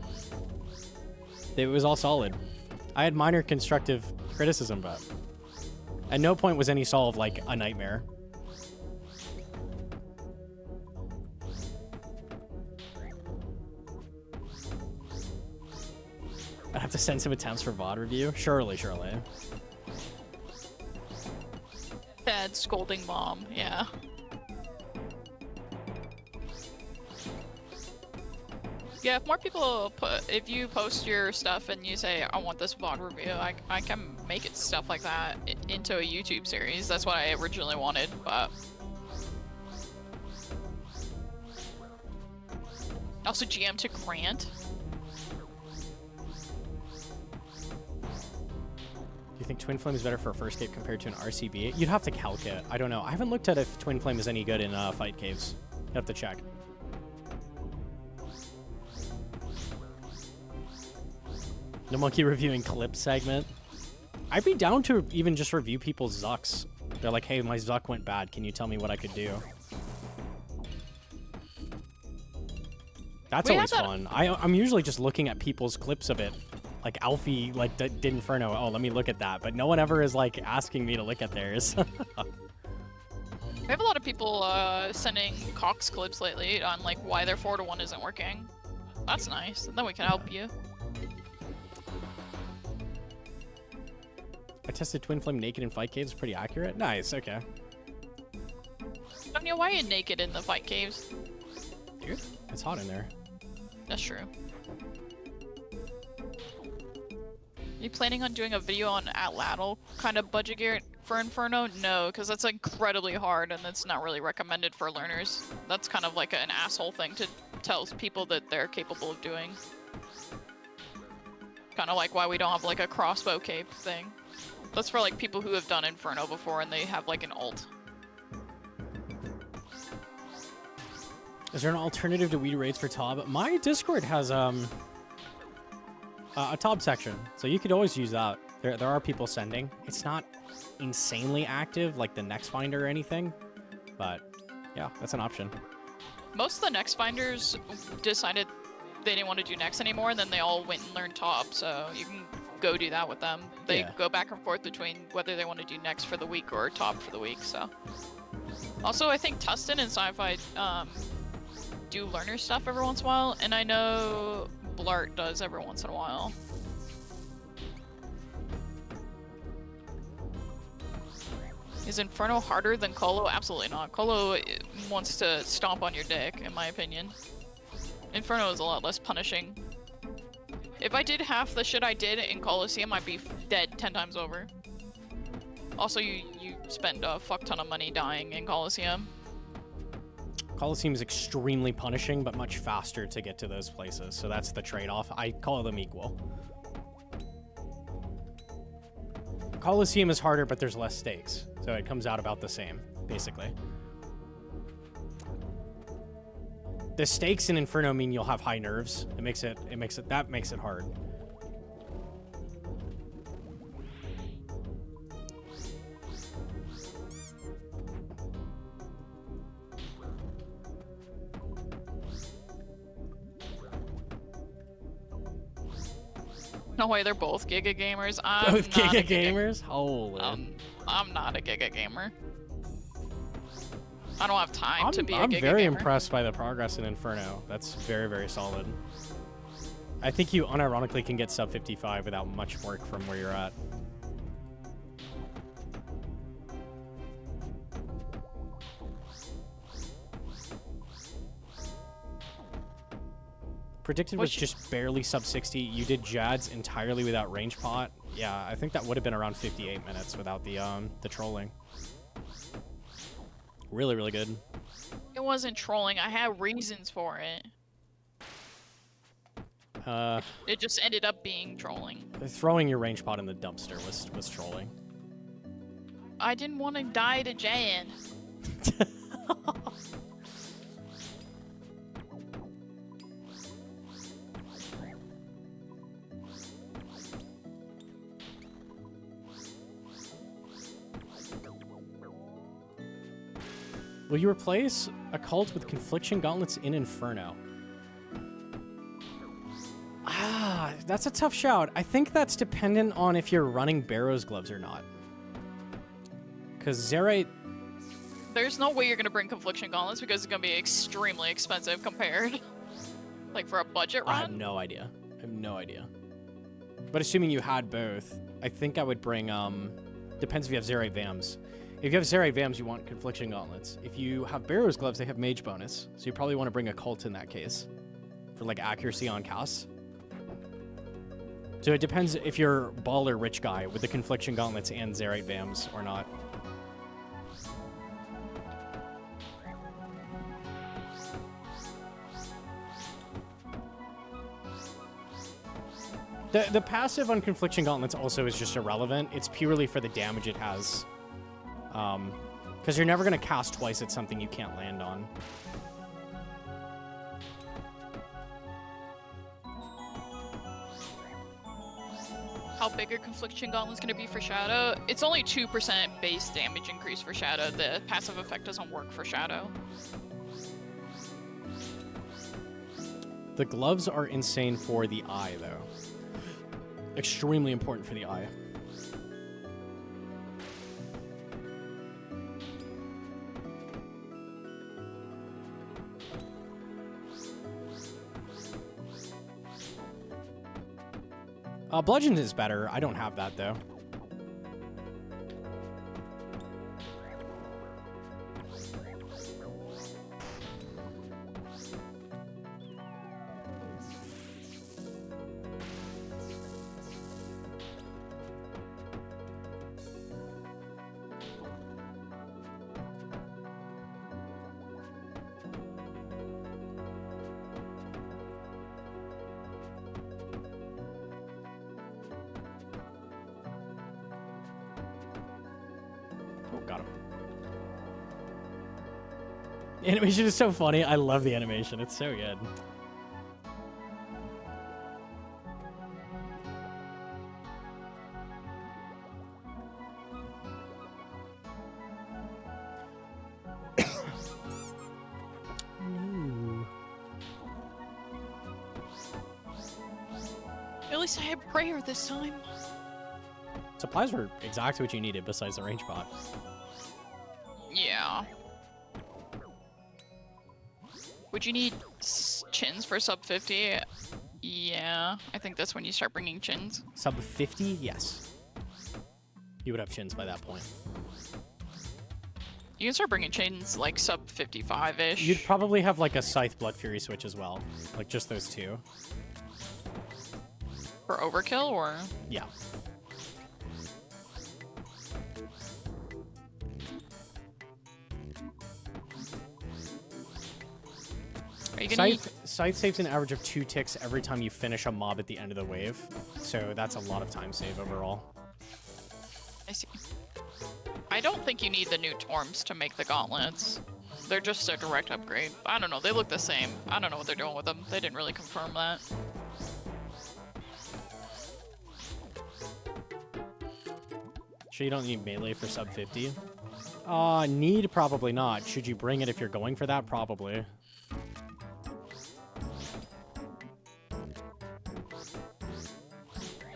It was all solid. I had minor constructive criticism, but at no point was any solve like a nightmare. I'd have to send some attempts for VOD review. Surely. Bad scolding mom, yeah. Yeah, if more people if you post your stuff and you say, I want this VOD review, I can make it stuff like that into a YouTube series. That's what I originally wanted, but... Also GM to Grant. Do you think Twin Flame is better for a first cape compared to an RCB? You'd have to calc it. I don't know. I haven't looked at if Twin Flame is any good in fight caves. You'd have to check. Gnomonkey reviewing clip segment. I'd be down to even just review people's Zucks. They're like, hey, my Zuck went bad. Can you tell me what I could do? That's always fun. I'm usually just looking at people's clips of it. Like Alfie, like did Inferno. Oh, let me look at that. But no one ever is like asking me to look at theirs. We have a lot of people sending Cox clips lately on like why their 4-to-1 isn't working. That's nice. Then we can help you. I tested Twin Flame naked in fight caves. Pretty accurate. Nice. Okay. Sonia, why are you naked in the fight caves? Dude, it's hot in there. That's true. Are you planning on doing a video on Atlatl kind of budget gear for Inferno? No, because that's incredibly hard and that's not really recommended for learners. That's kind of like an asshole thing to tell people that they're capable of doing. Kind of like why we don't have like a crossbow cape thing. That's for like people who have done Inferno before and they have like an ult. Is there an alternative to Weed Raids for Tob? My Discord has a Tob section, so you could always use that. There are people sending. It's not insanely active like the Next Finder or anything, but yeah, that's an option. Most of the Next Finders decided they didn't want to do Next anymore, and then they all went and learned Tob, so you can go do that with them. They go back and forth between whether they want to do Next for the week or Tob for the week, so. Also, I think Tustin and Sci-Fi do learner stuff every once in a while, and I know Blart does every once in a while. Is Inferno harder than Colo? Absolutely not. Colo wants to stomp on your dick, in my opinion. Inferno is a lot less punishing. If I did half the shit I did in Coliseum, I'd be dead 10 times over. Also, you spend a fuck ton of money dying in Coliseum. Coliseum is extremely punishing, but much faster to get to those places, so that's the trade-off. I call them equal. Coliseum is harder, but there's less stakes, so it comes out about the same, basically. The stakes in Inferno mean you'll have high nerves. That makes it hard. No way, they're both Giga Gamers. Both Giga Gamers? Holy. I'm not a Giga Gamer. I don't have time to be a Giga Gamer. I'm very impressed by the progress in Inferno. That's very, very solid. I think you unironically can get sub 55 without much work from where you're at. Predicted was just barely sub 60. You did Jads entirely without range pot. Yeah, I think that would have been around 58 minutes without the trolling. Really, really good. It wasn't trolling. I had reasons for it. It just ended up being trolling. Throwing your range pot in the dumpster was trolling. I didn't want to die to Jan. Will you replace a cult with Confliction Gauntlets in Inferno? Ah, that's a tough shout. I think that's dependent on if you're running Barrow's Gloves or not. Because Zerite... There's no way you're going to bring Confliction Gauntlets because it's going to be extremely expensive compared. Like for a budget run? I have no idea. I have no idea. But assuming you had both, I think I would bring... Depends if you have Zerite Vams. If you have Zerite Vams, you want Confliction Gauntlets. If you have Barrow's Gloves, they have Mage bonus. So you probably want to bring a Cult in that case. For, like, accuracy on casts. So it depends if you're baller rich guy with the Confliction Gauntlets and Zerite Vams or not. The passive on Confliction Gauntlets also is just irrelevant. It's purely for the damage it has. Because you're never going to cast twice at something you can't land on. How big are Confliction Gauntlets going to be for Shadow? It's only 2% base damage increase for Shadow. The passive effect doesn't work for Shadow. The gloves are insane for the eye, though. Extremely important for the eye. Bludgeon is better. I don't have that, though. Animation is so funny. I love the animation. It's so good. At least I had prayer this time. Supplies were exactly what you needed besides the range bot. Yeah. Would you need chins for sub 50? Yeah, I think that's when you start bringing chins. Sub 50? Yes. You would have chins by that point. You can start bringing chins like sub 55-ish. You'd probably have like a Scythe Blood Fury switch as well. Like just those two. For overkill, or? Yeah. Are you gonna Scythe saves an average of 2 ticks every time you finish a mob at the end of the wave. So that's a lot of time save overall. I see. I don't think you need the new Torms to make the gauntlets. They're just a direct upgrade. I don't know, they look the same. I don't know what they're doing with them. They didn't really confirm that. Sure you don't need melee for sub 50? Need probably not. Should you bring it if you're going for that? Probably.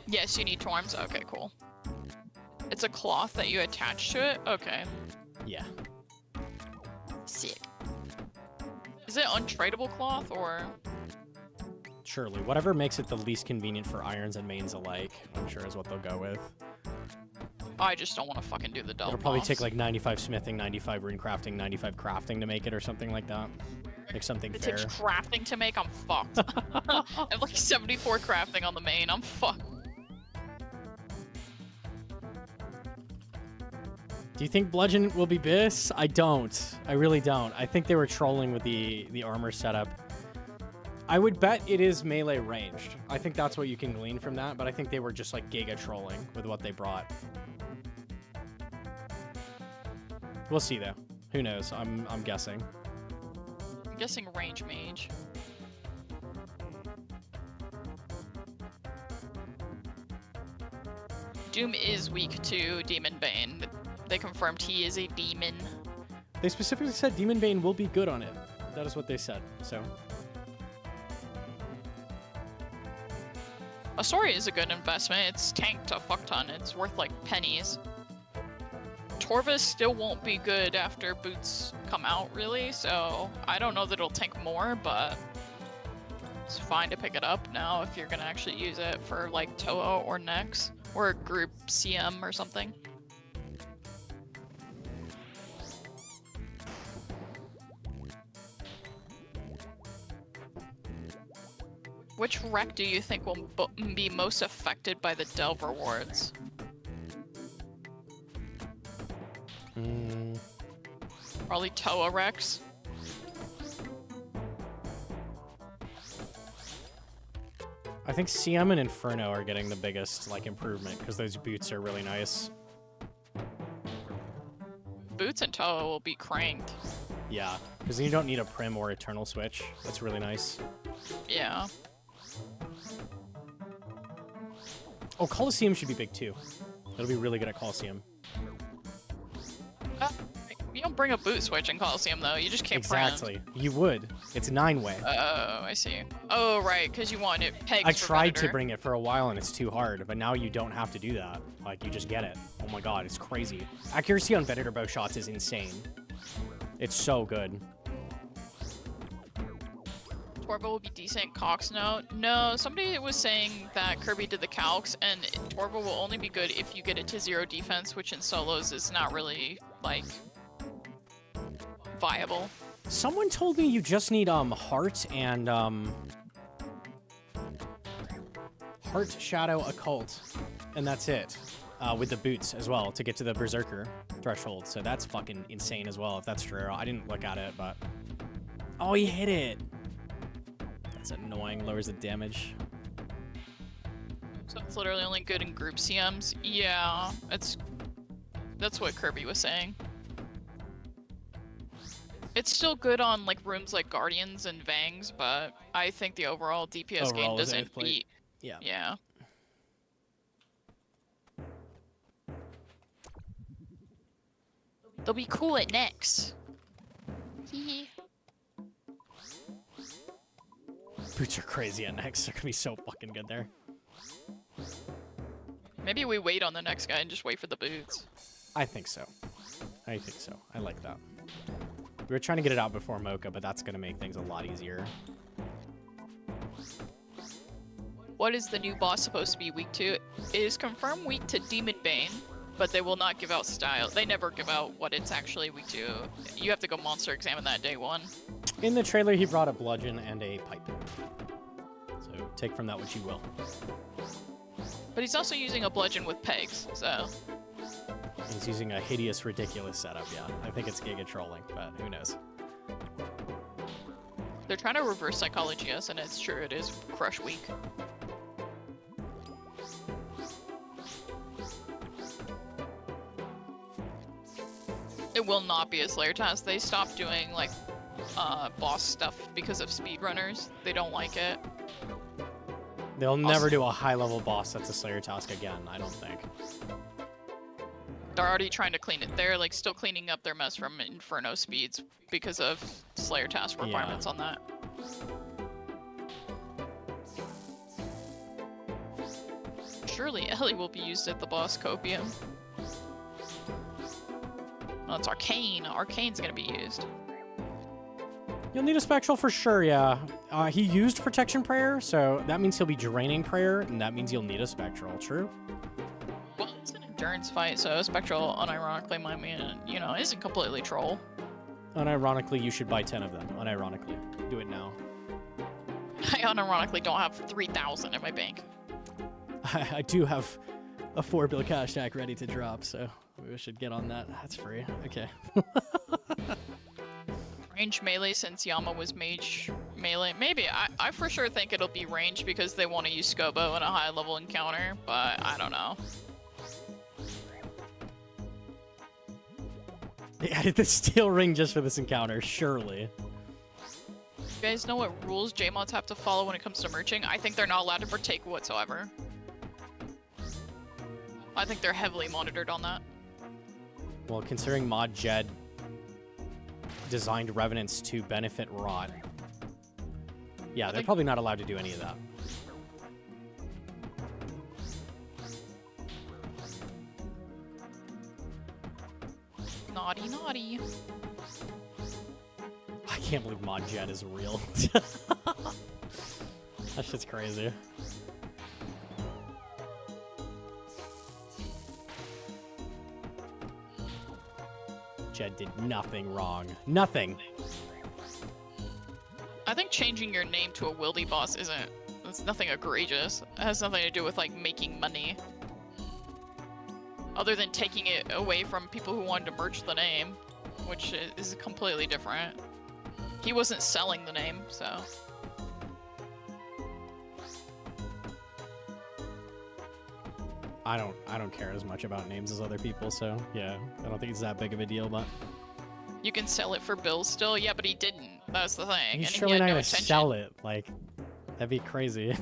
Yes, you need Torms. Okay, cool. It's a cloth that you attach to it? Okay. Yeah. Sick. Is it untradeable cloth, or...? Surely. Whatever makes it the least convenient for irons and mains alike, I'm sure is what they'll go with. I just don't want to fucking do the double. It'll probably take like 95 smithing, 95 rune crafting, 95 crafting to make it or something like that. Like something It fair. takes crafting to make, I'm fucked. I have like 74 crafting on the main, I'm fucked. Do you think Bludgeon will be bis? I don't. I really don't. I think they were trolling with the armor setup. I would bet it is melee ranged. I think that's what you can glean from that, but I think they were just like giga trolling with what they brought. We'll see though. Who knows? I'm guessing. I'm guessing range mage. Doom is weak to Demon Bane. They confirmed he is a demon. They specifically said Demon Bane will be good on it. That is what they said, so. Astoria is a good investment. It's tanked a fuck ton. It's worth like pennies. Torva still won't be good after boots come out, really, so I don't know that it'll tank more, but it's fine to pick it up now if you're gonna actually use it for like Toa or Nex or group CM or something. Which rec do you think will be most affected by the Delve rewards? Probably Toa Rex. I think CM and Inferno are getting the biggest like improvement because those boots are really nice. Boots and Toa will be cranked. Yeah, because you don't need a Prim or Eternal switch. That's really nice. Yeah. Oh, Coliseum should be big too. It'll be really good at Coliseum. You don't bring a boot switch in Coliseum though, you just can't Exactly. You would. It's 9-way. Oh, I see. Oh, right, because you want it pegged I for tried to Predator. bring it for a while and it's too hard, but now you don't have to do that. Like, you just get it. Oh my god, it's crazy. Accuracy on Predator bow shots is insane. It's so good. Torva will be decent. Cox note. No, somebody was saying that Kirby did the calcs, and Torva will only be good if you get it to 0 defense, which in solos is not really, like, viable. Someone told me you just need Heart and Heart, Shadow, Occult, and that's it. With the boots as well to get to the Berserker threshold. So that's fucking insane as well if that's true. I didn't look at it, but oh, he hit it. That's annoying. Lowers the damage. So it's literally only good in group CMs. Yeah, that's what Kirby was saying. It's still good on like rooms like Guardians and Vangs, but I think the overall DPS Overall gain is doesn't eighth plate. beat. Yeah. Yeah. They'll be cool at Nex. Hee. Boots are crazy at next. They're gonna be so fucking good there. Maybe we wait on the next guy and just wait for the boots. I think so. I think so. I like that. We were trying to get it out before Mocha, but that's gonna make things a lot easier. What is the new boss supposed to be weak to? It is confirmed weak to Demon Bane, but they will not give out style. They never give out what it's actually weak to. You have to go monster examine that day one. In the trailer, he brought a bludgeon and a pipe. So Take from that what you will. But he's also using a bludgeon with pegs, so... He's using a hideous, ridiculous setup, yeah. I think it's Giga trolling, but who knows. They're trying to reverse psychology us, and it's true, it is Crush Week. It will not be a Slayer task. They stopped doing, like, boss stuff because of speedrunners. They don't like it. They'll never do a high-level boss that's a Slayer task again, I don't think. They're already trying to clean it. They're, like, still cleaning up their mess from Inferno speeds because of Slayer task requirements on that. Surely Ellie will be used at the boss Copium. Oh, it's Arcane. Arcane's gonna be used. You'll need a Spectral for sure, yeah. He used Protection Prayer, so that means he'll be draining Prayer, and that means you'll need a Spectral, true? Well, it's an endurance fight, so Spectral, unironically, might mean, you know, isn't completely troll. Unironically, you should buy 10 of them. Unironically. Do it now. I unironically don't have 3,000 in my bank. I do have a 4-bill cash tag ready to drop, so we should get on that. That's free. Okay. Range melee since Yama was mage melee. Maybe. I for sure think it'll be range because they want to use Scobo in a high level encounter, but I don't know. They added the steel ring just for this encounter, surely. You guys know what rules JMods have to follow when it comes to merching? I think they're not allowed to partake whatsoever. I think they're heavily monitored on that. Well, considering Mod Jed designed Revenants to benefit Rot. Yeah, they're probably not allowed to do any of that. Naughty, naughty. I can't believe Mod Jed is real. That shit's crazy. Jed did nothing wrong. Nothing. I think changing your name to a wildy boss it's nothing egregious. It has nothing to do with, like, making money. Other than taking it away from people who wanted to merch the name, which is completely different. He wasn't selling the name, so... I don't care as much about names as other people, so yeah, I don't think it's that big of a deal, but... You can sell it for bills still? Yeah, but he didn't. That's the thing. He's and surely he not had no gonna intention. sell it, like, that'd be crazy.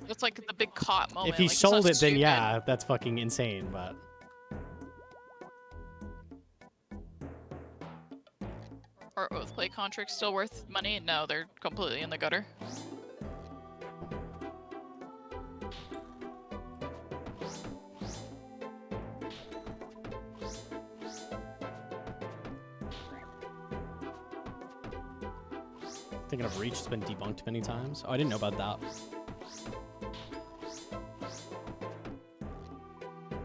It's like the big caught moment. If he like, it's sold not it, then stupid. yeah, that's fucking insane, but... Are Oathplay contracts still worth money? No, they're completely in the gutter. Thinking of Reach, it's been debunked many times. Oh, I didn't know about that.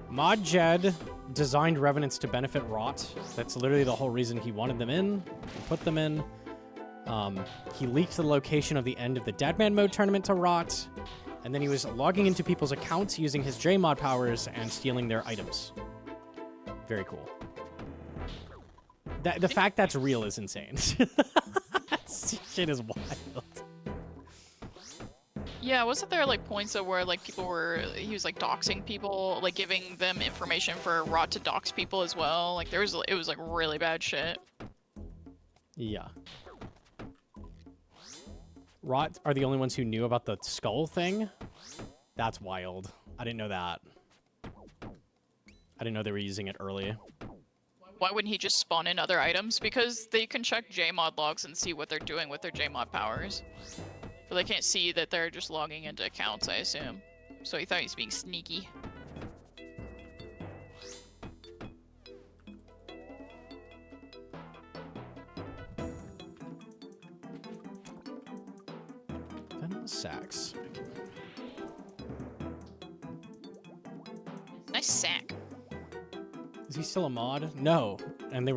Mod Jed designed Revenants to benefit Rot. That's literally the whole reason he wanted them in, and put them in. He leaked the location of the end of the Deadman mode tournament to Rot, and then he was logging into people's accounts using his JMod powers and stealing their items. Very cool. The fact that's real is insane. Shit is wild. Yeah, wasn't there like points of where like he was like doxing people, like giving them information for Rot to dox people as well? Like it was like really bad shit. Yeah. Rot are the only ones who knew about the skull thing? That's wild. I didn't know that. I didn't know they were using it early. Why wouldn't he just spawn in other items? Because they can check JMod logs and see what they're doing with their JMod powers. But they can't see that they're just logging into accounts, I assume. So he thought he was being sneaky. Venom Sax. Nice sack. Is he still a mod? No. And they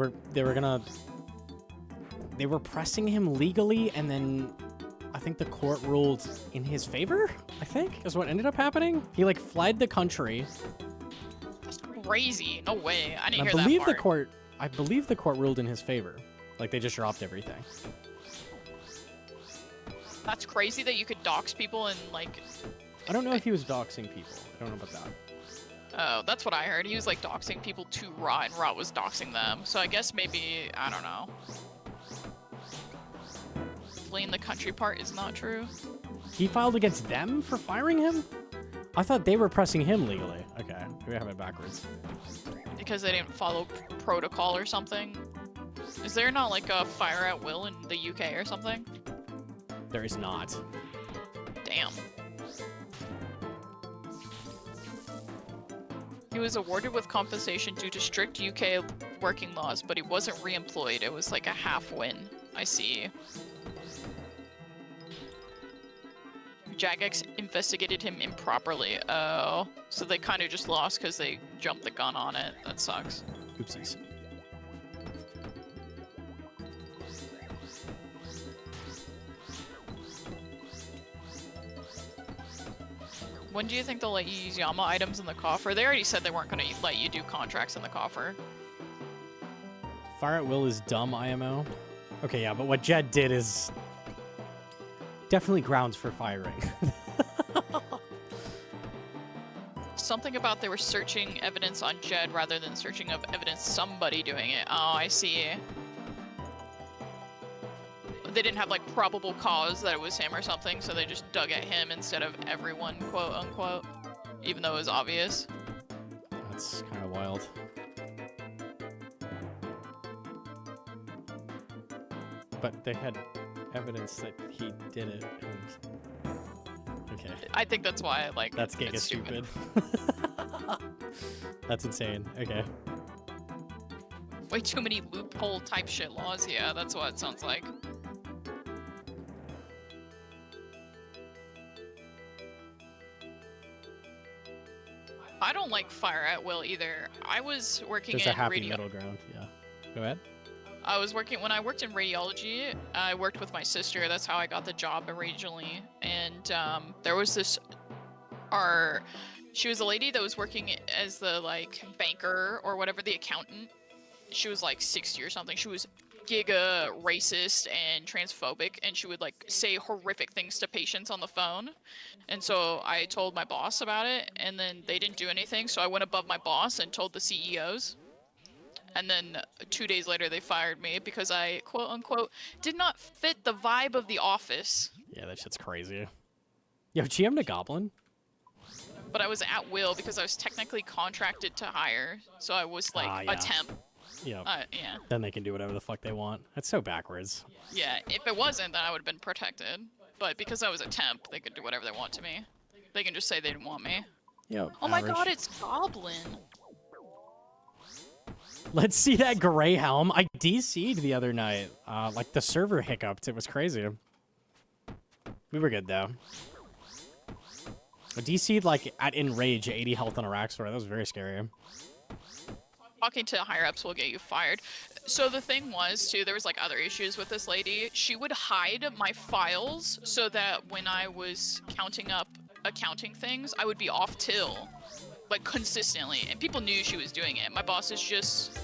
were pressing him legally, and then I think the court ruled in his favor, I think, is what ended up happening. He, like, fled the country. That's crazy. No way. I didn't I hear believe that the part. court, I believe the court ruled in his favor. Like, they just dropped everything. That's crazy that you could dox people and, like... I don't know if he was doxing people. I don't know about that. Oh, that's what I heard. He was, like, doxing people to Rot, and Rot was doxing them. So I guess maybe... I don't know. Fleeing the country part is not true. He filed against them for firing him? I thought they were pressing him legally. Okay, we have it backwards. Because they didn't follow protocol or something. Is there not, like, a fire at will in the UK or something? There is not. Damn. He was awarded with compensation due to strict UK working laws, but he wasn't re-employed. It was like a half win. I see. Jagex investigated him improperly. Oh, so they kind of just lost because they jumped the gun on it. That sucks. Oopsies. When do you think they'll let you use Yama items in the coffer? They already said they weren't going to let you do contracts in the coffer. Fire at will is dumb, IMO. Okay, yeah, but what Jed did is definitely grounds for firing. Something about they were searching evidence on Jed rather than searching of evidence somebody doing it. Oh, I see. They didn't have, like, probable cause that it was him or something, so they just dug at him instead of everyone, quote unquote, even though it was obvious. That's kind of wild. But they had evidence that he did it. And... Okay. I think that's why, like, That's giga it's stupid. That's insane. Okay. Way too many loophole type shit laws. Yeah, that's what it sounds like. I don't like fire at will either. I was working There's in a happy radio. middle ground. Yeah. Go ahead. When I worked in radiology, I worked with my sister. That's how I got the job originally. And there was this, she was a lady that was working as the, like, banker or whatever, the accountant. She was like 60 or something. She was giga racist and transphobic, and she would, like, say horrific things to patients on the phone. And so I told my boss about it, and then they didn't do anything. So I went above my boss and told the CEOs. And then 2 days later, they fired me because I, quote unquote, did not fit the vibe of the office. Yeah, that shit's crazy. Yo, GM to Goblin? But I was at will because I was technically contracted to hire. So I was, like, yeah. a temp. Yeah. Yeah. Then they can do whatever the fuck they want. That's so backwards. Yeah, if it wasn't, then I would have been protected. But because I was a temp, they could do whatever they want to me. They can just say they didn't want me. Yo, Oh my average. god, it's Goblin! Let's see that gray helm. I DC'd the other night. Like, the server hiccuped. It was crazy. We were good, though. I DC'd, like, at Enrage, 80 health on Araxur. That was very scary. Talking to higher-ups will get you fired. So the thing was, too, there was, like, other issues with this lady. She would hide my files so that when I was counting up accounting things, I would be off till, like, consistently. And people knew she was doing it. My boss is just...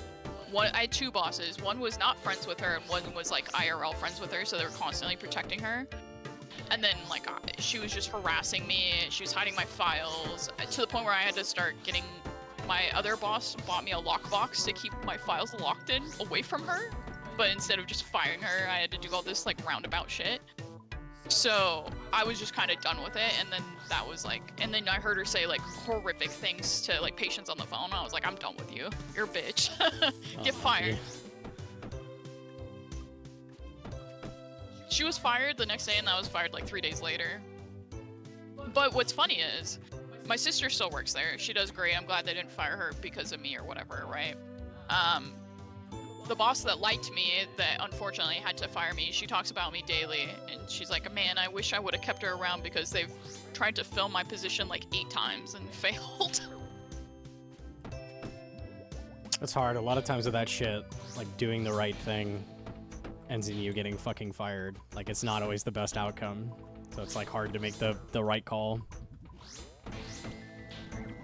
I had two bosses. One was not friends with her, and one was, like, IRL friends with her, so they were constantly protecting her. And then, like, she was just harassing me. She was hiding my files to the point where I had to start getting... My other boss bought me a lockbox to keep my files locked in away from her. But instead of just firing her, I had to do all this, like, roundabout shit. So I was just kind of done with it. And then that was like, and then I heard her say, like, horrific things to, like, patients on the phone. I was like, I'm done with you. You're a bitch. Get fired. She was fired the next day, and I was fired, like, 3 days later. But what's funny is, my sister still works there. She does great. I'm glad they didn't fire her because of me or whatever, right? The boss that liked me, that unfortunately had to fire me, she talks about me daily, and she's like, man, I wish I would have kept her around because they've tried to fill my position like 8 times and failed. It's hard. A lot of times with that shit, like, doing the right thing ends in you getting fucking fired. Like, it's not always the best outcome. So it's, like, hard to make the right call.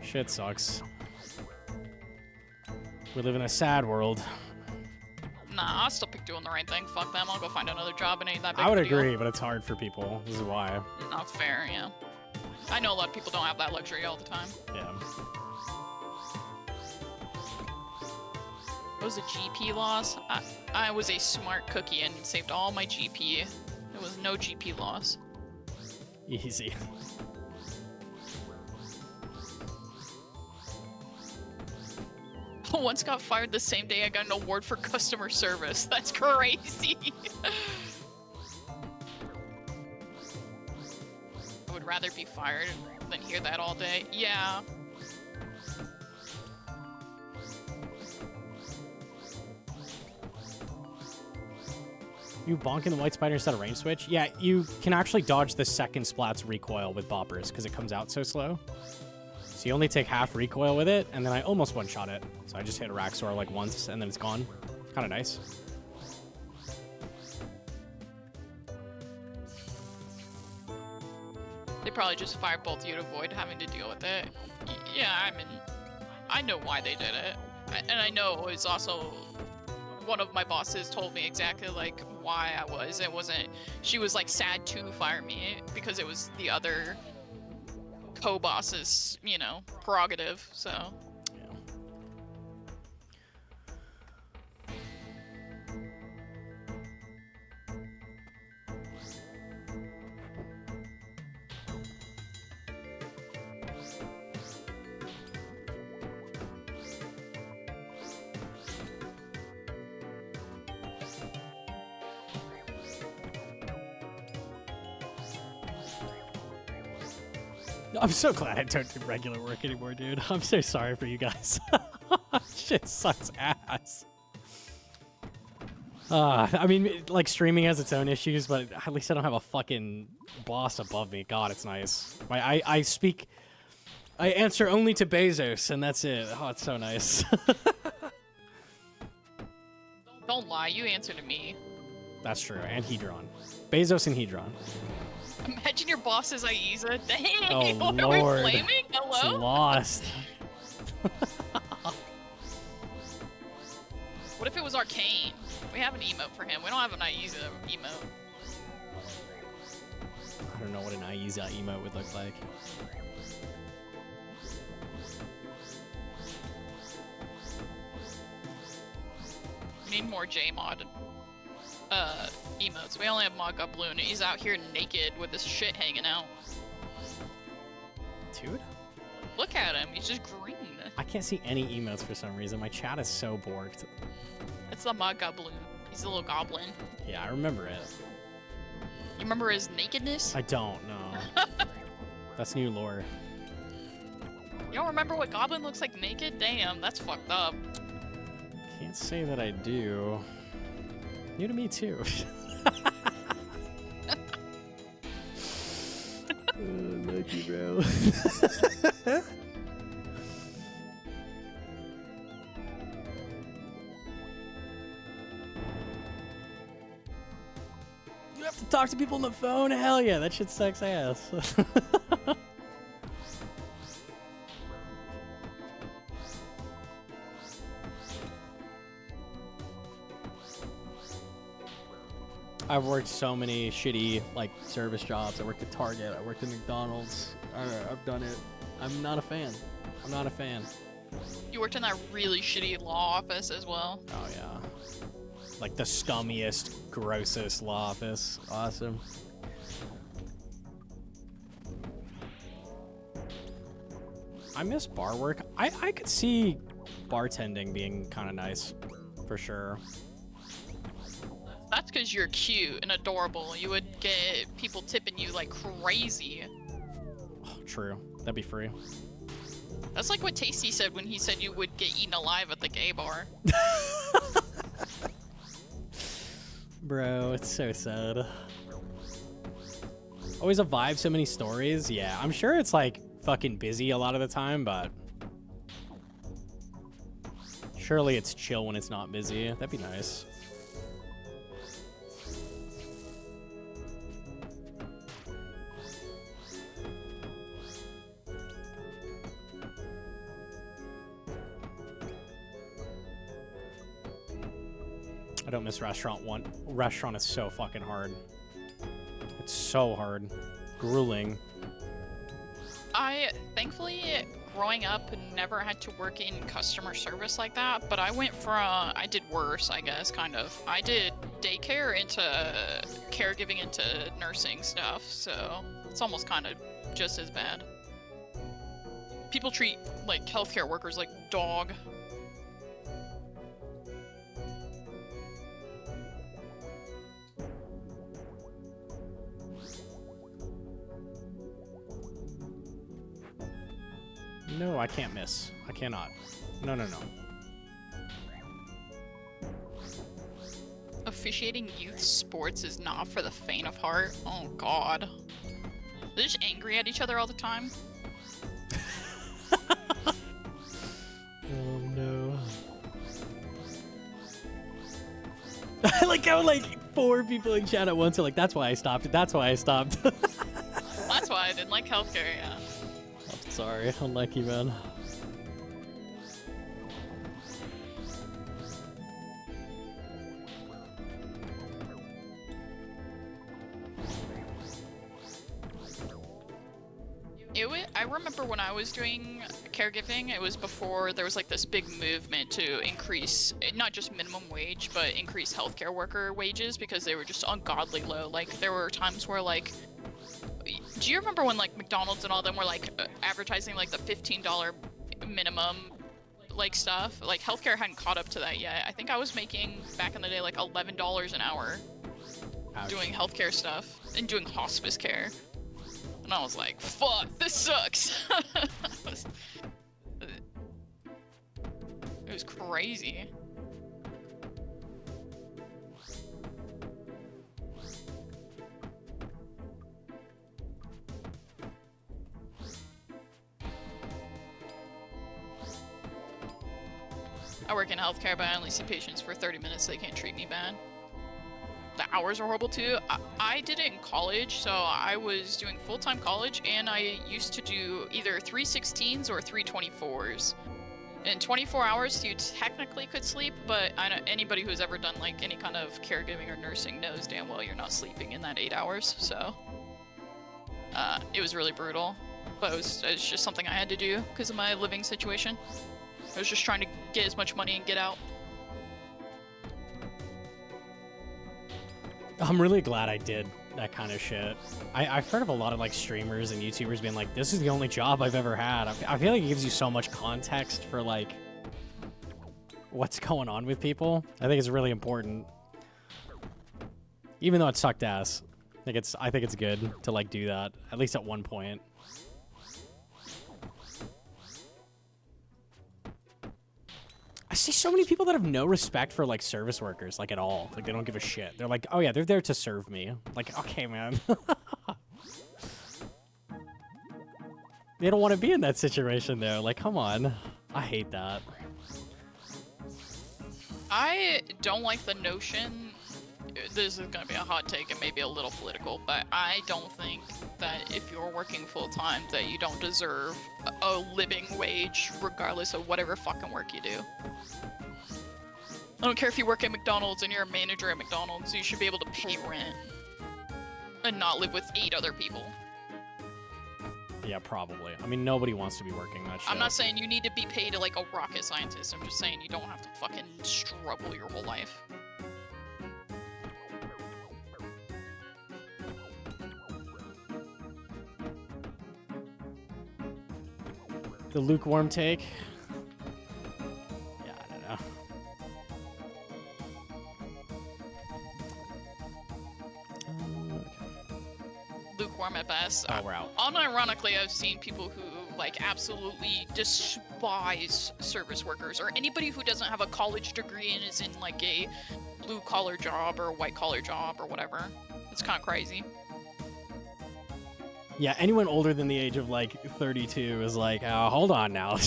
Shit sucks. We live in a sad world. Nah, I'll still pick doing the right thing. Fuck them. I'll go find another job. It ain't that big I would of a deal. agree, but it's hard for people. This is why. Not fair, yeah. I know a lot of people don't have that luxury all the time. Yeah. What was a GP loss? I was a smart cookie and saved all my GP. There was no GP loss. Easy. Once got fired the same day I got an award for customer service. That's crazy. I would rather be fired than hear that all day. Yeah. You bonking the white spider instead of range switch? Yeah, you can actually dodge the second splat's recoil with boppers because it comes out so slow. So you only take half recoil with it, and then I almost one-shot it. So I just hit Araxur like once, and then it's gone. Kind of nice. They probably just firebolt you to avoid having to deal with it. Yeah, I mean, I know why they did it. And I know it's also... One of my bosses told me exactly, like, why I was. It wasn't... She was, like, sad to fire me because it was the other co-boss's, you know, prerogative, so... Yeah. I'm so glad I don't do regular work anymore, dude. I'm so sorry for you guys. Shit sucks ass. I mean, like, streaming has its own issues, but at least I don't have a fucking boss above me. God, it's nice. I answer only to Bezos, and that's it. Oh, it's so nice. Don't lie, you answer to me. That's true, and Hedron. Bezos and Hedron. Imagine your boss is Aiza. Dang, Oh, what Lord. are we flaming? It's Hello? lost. What if it was Arcane? We have an emote for him. We don't have an Aiza emote. I don't know what an Aiza emote would look like. We need more J-mod emotes. We only have Mocha Blue, and he's out here naked with his shit hanging out. Dude? Look at him. He's just green. I can't see any emotes for some reason. My chat is so borked. It's the Mocha Blue. He's a little goblin. Yeah, I remember it. You remember his nakedness? I don't know. That's new lore. You don't remember what goblin looks like naked? Damn, that's fucked up. Can't say that I do. New to me too. Lucky bro. You have to talk to people on the phone? Hell yeah, that shit sucks ass. I've worked so many shitty, like, service jobs. I worked at Target. I worked at McDonald's. I've done it. I'm not a fan. I'm not a fan. You worked in that really shitty law office as well. Oh, yeah. Like, the scummiest, grossest law office. Awesome. I miss bar work. I could see bartending being kind of nice, for sure. That's because you're cute and adorable. You would get people tipping you like crazy. Oh, true. That'd be free. That's like what Tasty said when he said you would get eaten alive at the gay bar. Bro, it's so sad. Always a vibe, so many stories. Yeah, I'm sure it's like fucking busy a lot of the time, but surely it's chill when it's not busy. That'd be nice. I don't miss restaurant one. Restaurant is so fucking hard. It's so hard. Grueling. I, thankfully, growing up, never had to work in customer service like that, but I went from, I did worse, I guess, kind of. I did daycare into caregiving into nursing stuff, so it's almost kind of just as bad. People treat, like, healthcare workers like dog. No, I can't miss. I cannot. No, no, no. Officiating youth sports is not for the faint of heart. Oh god. They're just angry at each other all the time. Oh no. I like how like 4 people in chat at once are like, that's why I stopped. That's why I stopped. That's why I didn't like healthcare, yeah. I'm sorry, unlucky man. I remember when I was doing caregiving, it was before there was like this big movement to increase, not just minimum wage, but increase healthcare worker wages because they were just ungodly low. Like there were times where like, do you remember when like McDonald's and all them were like advertising like the $15 minimum like stuff? Like healthcare hadn't caught up to that yet. I think I was making back in the day like $11 an hour. Ouch. Doing healthcare stuff and doing hospice care. And I was like, fuck, this sucks. It was crazy. I work in healthcare, but I only see patients for 30 minutes, so they can't treat me bad. The hours are horrible too. I did it in college, so I was doing full-time college, and I used to do either 316s or 324s. In 24 hours, you technically could sleep, but I know anybody who's ever done like any kind of caregiving or nursing knows damn well you're not sleeping in that 8 hours. So it was really brutal, but it was just something I had to do because of my living situation. I was just trying to get as much money and get out. I'm really glad I did that kind of shit. I've heard of a lot of like streamers and YouTubers being like, this is the only job I've ever had. I feel like it gives you so much context for like what's going on with people. I think it's really important. Even though it sucked ass. I think it's good to like do that, at least at one point. I see so many people that have no respect for like service workers, like at all. Like they don't give a shit. They're like, oh yeah, they're there to serve me. Like, okay, man. They don't want to be in that situation though. Like, come on. I hate that. I don't like the notion, this is gonna be a hot take and maybe a little political, but I don't think that if you're working full-time that you don't deserve a living wage regardless of whatever fucking work you do. I don't care if you work at McDonald's and you're a manager at McDonald's, you should be able to pay rent and not live with 8 other people. Yeah, probably. I mean, nobody wants to be working that shit. I'm not saying you need to be paid like a rocket scientist, I'm just saying you don't have to fucking struggle your whole life. The lukewarm take. Yeah, I don't know. Lukewarm at best. Oh, we're out. Unironically, I've seen people who like absolutely despise service workers or anybody who doesn't have a college degree and is in like a blue collar job or a white collar job or whatever. It's kind of crazy. Yeah, anyone older than the age of like 32 is like, oh, hold on now.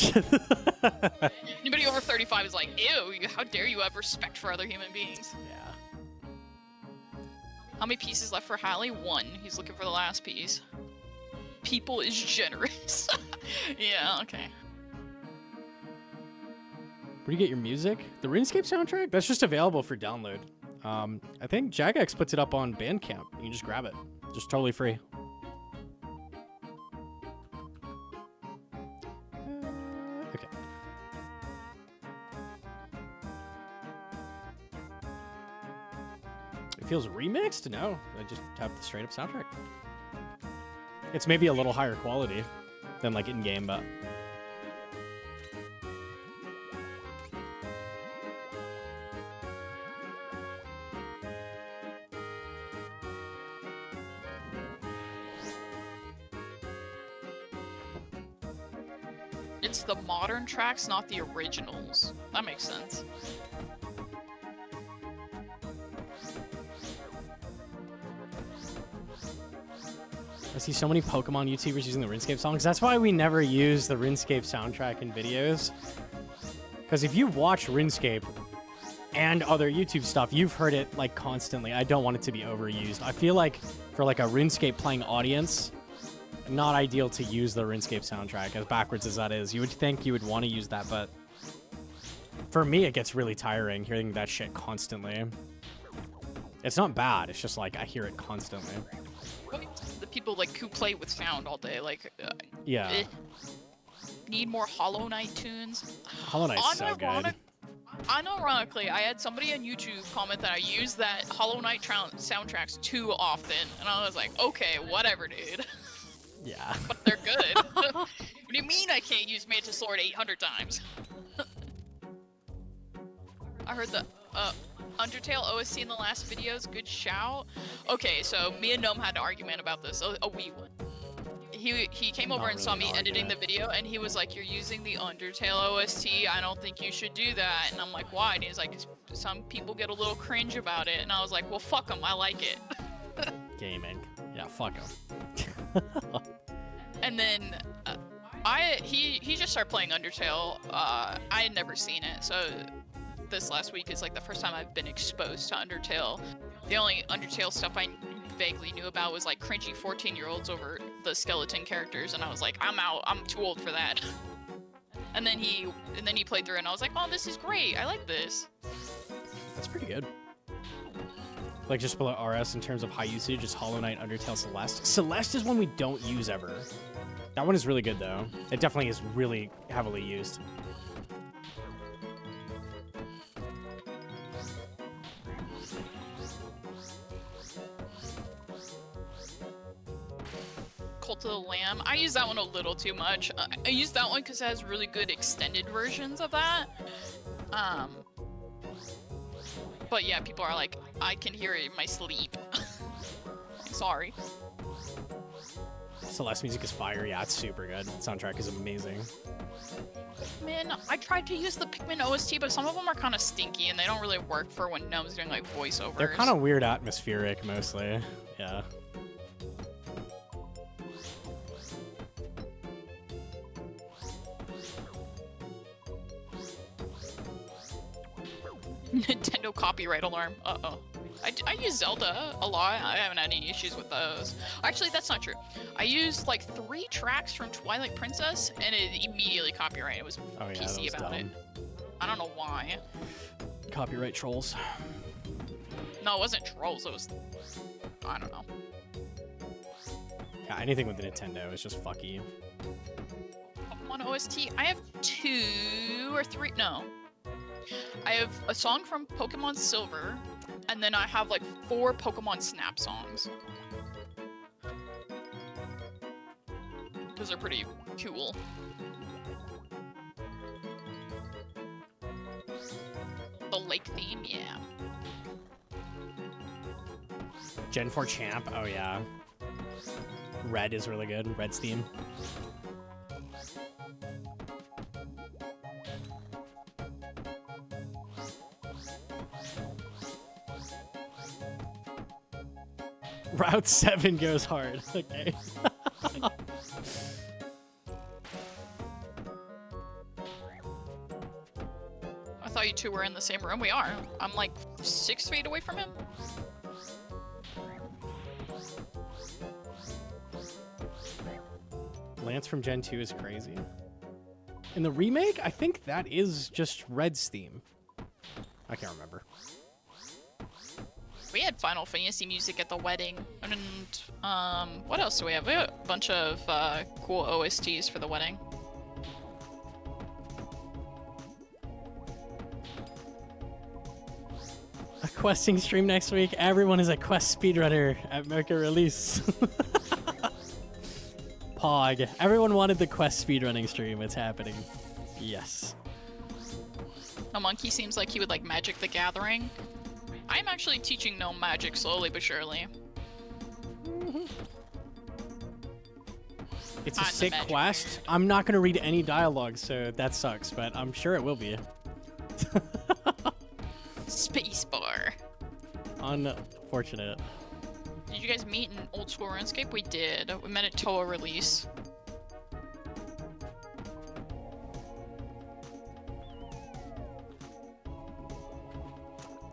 Anybody over 35 is like, ew, how dare you have respect for other human beings? Yeah. How many pieces left for Hallie? 1. He's looking for the last piece. People is generous. Yeah, okay. do you get your music? The RuneScape soundtrack? That's just available for download. I think Jagex puts it up on Bandcamp. You can just grab it. Just totally free. Okay. It feels remixed? No, I just have the straight up soundtrack. It's maybe a little higher quality than like in-game, but... It's the modern tracks, not the originals. That makes sense. I see so many Pokemon YouTubers using the RuneScape songs. That's why we never use the RuneScape soundtrack in videos. Because if you watch RuneScape and other YouTube stuff, you've heard it like constantly. I don't want it to be overused. I feel like for like a RuneScape playing audience, not ideal to use the RuneScape soundtrack, as backwards as that is. You would think you would want to use that, but for me, it gets really tiring hearing that shit constantly. It's not bad. It's just like I hear it constantly. The people like who play with sound all day, like Yeah. need more Hollow Knight tunes. Hollow Knight's so good. Unironically, I had somebody on YouTube comment that I use that Hollow Knight soundtracks too often, and I was like, okay, whatever, dude. Yeah. But they're good. What do you mean I can't use Manta Sword 800 times? I heard the Undertale OST in the last videos. Good shout. Okay, so me and Gnome had an argument about this, a wee one. He came over and saw me editing the video, and he was like, "You're using the Undertale OST. I don't think you should do that." And I'm like, "Why?" And he's like, "Some people get a little cringe about it." And I was like, "Well, fuck them. I like it." Gaming. Yeah, fuck him. And then he just started playing Undertale. I had never seen it, so this last week is like the first time I've been exposed to Undertale. The only Undertale stuff I vaguely knew about was like cringy 14-year-olds over the skeleton characters, and I was like, I'm out. I'm too old for that. And then he played through, and I was like, oh, this is great. I like this. That's pretty good. Like just below RS in terms of high usage is Hollow Knight, Undertale, Celeste. Celeste is one we don't use ever. That one is really good though. It definitely is really heavily used. Cult of the Lamb. I use that one a little too much. I use that one because it has really good extended versions of that. But yeah, people are like, I can hear it in my sleep. Sorry. Celeste music is fire. Yeah, it's super good. The soundtrack is amazing. Man, I tried to use the Pikmin OST, but some of them are kind of stinky and they don't really work for when Gnome's doing like voiceovers. They're kind of weird atmospheric mostly. Yeah. Nintendo copyright alarm. Uh-oh. I use Zelda a lot. I haven't had any issues with those. Actually, that's not true. I used like 3 tracks from Twilight Princess, and it immediately copyrighted. It was PC about it. I don't know why. Copyright trolls. No, it wasn't trolls. It was... I don't know. Yeah, anything with the Nintendo is just fucky. Pokemon OST? I have 2 or 3... No. I have a song from Pokemon Silver, and then I have like 4 Pokemon Snap songs. Those are pretty cool. The lake theme, yeah. Gen 4 Champ, oh yeah. Red is really good, Red's theme. Route 7 goes hard. Okay. I thought you two were in the same room. We are. I'm like 6 feet away from him. Lance from Gen 2 is crazy. In the remake, I think that is just Red's theme. I can't remember. We had Final Fantasy music at the wedding, and what else do we have? We have a bunch of cool OSTs for the wedding. A questing stream next week. Everyone is a quest speedrunner at Mocha release. Pog. Everyone wanted the quest speedrunning stream. It's happening. Yes. Gnomonkey seems like he would like Magic the Gathering. I'm actually teaching gnome magic slowly but surely. It's a On the sick magic quest. nerd. I'm not going to read any dialogue, so that sucks, but I'm sure it will be. Spacebar. Unfortunate. Did you guys meet in old school RuneScape? We did. We met at Toa release.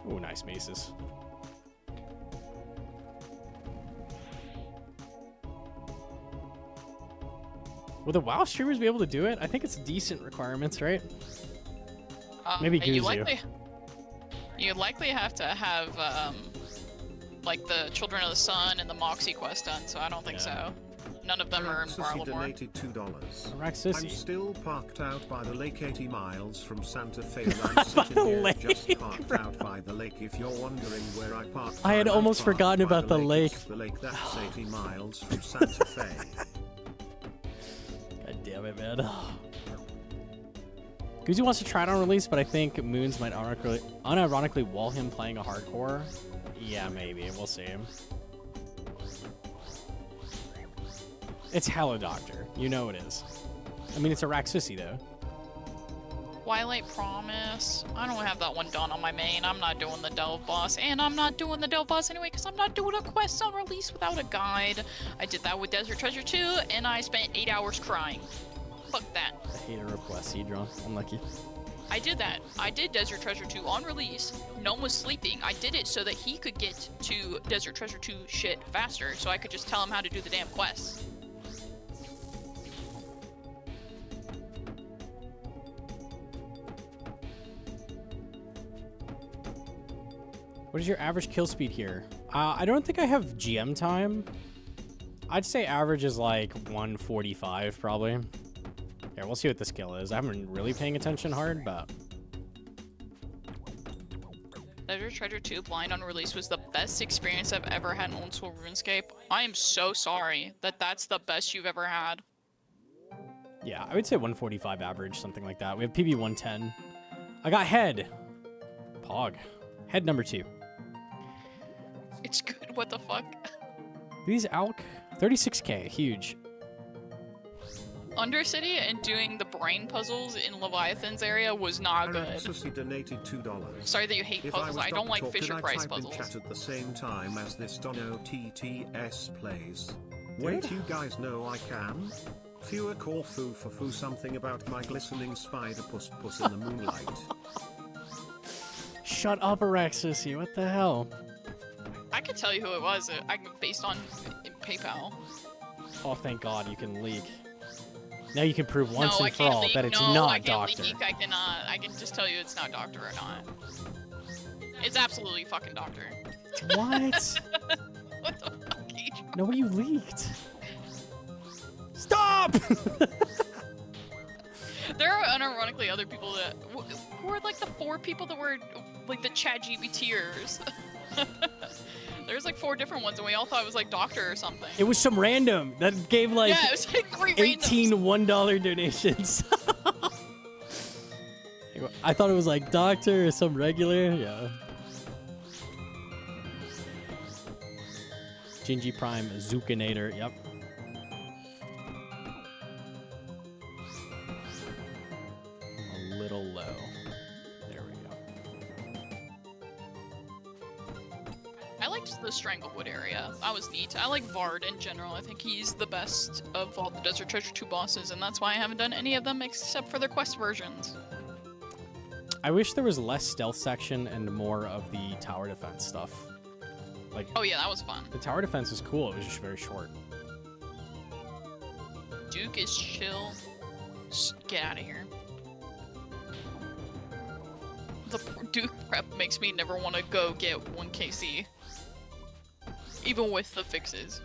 Ooh, nice maces. Will the WoW streamers be able to do it? I think it's decent requirements, right? Maybe you Guzu. likely have to have like the Children of the Sun and the Moxie quest done, so I don't think so. None of them are in Araxur Barlamore. donated $2. I'm Araxur. still parked out by the lake 80 miles from Santa Fe and I'm sitting the here lake, just parked bro. out by the lake. If you're wondering where I parked, I had almost parked forgotten by about the lake. It's the lake that's 80 miles from Santa Fe. God damn it, man. Guzu wants to try it on release, but I think Moons might unironically wall him playing a hardcore. Yeah, maybe. We'll see. It's Hello Doctor. You know it is. I mean, it's a Araxur, though. Twilight Promise. I don't have that one done on my main. I'm not doing the Delve boss, and I'm not doing the Delve boss anyway because I'm not doing a quest on release without a guide. I did that with Desert Treasure 2, and I spent 8 hours crying. Fuck that. The hater of quest, Hedron. Unlucky. I did that. I did Desert Treasure 2 on release. Gnome was sleeping. I did it so that he could get to Desert Treasure 2 shit faster, so I could just tell him how to do the damn quests. What is your average kill speed here? I don't think I have GM time. I'd say average is like 145 probably. Yeah, we'll see what the skill is. I haven't been really paying attention hard, but... Desert Treasure 2 blind on release was the best experience I've ever had in old school RuneScape. I am so sorry that that's the best you've ever had. Yeah, I would say 145 average, something like that. We have PB 110. I got head. Pog. Head number 2. It's good, what the fuck? These Alk, 36k, huge. Undercity and doing the brain puzzles in Leviathan's area was not good. Araxur donated $2. Sorry that you hate puzzles. I don't like Fisher Price puzzles. Chat at the same time as this Dono TTS plays. Wait, you guys know I can? Fewer call foo for foo something about my glistening spider puss in the moonlight. Shut up, Araxur. What the hell? I could tell you who it was, based on PayPal. Oh, thank God you can leak. Now you can prove once No, I and for can't all leak. that it's No, not I can't Doctor. leak. I cannot. I can just tell you it's not Doctor or not. It's absolutely fucking Doctor. What? What the fuck, Adrian? No, you leaked. Stop! There are unironically other people that who are like the 4 people that were like the ChatGPTers. There's like 4 different ones, and we all thought it was like Doctor or something. It was some random that gave like Yeah, it was like 3 18 randoms. $1 donations. I thought it was like Doctor or some regular. Yeah. Gingy Prime Zucanator. Yep. A little low. There we go. I liked the Stranglewood area. That was neat. I like Vard in general. I think he's the best of all the Desert Treasure 2 bosses, and that's why I haven't done any of them except for their quest versions. I wish there was less stealth section and more of the tower defense stuff. Like, Oh yeah, that was fun. the tower defense is cool. It was just very short. Duke is chill. Just get out of here. The Duke prep makes me never want to go get 1 KC. Even with the fixes.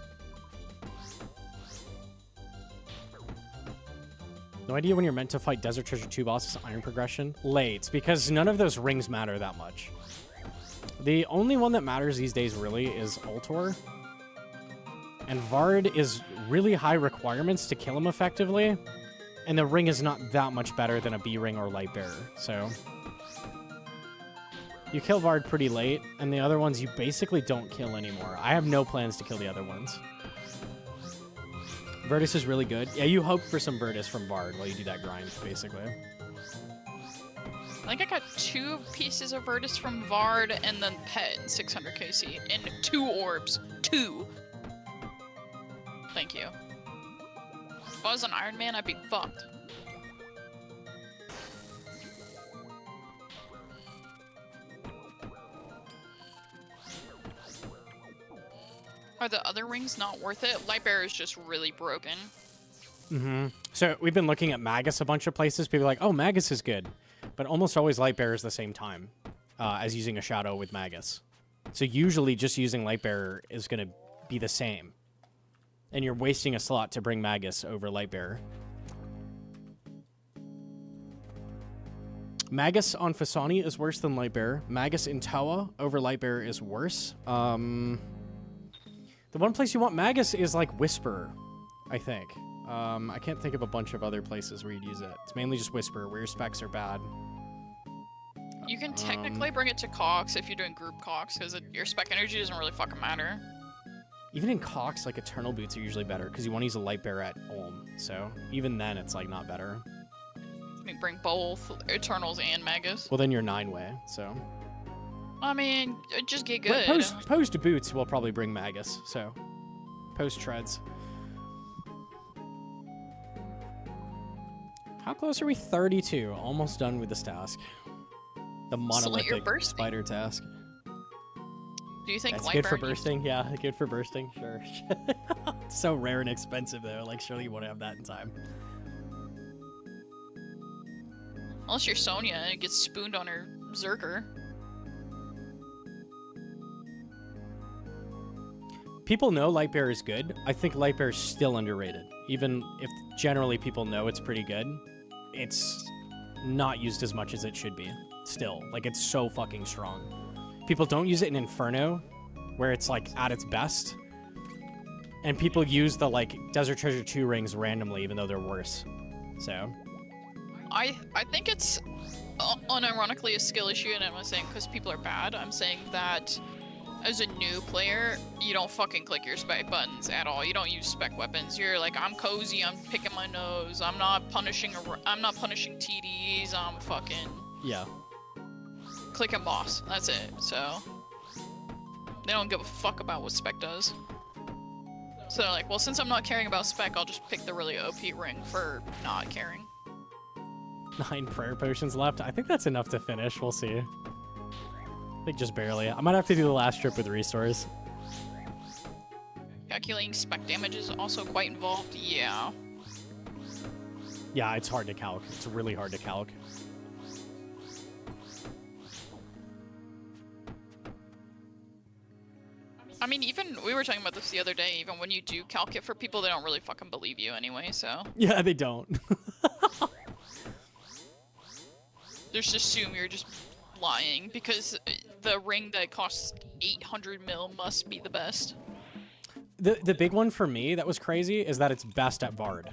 No idea when you're meant to fight Desert Treasure 2 bosses iron progression? Late, because none of those rings matter that much. The only one that matters these days really is Ultor. And Vard is really high requirements to kill him effectively. And the ring is not that much better than a B ring or Light Bearer, so... You kill Vard pretty late, and the other ones you basically don't kill anymore. I have no plans to kill the other ones. Virtus is really good. Yeah, you hope for some Virtus from Vard while you do that grind, basically. I think I got 2 pieces of Virtus from Vard and then Pet and 600 KC. And 2 orbs. 2! Thank you. If I was an Iron Man, I'd be fucked. Are the other rings not worth it? Lightbearer is just really broken. Mm-hmm. So we've been looking at Magus a bunch of places. People are like, oh, Magus is good. But almost always Lightbearer is the same time as using a Shadow with Magus. So usually just using Lightbearer is going to be the same. And you're wasting a slot to bring Magus over Lightbearer. Magus on Fasani is worse than Lightbearer. Magus in Toa over Lightbearer is worse. The one place you want Magus is like Whisper, I think. I can't think of a bunch of other places where you'd use it. It's mainly just Whisper, where your specs are bad. You can technically bring it to Cox if you're doing group Cox, because your spec energy doesn't really fucking matter. Even in Cox, like Eternal Boots are usually better, because you want to use a Light Bearer at Ulm. So even then, it's like not better. You can bring both Eternals and Magus. Well, then you're 9-way, so... I mean, just get good. Post Boots will probably bring Magus, so... Post Treads. How close are we? 32. Almost done with this task. The monolithic spider task. Do you think that's good for bursting? Yeah, good for bursting. Sure. So rare and expensive though. Like surely you won't have that in time. Unless you're Sonya and it gets spooned on her Zerker. People know Lightbearer is good. I think Lightbearer is still underrated. Even if generally people know it's pretty good, it's not used as much as it should be. Still, like it's so fucking strong. People don't use it in Inferno, where it's like at its best. And people use the like Desert Treasure 2 rings randomly, even though they're worse. So, I think it's unironically a skill issue, and I'm not saying because people are bad. I'm saying that as a new player, you don't fucking click your spec buttons at all. You don't use spec weapons. You're like, I'm cozy. I'm picking my nose. I'm not punishing TDs. I'm fucking clicking boss. That's it. So they don't give a fuck about what spec does. So they're like, well, since I'm not caring about spec, I'll just pick the really OP ring for not caring. 9 prayer potions left. I think that's enough to finish. We'll see. I think just barely. I might have to do the last trip with restores. Calculating spec damage is also quite involved. Yeah. Yeah, it's hard to calc. It's really hard to calc. I mean, even we were talking about this the other day. Even when you do calc it for people, they don't really fucking believe you anyway. So yeah, they don't. They just assume you're just lying because the ring that costs 800 mil must be the best. The big one for me that was crazy is that it's best at Vard.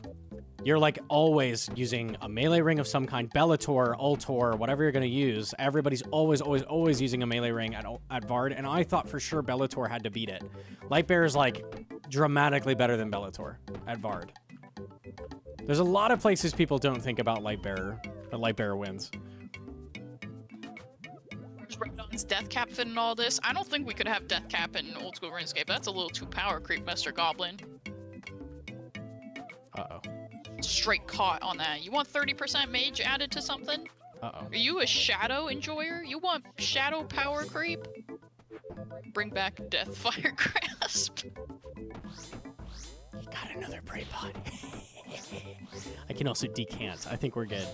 You're like always using a melee ring of some kind, Bellator, Ultor, whatever you're gonna use. Everybody's always using a melee ring at Vard, and I thought for sure Bellator had to beat it. Lightbearer is like dramatically better than Bellator at Vard. There's a lot of places people don't think about Lightbearer, but Lightbearer wins. Redon's death cap fit in all this? I don't think we could have death cap in old school RuneScape. That's a little too power creep, Mr. Goblin. Uh-oh. Straight caught on that. You want 30% mage added to something? Uh-oh. Are you a shadow enjoyer? You want shadow power creep? Bring back Death Fire Grasp. You got another prey pot. I can also decant. I think we're good.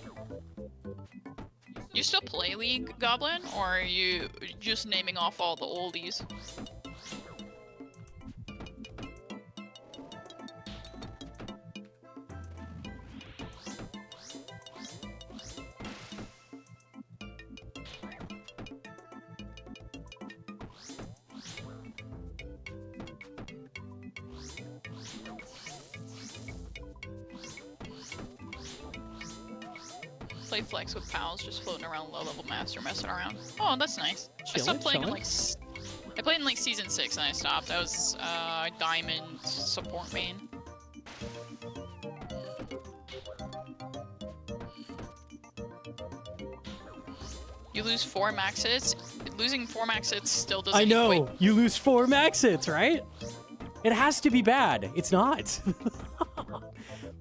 You still play League, Goblin, or are you just naming off all the oldies? Play Flex with pals, just floating around low-level master, messing around. Oh, that's nice. I stopped playing in like I played in like season 6 and I stopped. I was diamond support main. You lose 4 max hits. Losing 4 max hits still doesn't. I know. equate. You lose 4 max hits, right? It has to be bad. It's not.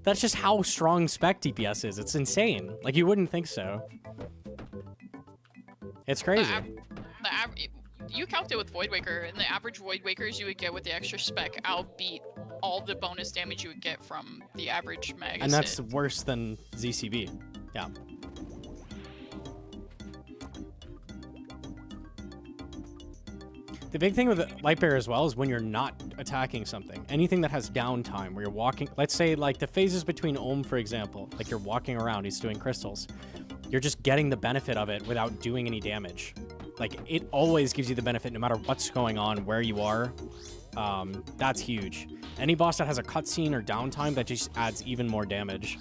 That's just how strong spec DPS is. It's insane. Like, you wouldn't think so. It's crazy. You calced it with Void Waker, and the average Void Wakers you would get with the extra spec outbeat all the bonus damage you would get from the average Magus And that's hit. worse than ZCB. Yeah. The big thing with Lightbearer as well is when you're not attacking something. Anything that has downtime, where you're walking, let's say like the phases between Ohm, for example, like you're walking around, he's doing crystals. You're just getting the benefit of it without doing any damage. Like, it always gives you the benefit no matter what's going on, where you are. That's huge. Any boss that has a cutscene or downtime, that just adds even more damage.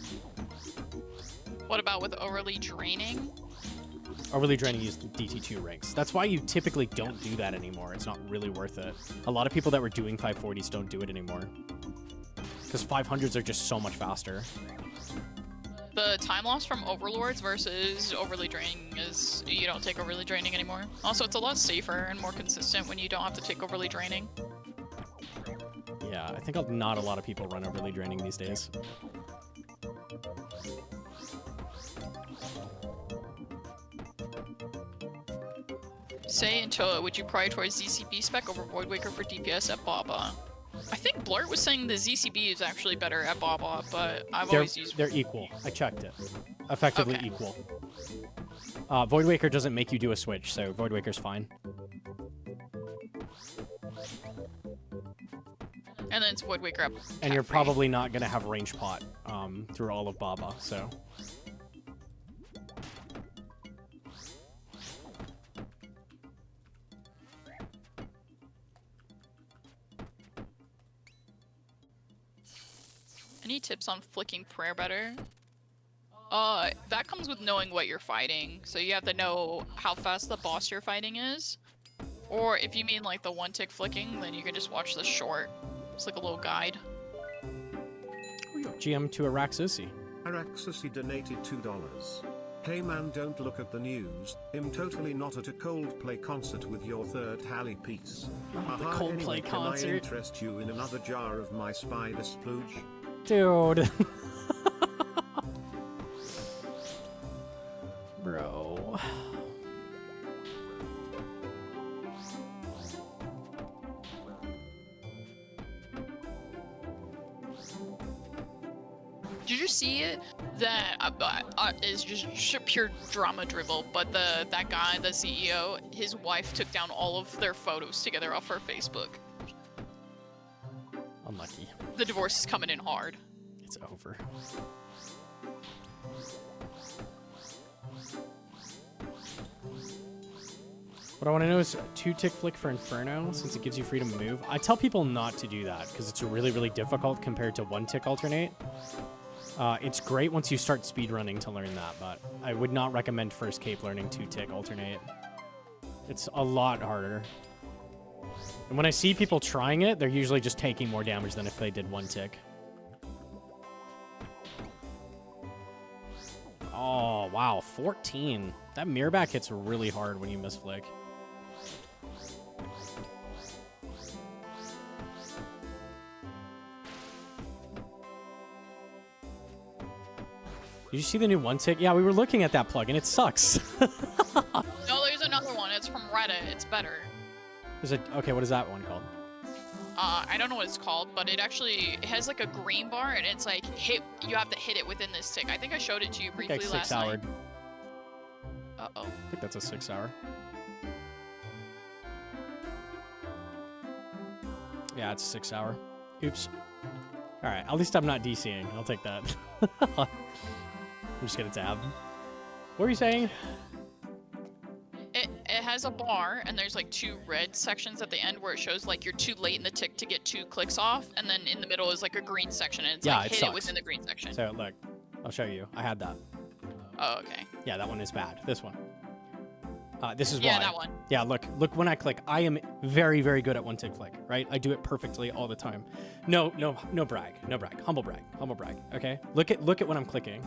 What about with overly draining? Overly draining use DT2 ranks. That's why you typically don't do that anymore. It's not really worth it. A lot of people that were doing 540s don't do it anymore. Because 500s are just so much faster. The time loss from Overlords versus overly draining is you don't take overly draining anymore. Also, it's a lot safer and more consistent when you don't have to take overly draining. Yeah, I think not a lot of people run overly draining these days. Say and Toa, would you prioritize ZCB spec over Void Waker for DPS at Baba? I think Blurt was saying the ZCB is actually better at Baba, but I've always used... They're equal. I checked it. Effectively Okay. equal. Void Waker doesn't make you do a switch, so Void Waker's fine. And then it's Void Waker up. And you're cat-free. probably not going to have range pot through all of Baba, so... Any tips on flicking prayer better? That comes with knowing what you're fighting. So you have to know how fast the boss you're fighting is. Or if you mean like the one tick flicking, then you can just watch the short. It's like a little guide. GM to Araxur. Araxur donated $2. Hey man, don't look at the news. I'm totally not at a Coldplay concert with your third Halley piece. Haha, Coldplay anyway, concert. Can I interest you in another jar of my spider splooge? Dude. Bro. Did you see it? That is just pure drama dribble. But that guy, the CEO, his wife took down all of their photos together off her Facebook. Unlucky. The divorce is coming in hard. It's over. What I want to know is 2-tick flick for Inferno, since it gives you freedom to move. I tell people not to do that, because it's really, really difficult compared to 1-tick alternate. It's great once you start speedrunning to learn that, but I would not recommend first cape learning 2-tick alternate. It's a lot harder. And when I see people trying it, they're usually just taking more damage than if they did 1-tick. Oh, wow, 14. That mirror back hits really hard when you miss flick. Did you see the new 1-tick? Yeah, we were looking at that plug, and it sucks. No, there's another one. It's from Reddit. It's better. Okay, what is that one called? I don't know what it's called, but it has like a green bar, and it's like you have to hit it within this tick. I think I showed it to you briefly Okay, last 6 hour. night. Uh-oh. I think that's a 6 hour. Yeah, it's 6 hour. Oops. All right, at least I'm not DCing. I'll take that. I'm just gonna tab. What were you saying? It has a bar, and there's like 2 red sections at the end where it shows like you're too late in the tick to get 2 clicks off, and then in the middle is like a green section, and it's Yeah, like it hit sucks. it within the green section. So look, I'll show you. I had that. Oh, okay. Yeah, that one is bad. This one. This is Yeah, why. that one. Yeah, look when I click. I am very, very good at one tick flick, right? I do it perfectly all the time. No brag. Humble brag. Okay? Look at when I'm clicking.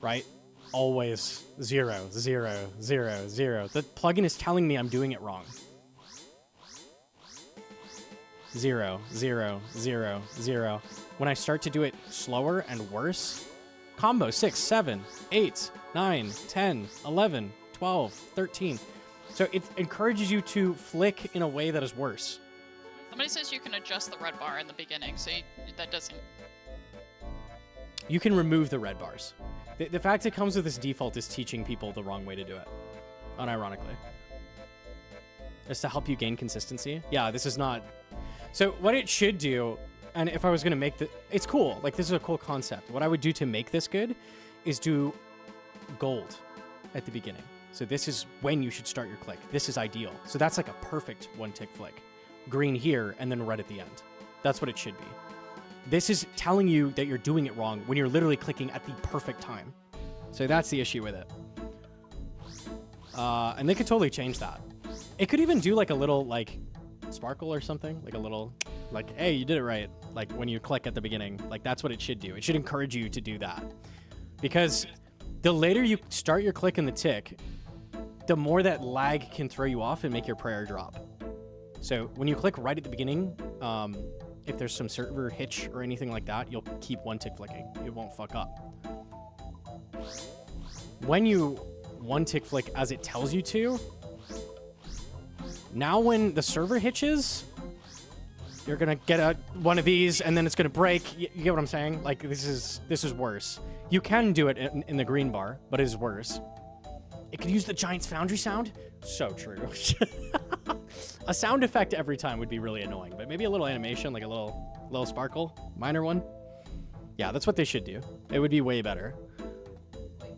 Right? Always 0, 0, 0, 0. The plugin is telling me I'm doing it wrong. 0, 0, 0, 0. When I start to do it slower and worse, combo 6, 7, 8, 9, 10, 11, 12, 13. So it encourages you to flick in a way that is worse. Somebody says you can adjust the red bar in the beginning, so that doesn't... You can remove the red bars. The fact it comes with this default is teaching people the wrong way to do it, unironically. Just to help you gain consistency. Yeah, this is not... So what it should do, and if I was going to make it's cool. Like, this is a cool concept. What I would do to make this good is do gold at the beginning. So this is when you should start your click. This is ideal. So that's like a perfect one-tick flick. Green here, and then red at the end. That's what it should be. This is telling you that you're doing it wrong when you're literally clicking at the perfect time. So that's the issue with it. And they could totally change that. It could even do like a little like sparkle or something, like a little like, hey, you did it right. Like when you click at the beginning, like that's what it should do. It should encourage you to do that. Because the later you start your click in the tick, the more that lag can throw you off and make your prayer drop. So when you click right at the beginning, if there's some server hitch or anything like that, you'll keep one tick flicking. It won't fuck up. When you one tick flick as it tells you to, now when the server hitches, you're gonna get one of these and then it's gonna break. You get what I'm saying? Like this is worse. You can do it in the green bar, but it is worse. It could use the Giant's Foundry sound. So true. A sound effect every time would be really annoying, but maybe a little animation, like a little sparkle, minor one. Yeah, that's what they should do. It would be way better.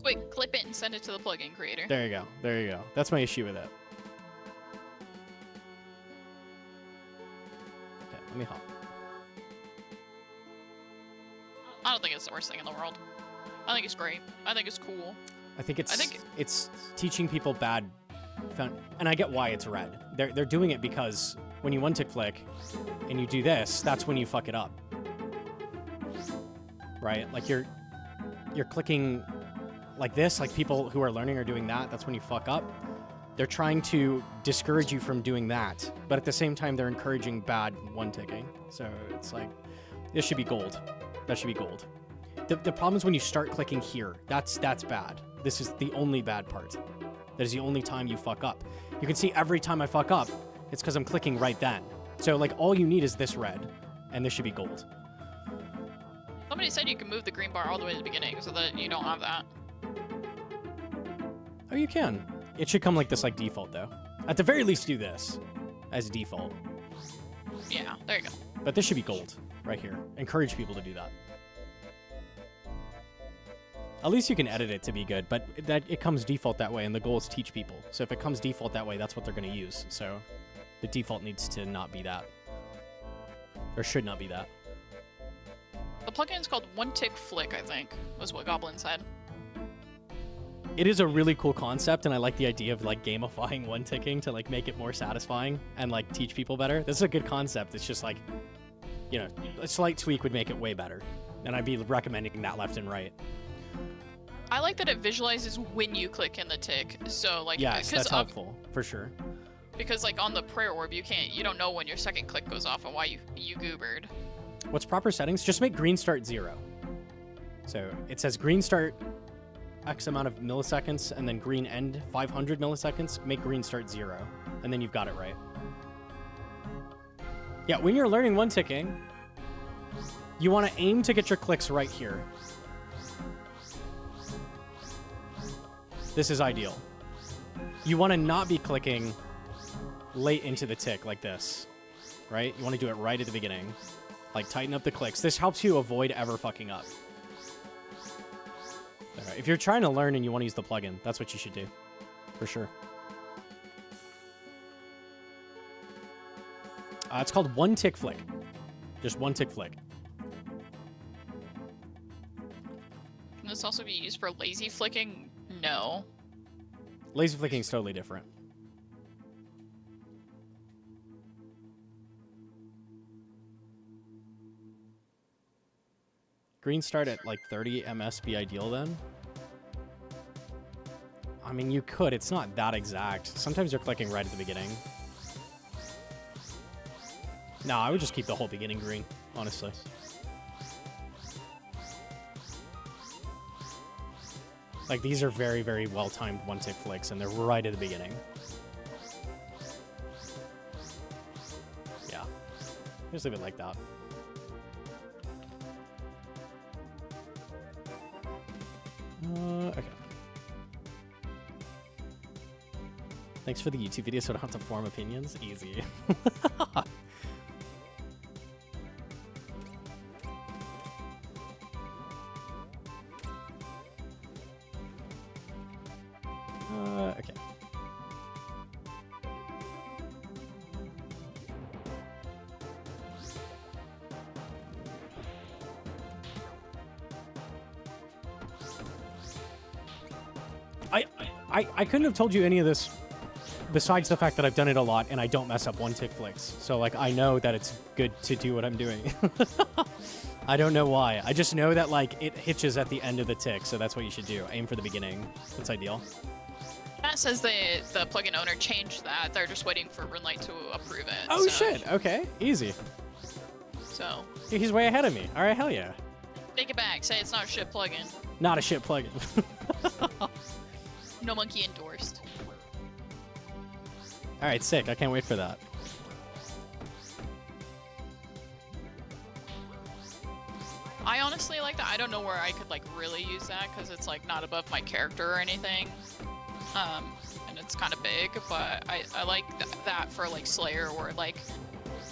Quick, clip it and send it to the plugin creator. There you go. There you go. That's my issue with it. Okay, let me hop. I don't think it's the worst thing in the world. I think it's great. I think it's cool. I think it's teaching people bad, and I get why it's red. They're doing it because when you one tick flick and you do this, that's when you fuck it up, right? Like you're clicking like this, like people who are learning are doing that. That's when you fuck up. They're trying to discourage you from doing that, but at the same time they're encouraging bad one ticking. So it's like this should be gold. That should be gold. The problem is when you start clicking here. That's bad. This is the only bad part. That is the only time you fuck up. You can see every time I fuck up, it's because I'm clicking right then. So like all you need is this red, and this should be gold. Somebody said you can move the green bar all the way to the beginning so that you don't have that. Oh, you can. It should come like this, like default though. At the very least, do this as default. Yeah, there you go. But this should be gold right here. Encourage people to do that. At least you can edit it to be good, but it comes default that way, and the goal is teach people. So if it comes default that way, that's what they're going to use. So the default needs to not be that. Or should not be that. The plugin is called One Tick Flick, I think, was what Goblin said. It is a really cool concept, and I like the idea of like gamifying one ticking to like make it more satisfying and like teach people better. This is a good concept. It's just like, you know, a slight tweak would make it way better. And I'd be recommending that left and right. I like that it visualizes when you click in the tick. So like, yes, that's helpful for sure. Because like on the prayer orb, you don't know when your second click goes off and why you goobered. What's proper settings? Just make green start 0. So it says green start X amount of milliseconds, and then green end 500 milliseconds. Make green start 0, and then you've got it right. Yeah, when you're learning one ticking, you want to aim to get your clicks right here. This is ideal. You want to not be clicking late into the tick like this, right? You want to do it right at the beginning. Like, tighten up the clicks. This helps you avoid ever fucking up. If you're trying to learn and you want to use the plugin, that's what you should do, for sure. It's called one tick flick. Just one tick flick. Can this also be used for lazy flicking? No. Lazy flicking is totally different. Green start at like 30 ms be ideal then? I mean, you could. It's not that exact. Sometimes you're clicking right at the beginning. No, I would just keep the whole beginning green, honestly. Like, these are very, very well-timed one-tick flicks, and they're right at the beginning. Yeah. Just leave it like that. Okay. Thanks for the YouTube video so I don't have to form opinions. Easy. Okay. I couldn't have told you any of this besides the fact that I've done it a lot and I don't mess up one-tick flicks. So, like, I know that it's good to do what I'm doing. I don't know why. I just know that, like, it hitches at the end of the tick, so that's what you should do. Aim for the beginning. That's ideal. That says the plugin owner changed that. They're just waiting for Runlight to approve it. Oh, so. shit. Okay. Easy. So. He's way ahead of me. All right, hell yeah. Take it back. Say it's not a shit plugin. Not a shit plugin. Gnomonkey endorsed. All right, sick. I can't wait for that. I honestly like that. I don't know where I could like really use that because it's like not above my character or anything. And it's kind of big, but I like that for like Slayer or like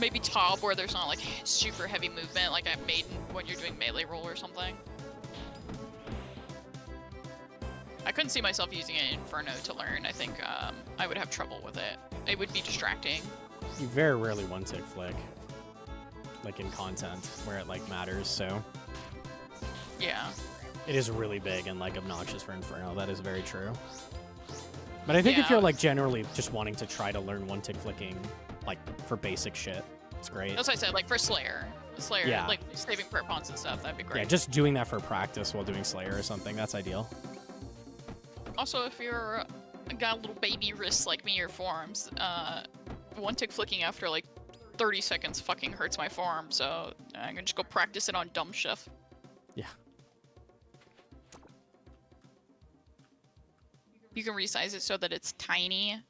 maybe Top where there's not like super heavy movement like at Maiden when you're doing melee roll or something. I couldn't see myself using it in Inferno to learn. I think I would have trouble with it. It would be distracting. You very rarely one-tick flick, like in content where it like matters. So yeah, it is really big and like obnoxious for Inferno. That is very true. But I think if you're like generally just wanting to try to learn one-tick flicking, like for basic shit, it's great. That's what I said. Like for Slayer, yeah. Like saving perpons and stuff, that'd be great. Yeah, just doing that for practice while doing Slayer or something. That's ideal. Also, if you're got little baby wrists like me or forearms, one-tick flicking after like 30 seconds fucking hurts my forearm, so I can just go practice it on dumb stuff. Yeah. You can resize it so that it's tiny.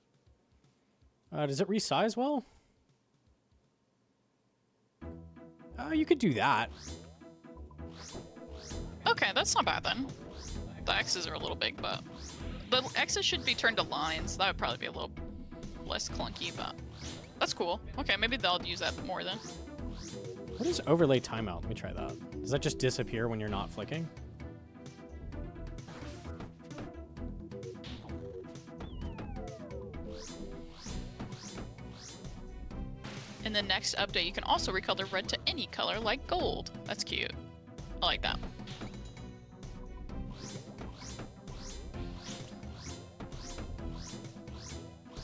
Does it resize well? You could do that. Okay, that's not bad then. The X's are a little big, but the X's should be turned to lines. That would probably be a little less clunky, but that's cool. Okay, maybe they'll use that more then. What is overlay timeout? Let me try that. Does that just disappear when you're not flicking? In the next update, you can also recolor red to any color like gold. That's cute. I like that.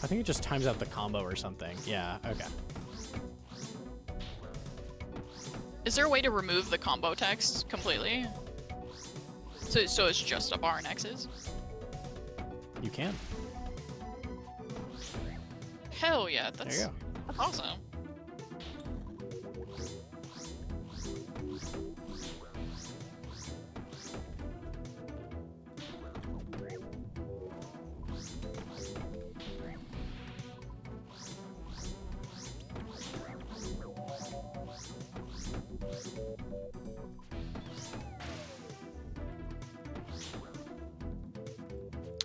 I think it just times out the combo or something. Yeah, okay. Is there a way to remove the combo text completely? So it's just a bar and X's? You can. Hell yeah, that's, There you go. that's awesome.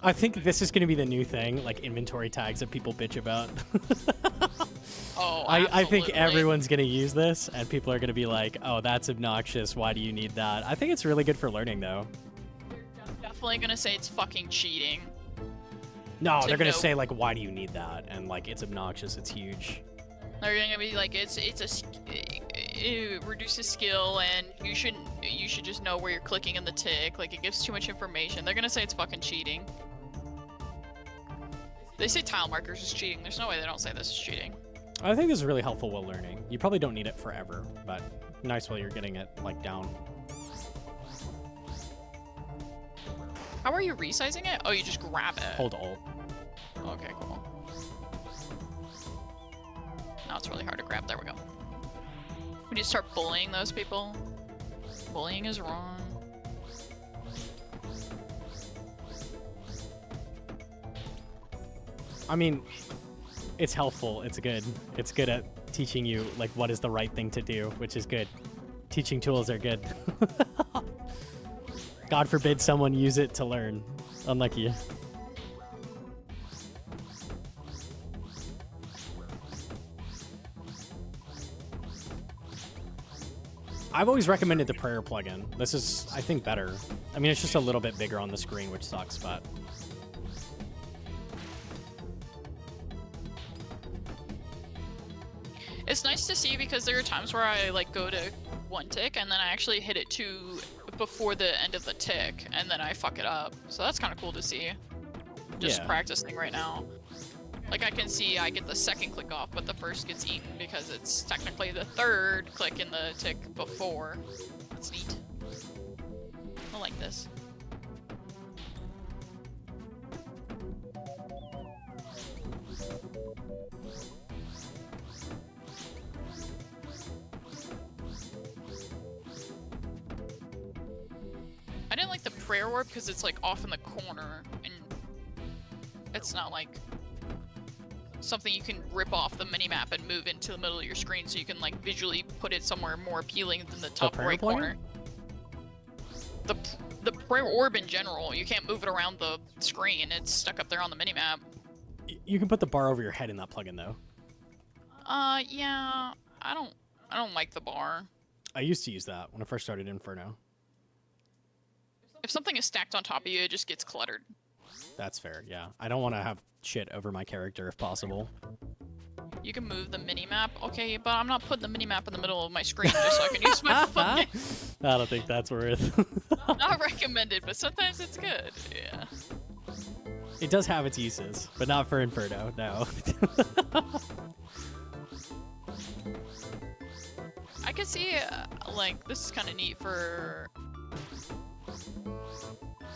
I think this is going to be the new thing, like inventory tags that people bitch about. Oh, I think absolutely. everyone's going to use this, and people are going to be like, oh, that's obnoxious. Why do you need that? I think it's really good for learning, though. Definitely gonna say it's fucking cheating. No, To they're going to know- say, like, why do you need that? And, like, it's obnoxious. It's huge. They're gonna be like, it reduces skill, and you should just know where you're clicking in the tick. Like, it gives too much information. They're gonna say it's fucking cheating. They say tile markers is cheating. There's no way they don't say this is cheating. I think this is really helpful while learning. You probably don't need it forever, but nice while you're getting it, like, down. How are you resizing it? Oh, you just grab it. Hold Alt. Okay, cool. Now it's really hard to grab. There we go. We need to start bullying those people. Bullying is wrong. I mean, it's helpful. It's good. It's good at teaching you, like, what is the right thing to do, which is good. Teaching tools are good. God forbid someone use it to learn. Unlucky. I've always recommended the prayer plugin. This is, I think, better. I mean, it's just a little bit bigger on the screen, which sucks, but... It's nice to see because there are times where I like go to one tick and then I actually hit it before the end of the tick and then I fuck it up. So that's kind of cool to see. Just Yeah. practicing right now. Like I can see I get the second click off, but the first gets eaten because it's technically the third click in the tick before. That's neat. I like this. I didn't like the prayer orb because it's like off in the corner and it's not like something you can rip off the minimap and move into the middle of your screen so you can like visually put it somewhere more appealing than the top prayer right plugin? corner. The prayer orb in general, you can't move it around the screen. It's stuck up there on the minimap. You can put the bar over your head in that plugin, though. Yeah, I don't like the bar. I used to use that when I first started Inferno. If something is stacked on top of you, it just gets cluttered. That's fair, yeah. I don't want to have shit over my character if possible. You can move the minimap, okay, but I'm not putting the minimap in the middle of my screen just so I can use my fucking... I don't think that's worth. Not recommended, but sometimes it's good, yeah. It does have its uses, but not for Inferno, no. I could see, like, this is kind of neat for...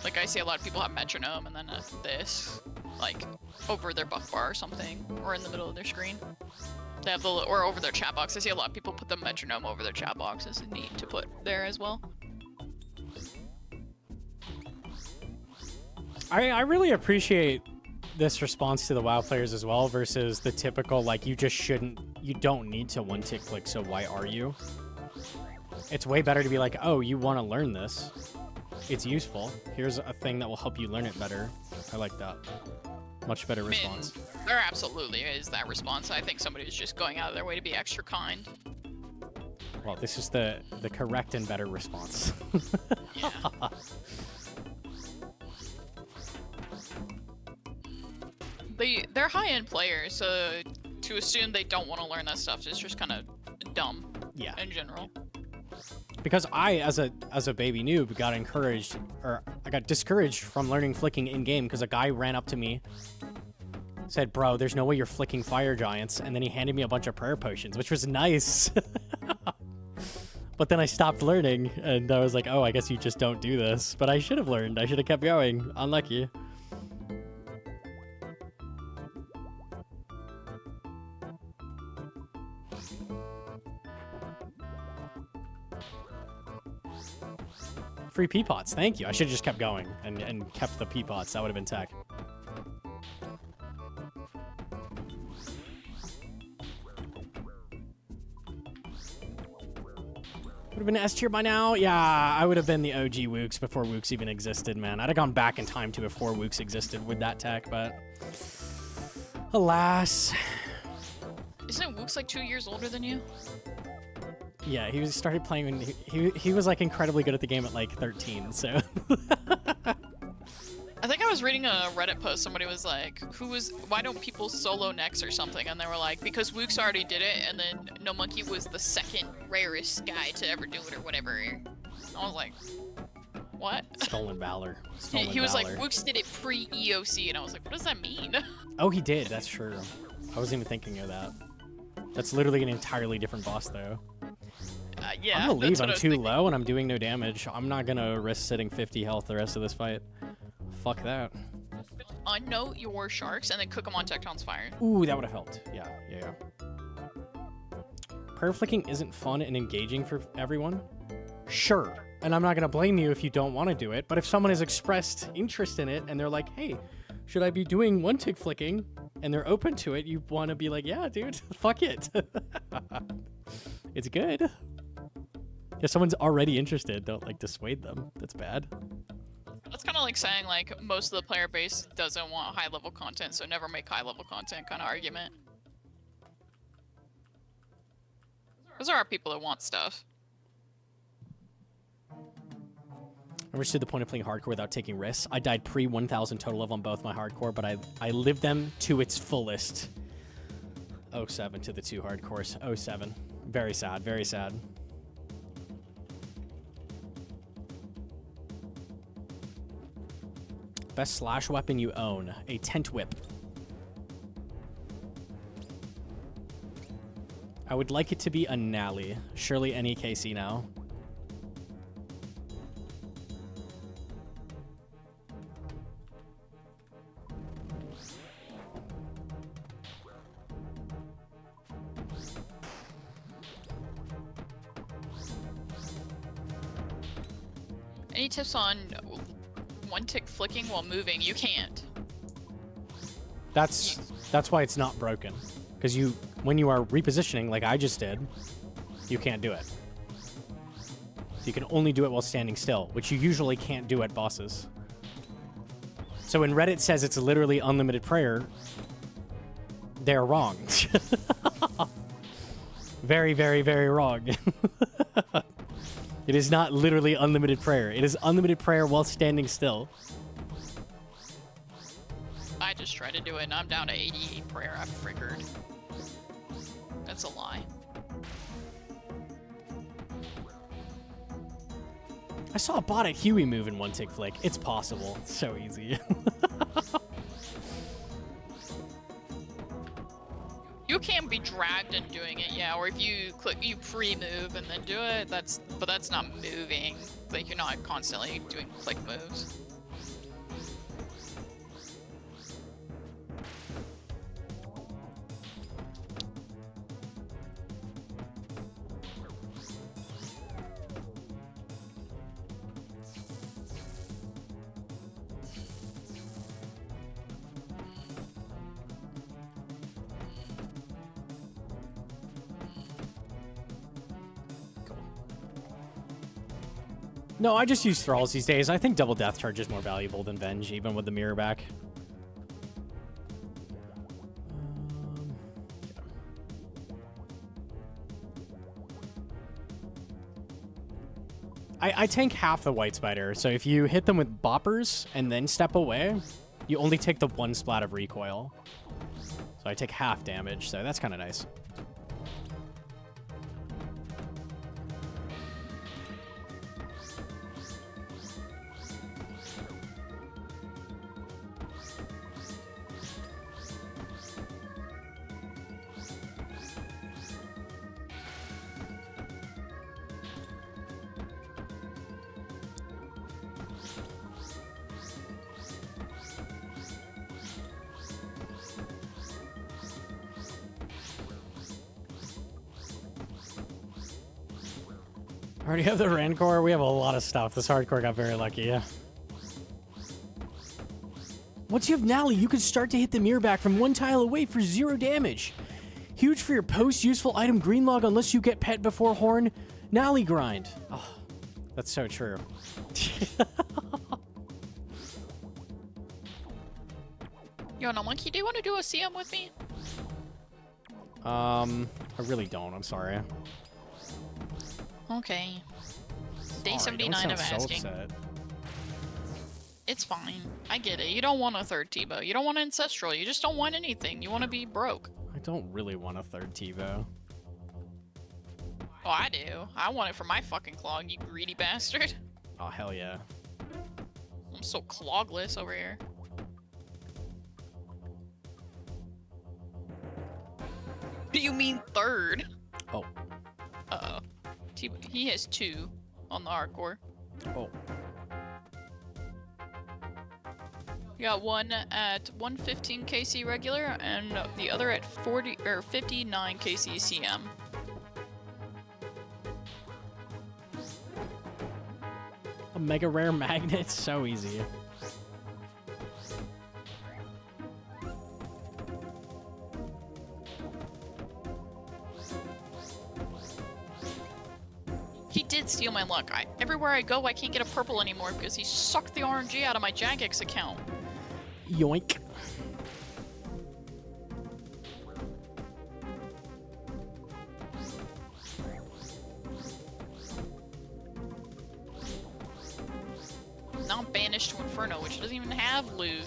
Like, I see a lot of people have metronome and then this, like, over their buff bar or something, or in the middle of their screen. They have the, or over their chat box. I see a lot of people put the metronome over their chat box. It's neat to put there as well. I really appreciate this response to the WoW players as well versus the typical, like, you don't need to one-tick click, so why are you? It's way better to be like, oh, you want to learn this. It's useful. Here's a thing that will help you learn it better. I like that. Much better response. There absolutely is that response. I think somebody was just going out of their way to be extra kind. Well, this is the correct and better response. Yeah. They're high-end players, so to assume they don't want to learn that stuff is just kind of dumb. Yeah. In general. Because I, as a baby noob, got encouraged, or I got discouraged from learning flicking in-game because a guy ran up to me, said, bro, there's no way you're flicking fire giants, and then he handed me a bunch of prayer potions, which was nice. But then I stopped learning, and I was like, oh, I guess you just don't do this. But I should have learned. I should have kept going. Unlucky. Free pea pots. Thank you. I should have just kept going and kept the pea pots. That would have been tech. have been S tier by now. Yeah, I would have been the OG Wooks before Wooks even existed, man. I'd have gone back in time to before Wooks existed with that tech, but alas. Isn't Wooks like 2 years older than you? Yeah, he started playing when he was like incredibly good at the game at like 13, so. I think I was reading a Reddit post. Somebody was like, why don't people solo next or something? And they were like, because Wooks already did it, and then Gnomonkey was the second rarest guy to ever do it or whatever. I was like, what? Stolen valor. He was like, Wooks did it pre-EOC, and I was like, what does that mean? Oh, he did. That's true. I wasn't even thinking of that. That's literally an entirely different boss, though. Yeah. I'm gonna leave. I'm too low, and I'm doing no damage. I'm not gonna risk sitting 50 health the rest of this fight. Fuck that. Unnote your sharks and then cook them on Tecton's fire. Ooh, that would have helped. Yeah. Prayer flicking isn't fun and engaging for everyone. Sure. And I'm not gonna blame you if you don't want to do it. But if someone has expressed interest in it and they're like, hey, should I be doing one tick flicking? And they're open to it, you want to be like, yeah, dude, fuck it. It's good. If someone's already interested, don't like dissuade them. That's bad. That's kind of like saying like most of the player base doesn't want high level content, so never make high level content kind of argument. Because there are people that want stuff. I understood the point of playing hardcore without taking risks. I died pre 1,000 total love on both my hardcore, but I lived them to its fullest. 07 to the 2 hardcores. 07. Very sad, very sad. Best slash weapon you own. A tent whip. I would like it to be a Nally. Surely any KC now. Any tips on one tick flicking while moving? You can't. That's why it's not broken. Because when you are repositioning, like I just did, you can't do it. You can only do it while standing still, which you usually can't do at bosses. So when Reddit says it's literally unlimited prayer, they're wrong. Very, very, very wrong. It is not literally unlimited prayer. It is unlimited prayer while standing still. I just tried to do it and I'm down to 88 prayer. I figured. That's a lie. I saw a bot at Huey move in one tick flick. It's possible. It's so easy. You can be dragged in doing it, yeah, or if you pre-move and then do it, but that's not moving. Like, you're not constantly doing click moves. No, I just use Thralls these days. I think Double Death Charge is more valuable than Venge, even with the mirror back. I tank half the White Spider, so if you hit them with boppers and then step away, you only take the 1 splat of recoil. So I take half damage, so that's kind of nice. Already have the Rancor. We have a lot of stuff. This hardcore got very lucky, yeah. Once you have Nally, you can start to hit the mirror back from 1 tile away for 0 damage. Huge for your post-useful item green log unless you get pet before Horn. Nally grind. Oh, that's so true. Yo, Gnomonkey, do you want to do a CM with me? I really don't. I'm sorry. Okay. Day Sorry, 79 don't of sound so asking. upset. It's fine. I get it. You don't want a third Tebow. You don't want Ancestral. You just don't want anything. You want to be broke. I don't really want a third TiVo. Oh, I do. I want it for my fucking clog, you greedy bastard. Oh, hell yeah. I'm so clogless over here. What do you mean third? Oh. Uh-oh. He has 2 on the hardcore. Oh. You got one at 115 KC regular and the other at 40 or 59 KC CM. A mega rare magnet? So easy. He did steal my luck. Everywhere I go, I can't get a purple anymore because he sucked the RNG out of my Jagex account. Yoink. Now I'm banished to Inferno, which doesn't even have loot.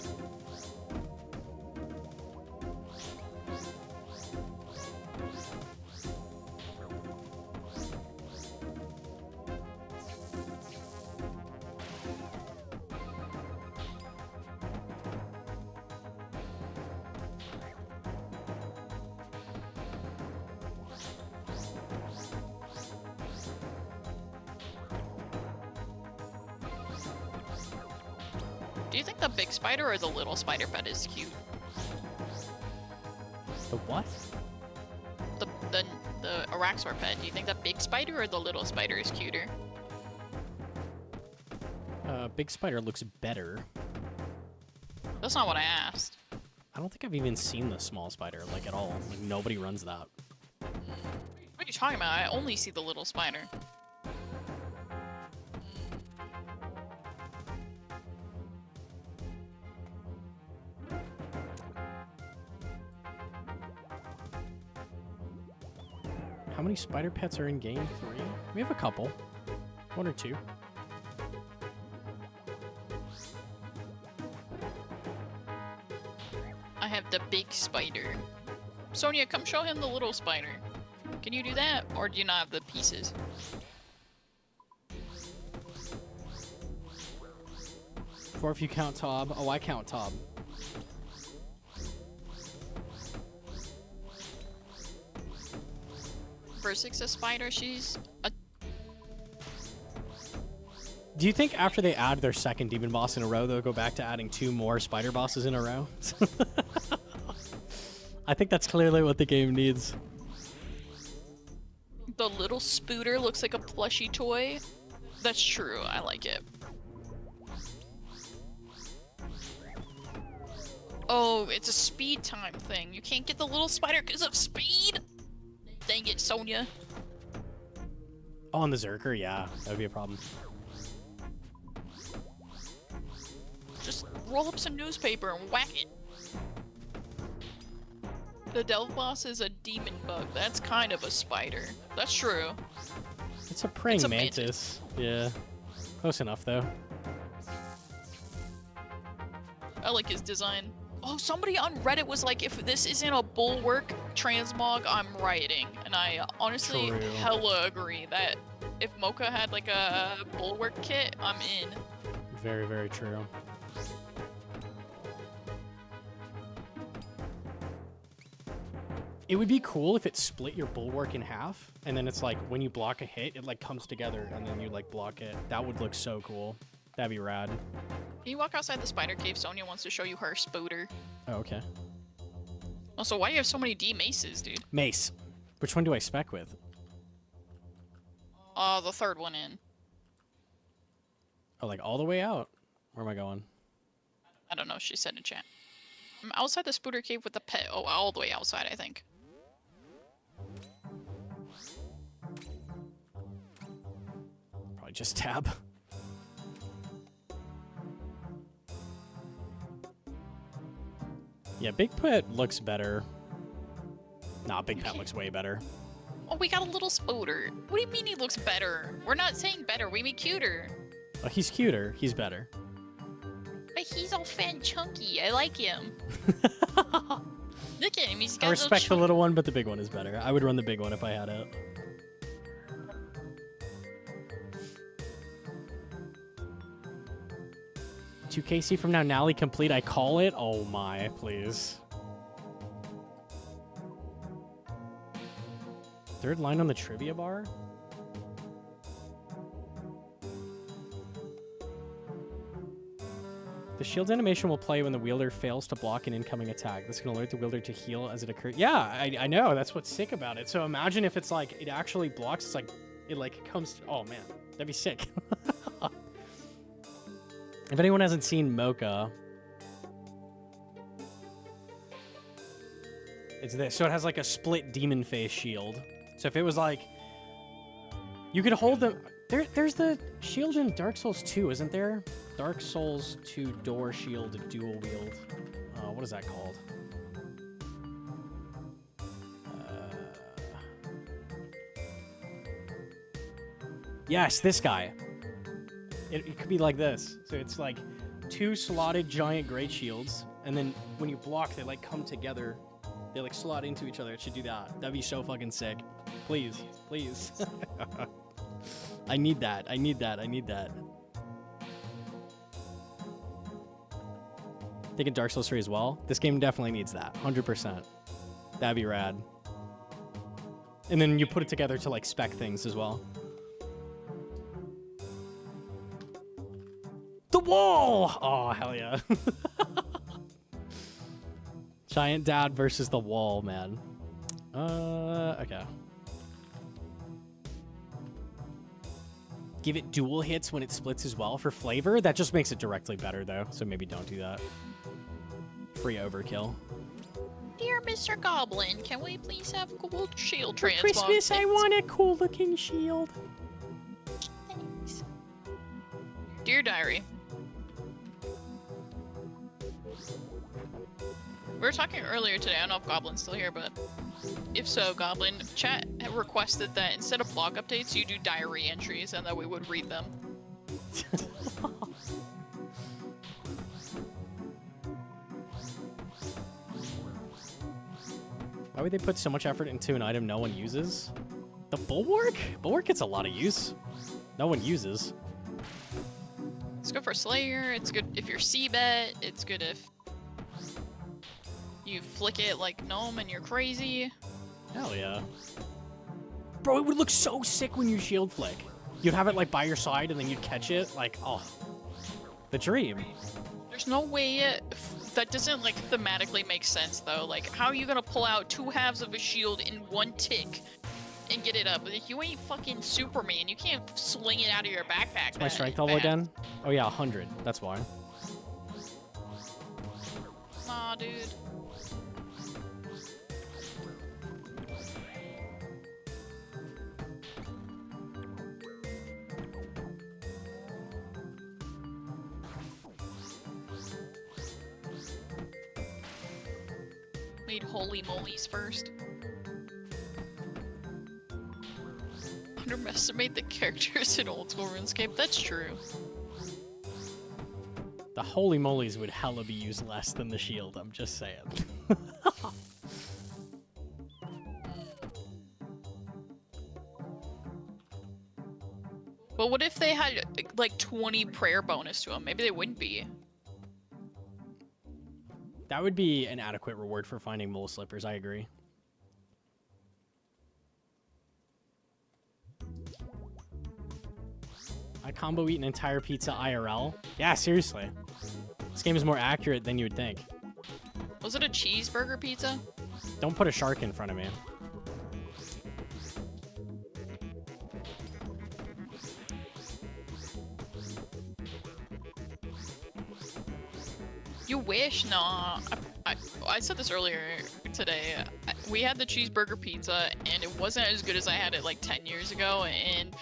Do you think the big spider or the little spider pet is cute? The what? The Araxur pet. Do you think the big spider or the little spider is cuter? Big spider looks better. That's not what I asked. I don't think I've even seen the small spider, like, at all. Like, nobody runs that. What are you talking about? I only see the little spider. How many spider pets are in game 3? We have a couple. 1 or 2. I have the big spider. Sonia, come show him the little spider. Can you do that? Or do you not have the pieces? Or if you count Tob. Oh, I count Tob. Versix's spider, she's a... Do you think after they add their second demon boss in a row, they'll go back to adding 2 more spider bosses in a row? I think that's clearly what the game needs. The little spooter looks like a plushy toy. That's true, I like it. Oh, it's a speed time thing. You can't get the little spider because of speed? Dang it, Sonia. Oh, on the Zerker? Yeah, that would be a problem. Just roll up some newspaper and whack it. The Delve boss is a demon bug. That's kind of a spider. That's true. It's a praying It's a mantis. Yeah. Close enough, though. I like his design. Oh, somebody on Reddit was like, if this isn't a bulwark transmog, I'm rioting. And I honestly True. hella agree that if Mocha had like a bulwark kit, I'm in. Very, very true. It would be cool if it split your bulwark in half, and then it's like when you block a hit, it like comes together, and then you like block it. That would look so cool. That'd be rad. Can you walk outside the spider cave? Sonia wants to show you her spooter. Oh, okay. Also, why do you have so many D maces, dude? Mace. Which one do I spec with? The third one in. Oh, like all the way out? Where am I going? I don't know, she said in chat. I'm outside the spooter cave with the pet. Oh, all the way outside, I think. just tab. Yeah, Big Pet looks better. Nah, Big Pet looks way better. Oh, we got a little spoder. What do you mean he looks better? We're not saying better, we mean cuter. Oh, he's cuter. He's better. But he's all fat and chunky. I like him. Look at him. He's got I respect the little little one, but the big one is better. I would run the big one if I had it. KC from now, Nally complete. I call it. Oh my, please. Third line on the trivia bar. The shield animation will play when the wielder fails to block an incoming attack. This can alert the wielder to heal as it occurs. Yeah, I know. That's what's sick about it. So imagine if it's like it actually blocks. It's like it like comes. Oh man, that'd be sick. If anyone hasn't seen Mocha, it's this. So it has like a split demon face shield. So if it was like, you could hold them. There's the shield in Dark Souls 2, isn't there? Dark Souls 2 door shield dual wield. What is that called? Yes, this guy. It could be like this. So it's like 2 slotted giant great shields, and then when you block, they like come together. They like slot into each other. It should do that. That'd be so fucking sick. Please, please. I need that. I need that. I need that. Thinking Dark Souls 3 as well. This game definitely needs that. 100%. That'd be rad. And then you put it together to like spec things as well. The wall! Oh, hell yeah. Giant Dad versus the wall, man. Okay. Give it dual hits when it splits as well for flavor. That just makes it directly better, though. So maybe don't do that. Free overkill. Dear Mr. Goblin, can we please have cool shield For transmog? Christmas, I want a cool-looking shield. Thanks. Dear Diary. We were talking earlier today, I don't know if Goblin's still here, but if so, Goblin, chat had requested that instead of blog updates, you do diary entries and that we would read them. Why would they put so much effort into an item no one uses? The Bulwark? Bulwark gets a lot of use. No one uses. It's good for Slayer, it's good if you're C-bet, it's good if you flick it like Gnome and you're crazy. Hell yeah. Bro, it would look so sick when you shield flick. You'd have it like by your side and then you'd catch it. Like, oh, the dream. There's no way that doesn't like thematically make sense though. Like, how are you gonna pull out 2 halves of a shield in 1 tick and get it up? Like, you ain't fucking Superman. You can't sling it out of your backpack. Is my strength level again? Oh yeah, 100. That's why. Aw, dude. Made holy molies first. Underestimate the characters in old school RuneScape. That's true. The holy molies would hella be used less than the shield. I'm just saying. But what if they had like 20 prayer bonus to them? Maybe they wouldn't be. That would be an adequate reward for finding mole slippers. I agree. I combo eat an entire pizza IRL. Yeah, seriously. This game is more accurate than you would think. Was it a cheeseburger pizza? Don't put a shark in front of me. You wish? No. I said this earlier today. We had the cheeseburger pizza, and it wasn't as good as I had it like 10 years ago, and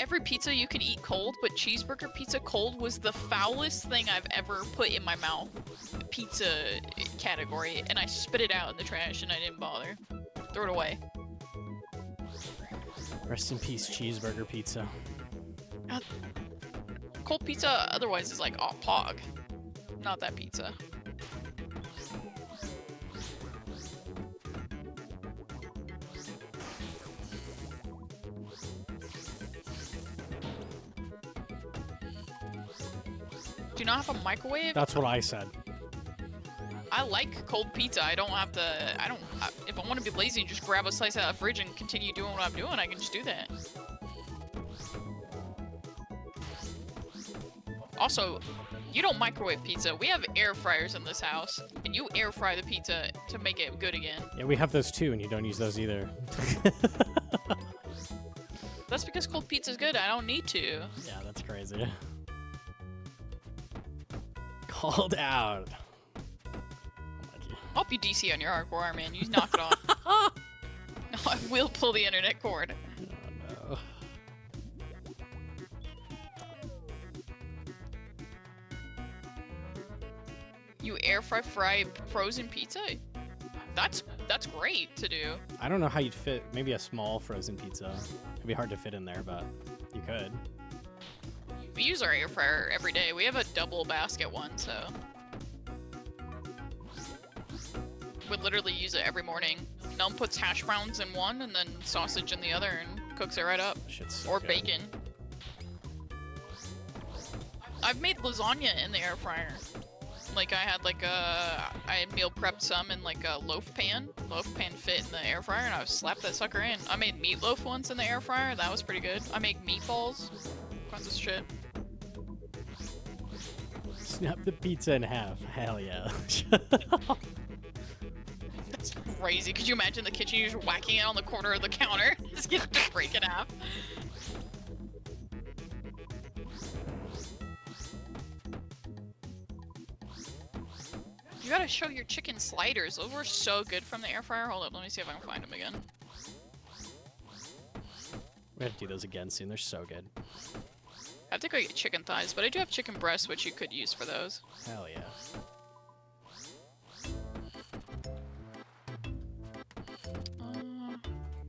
every pizza you can eat cold, but cheeseburger pizza cold was the foulest thing I've ever put in my mouth. Pizza category, and I spit it out in the trash, and I didn't bother. Throw it away. Rest in peace, cheeseburger pizza. Cold pizza otherwise is like, oh, pog. Not that pizza. Do you not have a microwave? That's what I said. I like cold pizza. I don't have to. If I want to be lazy and just grab a slice out of the fridge and continue doing what I'm doing, I can just do that. Also, you don't microwave pizza. We have air fryers in this house, and you air fry the pizza to make it good again. Yeah, we have those too, and you don't use those either. That's because cold pizza's good. I don't need to. Yeah, that's crazy. Called out. I'll be DC on your hardcore, man. You knock it off. No, I will pull the internet cord. Oh, no. You air fry frozen pizza? That's great to do. I don't know how you'd fit maybe a small frozen pizza. It'd be hard to fit in there, but you could. We use our air fryer every day. We have a double basket one, so we literally use it every morning. Gnome puts hash browns in one and then sausage in the other and cooks it right up. Shit's so Or good. bacon. I've made lasagna in the air fryer. Like I had meal prepped some in like a loaf pan. Loaf pan fit in the air fryer and I slapped that sucker in. I made meatloaf once in the air fryer. That was pretty good. I make meatballs. Kinds of shit. Snap the pizza in half. Hell yeah. That's crazy. Could you imagine the kitchen? You're just whacking it on the corner of the counter? Just get to break in half. You gotta show your chicken sliders. Those were so good from the air fryer. Hold up, let me see if I can find them again. We have to do those again soon. They're so good. I have to go get chicken thighs, but I do have chicken breasts, which you could use for those. Hell yeah.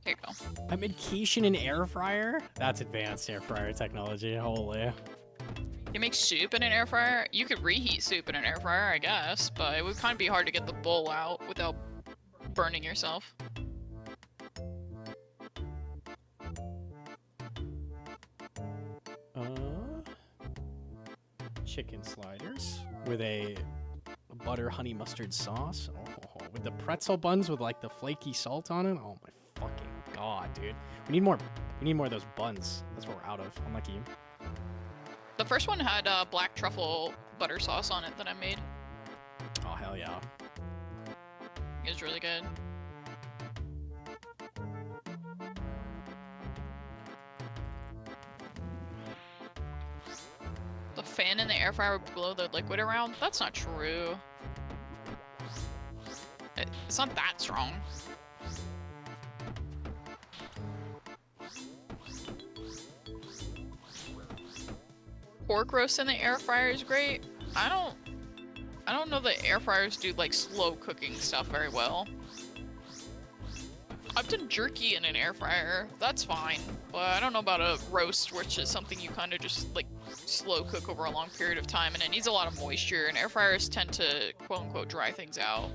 Here you go. I made quiche in an air fryer? That's advanced air fryer technology. Holy. You make soup in an air fryer? You could reheat soup in an air fryer, I guess, but it would kind of be hard to get the bowl out without burning yourself. Chicken sliders with a butter honey mustard sauce. Oh, with the pretzel buns with like the flaky salt on it. Oh my fucking god, dude. We need more. We need more of those buns. That's what we're out of. Unlucky. The first one had black truffle butter sauce on it that I made. Oh hell yeah. It was really good. The fan in the air fryer would blow the liquid around? That's not true. It's not that strong. Pork roast in the air fryer is great. I don't know that air fryers do like slow cooking stuff very well. I've done jerky in an air fryer. That's fine. But I don't know about a roast, which is something you kind of just like slow cook over a long period of time, and it needs a lot of moisture, and air fryers tend to quote unquote dry things out.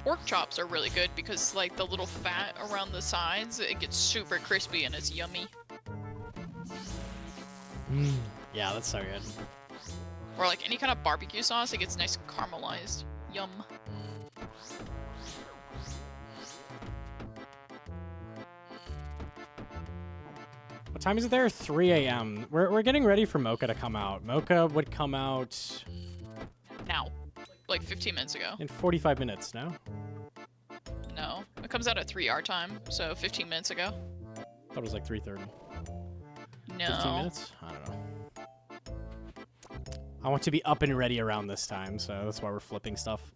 Pork chops are really good because like the little fat around the sides, it gets super crispy and it's yummy. Yeah, that's so good. Or like any kind of barbecue sauce, it gets nice and caramelized. Yum. What time is it there? 3 a.m. We're getting ready for Mocha to come out. Mocha would come out Now. Like 15 minutes ago. in 45 minutes, no? No. It comes out at 3 our time, so 15 minutes ago. Thought it was like 3:30. 15 minutes? I don't know. I want to be up and ready around this time, so that's why we're flipping stuff.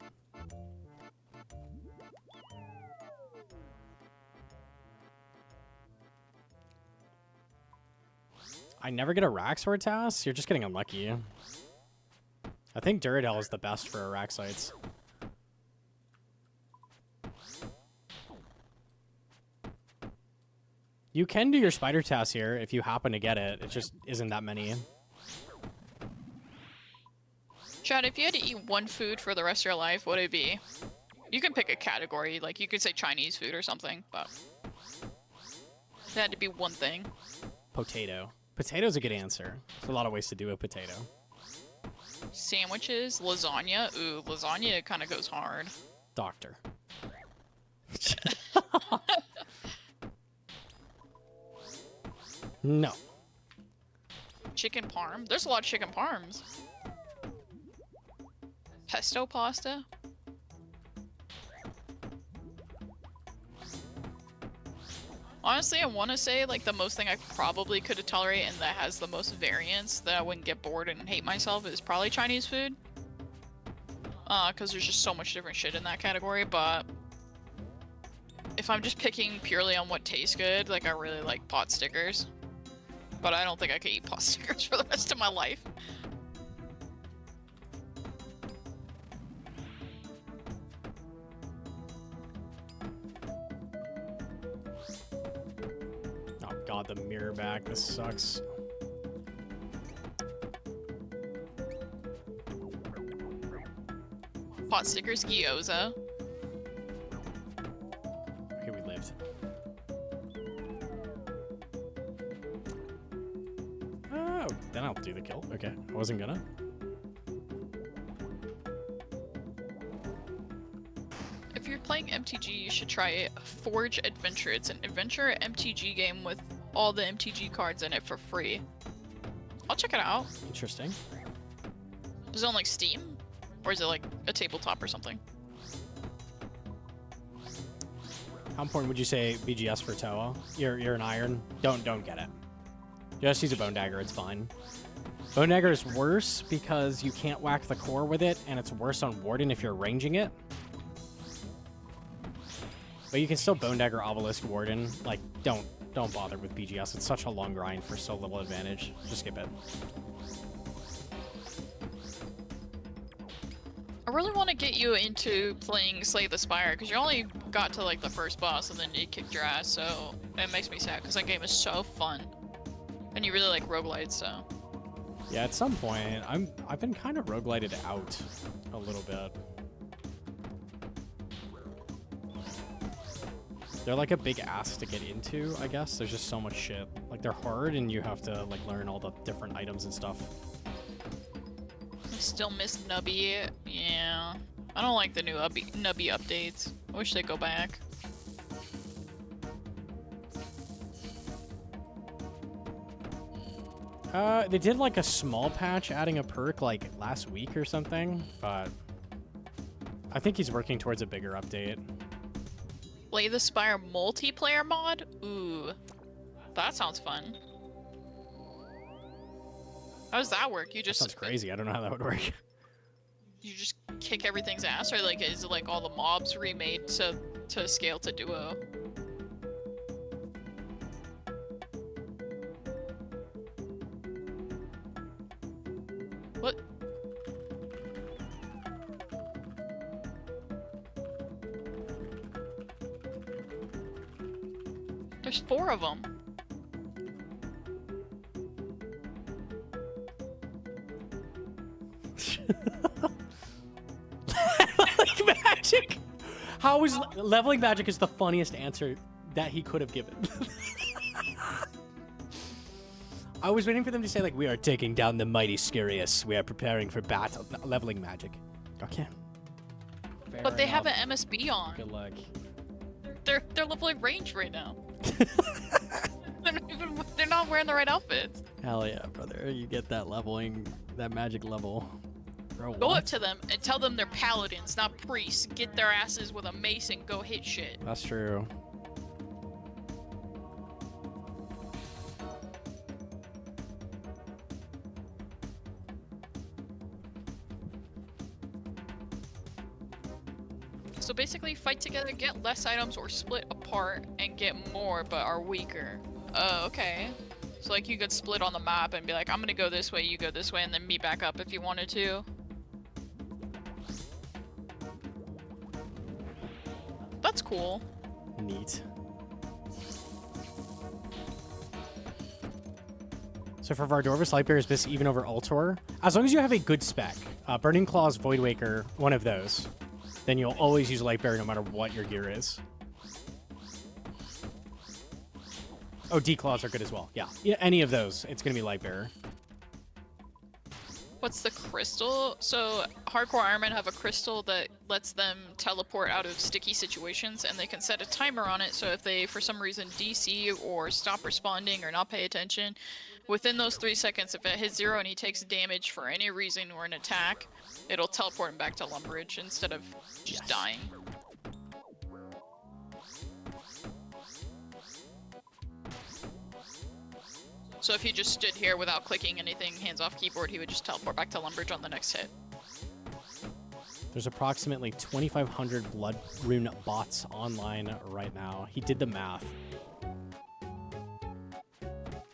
I never get a Araxur task? You're just getting unlucky. I think Duradel is the best for Araxites. You can do your spider task here if you happen to get it. It just isn't that many. Chad, if you had to eat one food for the rest of your life, what would it be? You can pick a category, like you could say Chinese food or something, but it had to be one thing. Potato. Potato's a good answer. There's a lot of ways to do a potato. Sandwiches, lasagna. Ooh, lasagna kind of goes hard. Doctor. No. Chicken parm. There's a lot of chicken parms. Pesto pasta. Honestly, I want to say like the most thing I probably could tolerate and that has the most variance that I wouldn't get bored and hate myself is probably Chinese food. Because there's just so much different shit in that category, but if I'm just picking purely on what tastes good, like I really like pot stickers. But I don't think I could eat pot stickers for the rest of my life. Oh god, the mirror back. This sucks. Pot stickers, gyoza. Okay, we lived. Oh, then I'll do the kill. Okay, I wasn't gonna. If you're playing MTG, you should try Forge Adventure. It's an adventure MTG game with all the MTG cards in it for free. I'll check it out. Interesting. Is it on like Steam? Or is it like a tabletop or something? How important would you say BGS for Toa? You're an iron. Don't get it. Just use a bone dagger. It's fine. Bone dagger is worse because you can't whack the core with it, and it's worse on Warden if you're ranging it. But you can still bone dagger obelisk Warden. Like, don't bother with BGS. It's such a long grind for so little advantage. Just skip it. I really want to get you into playing Slay the Spire, because you only got to like the first boss and then you kicked your ass, so it makes me sad, because that game is so fun. And you really like roguelites, so. Yeah, at some point, I've been kind of roguelited out a little bit. They're like a big ass to get into, I guess. There's just so much shit. Like, they're hard, and you have to like learn all the different items and stuff. I still miss Nubby. Yeah. I don't like the new Nubby updates. I wish they'd go back. They did like a small patch adding a perk like last week or something, but I think he's working towards a bigger update. Slay the Spire multiplayer mod? Ooh. That sounds fun. How does that work? You just Sounds crazy. I don't know how that would work. You just kick everything's ass, or like is it like all the mobs remade to scale to duo? What? There's 4 of them. Leveling magic. How is leveling magic is the funniest answer that he could have given. I was waiting for them to say like, we are taking down the mighty Scarius. We are preparing for battle. Leveling magic. Okay. Fair But they have enough. an MSB on. Good luck. They're leveling range right now. They're not wearing the right outfits. Hell yeah, brother. You get that leveling, that magic level. Bro, Go what? up to them and tell them they're paladins, not priests. Get their asses with a mace and go hit shit. That's true. basically fight together, get less items, or split apart and get more but are weaker. Oh, okay. So like you could split on the map and be like, I'm gonna go this way, you go this way, and then meet back up if you wanted to. That's cool. Neat. So for Vardorvis, Lightbearer is best even over Altor. As long as you have a good spec, Burning Claws, Voidwaker, one of those, then you'll always use Lightbearer no matter what your gear is. Oh, D-Claws are good as well. Yeah, any of those, it's going to be Lightbearer. What's the crystal? So Hardcore Ironmen have a crystal that lets them teleport out of sticky situations, and they can set a timer on it, so if they for some reason DC or stop responding or not pay attention, within those 3 seconds, if it hits 0 and he takes damage for any reason or an attack, it'll teleport him back to Lumbridge instead of just dying. So if he just stood here without clicking anything, hands off keyboard, he would just teleport back to Lumbridge on the next hit. There's approximately 2,500 Blood Rune bots online right now. He did the math.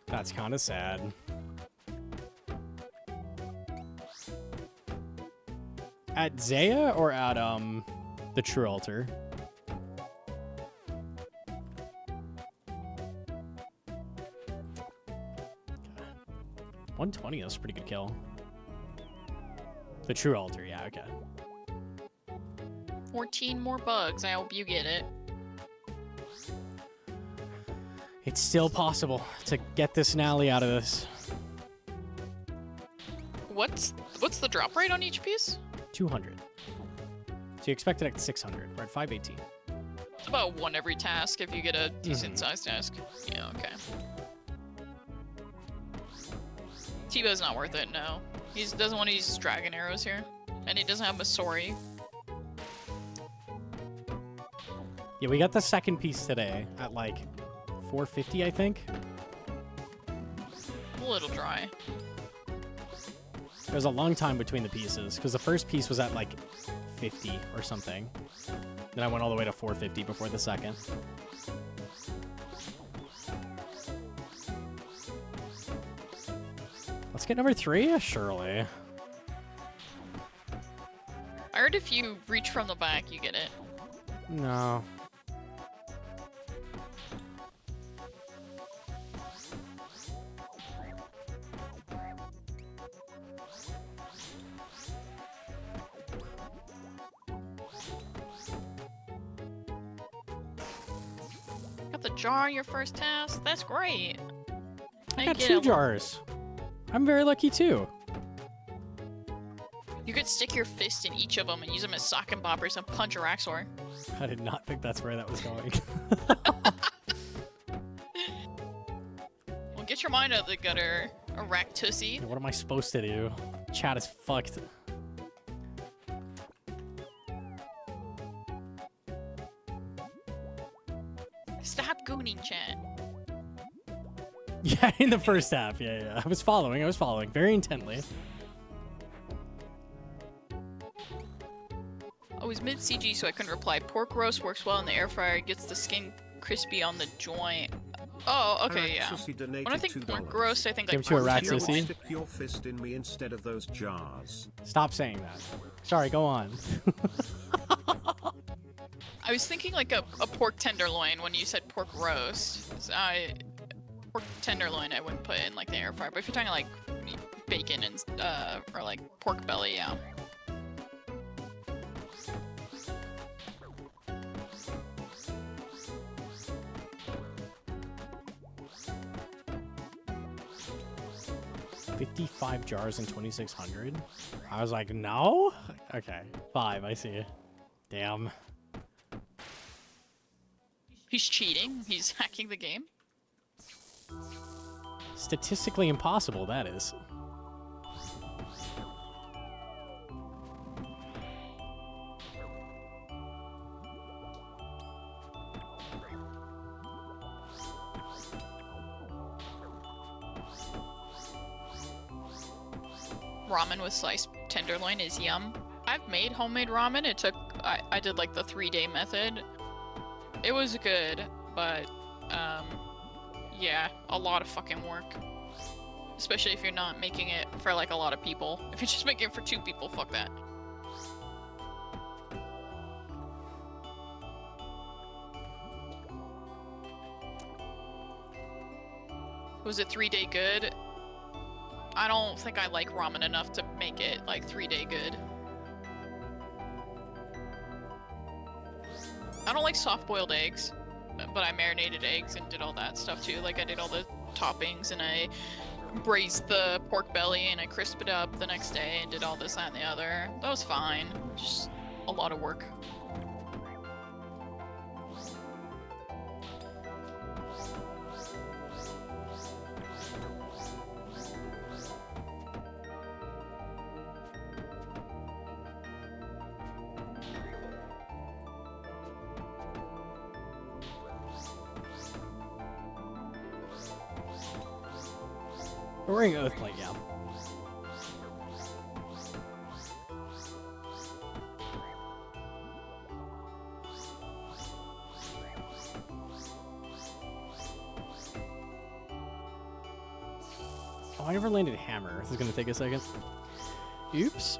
That's kind of sad. At Zaya or at the True Altar? 120, that's a pretty good kill. The True Altar, yeah, okay. 14 more bugs, I hope you get it. It's still possible to get this Nally out of this. What's the drop rate on each piece? 200. So you expect it at 600. We're at 518. It's about one every task if you get a decent sized task. Yeah, okay. T-Bow's not worth it, no. He doesn't want to use dragon arrows here. And he doesn't have Masori. Yeah, we got the second piece today at like 450, I think. A little dry. There was a long time between the pieces, because the first piece was at like 50 or something. Then I went all the way to 450 before the second. Let's get number 3? Surely. I heard if you reach from the back, you get it. No. Got the jar on your first task? That's great. I got 2 jars. I'm very lucky too. You could stick your fist in each of them and use them as sock and boppers and punch Araxur. I did not think that's where that was going. Well, get your mind out of the gutter, Aractussy. What am I supposed to do? Chat is fucked. Stop gooning, chat. Yeah, in the first half. Yeah. I was following very intently. I was mid CG, so I couldn't reply. Pork roast works well in the air fryer, gets the skin crispy on the joint. Oh, okay, yeah. When I think pork roast, I think like Give to Araxur. Stick your fist in me instead of those jars. Stop saying that. Sorry, go on. I was thinking like a pork tenderloin when you said pork roast. Pork tenderloin I wouldn't put in like the air fryer, but if you're talking like bacon and or like pork belly, yeah. $55 jars in 2,600. I was like, no? Okay, 5. I see. Damn. He's cheating. He's hacking the game. Statistically impossible, that is. Ramen with sliced tenderloin is yum. I've made homemade ramen. It took I did like the 3-day method. It was good, but yeah, a lot of fucking work. Especially if you're not making it for like a lot of people. If you're just making it for 2 people, fuck that. Was it 3-day good? I don't think I like ramen enough to make it like 3-day good. I don't like soft-boiled eggs, but I marinated eggs and did all that stuff too. Like I did all the toppings and I braised the pork belly and I crisped it up the next day and did all this, that, and the other. That was fine. Just a lot of work. We're wearing Oathplate, yeah. Oh, I never landed hammer. This is gonna take a second. Oops.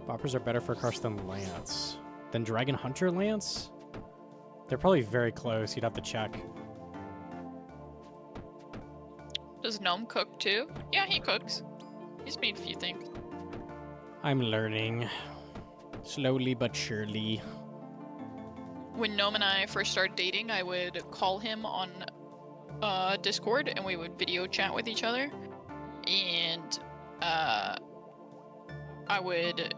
Boppers are better for crush than Lance. Than Dragon Hunter Lance? They're probably very close. You'd have to check. Does Gnome cook too? Yeah, he cooks. He's made a few things. I'm learning. Slowly but surely. When Gnome and I first started dating, I would call him on Discord and we would video chat with each other. And I would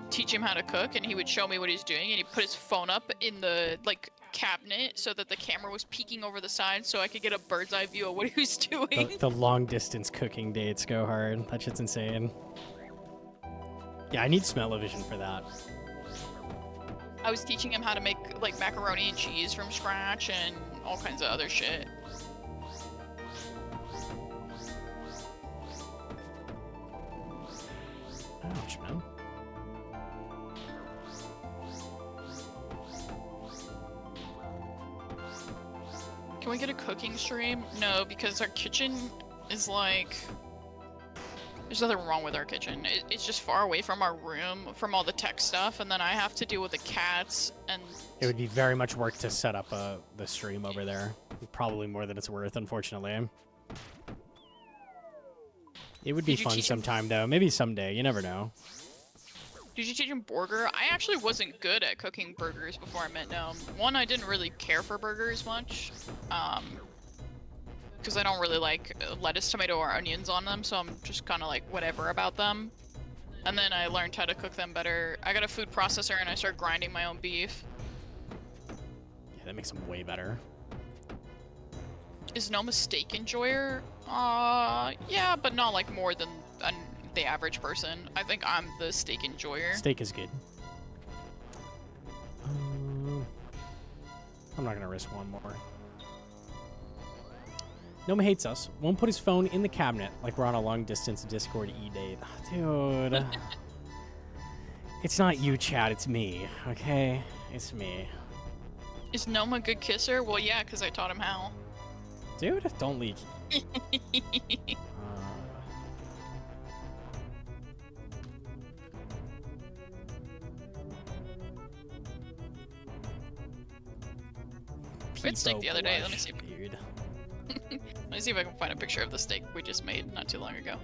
teach him how to cook and he would show me what he's doing and he'd put his phone up in the like cabinet so that the camera was peeking over the side so I could get a bird's eye view of what he was doing. The long distance cooking dates go hard. That shit's insane. Yeah, I need smell-o-vision for that. I was teaching him how to make like macaroni and cheese from scratch and all kinds of other shit. Ouch, man. Can we get a cooking stream? No, because our kitchen is like... There's nothing wrong with our kitchen. It's just far away from our room, from all the tech stuff, and then I have to deal with the cats, and... It would be very much work to set up the stream over there. Probably more than it's worth, unfortunately. It would be fun sometime, though. Maybe someday. You never know. Did you teach him burger? I actually wasn't good at cooking burgers before I met Gnome. One, I didn't really care for burgers much. Because I don't really like lettuce, tomato, or onions on them, so I'm just kind of like whatever about them. And then I learned how to cook them better. I got a food processor and I started grinding my own beef. Yeah, that makes them way better. Is Gnome a steak enjoyer? Yeah, but not like more than the average person. I think I'm the steak enjoyer. Steak is good. I'm not gonna risk one more. Gnome hates us. Won't put his phone in the cabinet like we're on a long-distance Discord e-date. Dude. It's not you, Chad. It's me, okay? It's me. Is Gnome a good kisser? Well, yeah, because I taught him how. Dude, don't leak. We had steak the other day. Let me see. Beard. Let me see if I can find a picture of the steak we just made not too long ago.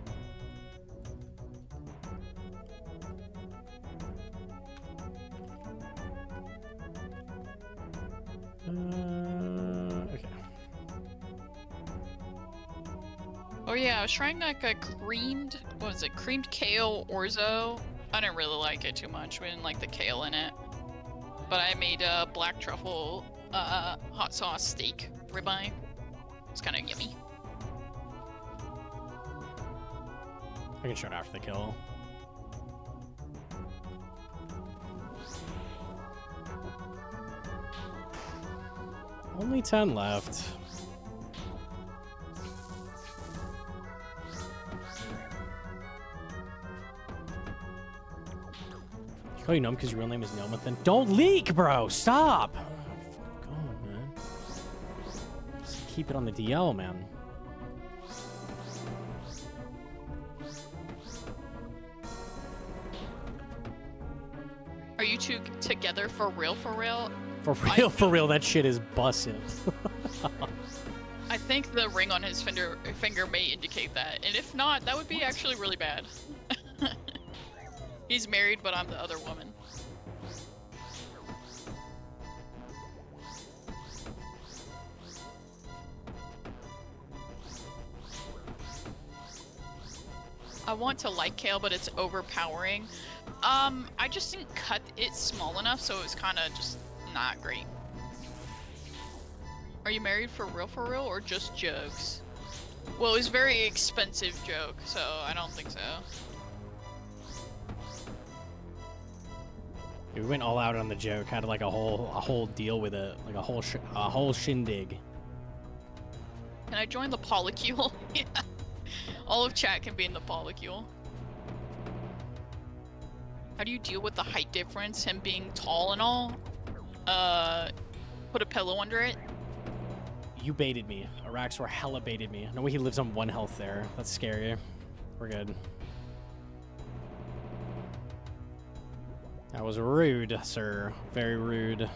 Okay. Oh yeah, I was trying like a creamed, what is it, creamed kale orzo. I didn't really like it too much. We didn't like the kale in it. But I made a black truffle hot sauce steak ribeye. It's kind of yummy. I can show it after the kill. Only 10 left. You call you Gnome because your real name is Gnomonkey? Don't leak, bro! Stop! Fuck on, man. Just keep it on the DL, man. Are you two together for real, for real? For real, that shit is busted. I think the ring on his finger may indicate that, and if not, that would be actually really bad. He's married, but I'm the other woman. I want to like kale, but it's overpowering. I just didn't cut it small enough, so it was kind of just not great. Are you married for real, or just jokes? Well, it was a very expensive joke, so I don't think so. We went all out on the joke. Had like a whole deal with it, like a whole shindig. Can I join the polycule? Yeah. All of chat can be in the polycule. How do you deal with the height difference? Him being tall and all? Put a pillow under it. You baited me. Araxur hella baited me. No way he lives on 1 health there. That's scary. We're good. That was rude, sir. Very rude.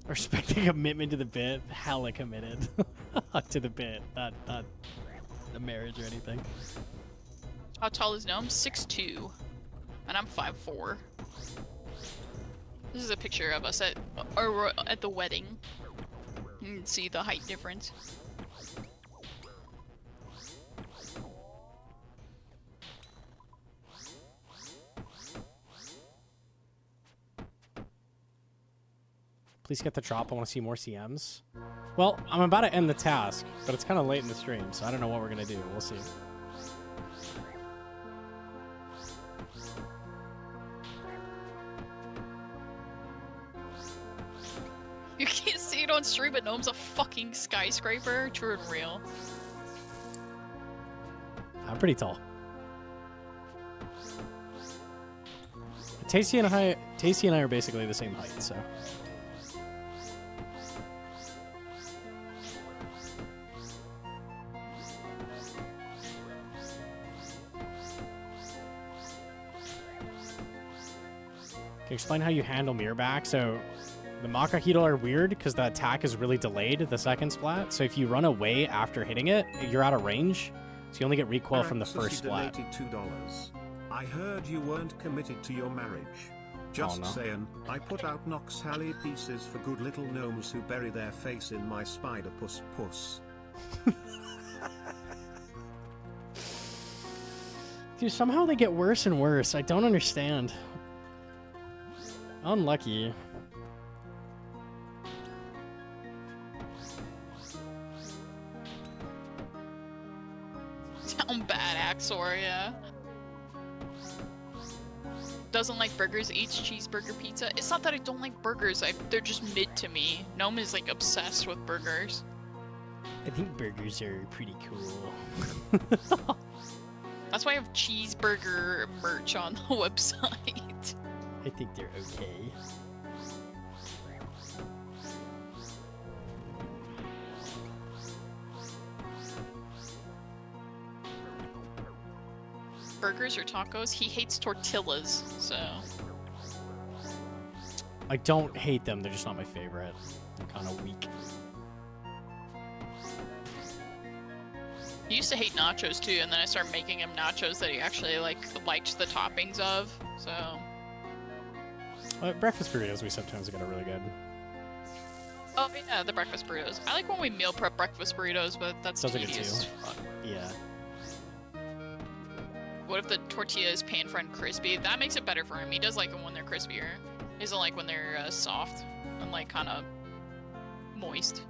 Respecting commitment to the bit. Hella committed. To the bit. Not the marriage or anything. How tall is Gnome? 6'2". And I'm 5'4". This is a picture of us at the wedding. You can see the height difference. Please get the drop. I want to see more CMs. Well, I'm about to end the task, but it's kind of late in the stream, so I don't know what we're going to do. We'll see. You can't see it on stream, but Gnome's a fucking skyscraper. True and real. I'm pretty tall. Tasty and I are basically the same height, so. Can you explain how you handle mirror back? So the Mocha Heedle are weird because the attack is really delayed, the second splat. So if you run away after hitting it, you're out of range. So you only get recoil from the first splat. $2. I heard you weren't committed to your marriage. Just saying, I put out Nox Halley pieces for good little gnomes who bury their face in my spider puss. Dude, somehow they get worse and worse. I don't understand. Unlucky. Down bad, Araxur, yeah. Doesn't like burgers, eats cheeseburger pizza. It's not that I don't like burgers, they're just mid to me. Gnome is like obsessed with burgers. I think burgers are pretty cool. That's why I have cheeseburger merch on the website. I think they're okay. Burgers or tacos? He hates tortillas, so. I don't hate them, they're just not my favorite. They're kind of weak. He used to hate nachos too, and then I started making him nachos that he actually liked the toppings of, so. Breakfast burritos we sometimes get are really good. Oh yeah, the breakfast burritos. I like when we meal prep breakfast burritos, but that's Those are good tedious. too. Yeah. What if the tortilla is pan-fried crispy? That makes it better for him. He does like them when they're crispier. He doesn't like when they're soft and like kind of Moist.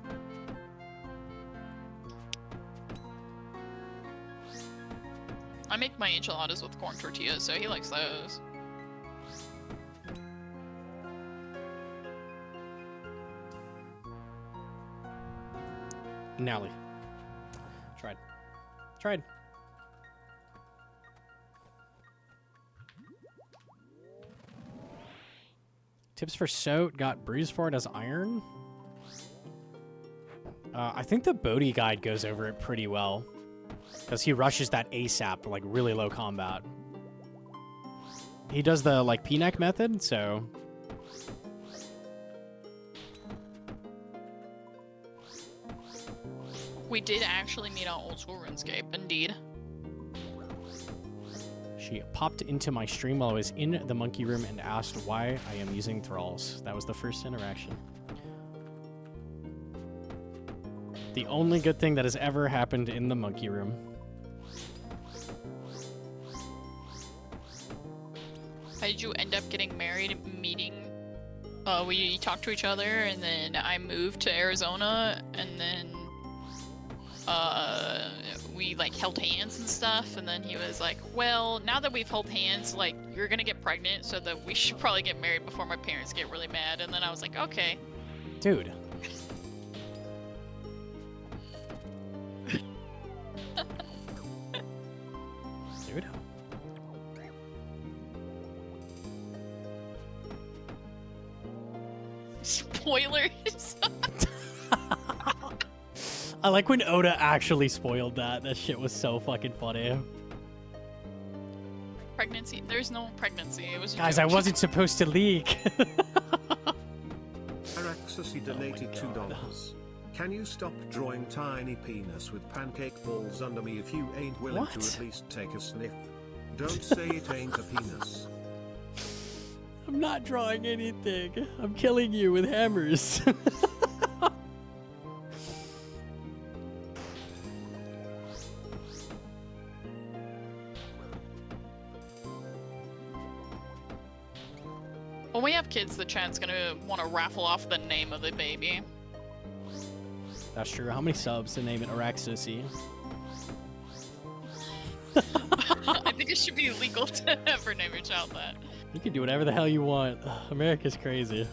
I make my enchiladas with corn tortillas, so he likes those. Nally. Tried. Tips for Soat got bruised for it as iron. I think the Bodhi guide goes over it pretty well. Because he rushes that ASAP, like really low combat. He does the like P-neck method, so... We did actually meet on old school RuneScape, indeed. She popped into my stream while I was in the monkey room and asked why I am using thralls. That was the first interaction. The only good thing that has ever happened in the monkey room. How did you end up getting married, meeting? We talked to each other, and then I moved to Arizona, and then we like held hands and stuff, and then he was like, well, now that we've held hands, like, you're gonna get pregnant, so that we should probably get married before my parents get really mad. And then I was like, okay. Dude. Dude. Spoilers. I like when Oda actually spoiled that. That shit was so fucking funny. Pregnancy? There's no pregnancy. It was a Guys, I joke. wasn't supposed to leak. Araxur donated $2. Can you stop drawing tiny penis with pancake balls under me if you ain't willing to What? at least take a sniff? Don't say it ain't a penis. I'm not drawing anything. I'm killing you with hammers. When we have kids, the chat's gonna want to raffle off the name of the baby. That's true. How many subs to name it Araxur? I think it should be illegal to ever name your child that. You can do whatever the hell you want. America's crazy.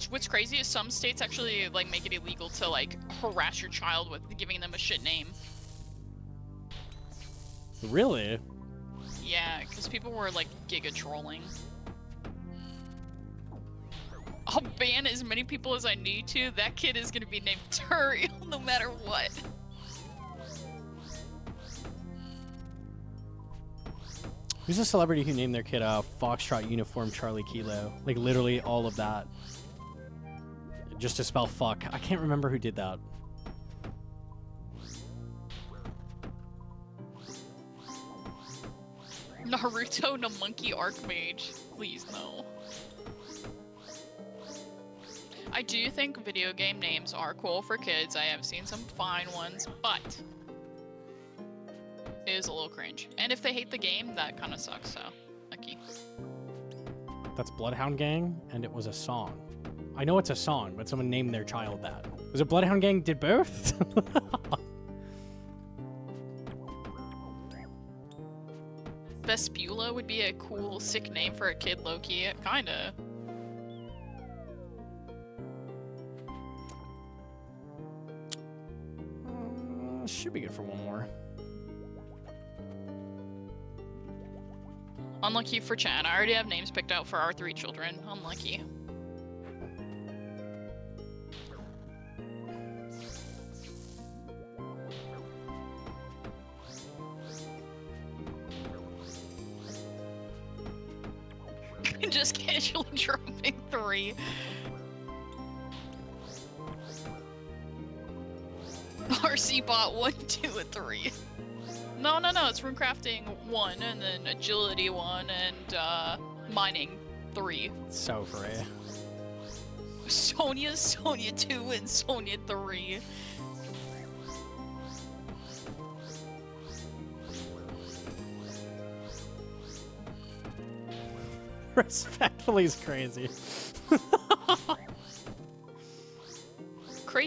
What's crazy is some states actually like make it illegal to like harass your child with giving them a shit name. Really? Yeah, because people were like giga trolling. I'll ban as many people as I need to. That kid is gonna be named Turiel no matter what. Who's a celebrity who named their kid a Foxtrot Uniform Charlie Kilo? Like literally all of that. Just to spell fuck. I can't remember who did that. Naruto Gnomonkey Archmage. Please no. I do think video game names are cool for kids. I have seen some fine ones, but it is a little cringe. And if they hate the game, that kind of sucks, so lucky. That's Bloodhound Gang, and it was a song. I know it's a song, but someone named their child that. Was it Bloodhound Gang did both? Vespula would be a cool, sick name for a kid, low-key. Kinda. Should be good for one more. Unlucky for Chan. I already have names picked out for our 3 children. Unlucky. Just casually dropping 3. RC bot 1, 2, and 3. No, it's runecrafting 1, and then agility 1, and mining 3. So free. Sonya 2, and Sonya 3. Respectfully is crazy.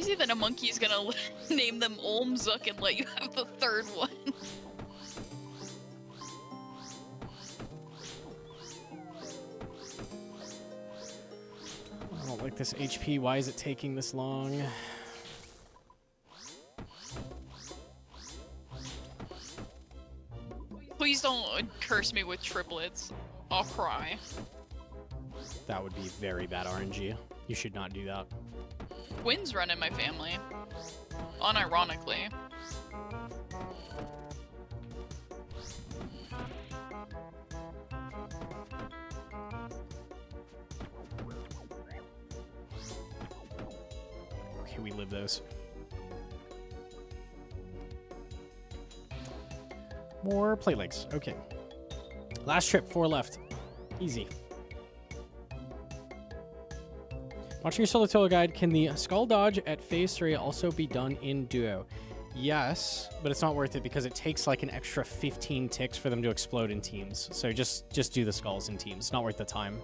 crazy that a monkey's gonna name them Olmzuk and let you have the third one. I don't like this HP. Why is it taking this long? Please don't curse me with triplets. I'll cry. That would be very bad RNG. You should not do that. Twins run in my family. Unironically. Okay, we live those. More plate legs. Okay. Last trip, 4 left. Easy. Watching your solo total guide, can the skull dodge at phase 3 also be done in duo? Yes, but it's not worth it because it takes like an extra 15 ticks for them to explode in teams. So just do the skulls in teams. It's not worth the time.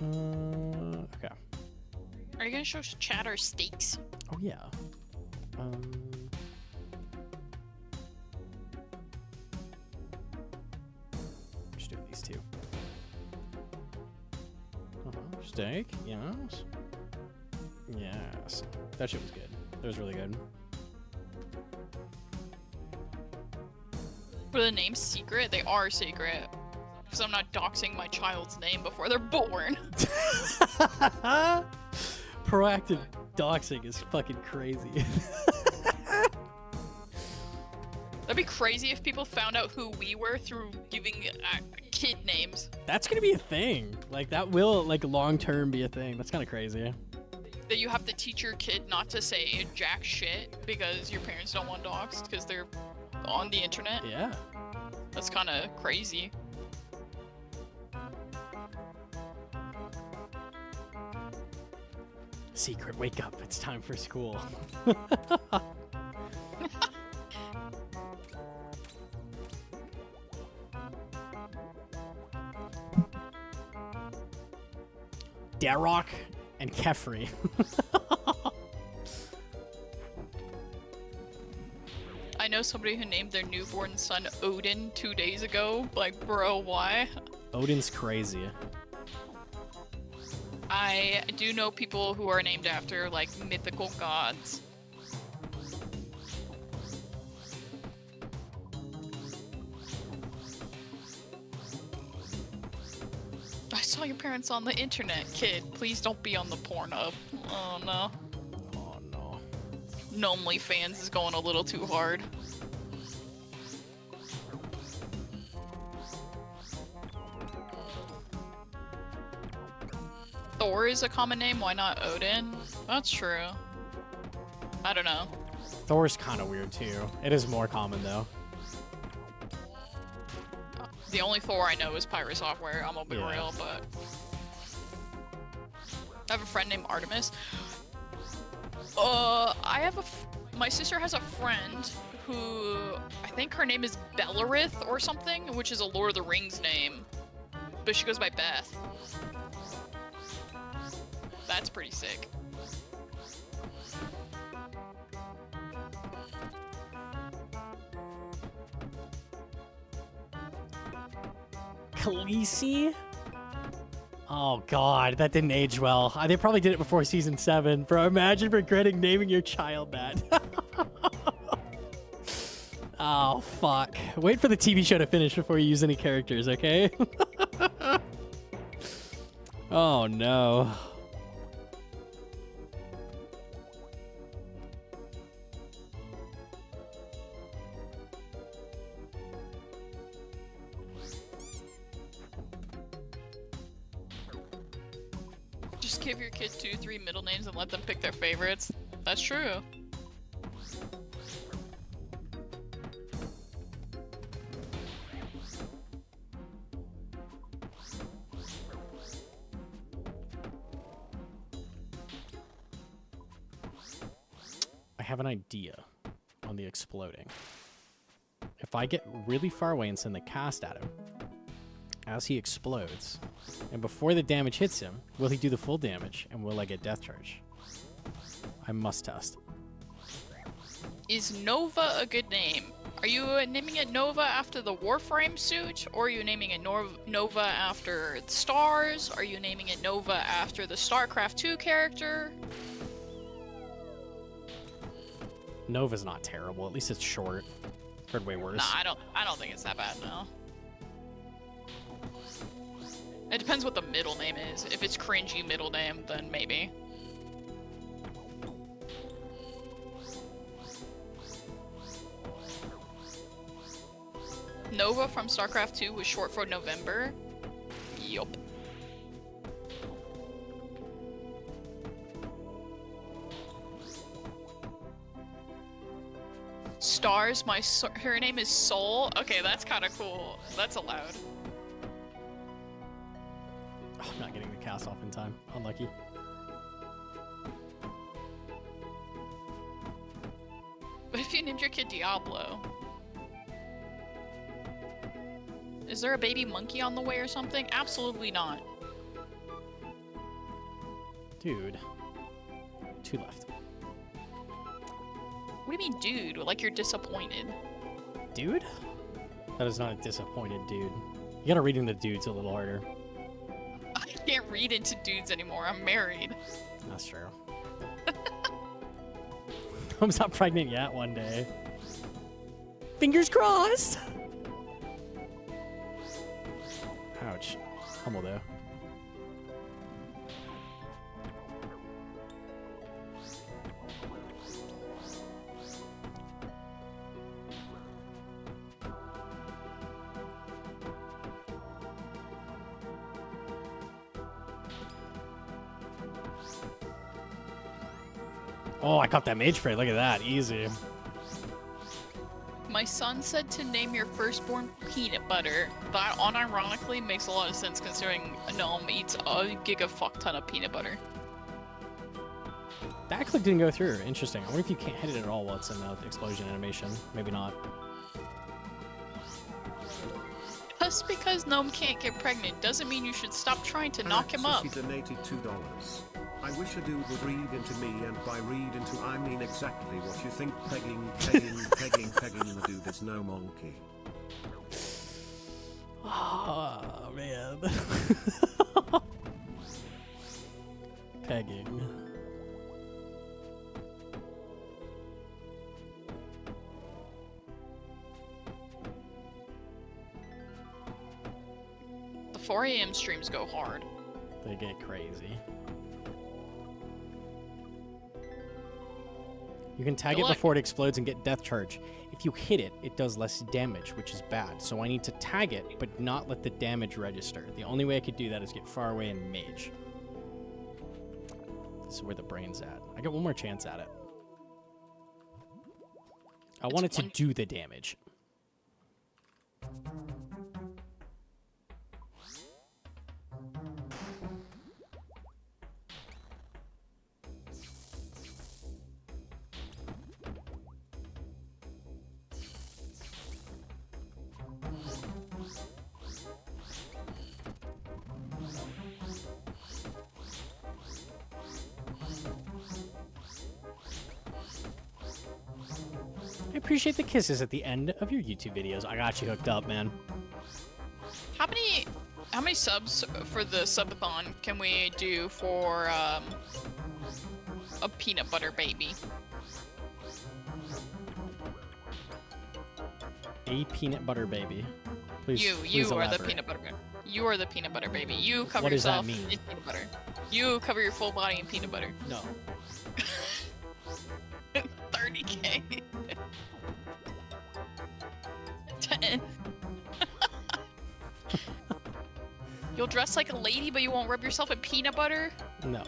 Okay. Are you gonna show chat our stakes? Oh yeah. Just do these two. Steak, yes. Yes. That shit was good. That was really good. Were the names secret? They are secret. Because I'm not doxing my child's name before they're born. Proactive doxing is fucking crazy. That'd be crazy if people found out who we were through giving kid names. That's gonna be a thing. Like, that will, like, long-term be a thing. That's kind of crazy. That you have to teach your kid not to say jack shit because your parents don't want doxed because they're on the internet. Yeah. That's kind of crazy. Secret, wake up. It's time for school. Darrock and Kefri. I know somebody who named their newborn son Odin 2 days ago. Like, bro, why? Odin's crazy. I do know people who are named after, like, mythical gods. I saw your parents on the internet, kid. Please don't be on the Pornhub. Oh no. Oh no. Gnomely fans is going a little too hard. Thor is a common name, why not Odin? That's true. I don't know. Thor's kind of weird too. It is more common though. The only Thor I know is Pyro Software, I'm gonna be Yeah. real, but... I have a friend named Artemis. My sister has a friend who... I think her name is Bellarith or something, which is a Lord of the Rings name. But she goes by Beth. That's pretty sick. Khaleesi? Oh god, that didn't age well. They probably did it before season 7. Bro, imagine regretting naming your child that. Oh fuck. Wait for the TV show to finish before you use any characters, okay? Oh no. Just give your kid 2-3 middle names and let them pick their favorites. That's true. I have an idea on the exploding. If I get really far away and send the cast at him, as he explodes. And before the damage hits him, will he do the full damage? And will I get death charge? I must test. Is Nova a good name? Are you naming it Nova after the Warframe suit? Or are you naming it Nova after the stars? Are you naming it Nova after the StarCraft 2 character? Nova's not terrible. At least it's short. Heard way worse. Nah, I don't think it's that bad, no. It depends what the middle name is. If it's cringy middle name, then maybe. Nova from StarCraft 2 was short for November. Yup. Stars, her name is Soul. Okay, that's kind of cool. That's allowed. Oh, I'm not getting the cast off in time. Unlucky. What if you named your kid Diablo? Is there a baby monkey on the way or something? Absolutely not. Dude. 2 left. What do you mean, dude? Like you're disappointed? Dude? That is not a disappointed dude. You gotta read into dudes a little harder. I can't read into dudes anymore. I'm married. That's true. I'm not pregnant yet one day. Fingers crossed! Ouch. Humble though. Oh, I caught that mage spray. Look at that. Easy. My son said to name your firstborn Peanut Butter. That unironically makes a lot of sense considering a gnome eats a giga-fuck ton of peanut butter. That click didn't go through. Interesting. I wonder if you can't hit it at all while it's in the explosion animation. Maybe not. Just because gnome can't get pregnant doesn't mean you should stop trying to knock him up. He donated $2. I wish a dude would read into me, and by read into I mean exactly what you think. Pegging the dude is Gnomonkey. Oh, man. Pegging. The 4 AM streams go hard. They get crazy. You can tag it before it explodes and get death charge. If you hit it, it does less damage, which is bad. So I need to tag it, but not let the damage register. The only way I could do that is get far away and mage. This is where the brain's at. I get one more chance at it. I want it to do the damage. I appreciate the kisses at the end of your YouTube videos. I got you hooked up, man. How many subs for the subathon can we do for a peanut butter baby? A peanut butter baby. Please, You please are the elaborate. peanut butter baby. You are the peanut butter baby. You cover What does that yourself mean? in peanut butter. You cover your full body in peanut butter. No. 30K. 10. You'll dress like a lady, but you won't rub yourself in peanut butter? No.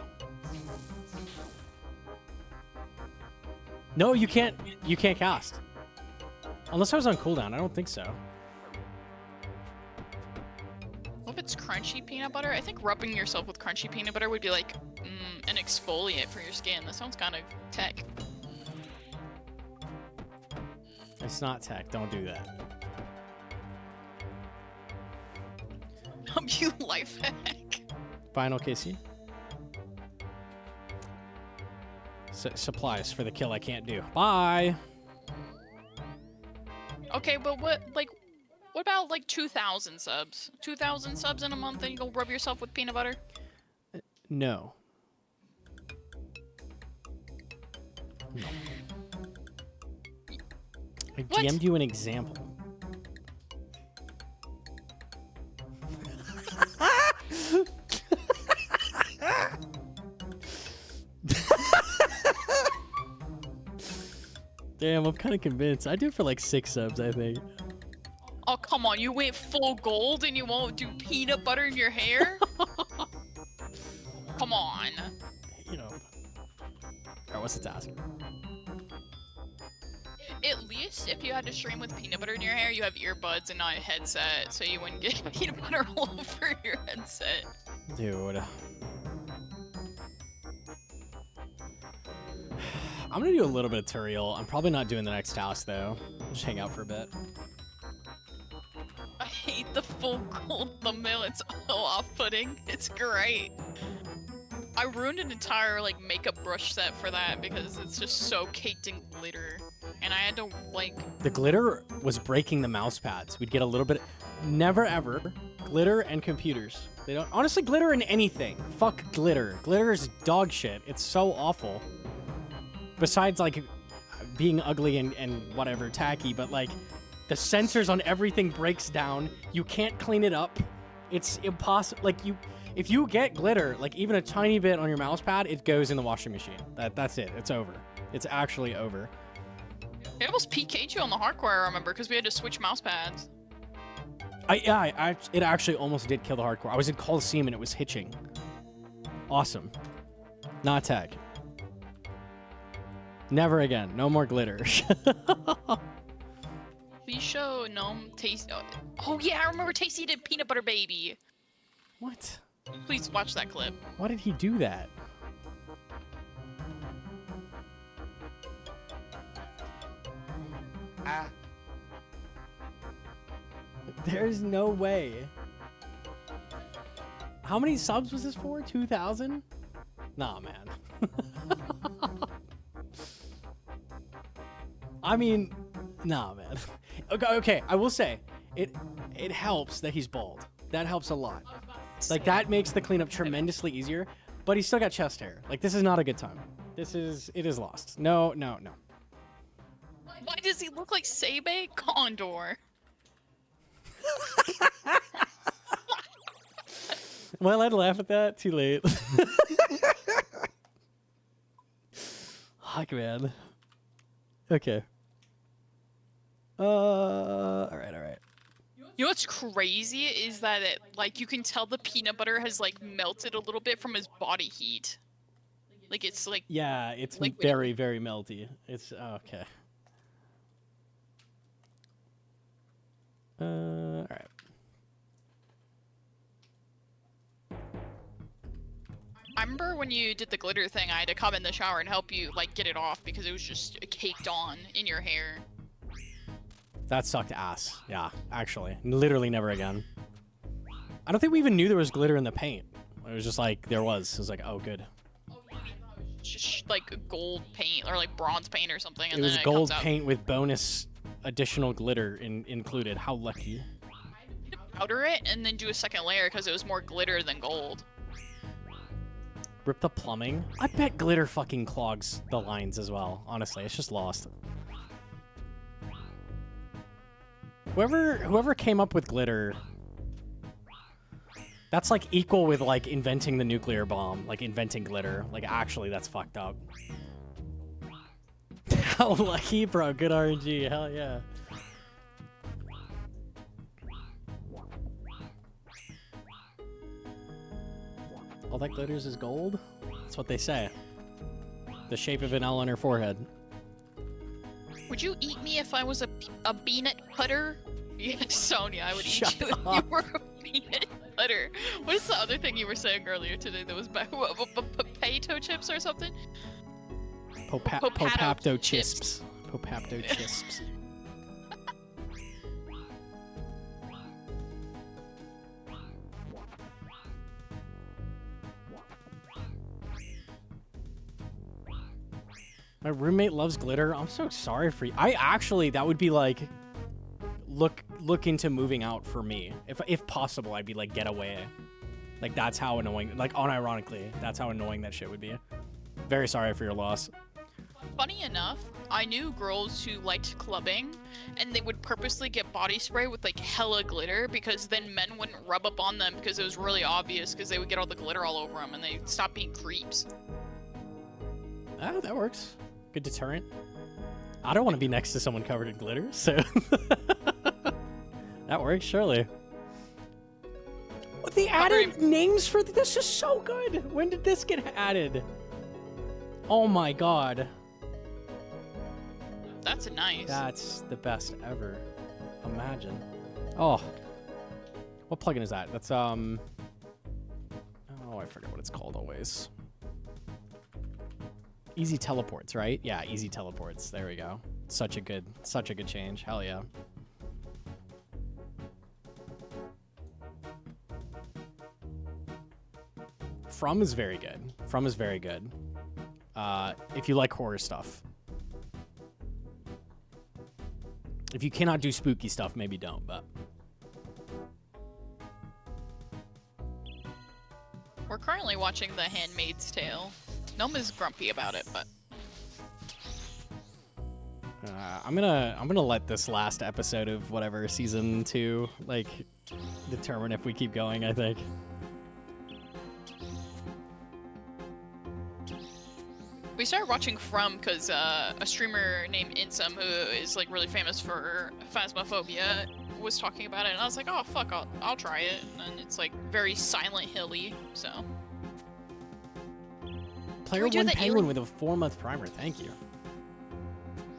No, you can't. You can't cast. Unless I was on cooldown. I don't think so. What if it's crunchy peanut butter? I think rubbing yourself with crunchy peanut butter would be like an exfoliant for your skin. That sounds kind of tech. It's not tech. Don't do that. you life hack. Final KC. Supplies for the kill I can't do. Bye. Okay, but what about like 2,000 subs? 2,000 subs in a month and you go rub yourself with peanut butter? No. No. I What? DM'd you an example. Damn, I'm kind of convinced. I do it for like 6 subs, I think. Oh, come on, you went full gold and you won't do peanut butter in your hair? Come on. You know. Alright, what's the task? At least if you had to stream with peanut butter in your hair, you have earbuds and not a headset, so you wouldn't get peanut butter all over your headset. Dude. I'm gonna do a little bit of tutorial. I'm probably not doing the next task though. Just hang out for a bit. I hate the full gold thumbnail. It's so off-putting. It's great. I ruined an entire like makeup brush set for that because it's just so caked in glitter, and I had to like. The glitter was breaking the mouse pads. We'd get a little bit. Never ever glitter and computers. They don't honestly glitter in anything. Fuck glitter. Glitter is dog shit. It's so awful. Besides like being ugly and whatever tacky, but like the sensors on everything breaks down. You can't clean it up. It's impossible. Like if you get glitter, like even a tiny bit on your mouse pad, it goes in the washing machine. That's it. It's over. It's actually over. It almost PK'd you on the hardcore, I remember, because we had to switch mouse pads. It actually almost did kill the hardcore. I was in Hcim and it was hitching. Awesome. Not tag. Never again. No more glitter. Please show Gnome taste. Oh yeah, I remember Tasty did peanut butter baby. What? Please watch that clip. Why did he do that? Ah. There's no way. How many subs was this for? 2,000? Nah, man. I mean, nah, man. Okay, I will say, it helps that he's bald. That helps a lot. Like, that makes the cleanup tremendously easier, but he's still got chest hair. Like, this is not a good time. It is lost. No. Why does he look like Seibe Condor? Am I allowed to laugh at that? Too late. Fuck, man. Okay. All right. You know what's crazy is that like you can tell the peanut butter has like melted a little bit from his body heat. Like it's like Yeah, it's liquid. very, very melty. It's okay. All right. I remember when you did the glitter thing, I had to come in the shower and help you like get it off because it was just caked on in your hair. That sucked ass. Yeah, actually. Literally never again. I don't think we even knew there was glitter in the paint. It was just like, there was. It was like, oh, good. Just like gold paint or like bronze paint or something. And It was then gold comes out. paint with bonus additional glitter included. How lucky. Powder it and then do a second layer because it was more glitter than gold. Rip the plumbing. I bet glitter fucking clogs the lines as well. Honestly, it's just lost. Whoever came up with glitter, that's like equal with like inventing the nuclear bomb, like inventing glitter. Like actually, that's fucked up. How lucky, bro. Good RNG. Hell yeah. All that glitters is gold? That's what they say. The shape of an L on her forehead. Would you eat me if I was a peanut butter? Yeah, Sonia, I would Shut eat you if up. you were a peanut butter. What is the other thing you were saying earlier today that was potato chips or something? Popapto chisps. Popapto chisps. My roommate loves glitter. I'm so sorry for you. I actually, that would be like, look into moving out for me. If possible, I'd be like, get away. Like, that's how annoying, like, unironically, that's how annoying that shit would be. Very sorry for your loss. Funny enough, I knew girls who liked clubbing, and they would purposely get body spray with like hella glitter because then men wouldn't rub up on them because it was really obvious because they would get all the glitter all over them and they'd stop being creeps. Oh, that works. Good deterrent. I don't want to be next to someone covered in glitter, so that works, surely. They added names for this is so good. When did this get added? Oh my god. That's nice. That's the best ever. Imagine. Oh. What plugin is that? That's oh, I forget what it's called always. Easy teleports, right? Yeah, easy teleports. There we go. Such a good change. Hell yeah. From is very good. From is very good. If you like horror stuff. If you cannot do spooky stuff, maybe don't, but. We're currently watching The Handmaid's Tale. Noma's grumpy about it, but I'm gonna let this last episode of whatever season 2 like determine if we keep going, I think. we started watching From because a streamer named Hcim, who is like really famous for Phasmophobia, was talking about it, and I was like, oh fuck, I'll try it. And it's like very Silent Hilly, so. Player 1 Penguin with a 4-month primer, thank you.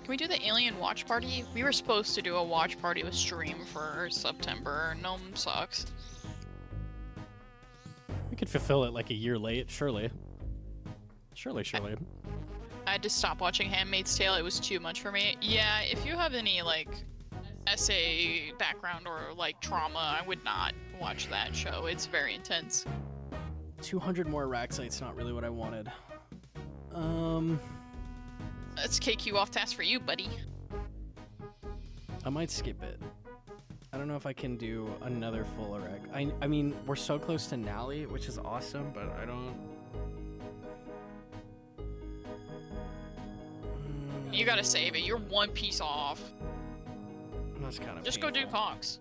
Can we do the Alien watch party? We were supposed to do a watch party with stream for September. Gnome sucks. We could fulfill it like a year late, surely. Surely. I had to stop watching Handmaid's Tale. It was too much for me. Yeah, if you have any like essay background or like trauma, I would not watch that show. It's very intense. 200 more Araxite's not really what I wanted. That's KQ off task for you, buddy. I might skip it. I don't know if I can do another full Arax. I mean, we're so close to Nally, which is awesome, but I don't... You gotta save it. You're one piece off. That's kind of Just go do Conks.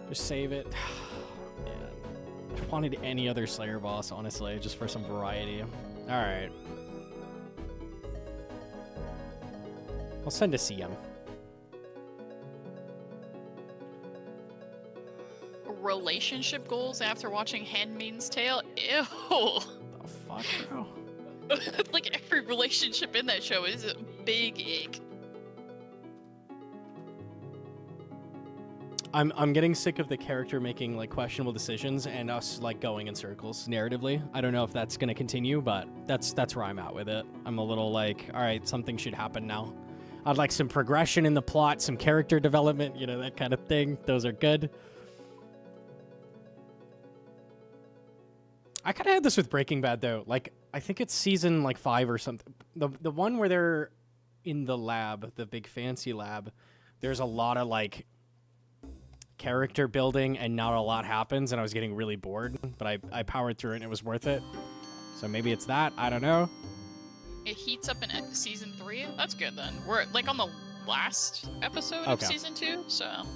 Just save it. Man. I wanted any other Slayer boss, honestly, just for some variety. Alright. I'll send a CM. Relationship goals after watching Handmaid's Tale? Ew. The fuck, bro? Like every relationship in that show is a big ick. I'm getting sick of the character making like questionable decisions and us like going in circles narratively. I don't know if that's gonna continue, but that's where I'm at with it. I'm a little like, all right, something should happen now. I'd like some progression in the plot, some character development, you know, that kind of thing. Those are good. I kind of had this with Breaking Bad though. Like, I think it's season like 5 or something. The one where they're in the lab, the big fancy lab. There's a lot of like character building and not a lot happens, and I was getting really bored, but I powered through it and it was worth it. So maybe it's that. I don't know. It heats up in season 3. That's good then. We're like on the last episode of season 2, so.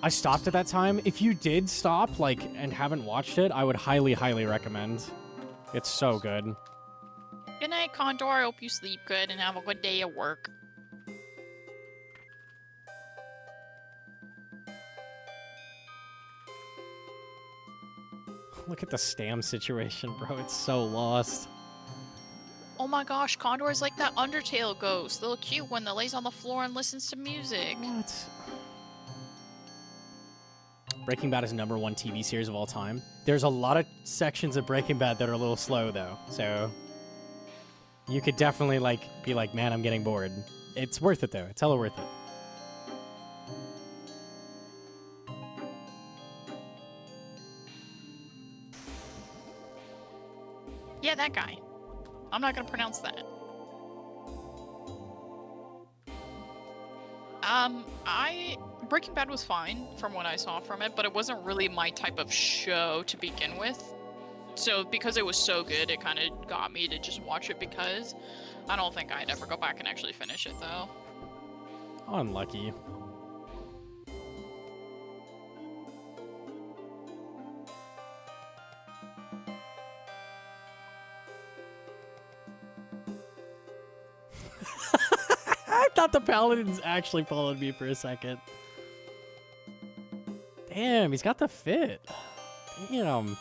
I stopped at that time. If you did stop, like, and haven't watched it, I would highly, highly recommend. It's so good. Good night, Condor. I hope you sleep good and have a good day at work. Look at the Stam situation, bro. It's so lost. Oh my gosh, Condor is like that Undertale ghost. Little cute one that lays on the floor and listens to music. What? Breaking Bad is #1 TV series of all time. There's a lot of sections of Breaking Bad that are a little slow, though, so... You could definitely like be like, man, I'm getting bored. It's worth it though. It's hella worth it. Yeah, that guy. I'm not gonna pronounce that. Breaking Bad was fine from what I saw from it, but it wasn't really my type of show to begin with. So because it was so good, it kind of got me to just watch it because I don't think I'd ever go back and actually finish it though. Unlucky. I thought the paladins actually followed me for a second. Damn, he's got the fit. Damn.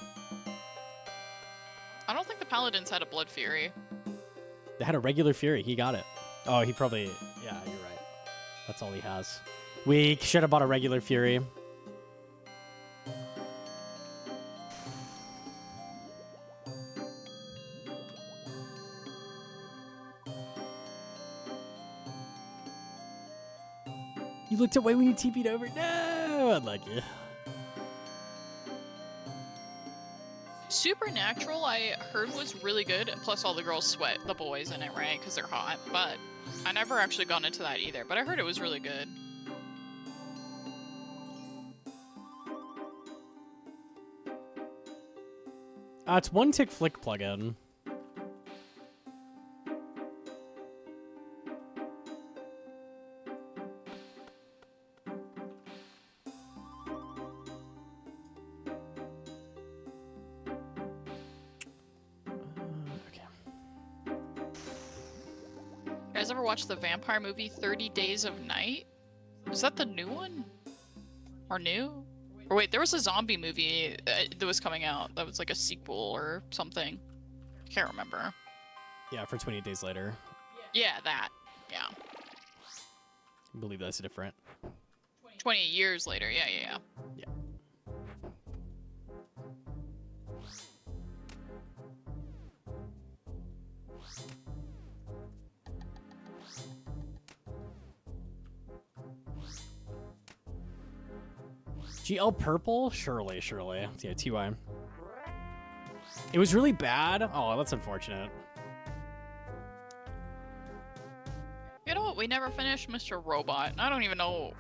I don't think the Paladins had a Blood Fury. They had a regular Fury. He got it. Oh, he probably... Yeah, you're right. That's all he has. We should have bought a regular Fury. You looked away when you TP'd over. No! Unlucky. Supernatural, I heard was really good, and plus all the girls sweat the boys in it, right? Because they're hot. But I never actually gone into that either, but I heard it was really good. It's one tick flick plugin. You guys ever watch the vampire movie 30 Days of Night? Was that the new one? Or new? Or wait, there was a zombie movie that was coming out that was like a sequel or something. Can't remember. Yeah, for 28 Days Later. Yeah, that. Yeah. I believe that's different. 20 years later. Yeah, yeah, yeah. Yeah. GL Purple? Surely, surely. Yeah, TY. It was really bad. Oh, that's unfortunate. You know what? We never finished Mr. Robot. I don't even know.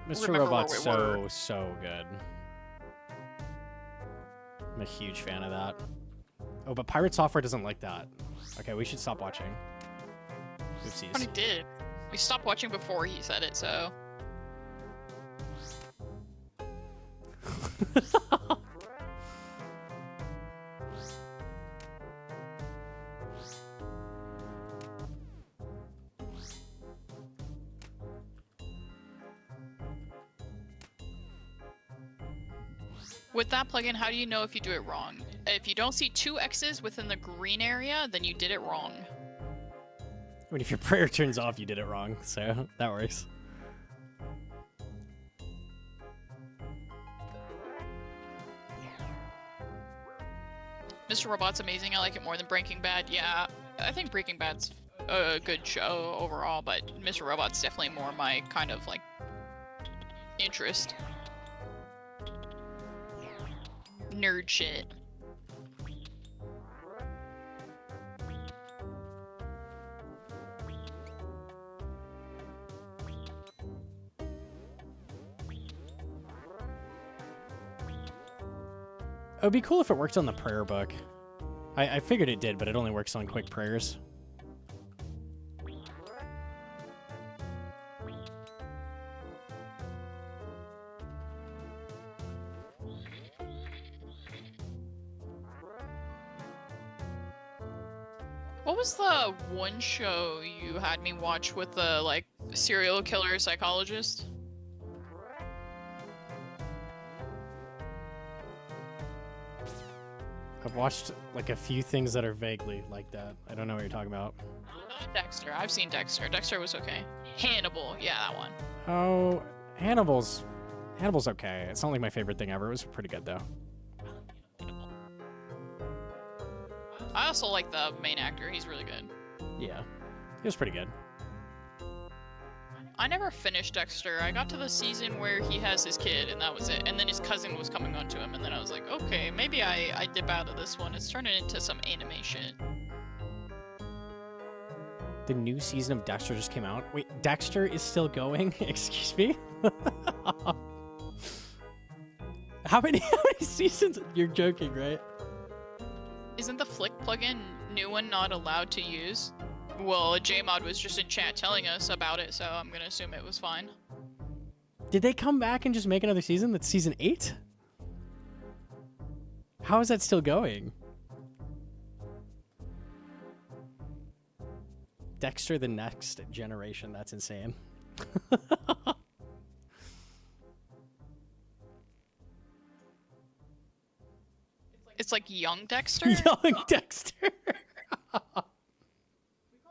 Mr. Remember Robot's where we so good. I'm a huge fan of that. Oh, but Pirate Software doesn't like that. Okay, we should stop watching. Oopsies. But he did. We stopped watching before he said it, so. With that plugin, how do you know if you do it wrong? If you don't see 2 X's within the green area, then you did it wrong. I mean, if your prayer turns off, you did it wrong, so that works. Mr. Robot's amazing. I like it more than Breaking Bad. Yeah, I think Breaking Bad's a good show overall, but Mr. Robot's definitely more my kind of like interest. Nerd shit. It would be cool if it worked on the prayer book. I figured it did, but it only works on quick prayers. What was the one show you had me watch with the like serial killer psychologist? I've watched like a few things that are vaguely like that. I don't know what you're talking about. Dexter. I've seen Dexter. Dexter was okay. Hannibal. Yeah, that one. Oh, Hannibal's okay. It's not like my favorite thing ever. It was pretty good though. I also like the main actor. He's really good. Yeah, he was pretty good. I never finished Dexter. I got to the season where he has his kid, and that was it. And then his cousin was coming on to him, and then I was like, okay, maybe I dip out of this one. It's turning into some animation. The new season of Dexter just came out. Wait, Dexter is still going? Excuse me? How many seasons? You're joking, right? Isn't the Flick plugin new one not allowed to use? Well, JMod was just in chat telling us about it, so I'm gonna assume it was fine. Did they come back and just make another season? That's season 8? How is that still going? Dexter the Next Generation. That's insane. It's like Young Dexter? Young Dexter.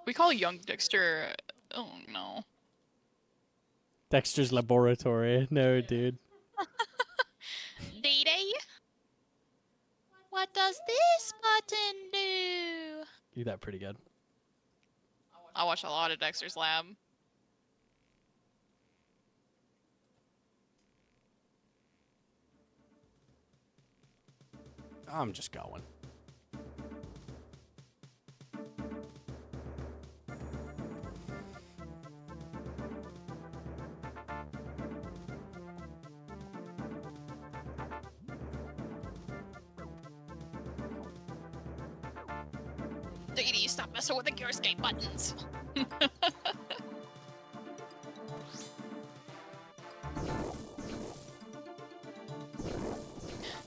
We call Young Dexter... Oh, no. Dexter's Laboratory. No, dude. Day-Day? What does this button do? You did that pretty good. I watch a lot of Dexter's Lab. I'm just going. Diggity, stop messing with the gear escape buttons.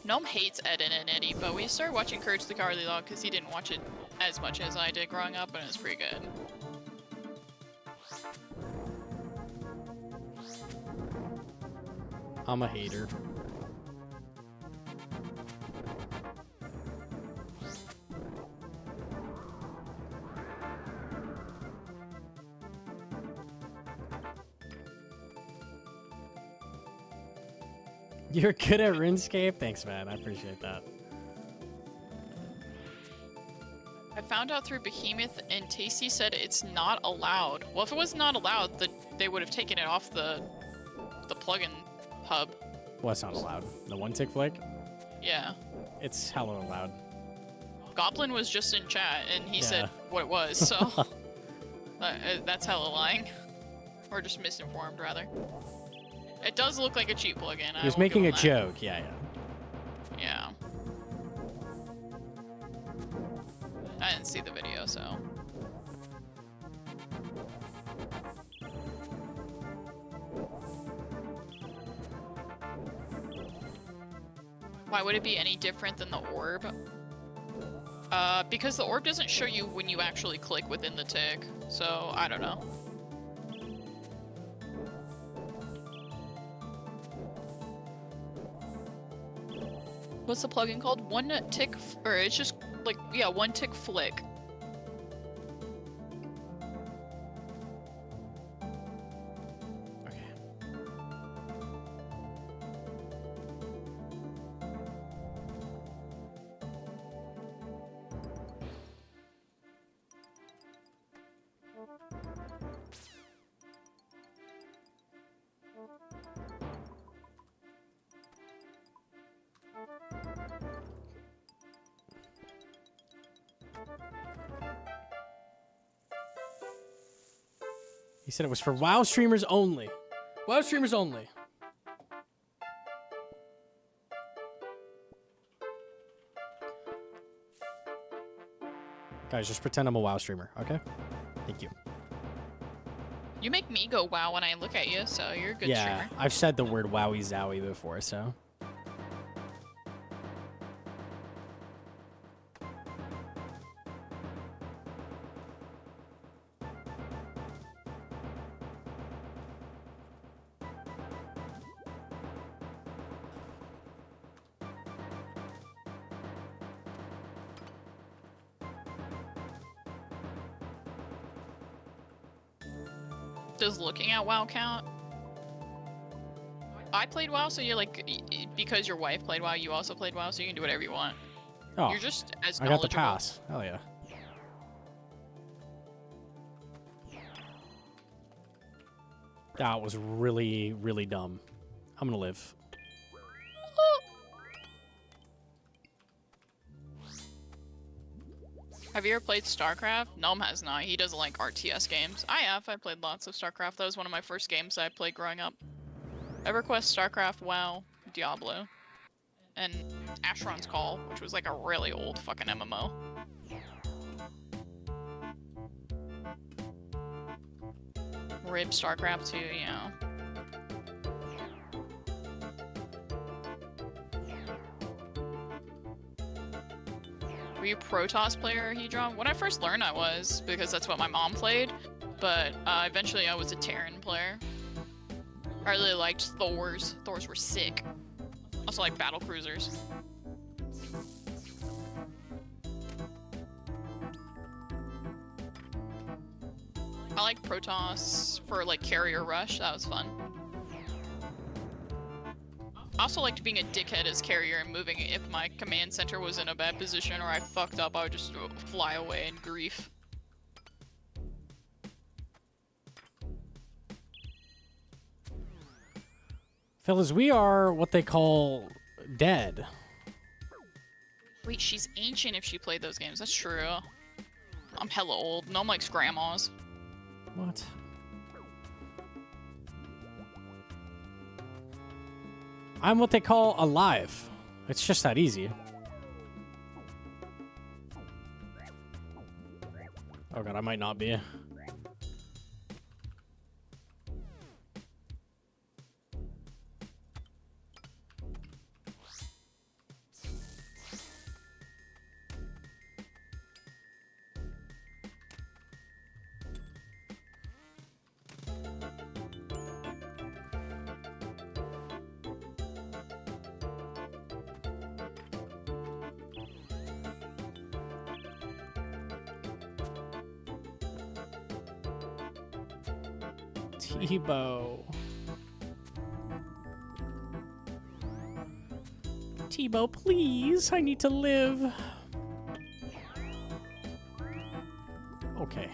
Gnome hates Ed and Eddie, but we started watching Courage the Cowardly Dog because he didn't watch it as much as I did growing up, and it was pretty good. I'm a hater. You're good at RuneScape? Thanks, man. I appreciate that. I found out through Behemoth, and Tasty said it's not allowed. Well, if it was not allowed, they would have taken it off the plugin hub. What's not allowed? The one-tick flick? Yeah. It's hella allowed. Goblin was just in chat, and he said what it was, so... that's hella lying. Or just misinformed, rather. It does look like a cheap plugin. He was making a joke. Yeah. Yeah. I didn't see the video, so... Why would it be any different than the orb? Because the orb doesn't show you when you actually click within the tick, so I don't know. What's the plugin called? One tick, or it's just like, yeah, one tick flick. Okay. He said it was for WoW streamers only. WoW streamers only. Guys, just pretend I'm a WoW streamer, okay? Thank you. You make me go wow when I look at you, so you're a good Yeah, streamer. I've said the word wowie zowie before, so. Does looking at WoW count? I played WoW, so you're like, because your wife played WoW, you also played WoW, so you can do whatever you want. Oh, You're just as I got the knowledgeable. pass. Hell yeah. That was really, really dumb. I'm gonna live. Have you ever played StarCraft? Gnome has not. He doesn't like RTS games. I have. I played lots of StarCraft. That was one of my first games I played growing up. EverQuest, StarCraft, WoW, Diablo, and Asheron's Call, which was like a really old fucking MMO. Rib StarCraft 2, you know. Were you Protoss player, Hedron? When I first learned I was, because that's what my mom played, but eventually I was a Terran player. I really liked Thors. Thors were sick. Also like battle cruisers. I like Protoss for like carrier rush, that was fun. I also liked being a dickhead as carrier and moving if my command center was in a bad position or I fucked up, I would just fly away in grief. Fellas, we are what they call dead. Wait, she's ancient if she played those games, that's true. I'm hella old, no one likes grandmas. What? I'm what they call alive. It's just that easy. Oh god, I might not be. T-Bow. T-Bow, please. I need to live. Okay.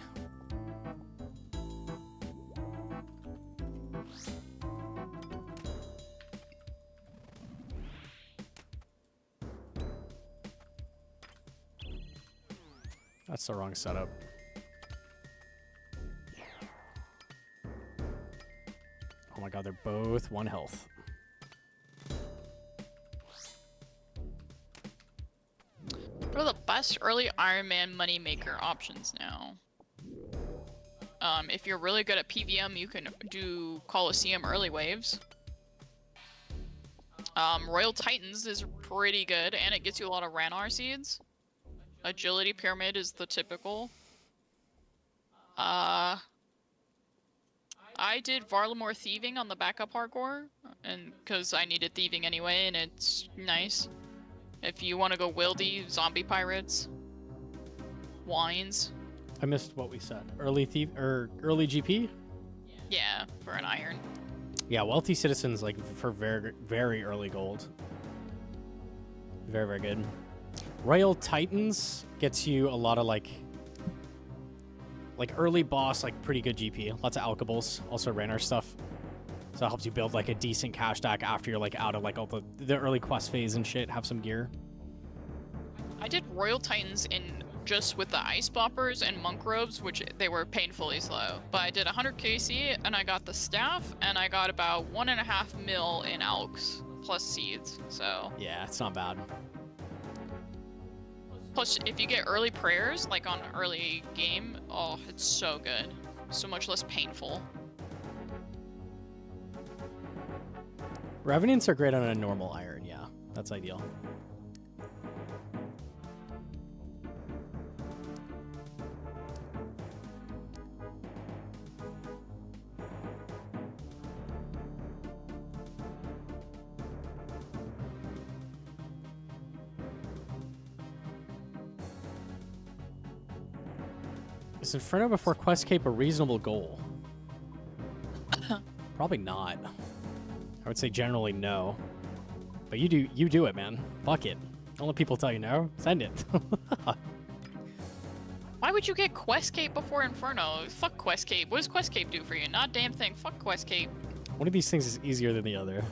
That's the wrong setup. Oh my god, they're both 1 health. What are the best early Iron Man moneymaker options now? If you're really good at PVM, you can do Coliseum early waves. Royal Titans is pretty good, and it gets you a lot of Ranar seeds. Agility Pyramid is the typical. I did Varlamore Thieving on the backup hardcore, and because I needed thieving anyway, and it's nice. If you want to go wildy, zombie pirates, wines. I missed what we said. Early thief or early GP? Yeah, for an iron. Yeah, wealthy citizens like for very very early gold. Very very good. Royal Titans gets you a lot of like early boss, like pretty good GP. Lots of alkables, also Ranar stuff. So it helps you build like a decent cash stack after you're like out of like all the early quest phase and shit. Have some gear. I did Royal Titans in just with the ice boppers and monk robes, which they were painfully slow. But I did 100 KC and I got the staff and I got about 1.5 mil in alks plus seeds. So Yeah, it's not bad. plus if you get early prayers like on early game, oh, it's so good. So much less painful. Revenants are great on a normal iron, yeah. That's ideal. Is Inferno before Quest Cape a reasonable goal? Probably not. I would say generally no. But you do it, man. Fuck it. Don't let people tell you no. Send it. Wow, Why would you get Quest Cape before Inferno? Fuck Quest Cape. What does Quest Cape do for you? Not a damn thing. Fuck Quest Cape. One of these things is easier than the other.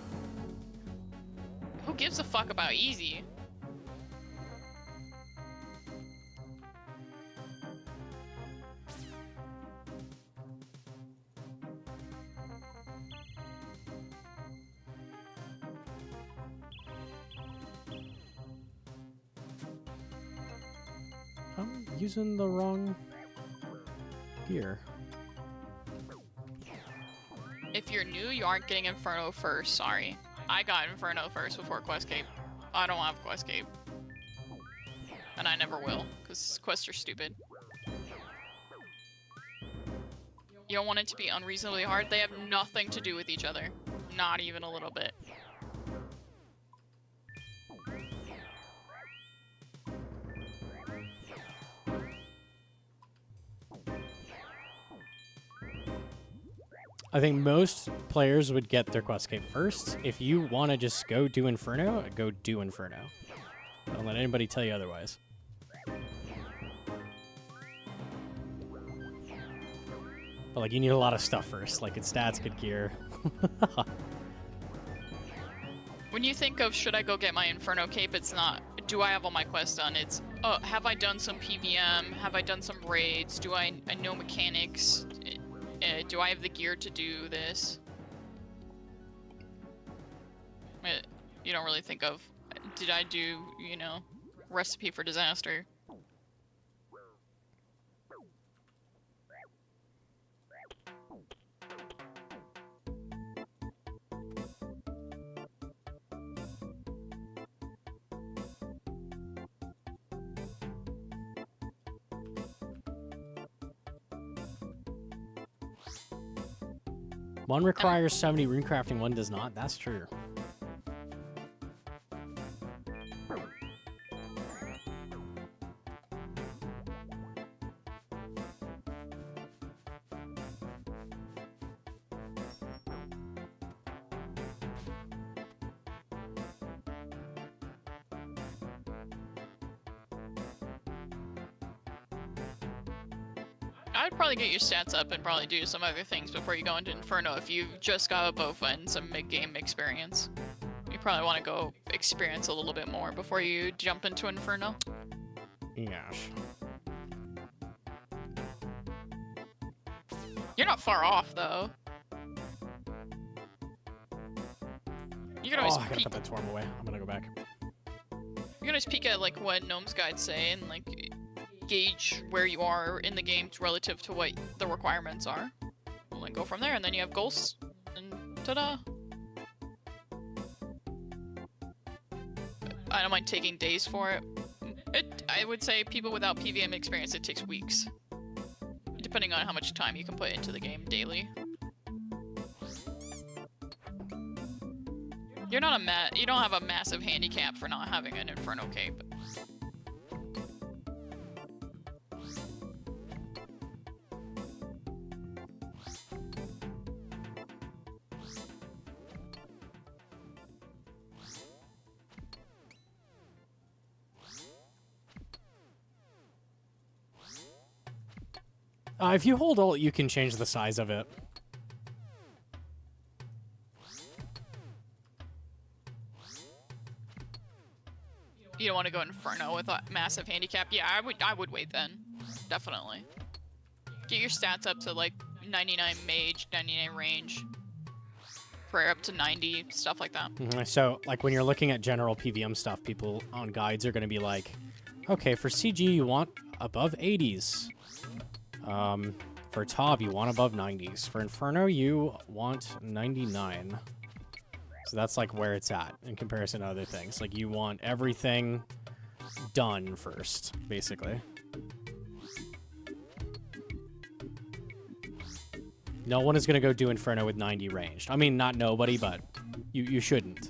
Who gives a fuck about easy? I'm using the wrong gear. If you're new, you aren't getting Inferno first. Sorry. I got Inferno first before Quest Cape. I don't have Quest Cape. And I never will, because quests are stupid. You don't want it to be unreasonably hard. They have nothing to do with each other. Not even a little bit. I think most players would get their quest cape first. If you want to just go do Inferno, go do Inferno. Don't let anybody tell you otherwise. But like, you need a lot of stuff first, like good stats, good gear. When you think of should I go get my Inferno cape, it's not do I have all my quests done. It's have I done some PVM? Have I done some raids? Do I know mechanics? Do I have the gear to do this? You don't really think of, did I do, you know, recipe for disaster? One requires 70 runecrafting, one does not. That's true. I'd probably get your stats up and probably do some other things before you go into Inferno if you've just got a Bofa and some mid-game experience. You probably want to go experience a little bit more before you jump into Inferno. Yes. You're not far off, though. You can always Oh, I gotta peek. put that swarm away. I'm gonna go back. You can always peek at like what Gnome's guides say and like gauge where you are in the game relative to what the requirements are. And then go from there, and then you have goals, and ta-da! I don't mind taking days for it. I would say people without PVM experience, it takes weeks. Depending on how much time you can put into the game daily. You're not you don't have a massive handicap for not having an Inferno cape. If you hold alt, you can change the size of it. You don't want to go Inferno with a massive handicap? Yeah, I would wait then. Definitely. Get your stats up to like 99 mage, 99 range. Prayer up to 90, stuff like that. So, like, when you're looking at general PVM stuff, people on guides are going to be like, okay, for CG, you want above 80s. For Taub, you want above 90s. For Inferno, you want 99. So that's like where it's at in comparison to other things. Like, you want everything done first, basically. No one is going to go do Inferno with 90 ranged. I mean, not nobody, but you shouldn't.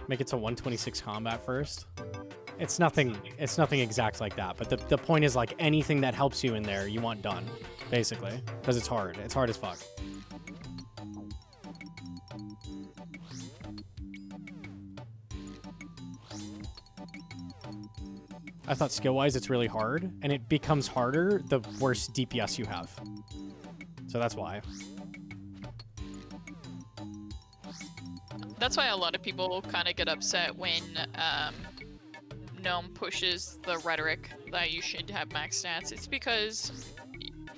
Make it to 126 combat first. It's nothing exact like that, but the point is, like, anything that helps you in there, you want done, basically, because it's hard. It's hard as fuck. I thought skill-wise it's really hard, and it becomes harder the worse DPS you have. So that's why. That's why a lot of people kind of get upset when Gnome pushes the rhetoric that you should have max stats. It's because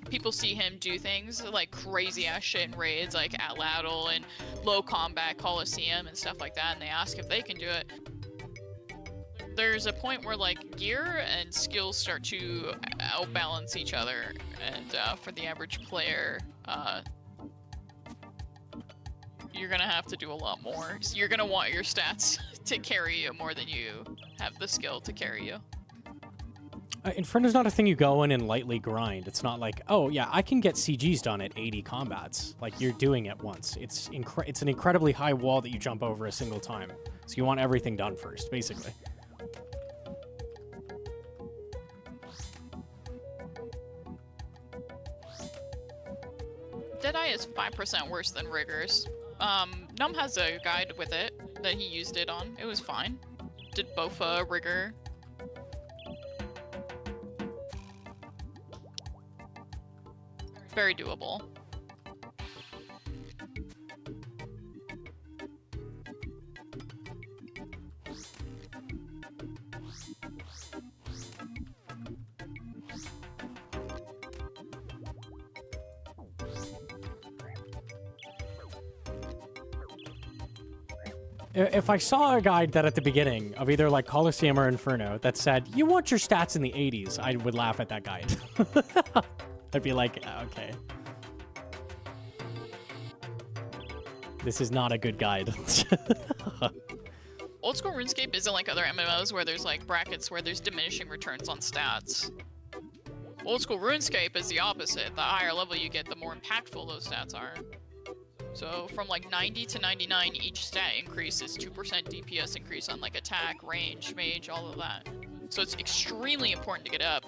people see him do things like crazy ass shit in raids, like Atlatl and low combat Hcim and stuff like that, and they ask if they can do it. There's a point where like gear and skills start to outbalance each other, and for the average player, you're gonna have to do a lot more. So you're gonna want your stats to carry you more than you have the skill to carry you. Inferno's not a thing you go in and lightly grind. It's not like, oh yeah, I can get CGs done at 80 combats. Like, you're doing it once. It's an incredibly high wall that you jump over a single time. So you want everything done first, basically. Deadeye is 5% worse than Rigors. Num has a guide with it that he used it on. It was fine. Did Bofa, Rigor. Very doable. If I saw a guide that at the beginning of either like Hcim or Inferno that said, you want your stats in the 80s, I would laugh at that guide. I'd be like, okay. This is not a good guide. Old school RuneScape isn't like other MMOs where there's like brackets where there's diminishing returns on stats. Old school RuneScape is the opposite. The higher level you get, the more impactful those stats are. So from like 90 to 99, each stat increase is 2% DPS increase on like attack, range, mage, all of that. So it's extremely important to get up.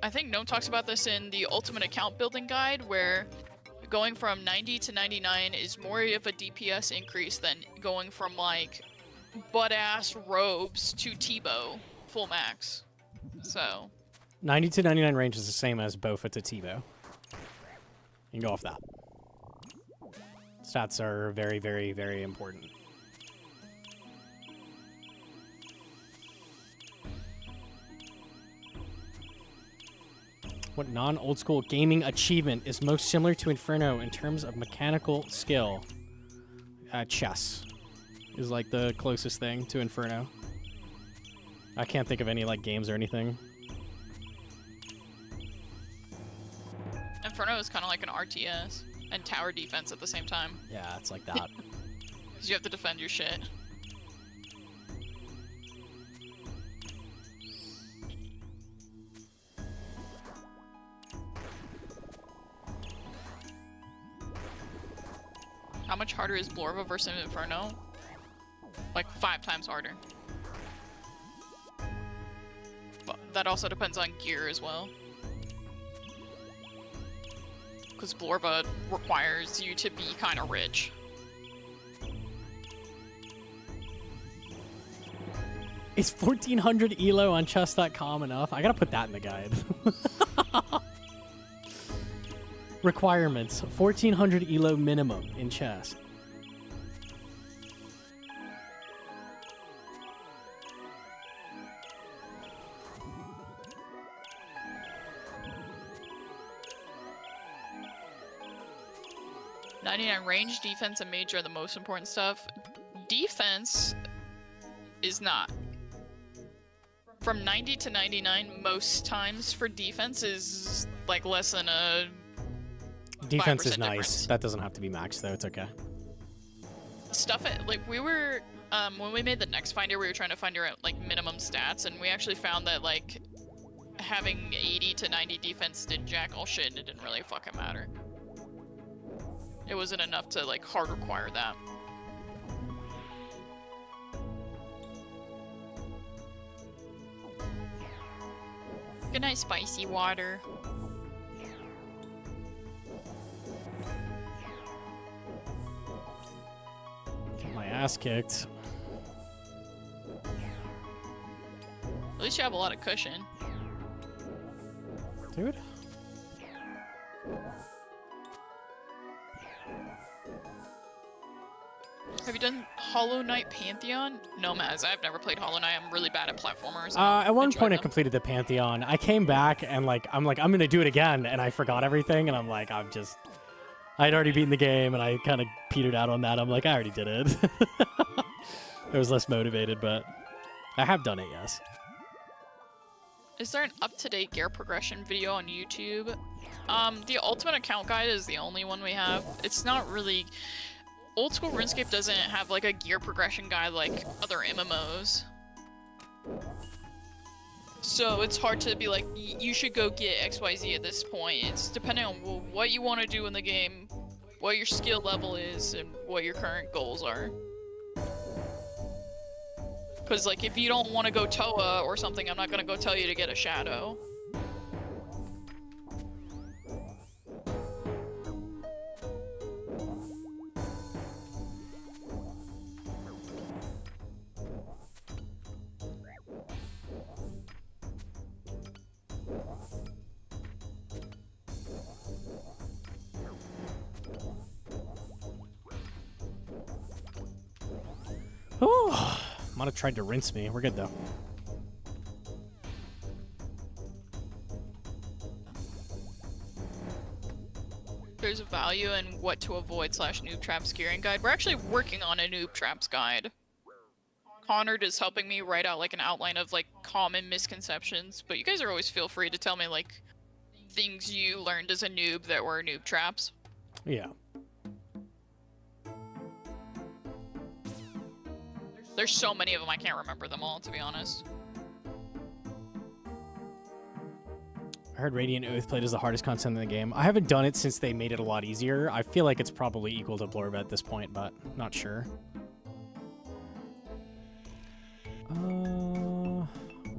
I think Gnome talks about this in the Ultimate Account Building Guide, where going from 90 to 99 is more of a DPS increase than going from like butt-ass robes to Tebow full max. So 90 to 99 range is the same as Bofa to Tebow. You can go off that. Stats are very, very, very important. What non-old school gaming achievement is most similar to Inferno in terms of mechanical skill? Chess is like the closest thing to Inferno. I can't think of any like games or anything. Inferno is kind of like an RTS and tower defense at the same time. Yeah, it's like that. Because you have to defend your shit. How much harder is Blorva versus Inferno? Like 5 times harder. But that also depends on gear as well. Because Blorva requires you to be kind of rich. Is 1400 elo on chess.com enough? I gotta put that in the guide. Requirements: 1400 elo minimum in chess. Range, defense, and mage are the most important stuff. Defense is not. From 90 to 99, most times for defense is like less than a Defense is 5% nice. difference. That doesn't have to be maxed though. It's okay. Stuff it like we were when we made the next finder, we were trying to find our like minimum stats, and we actually found that like having 80 to 90 defense did jack all shit, and it didn't really fucking matter. It wasn't enough to like hard require that. Good night, spicy water. Get my ass kicked. least you have a lot of cushion. Dude. Have you done Hollow Knight Pantheon? No, Maz, I've never played Hollow Knight. I'm really bad at platformers. At one point I them. completed the Pantheon. I came back and I'm gonna do it again, and I forgot everything, and I'd already beaten the game, and I kind of petered out on that. I'm like, I already did it. I was less motivated, but I have done it, yes. Is there an up-to-date gear progression video on YouTube? The Ultimate Account Guide is the only one we have. It's not really... Old school RuneScape doesn't have like a gear progression guide like other MMOs. So it's hard to be like, you should go get XYZ at this point. It's depending on what you want to do in the game, what your skill level is, and what your current goals are. Because like if you don't want to go Toa or something, I'm not going to go tell you to get a Shadow. Might have tried to rinse me. We're good though. There's a value in what to avoid / noob traps gearing guide. We're actually working on a noob traps guide. Connard is helping me write out like an outline of like common misconceptions, but you guys are always feel free to tell me like things you learned as a noob that were noob traps. Yeah. There's so many of them, I can't remember them all, to be honest. I heard Radiant Oathblade is the hardest content in the game. I haven't done it since they made it a lot easier. I feel like it's probably equal to Blorb at this point, but not sure.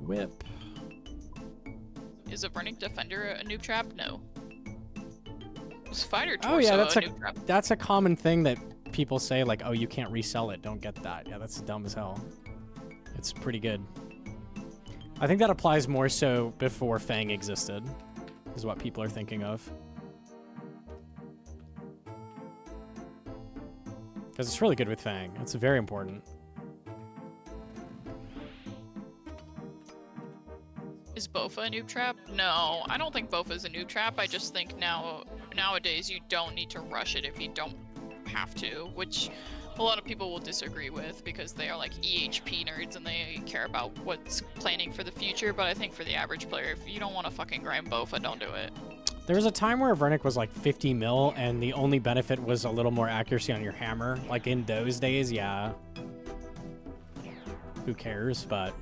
Whip. Is a Burning Defender a noob trap? No. Is Fighter Torso Oh yeah, noob trap? that's a common thing that people say, like, oh, you can't resell it, don't get that. Yeah, that's dumb as hell. It's pretty good. I think that applies more so before Fang existed, is what people are thinking of. Because it's really good with Fang. It's very important. Is Bofa a noob trap? No, I don't think Bofa is a noob trap. I just think nowadays you don't need to rush it if you don't have to, which a lot of people will disagree with because they are like EHP nerds and they care about what's planning for the future, but I think for the average player, if you don't want to fucking grind Bofa, don't do it. There was a time where Vernic was like 50 mil and the only benefit was a little more accuracy on your hammer. Like in those days, yeah. Who cares, but...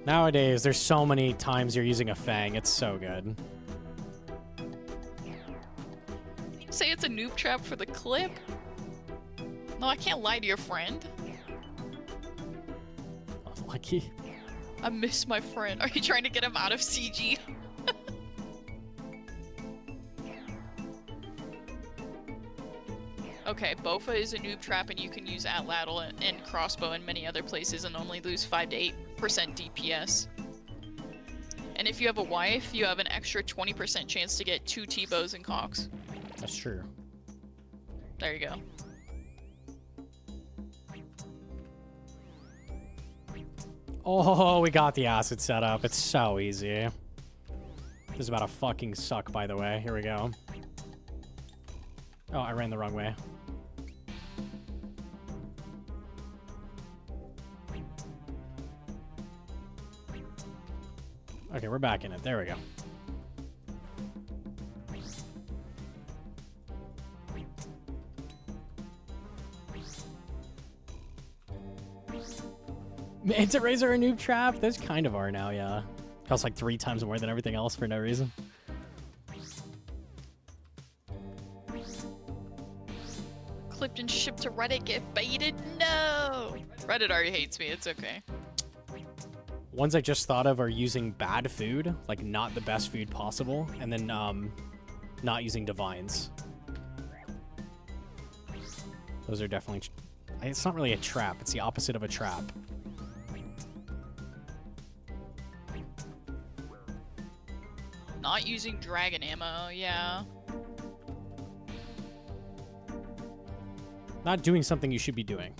Nowadays, there's so many times you're using a Fang, it's so good. Say it's a noob trap for the clip? No, I can't lie to your friend. Lucky. I miss my friend. Are you trying to get him out of CG? Okay, Bofa is a noob trap and you can use Atlatl and Crossbow in many other places and only lose 5 to 8% DPS. And if you have a wife, you have an extra 20% chance to get 2 T-bows and cocks. That's true. There you go. Oh, we got the acid set up. It's so easy. This is about to fucking suck, by the way. Here we go. Oh, I ran the wrong way. Okay, we're back in it. There we go. Manta Rays are a noob trap? Those kind of are now, yeah. Costs like 3 times more than everything else for no reason. Clipped and shipped to Reddit, get baited? No! Reddit already hates me, it's okay. Ones I just thought of are using bad food, like not the best food possible, and then not using divines. Those are definitely... It's not really a trap, it's the opposite of a trap. Not using dragon ammo, yeah. Not doing something you should be doing.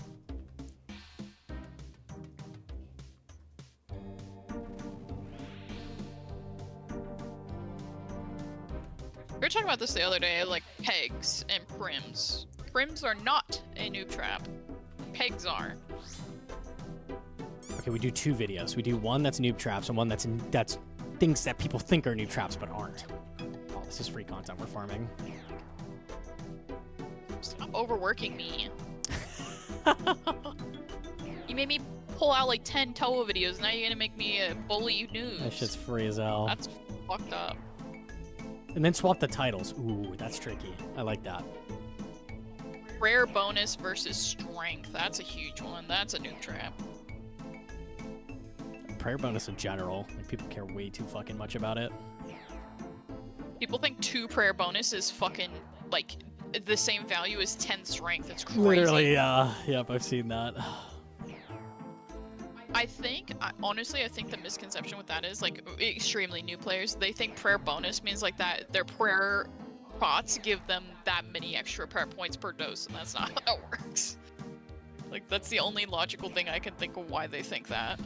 We were talking about this the other day, like pegs and prims. Prims are not a noob trap. Pegs are. Okay, we do 2 videos. We do one that's noob traps and one that's things that people think are noob traps but aren't. Oh, this is free content we're farming. Stop overworking me. You made me pull out like 10 Toa videos, now you're gonna make me bully noobs. That shit's free as hell. That's fucked up. And then swap the titles. Ooh, that's tricky. I like that. Rare bonus versus strength. That's a huge one. That's a noob trap. Prayer bonus in general. Like, people care way too fucking much about it. People think 2 prayer bonus is fucking like the same value as 10 strength. It's crazy. Literally, yeah. Yep, I've seen that. Honestly, I think the misconception with that is like extremely new players. They think prayer bonus means like that their prayer pots give them that many extra prayer points per dose, and that's not how that works. Like, that's the only logical thing I can think of why they think that.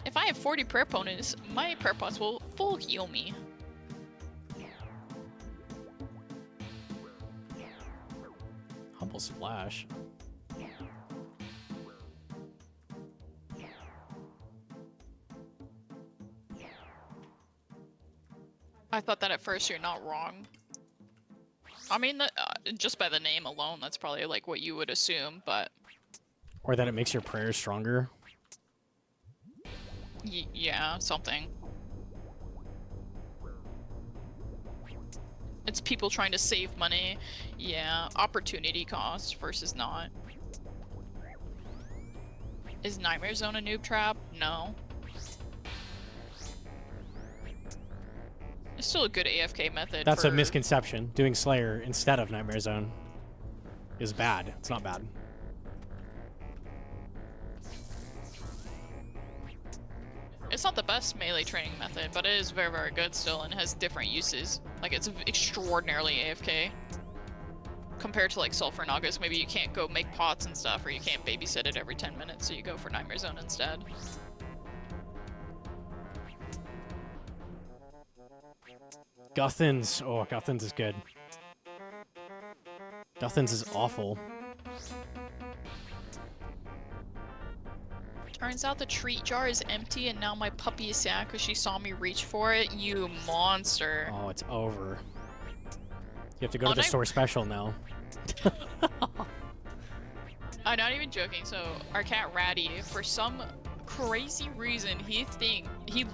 If I have 40 prayer bonus, my prayer pots will full heal me. Humble splash. I thought that at first. You're not wrong. I mean, just by the name alone, that's probably like what you would assume, but... Or that it makes your prayers stronger. Yeah, something. It's people trying to save money. Yeah, opportunity cost versus not. Is Nightmare Zone a noob trap? No. It's still a good AFK method. That's a misconception. Doing Slayer instead of Nightmare Zone is bad. It's not bad. It's not the best melee training method, but it is very, very good still and has different uses. Like, it's extraordinarily AFK. Compared to, like, Sulfur Nagas, maybe you can't go make pots and stuff, or you can't babysit it every 10 minutes, so you go for Nightmare Zone instead. Guthins. Oh, Guthins is good. Guthins is awful. Turns out the treat jar is empty and now my puppy is sad because she saw me reach for it. You monster. Oh, it's over. You have to go to the store special now. I'm not even joking. So our cat Ratty, for some crazy reason, he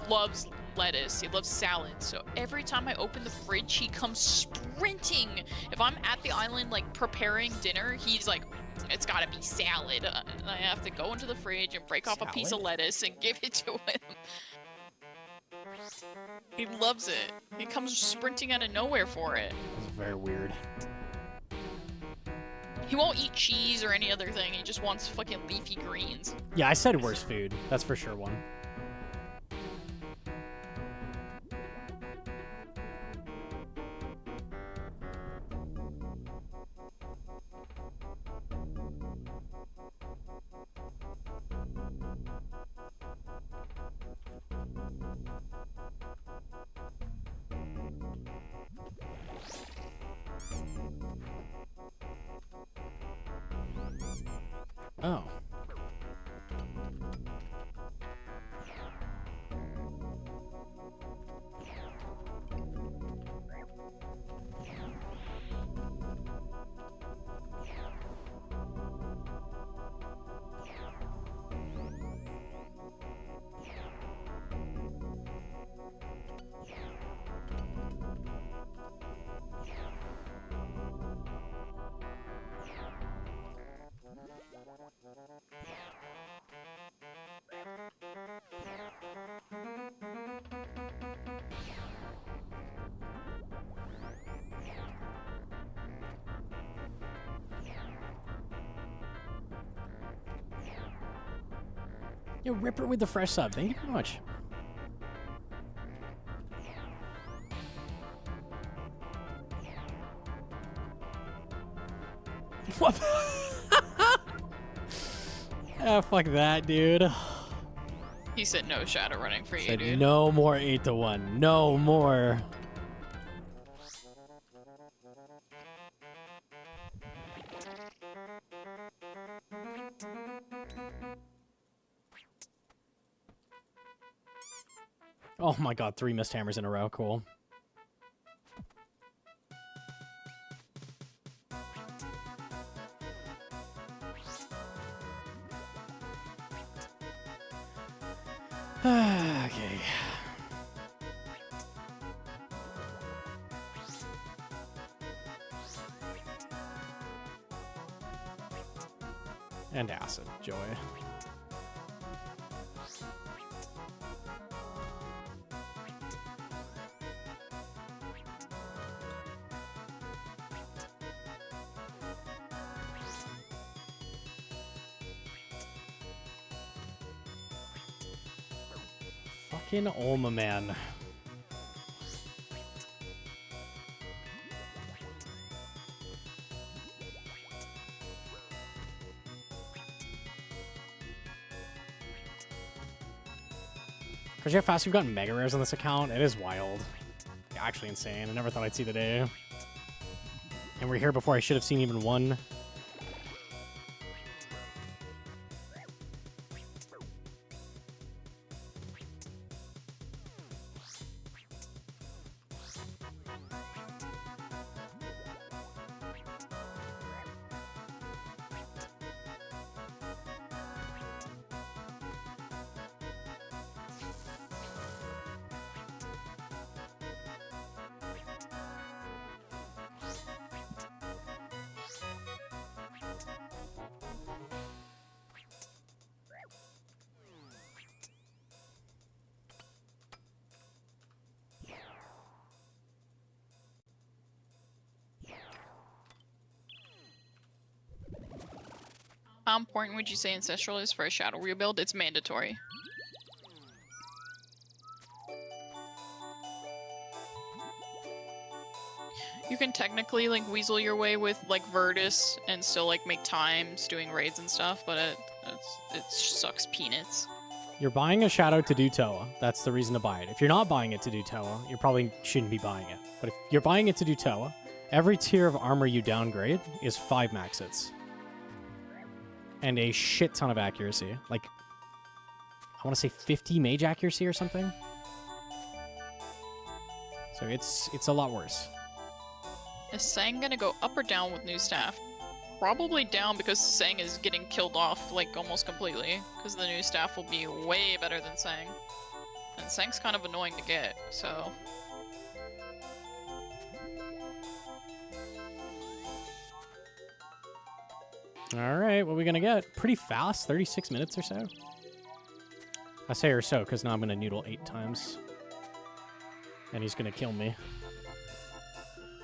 loves lettuce. He loves salad. So every time I open the fridge, he comes sprinting. If I'm at the island like preparing dinner, he's like, it's gotta be salad. And I have to go into the fridge and break off a piece of lettuce and give it to him. He loves it. He comes sprinting out of nowhere for it. It's very weird. He won't eat cheese or any other thing. He just wants fucking leafy greens. Yeah, I said worse food. That's for sure one. Oh. Yo, Ripper with the fresh sub. Thank you very much. What? Ah, fuck that, dude. He said no shadow running for you, Said dude. no more 8-1. No more. Oh my god, 3 missed hammers in a row. Cool. Okay. And acid, joy. Fucking Olma, man. Cause how fast we've gotten mega rares on this account, it is wild. Actually insane. I never thought I'd see the day. And we're here before I should have seen even one. How important would you say Ancestral is for a Shadow rebuild? It's mandatory. You can technically like weasel your way with like Virtus and still like make times doing raids and stuff, but it sucks peanuts. You're buying a Shadow to do Toa. That's the reason to buy it. If you're not buying it to do Toa, you probably shouldn't be buying it. But if you're buying it to do Toa, every tier of armor you downgrade is 5 max hits. And a shit ton of accuracy. Like, I want to say 50 mage accuracy or something. So it's a lot worse. Is Sang gonna go up or down with new staff? Probably down because Sang is getting killed off like almost completely. Because the new staff will be way better than Sang. And Sang's kind of annoying to get, so... Alright, what are we gonna get? Pretty fast, 36 minutes or so. I say or so, because now I'm gonna noodle 8 times. And he's gonna kill me.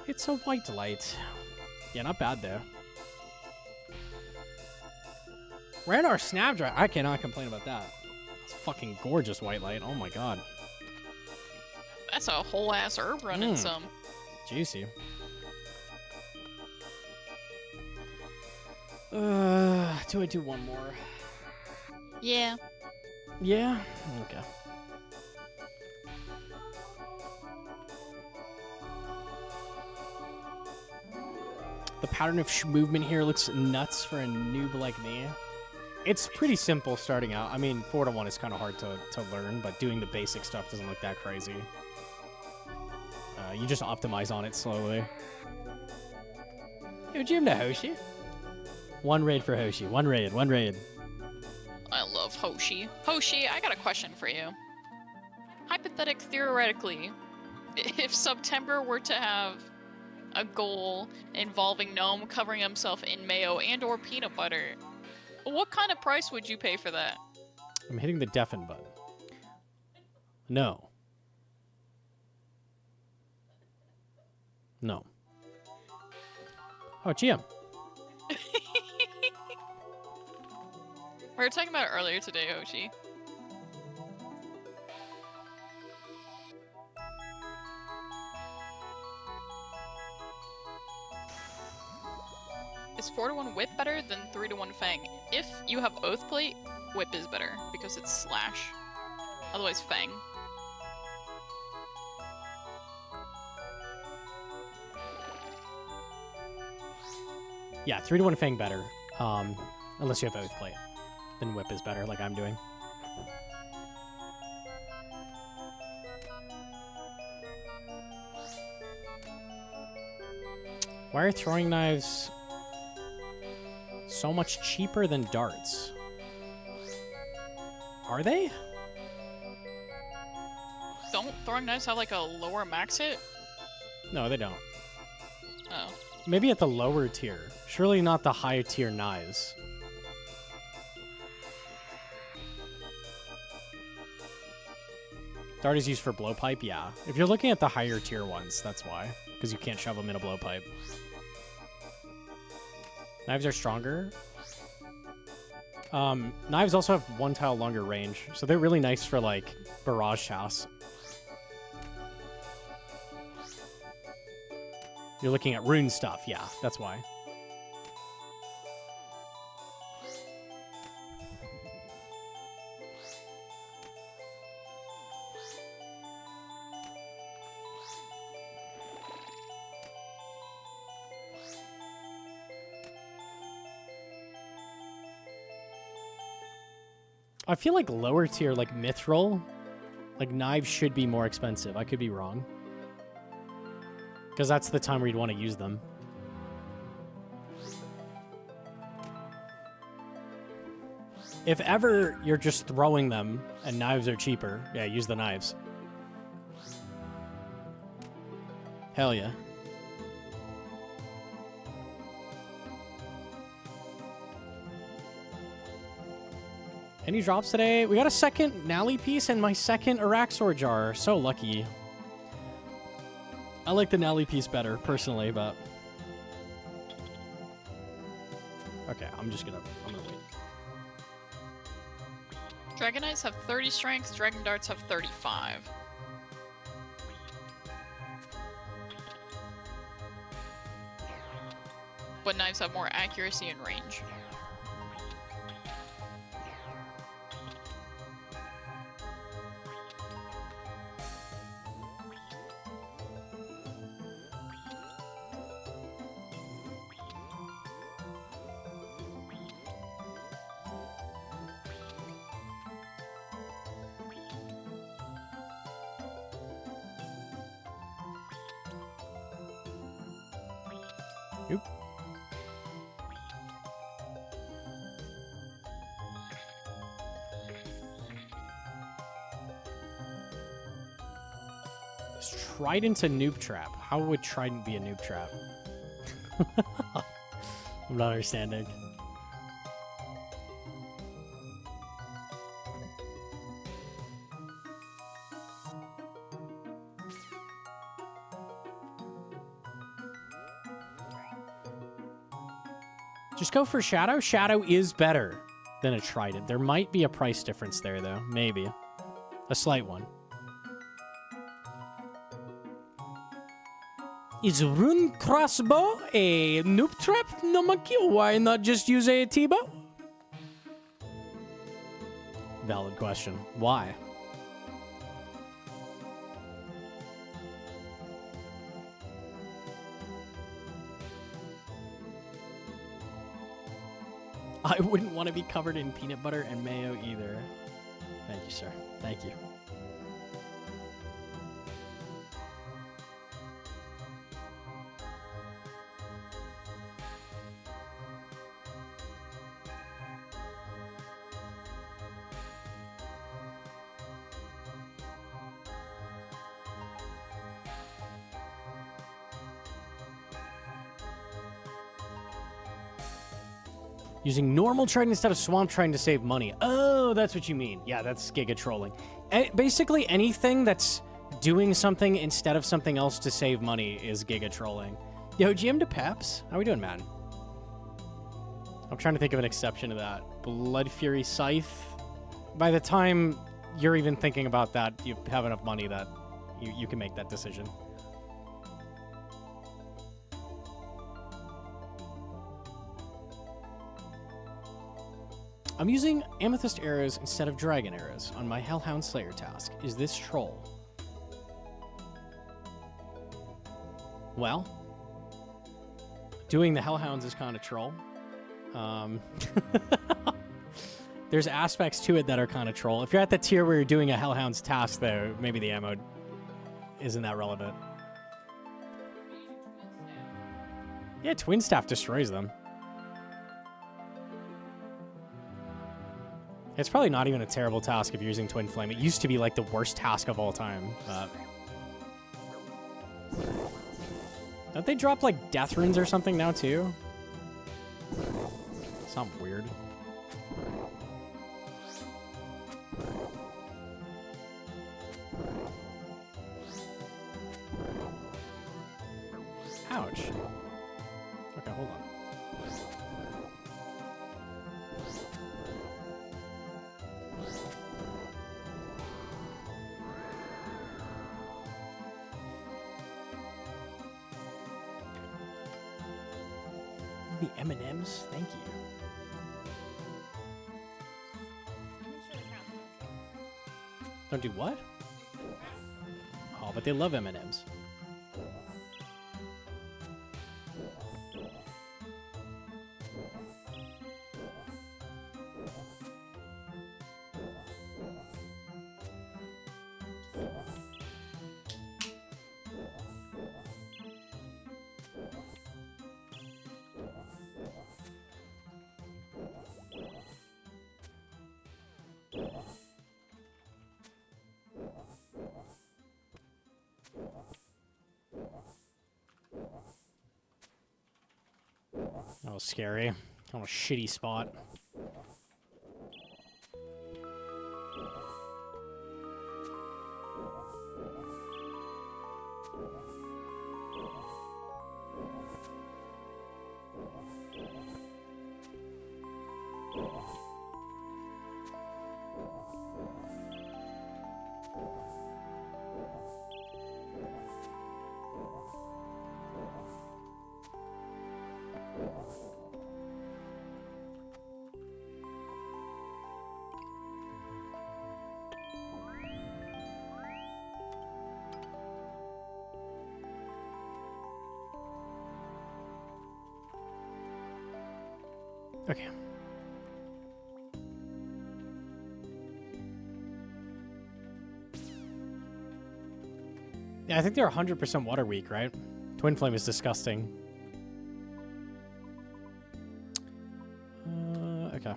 It's a white light. Yeah, not bad there. Ran our Snapdragon. I cannot complain about that. It's fucking gorgeous white light. Oh my god. That's a whole ass herb running some. Juicy. Do I do one more? Yeah. Yeah? Okay. The pattern of movement here looks nuts for a noob like me. It's pretty simple starting out. I mean, 4-1 is kind of hard to learn, but doing the basic stuff doesn't look that crazy. You just optimize on it slowly. Yo, Jim to Hoshi. One raid for Hoshi. One raid. I love Hoshi. Hoshi, I got a question for you. Theoretically, if September were to have a goal involving Gnome covering himself in mayo and or peanut butter, what kind of price would you pay for that? I'm hitting the deafen button. No. No. Oh, GM. We were talking about it earlier today, Hoshi. Is 4-1 Whip better than 3-1 Fang? If you have Oath Plate, Whip is better because it's slash. Otherwise, Fang. Yeah, 3-1 Fang better. Unless you have Oath Plate. Then Whip is better, like I'm doing. Why are throwing knives so much cheaper than darts? Are they? Don't throwing knives have like a lower max hit? No, they don't. Oh. Maybe at the lower tier. Surely not the high tier knives. Dart is used for blowpipe, yeah. If you're looking at the higher tier ones, that's why. Because you can't shove them in a blowpipe. Knives are stronger. Knives also have 1 tile longer range, so they're really nice for, like, barrage house. You're looking at rune stuff, yeah, that's why. I feel like lower tier, like mithril, like knives should be more expensive. I could be wrong. Because that's the time where you'd want to use them. If ever you're just throwing them and knives are cheaper, yeah, use the knives. Hell yeah. Any drops today? We got a second Nally piece and my second Araxur jar. So lucky. I like the Nally piece better, personally, but... Okay, I'm gonna wait. Dragon Knights have 30 strength, Dragon Darts have 35. But knives have more accuracy and range. Oop. Is Trident a noob trap? How would Trident be a noob trap? I'm not understanding. Just go for Shadow. Shadow is better than a Trident. There might be a price difference there, though. Maybe. A slight one. Is Rune Crossbow a noob trap, Gnomonkey? Why not just use a T-bow? Valid question. Why? I wouldn't want to be covered in peanut butter and mayo either. Thank you, sir. Thank you. Using normal Trident instead of Swamp Trident to save money. Oh, that's what you mean. Yeah, that's Giga trolling. Basically, anything that's doing something instead of something else to save money is Giga trolling. Yo, GM to Peps. How we doing, man? I'm trying to think of an exception to that. Blood Fury Scythe. By the time you're even thinking about that, you have enough money that you can make that decision. I'm using amethyst arrows instead of dragon arrows on my Hellhound Slayer task. Is this troll? Well, doing the Hellhounds is kind of troll. There's aspects to it that are kind of troll. If you're at the tier where you're doing a Hellhounds task, though, maybe the ammo isn't that relevant. Yeah, Twin Staff destroys them. It's probably not even a terrible task if you're using Twin Flame. It used to be like the worst task of all time. Don't they drop like death runes or something now too? Something weird. Ouch. Okay, hold on. The M&Ms? Thank you. Don't do what? Oh, but they love M&Ms. That was scary. On a shitty spot. Okay. Yeah, I think they're 100% water weak, right? Twin Flame is disgusting. Okay.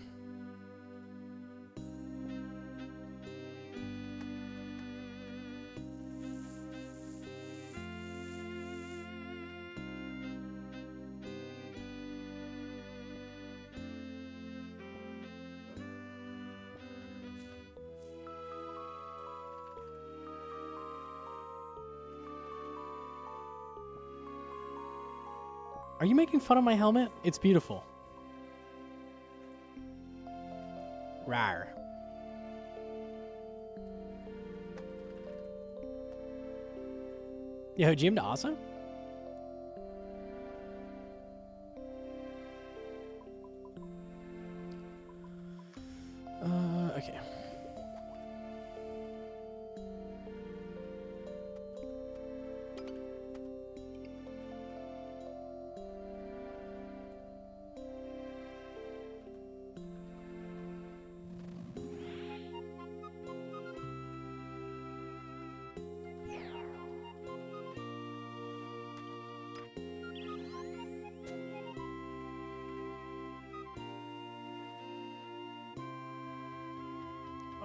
Are you making fun of my helmet? It's beautiful. Rawr. Yo, Hcim to Asa? Okay.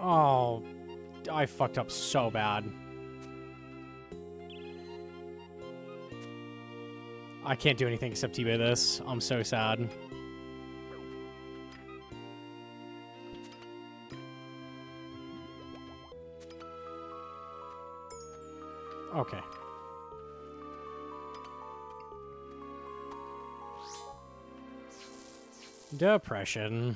Oh, I fucked up so bad. I can't do anything except T-Bay this. I'm so sad. Okay. Depression.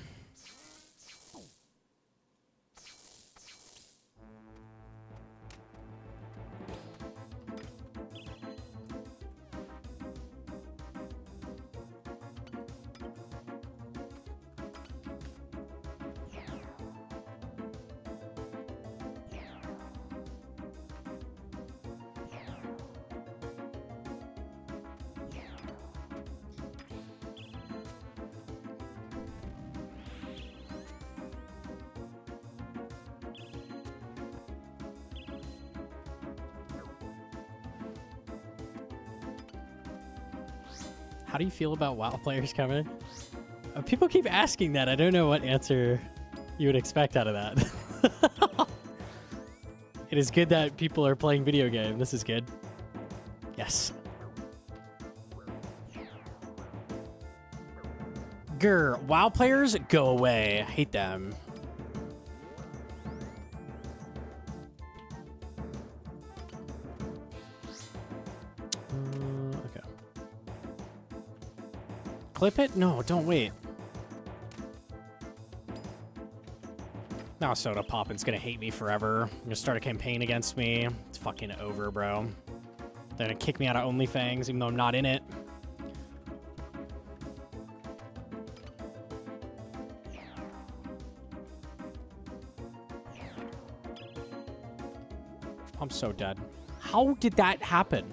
How do you feel about WoW players coming? People keep asking that. I don't know what answer you would expect out of that. It is good that people are playing video game. This is good. Yes. Grr, WoW players, go away. I hate them. Okay. Clip it? No, don't wait. Now Soda Poppin's gonna hate me forever. Gonna start a campaign against me. It's fucking over, bro. They're gonna kick me out of OnlyFans even though I'm not in it. I'm so dead. How did that happen?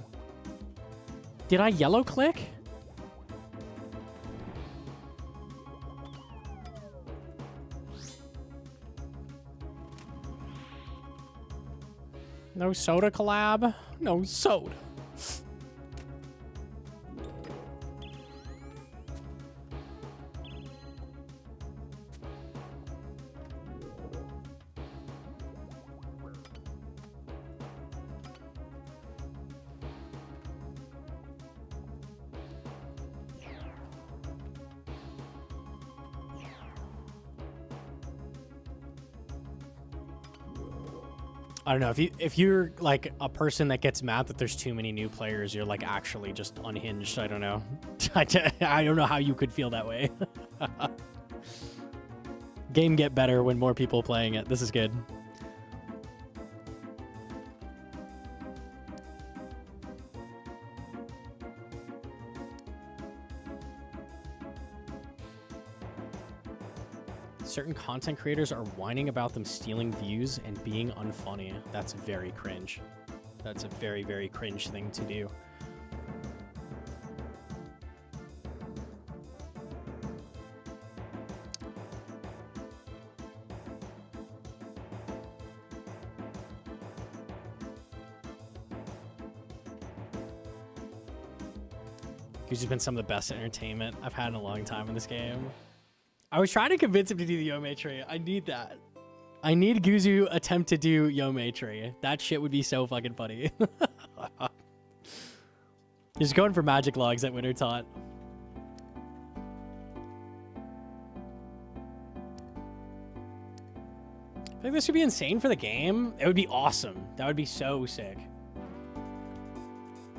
Did I yellow click? No soda collab? No soda. I don't know, if you're like a person that gets mad that there's too many new players, you're like actually just unhinged. I don't know. I don't know how you could feel that way. Game get better when more people playing it. This is good. Certain content creators are whining about them stealing views and being unfunny. That's very cringe. That's a very, very cringe thing to do. Guzu's been some of the best entertainment I've had in a long time in this game. I was trying to convince him to do the Yome tree. I need that. I need Guzu attempt to do Yome tree. That shit would be so fucking funny. He's going for magic logs at Winter Taunt. I think this would be insane for the game. It would be awesome. That would be so sick.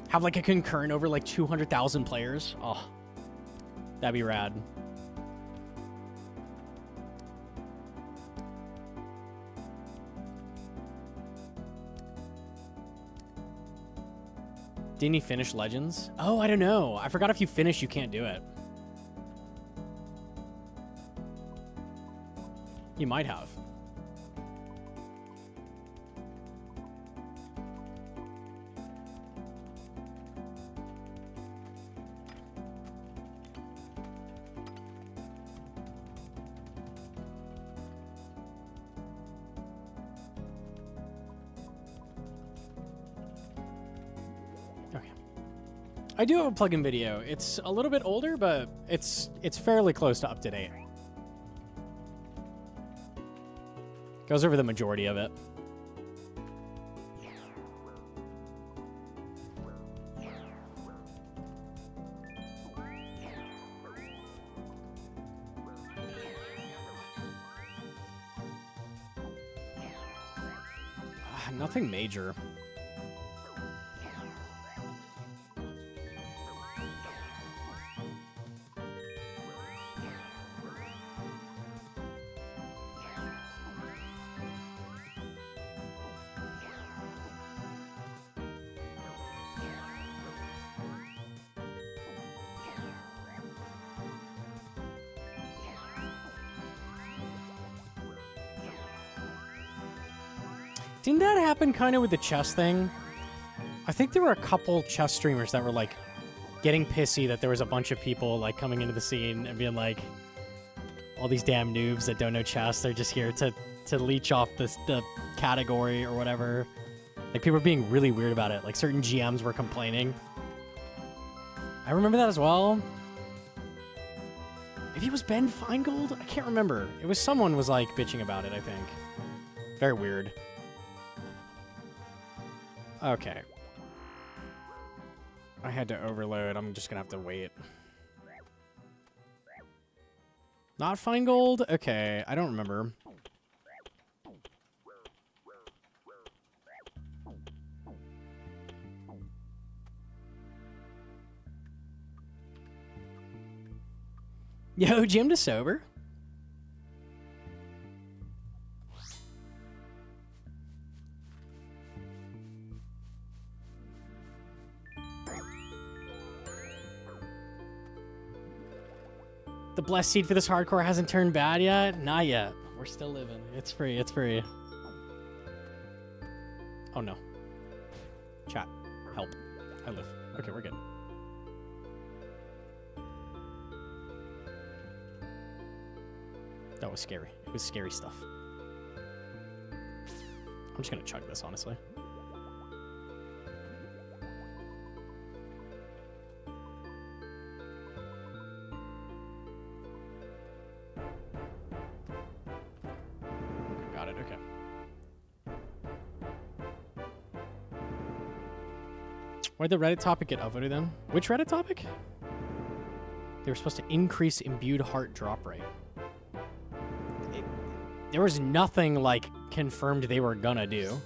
Have like a concurrent over like 200,000 players. Oh, that'd be rad. Didn't he finish Legends? Oh, I don't know. I forgot if you finish, you can't do it. You might have. I do have a plugin video. It's a little bit older, but it's fairly close to up to date. Goes over the majority of it. Nothing major. Didn't that happen kind of with the chess thing? I think there were a couple chess streamers that were like getting pissy that there was a bunch of people like coming into the scene and being like, all these damn noobs that don't know chess, they're just here to leech off the category or whatever. Like people were being really weird about it. Like certain GMs were complaining. I remember that as well. Maybe it was Ben Feingold? I can't remember. It was someone was like bitching about it, I think. Very weird. Okay. I had to overload. I'm just gonna have to wait. Not Feingold? Okay, I don't remember. Yo, Jim to sober. The blessed seed for this hardcore hasn't turned bad yet? Not yet. We're still living. It's free. It's free. Oh no. Chat. Help. I live. Okay, we're good. That was scary. It was scary stuff. I'm just gonna chug this, honestly. Got it, okay. Why'd the Reddit topic get upvoted then? Which Reddit topic? They were supposed to increase imbued heart drop rate. There was nothing, like, confirmed they were gonna do.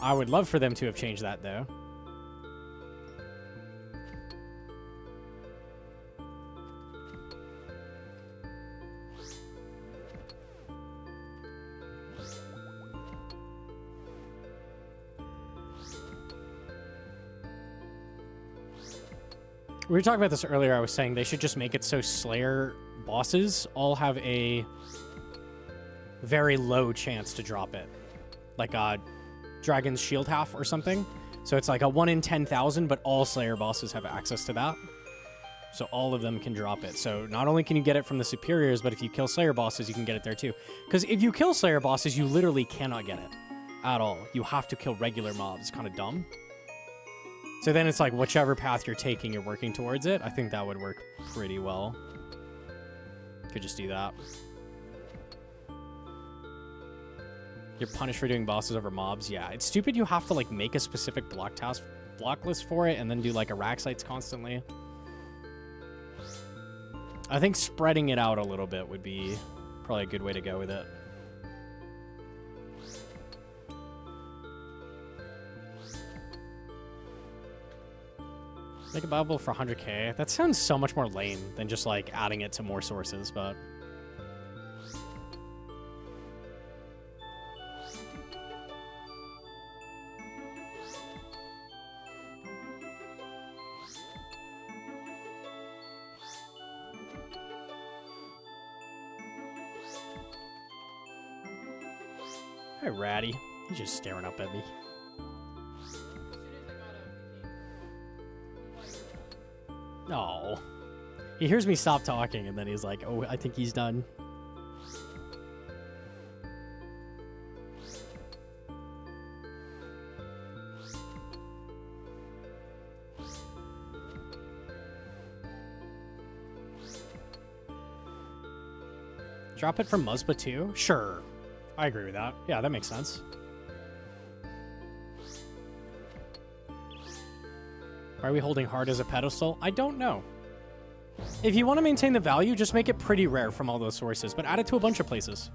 I would love for them to have changed that, though. We were talking about this earlier. I was saying they should just make it so Slayer bosses all have a very low chance to drop it. Like a Dragon's Shield Half or something. So it's like a 1 in 10,000, but all Slayer bosses have access to that. So all of them can drop it. So not only can you get it from the superiors, but if you kill Slayer bosses, you can get it there too. Because if you kill Slayer bosses, you literally cannot get it at all. You have to kill regular mobs. It's kind of dumb. So then it's like whichever path you're taking, you're working towards it. I think that would work pretty well. Could just do that. You're punished for doing bosses over mobs. Yeah, it's stupid you have to like make a specific block list for it and then do like Araxites constantly. I think spreading it out a little bit would be probably a good way to go with it. Make a bubble for 100k. That sounds so much more lame than just like adding it to more sources, but... Hi, Ratty. He's just staring up at me. Oh. He hears me stop talking, and then he's like, oh, I think he's done. Drop it from Muzba too? Sure. I agree with that. Yeah, that makes sense. Why are we holding hard as a pedestal? I don't know. If you want to maintain the value, just make it pretty rare from all those sources, but add it to a bunch of places.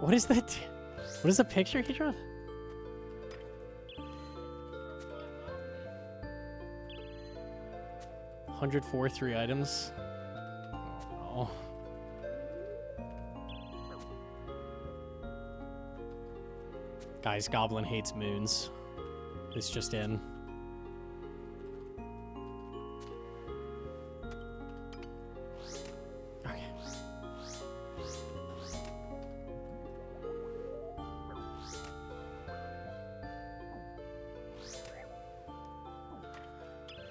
What is that? What is the picture he drew? $104, 3 items. Oh. Guys, Goblin hates moons. It's just in. Okay.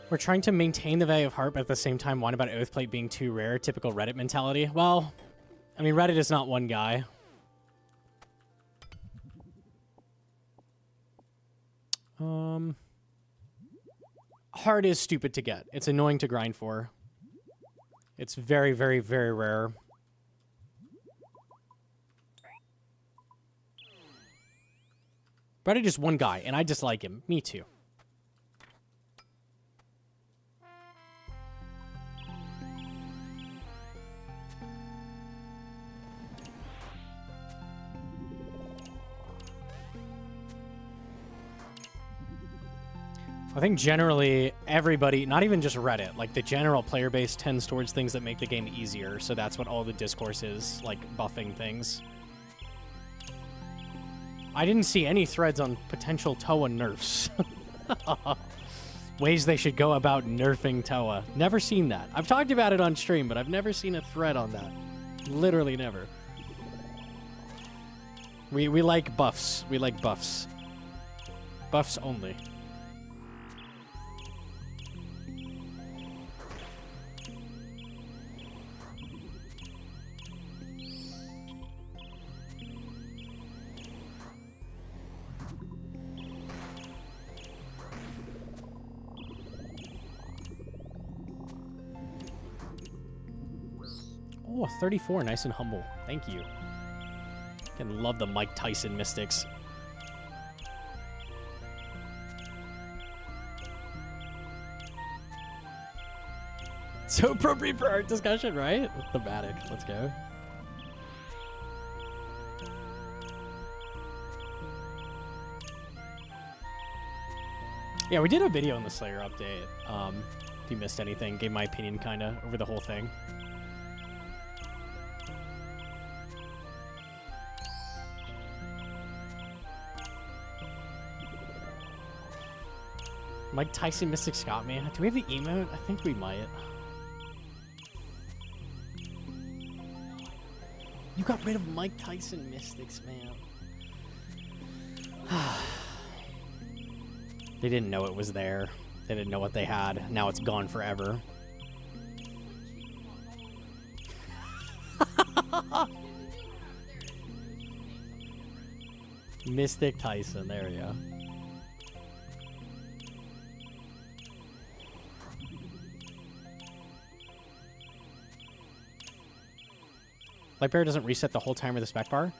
We're trying to maintain the value of heart, but at the same time whine about Oathplate being too rare. Typical Reddit mentality. Well, I mean, Reddit is not one guy. Heart is stupid to get. It's annoying to grind for. It's very, very, very rare. Reddit is one guy, and I dislike him. Me too. I think generally everybody, not even just Reddit, like the general player base tends towards things that make the game easier. So that's what all the discourse is, like buffing things. I didn't see any threads on potential Toa nerfs. Ways they should go about nerfing Toa. Never seen that. I've talked about it on stream, but I've never seen a thread on that. Literally never. We like buffs. We like buffs. Buffs only. Oh, 34, nice and humble. Thank you. Can love the Mike Tyson mystics. So appropriate for art discussion, right? Thematic. Let's go. Yeah, we did a video on the Slayer update. If you missed anything, gave my opinion kind of over the whole thing. Mike Tyson Mystics got me. Do we have the emote? I think we might. You got rid of Mike Tyson Mystics, man. They didn't know it was there. They didn't know what they had. Now it's gone forever. Mystic Tyson, there we go. Lightbearer doesn't reset the whole time with the spec bar.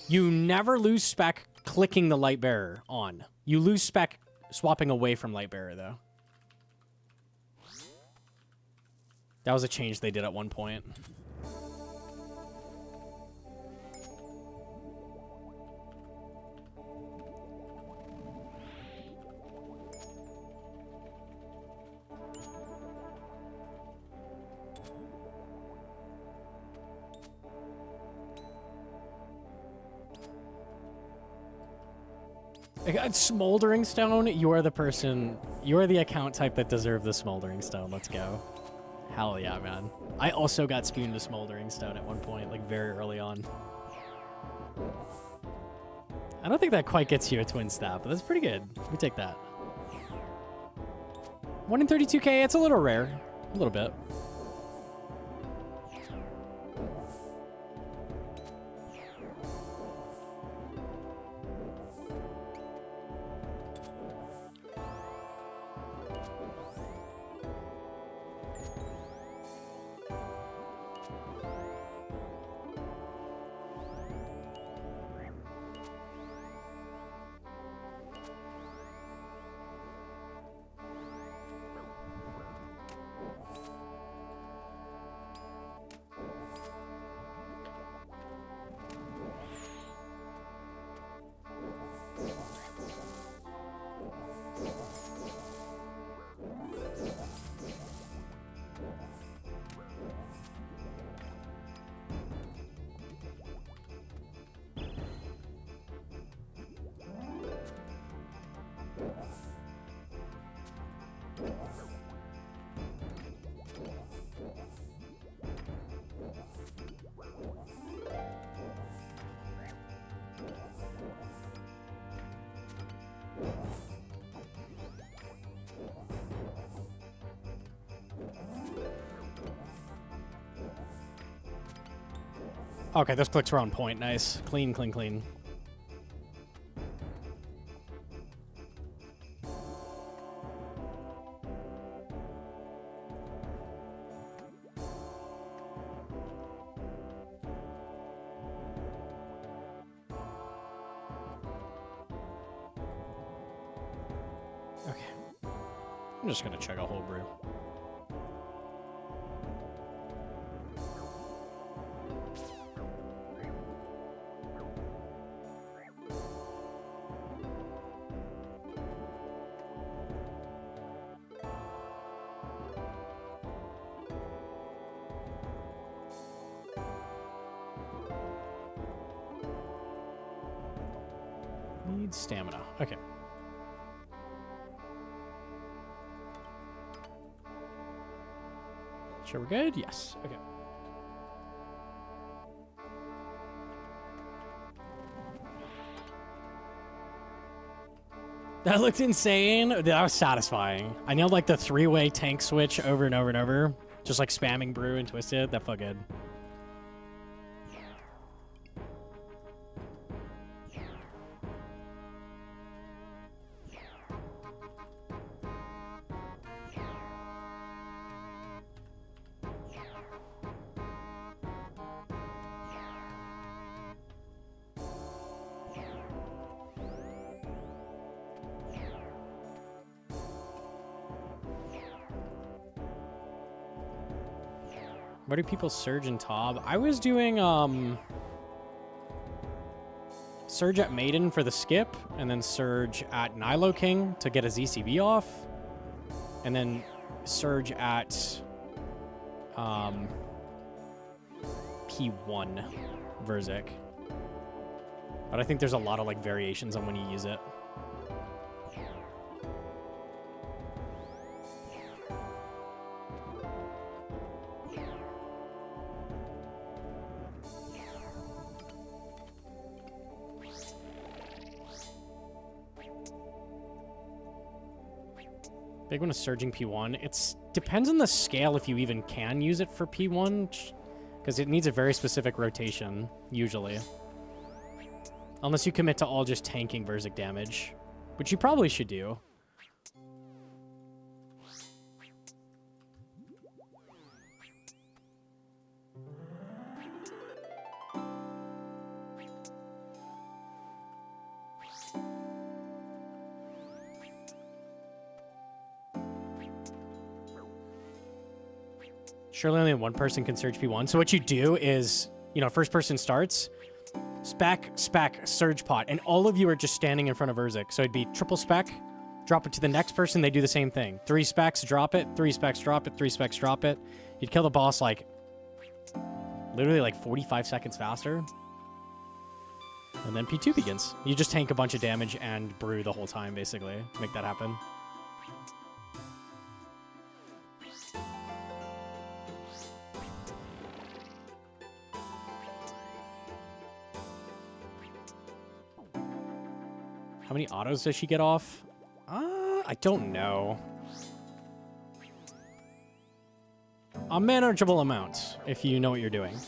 You never lose spec clicking the Lightbearer on. You lose spec swapping away from Lightbearer, though. That was a change they did at one point. I got Smoldering Stone. You are the person. You are the account type that deserve the Smoldering Stone. Let's go. Hell yeah, man. I also got spooned a Smoldering Stone at one point, like very early on. I don't think that quite gets you a twin stab, but that's pretty good. We take that. 1 in 32k. It's a little rare. A little bit. Okay, those clicks were on point. Nice. Clean, clean, clean. Okay. I'm just gonna chug a whole brew. Need stamina. Okay. Sure we're good? Yes. Okay. That looked insane. That was satisfying. I nailed like the three-way tank switch over and over and over. Just like spamming brew and twisted. That felt good. What do people surge and Tob? I was doing surge at Maiden for the skip, and then surge at Nilo King to get a ZCV off, and then surge at P1 Verzik. But I think there's a lot of like variations on when you use it. Big one is surging P1. It depends on the scale if you even can use it for P1, because it needs a very specific rotation, usually. Unless you commit to all just tanking Verzik damage, which you probably should do. Surely only one person can surge P1. So what you do is, you know, first person starts, spec, surge pot, and all of you are just standing in front of Verzik. So it'd be triple spec, drop it to the next person, they do the same thing. 3 specs, drop it, 3 specs, drop it, 3 specs, drop it. You'd kill the boss like, literally like 45 seconds faster. And then P2 begins. You just tank a bunch of damage and brew the whole time, basically, to make that happen. How many autos does she get off? I don't know. A manageable amount, if you know what you're doing.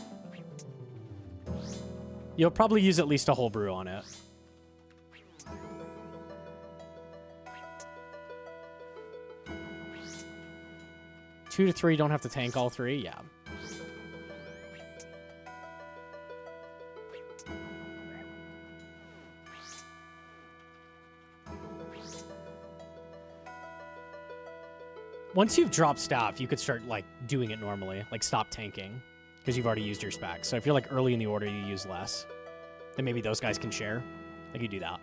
You'll probably use at least a whole brew on it. Two to three, don't have to tank all 3, yeah. Once you've dropped staff, you could start like doing it normally, like stop tanking, because you've already used your specs. So if you're like early in the order, you use less. Then maybe those guys can share. Like you do that.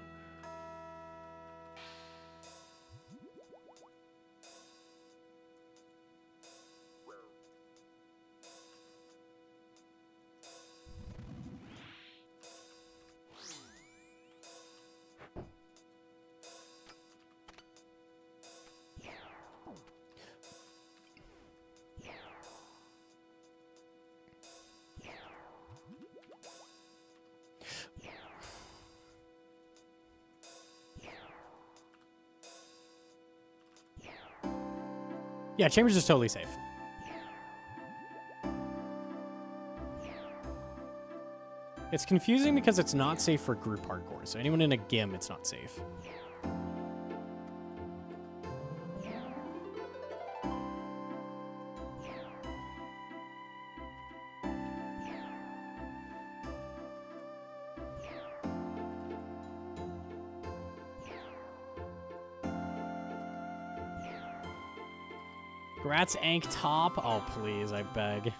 Yeah, Chambers is totally safe. It's confusing because it's not safe for group hardcore. So anyone in a GIM, it's not safe. Grats Ank top. Oh, please, I beg.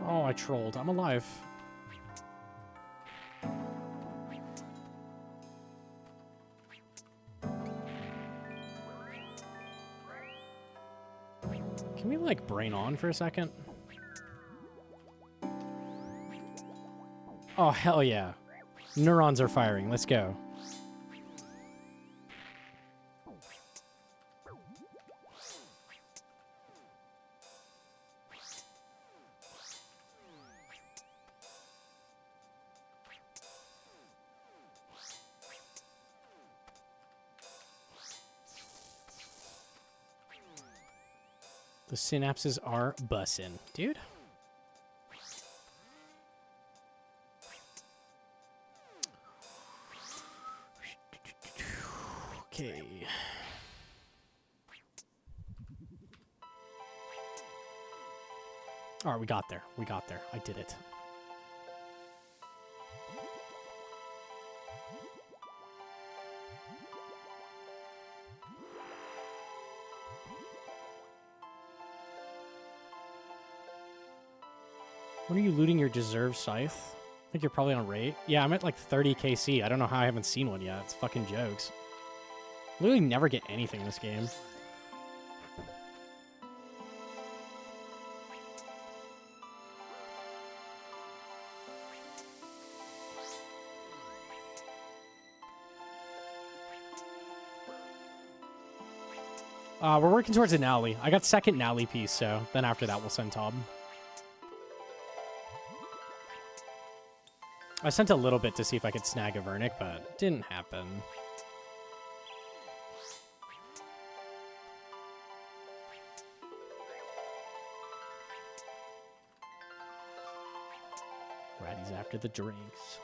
Oh, I trolled. I'm alive. Can we, like, brain on for a second? Oh, hell yeah. Neurons are firing. Let's go. The synapses are bussin', dude. Okay. All right, we got there. We got there. I did it. When are you looting your deserved scythe? I think you're probably on rate. Yeah, I'm at like 30 KC. I don't know how I haven't seen one yet. It's fucking jokes. Literally never get anything in this game. We're working towards a Nowly. I got second Nowly piece, so then after that we'll send Tob. I sent a little bit to see if I could snag a Vernic, but it didn't happen. Ratty's after the drinks.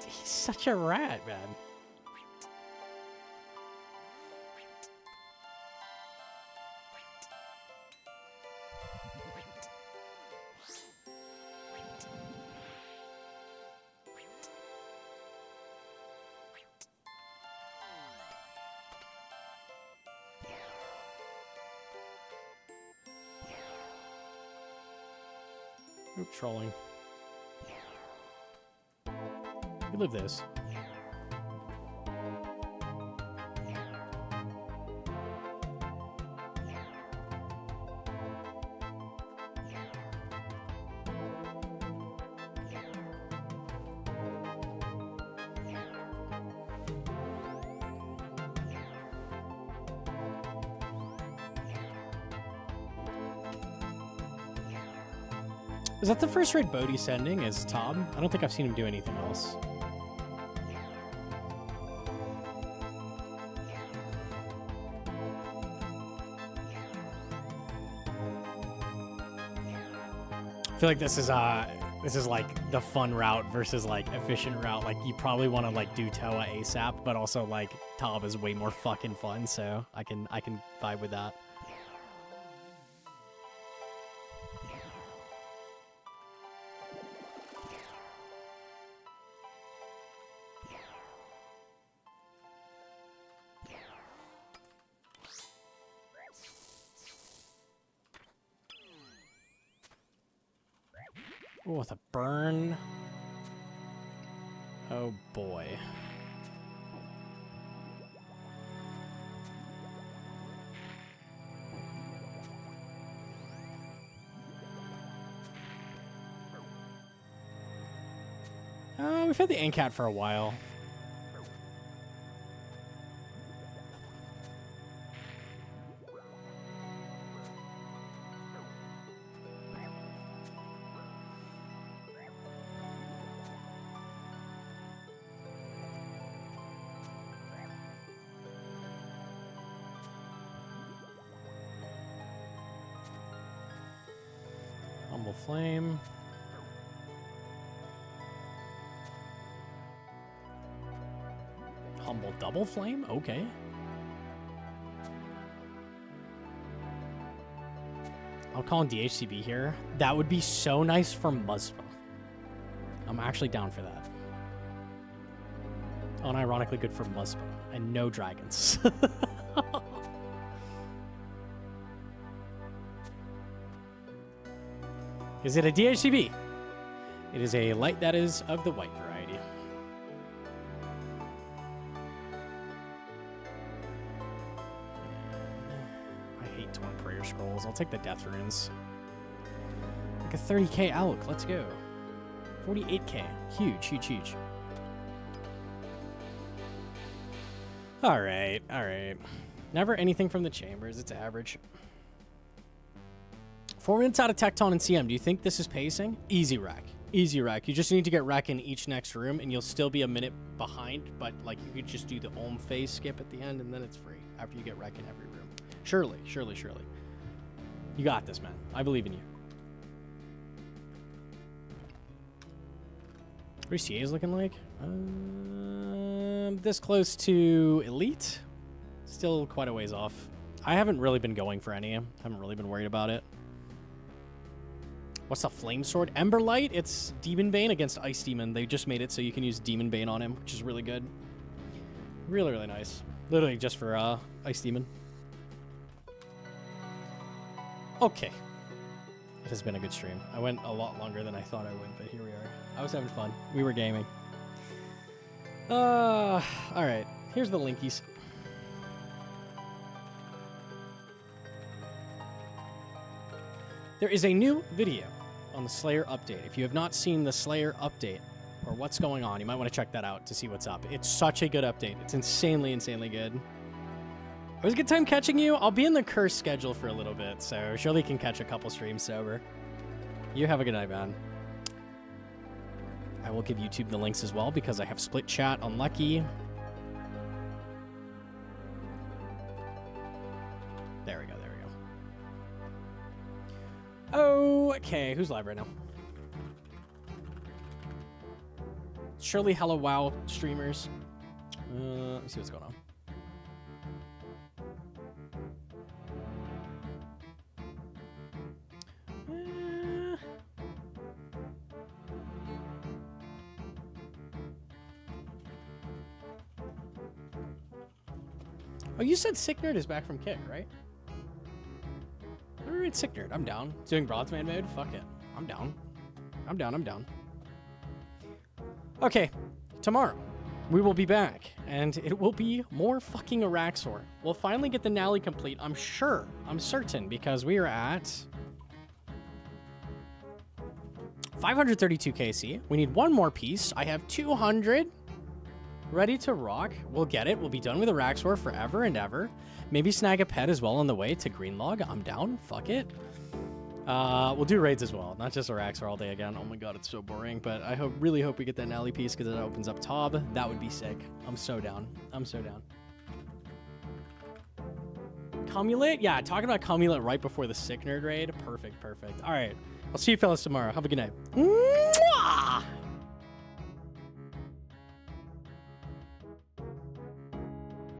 He's such a rat, man. Oop, trolling. We live this. Is that the first raid Bodhi's sending as Tom? I don't think I've seen him do anything else. I feel like this is like the fun route versus like efficient route. Like you probably want to like do Toa ASAP, but also like Tob is way more fucking fun, so I can vibe with that. Ooh, with a burn. Oh boy. We've had the Ancat for a while. Humble Flame. Humble Double Flame? Okay. I'll call in DHCB here. That would be so nice for Muzzpa. I'm actually down for that. Unironically good for Muzzpa. And no dragons. Is it a DHCB? It is a light that is of the white variety. I hate Torn Prayer Scrolls. I'll take the Death Runes. Like a 30k Elk. Let's go. 48k. Huge, huge, huge. Alright, alright. Never anything from the chambers. It's average. 4 minutes out of Tecton and CM. Do you think this is pacing? Easy rack. Easy rack. You just need to get rack in each next room, and you'll still be a minute behind, but like you could just do the Ohm phase skip at the end, and then it's free after you get rack in every room. Surely, surely, surely. You got this, man. I believe in you. What are CAs looking like? This close to Elite. Still quite a ways off. I haven't really been going for any. Haven't really been worried about it. What's the Flame Sword? Emberlight? It's Demon Bane against Ice Demon. They just made it so you can use Demon Bane on him, which is really good. Really, really nice. Literally just for Ice Demon. Okay. It has been a good stream. I went a lot longer than I thought I would, but here we are. I was having fun. We were gaming. Alright. Here's the linkies. There is a new video on the Slayer update. If you have not seen the Slayer update or what's going on, you might want to check that out to see what's up. It's such a good update. It's insanely, insanely good. It was a good time catching you. I'll be in the curse schedule for a little bit, so surely can catch a couple streams sober. You have a good night, man. I will give YouTube the links as well because I have split chat on Lucky. There we go, there we go. Okay, who's live right now? Surely Hello WoW streamers. Let me see what's going on. Oh, you said Sick Nerd is back from Kick, right? Let me read Sick Nerd. I'm down. Doing Broadsman mode? Fuck it. I'm down. I'm down. I'm down. Okay. Tomorrow, we will be back, and it will be more fucking Araxur. We'll finally get the Nally complete, I'm sure. I'm certain, because we are at 532 KC. We need one more piece. I have 200 ready to rock. We'll get it. We'll be done with Araxur forever and ever. Maybe snag a pet as well on the way to Greenlog. I'm down. Fuck it. We'll do raids as well, not just Araxur all day again. Oh my god, it's so boring. But I really hope we get that Nally piece because it opens up Tob. That would be sick. I'm so down. I'm so down. Cumulate? Yeah, talking about Cumulate right before the Sick Nerd raid. Perfect, perfect. All right. I'll see you fellas tomorrow. Have a good night.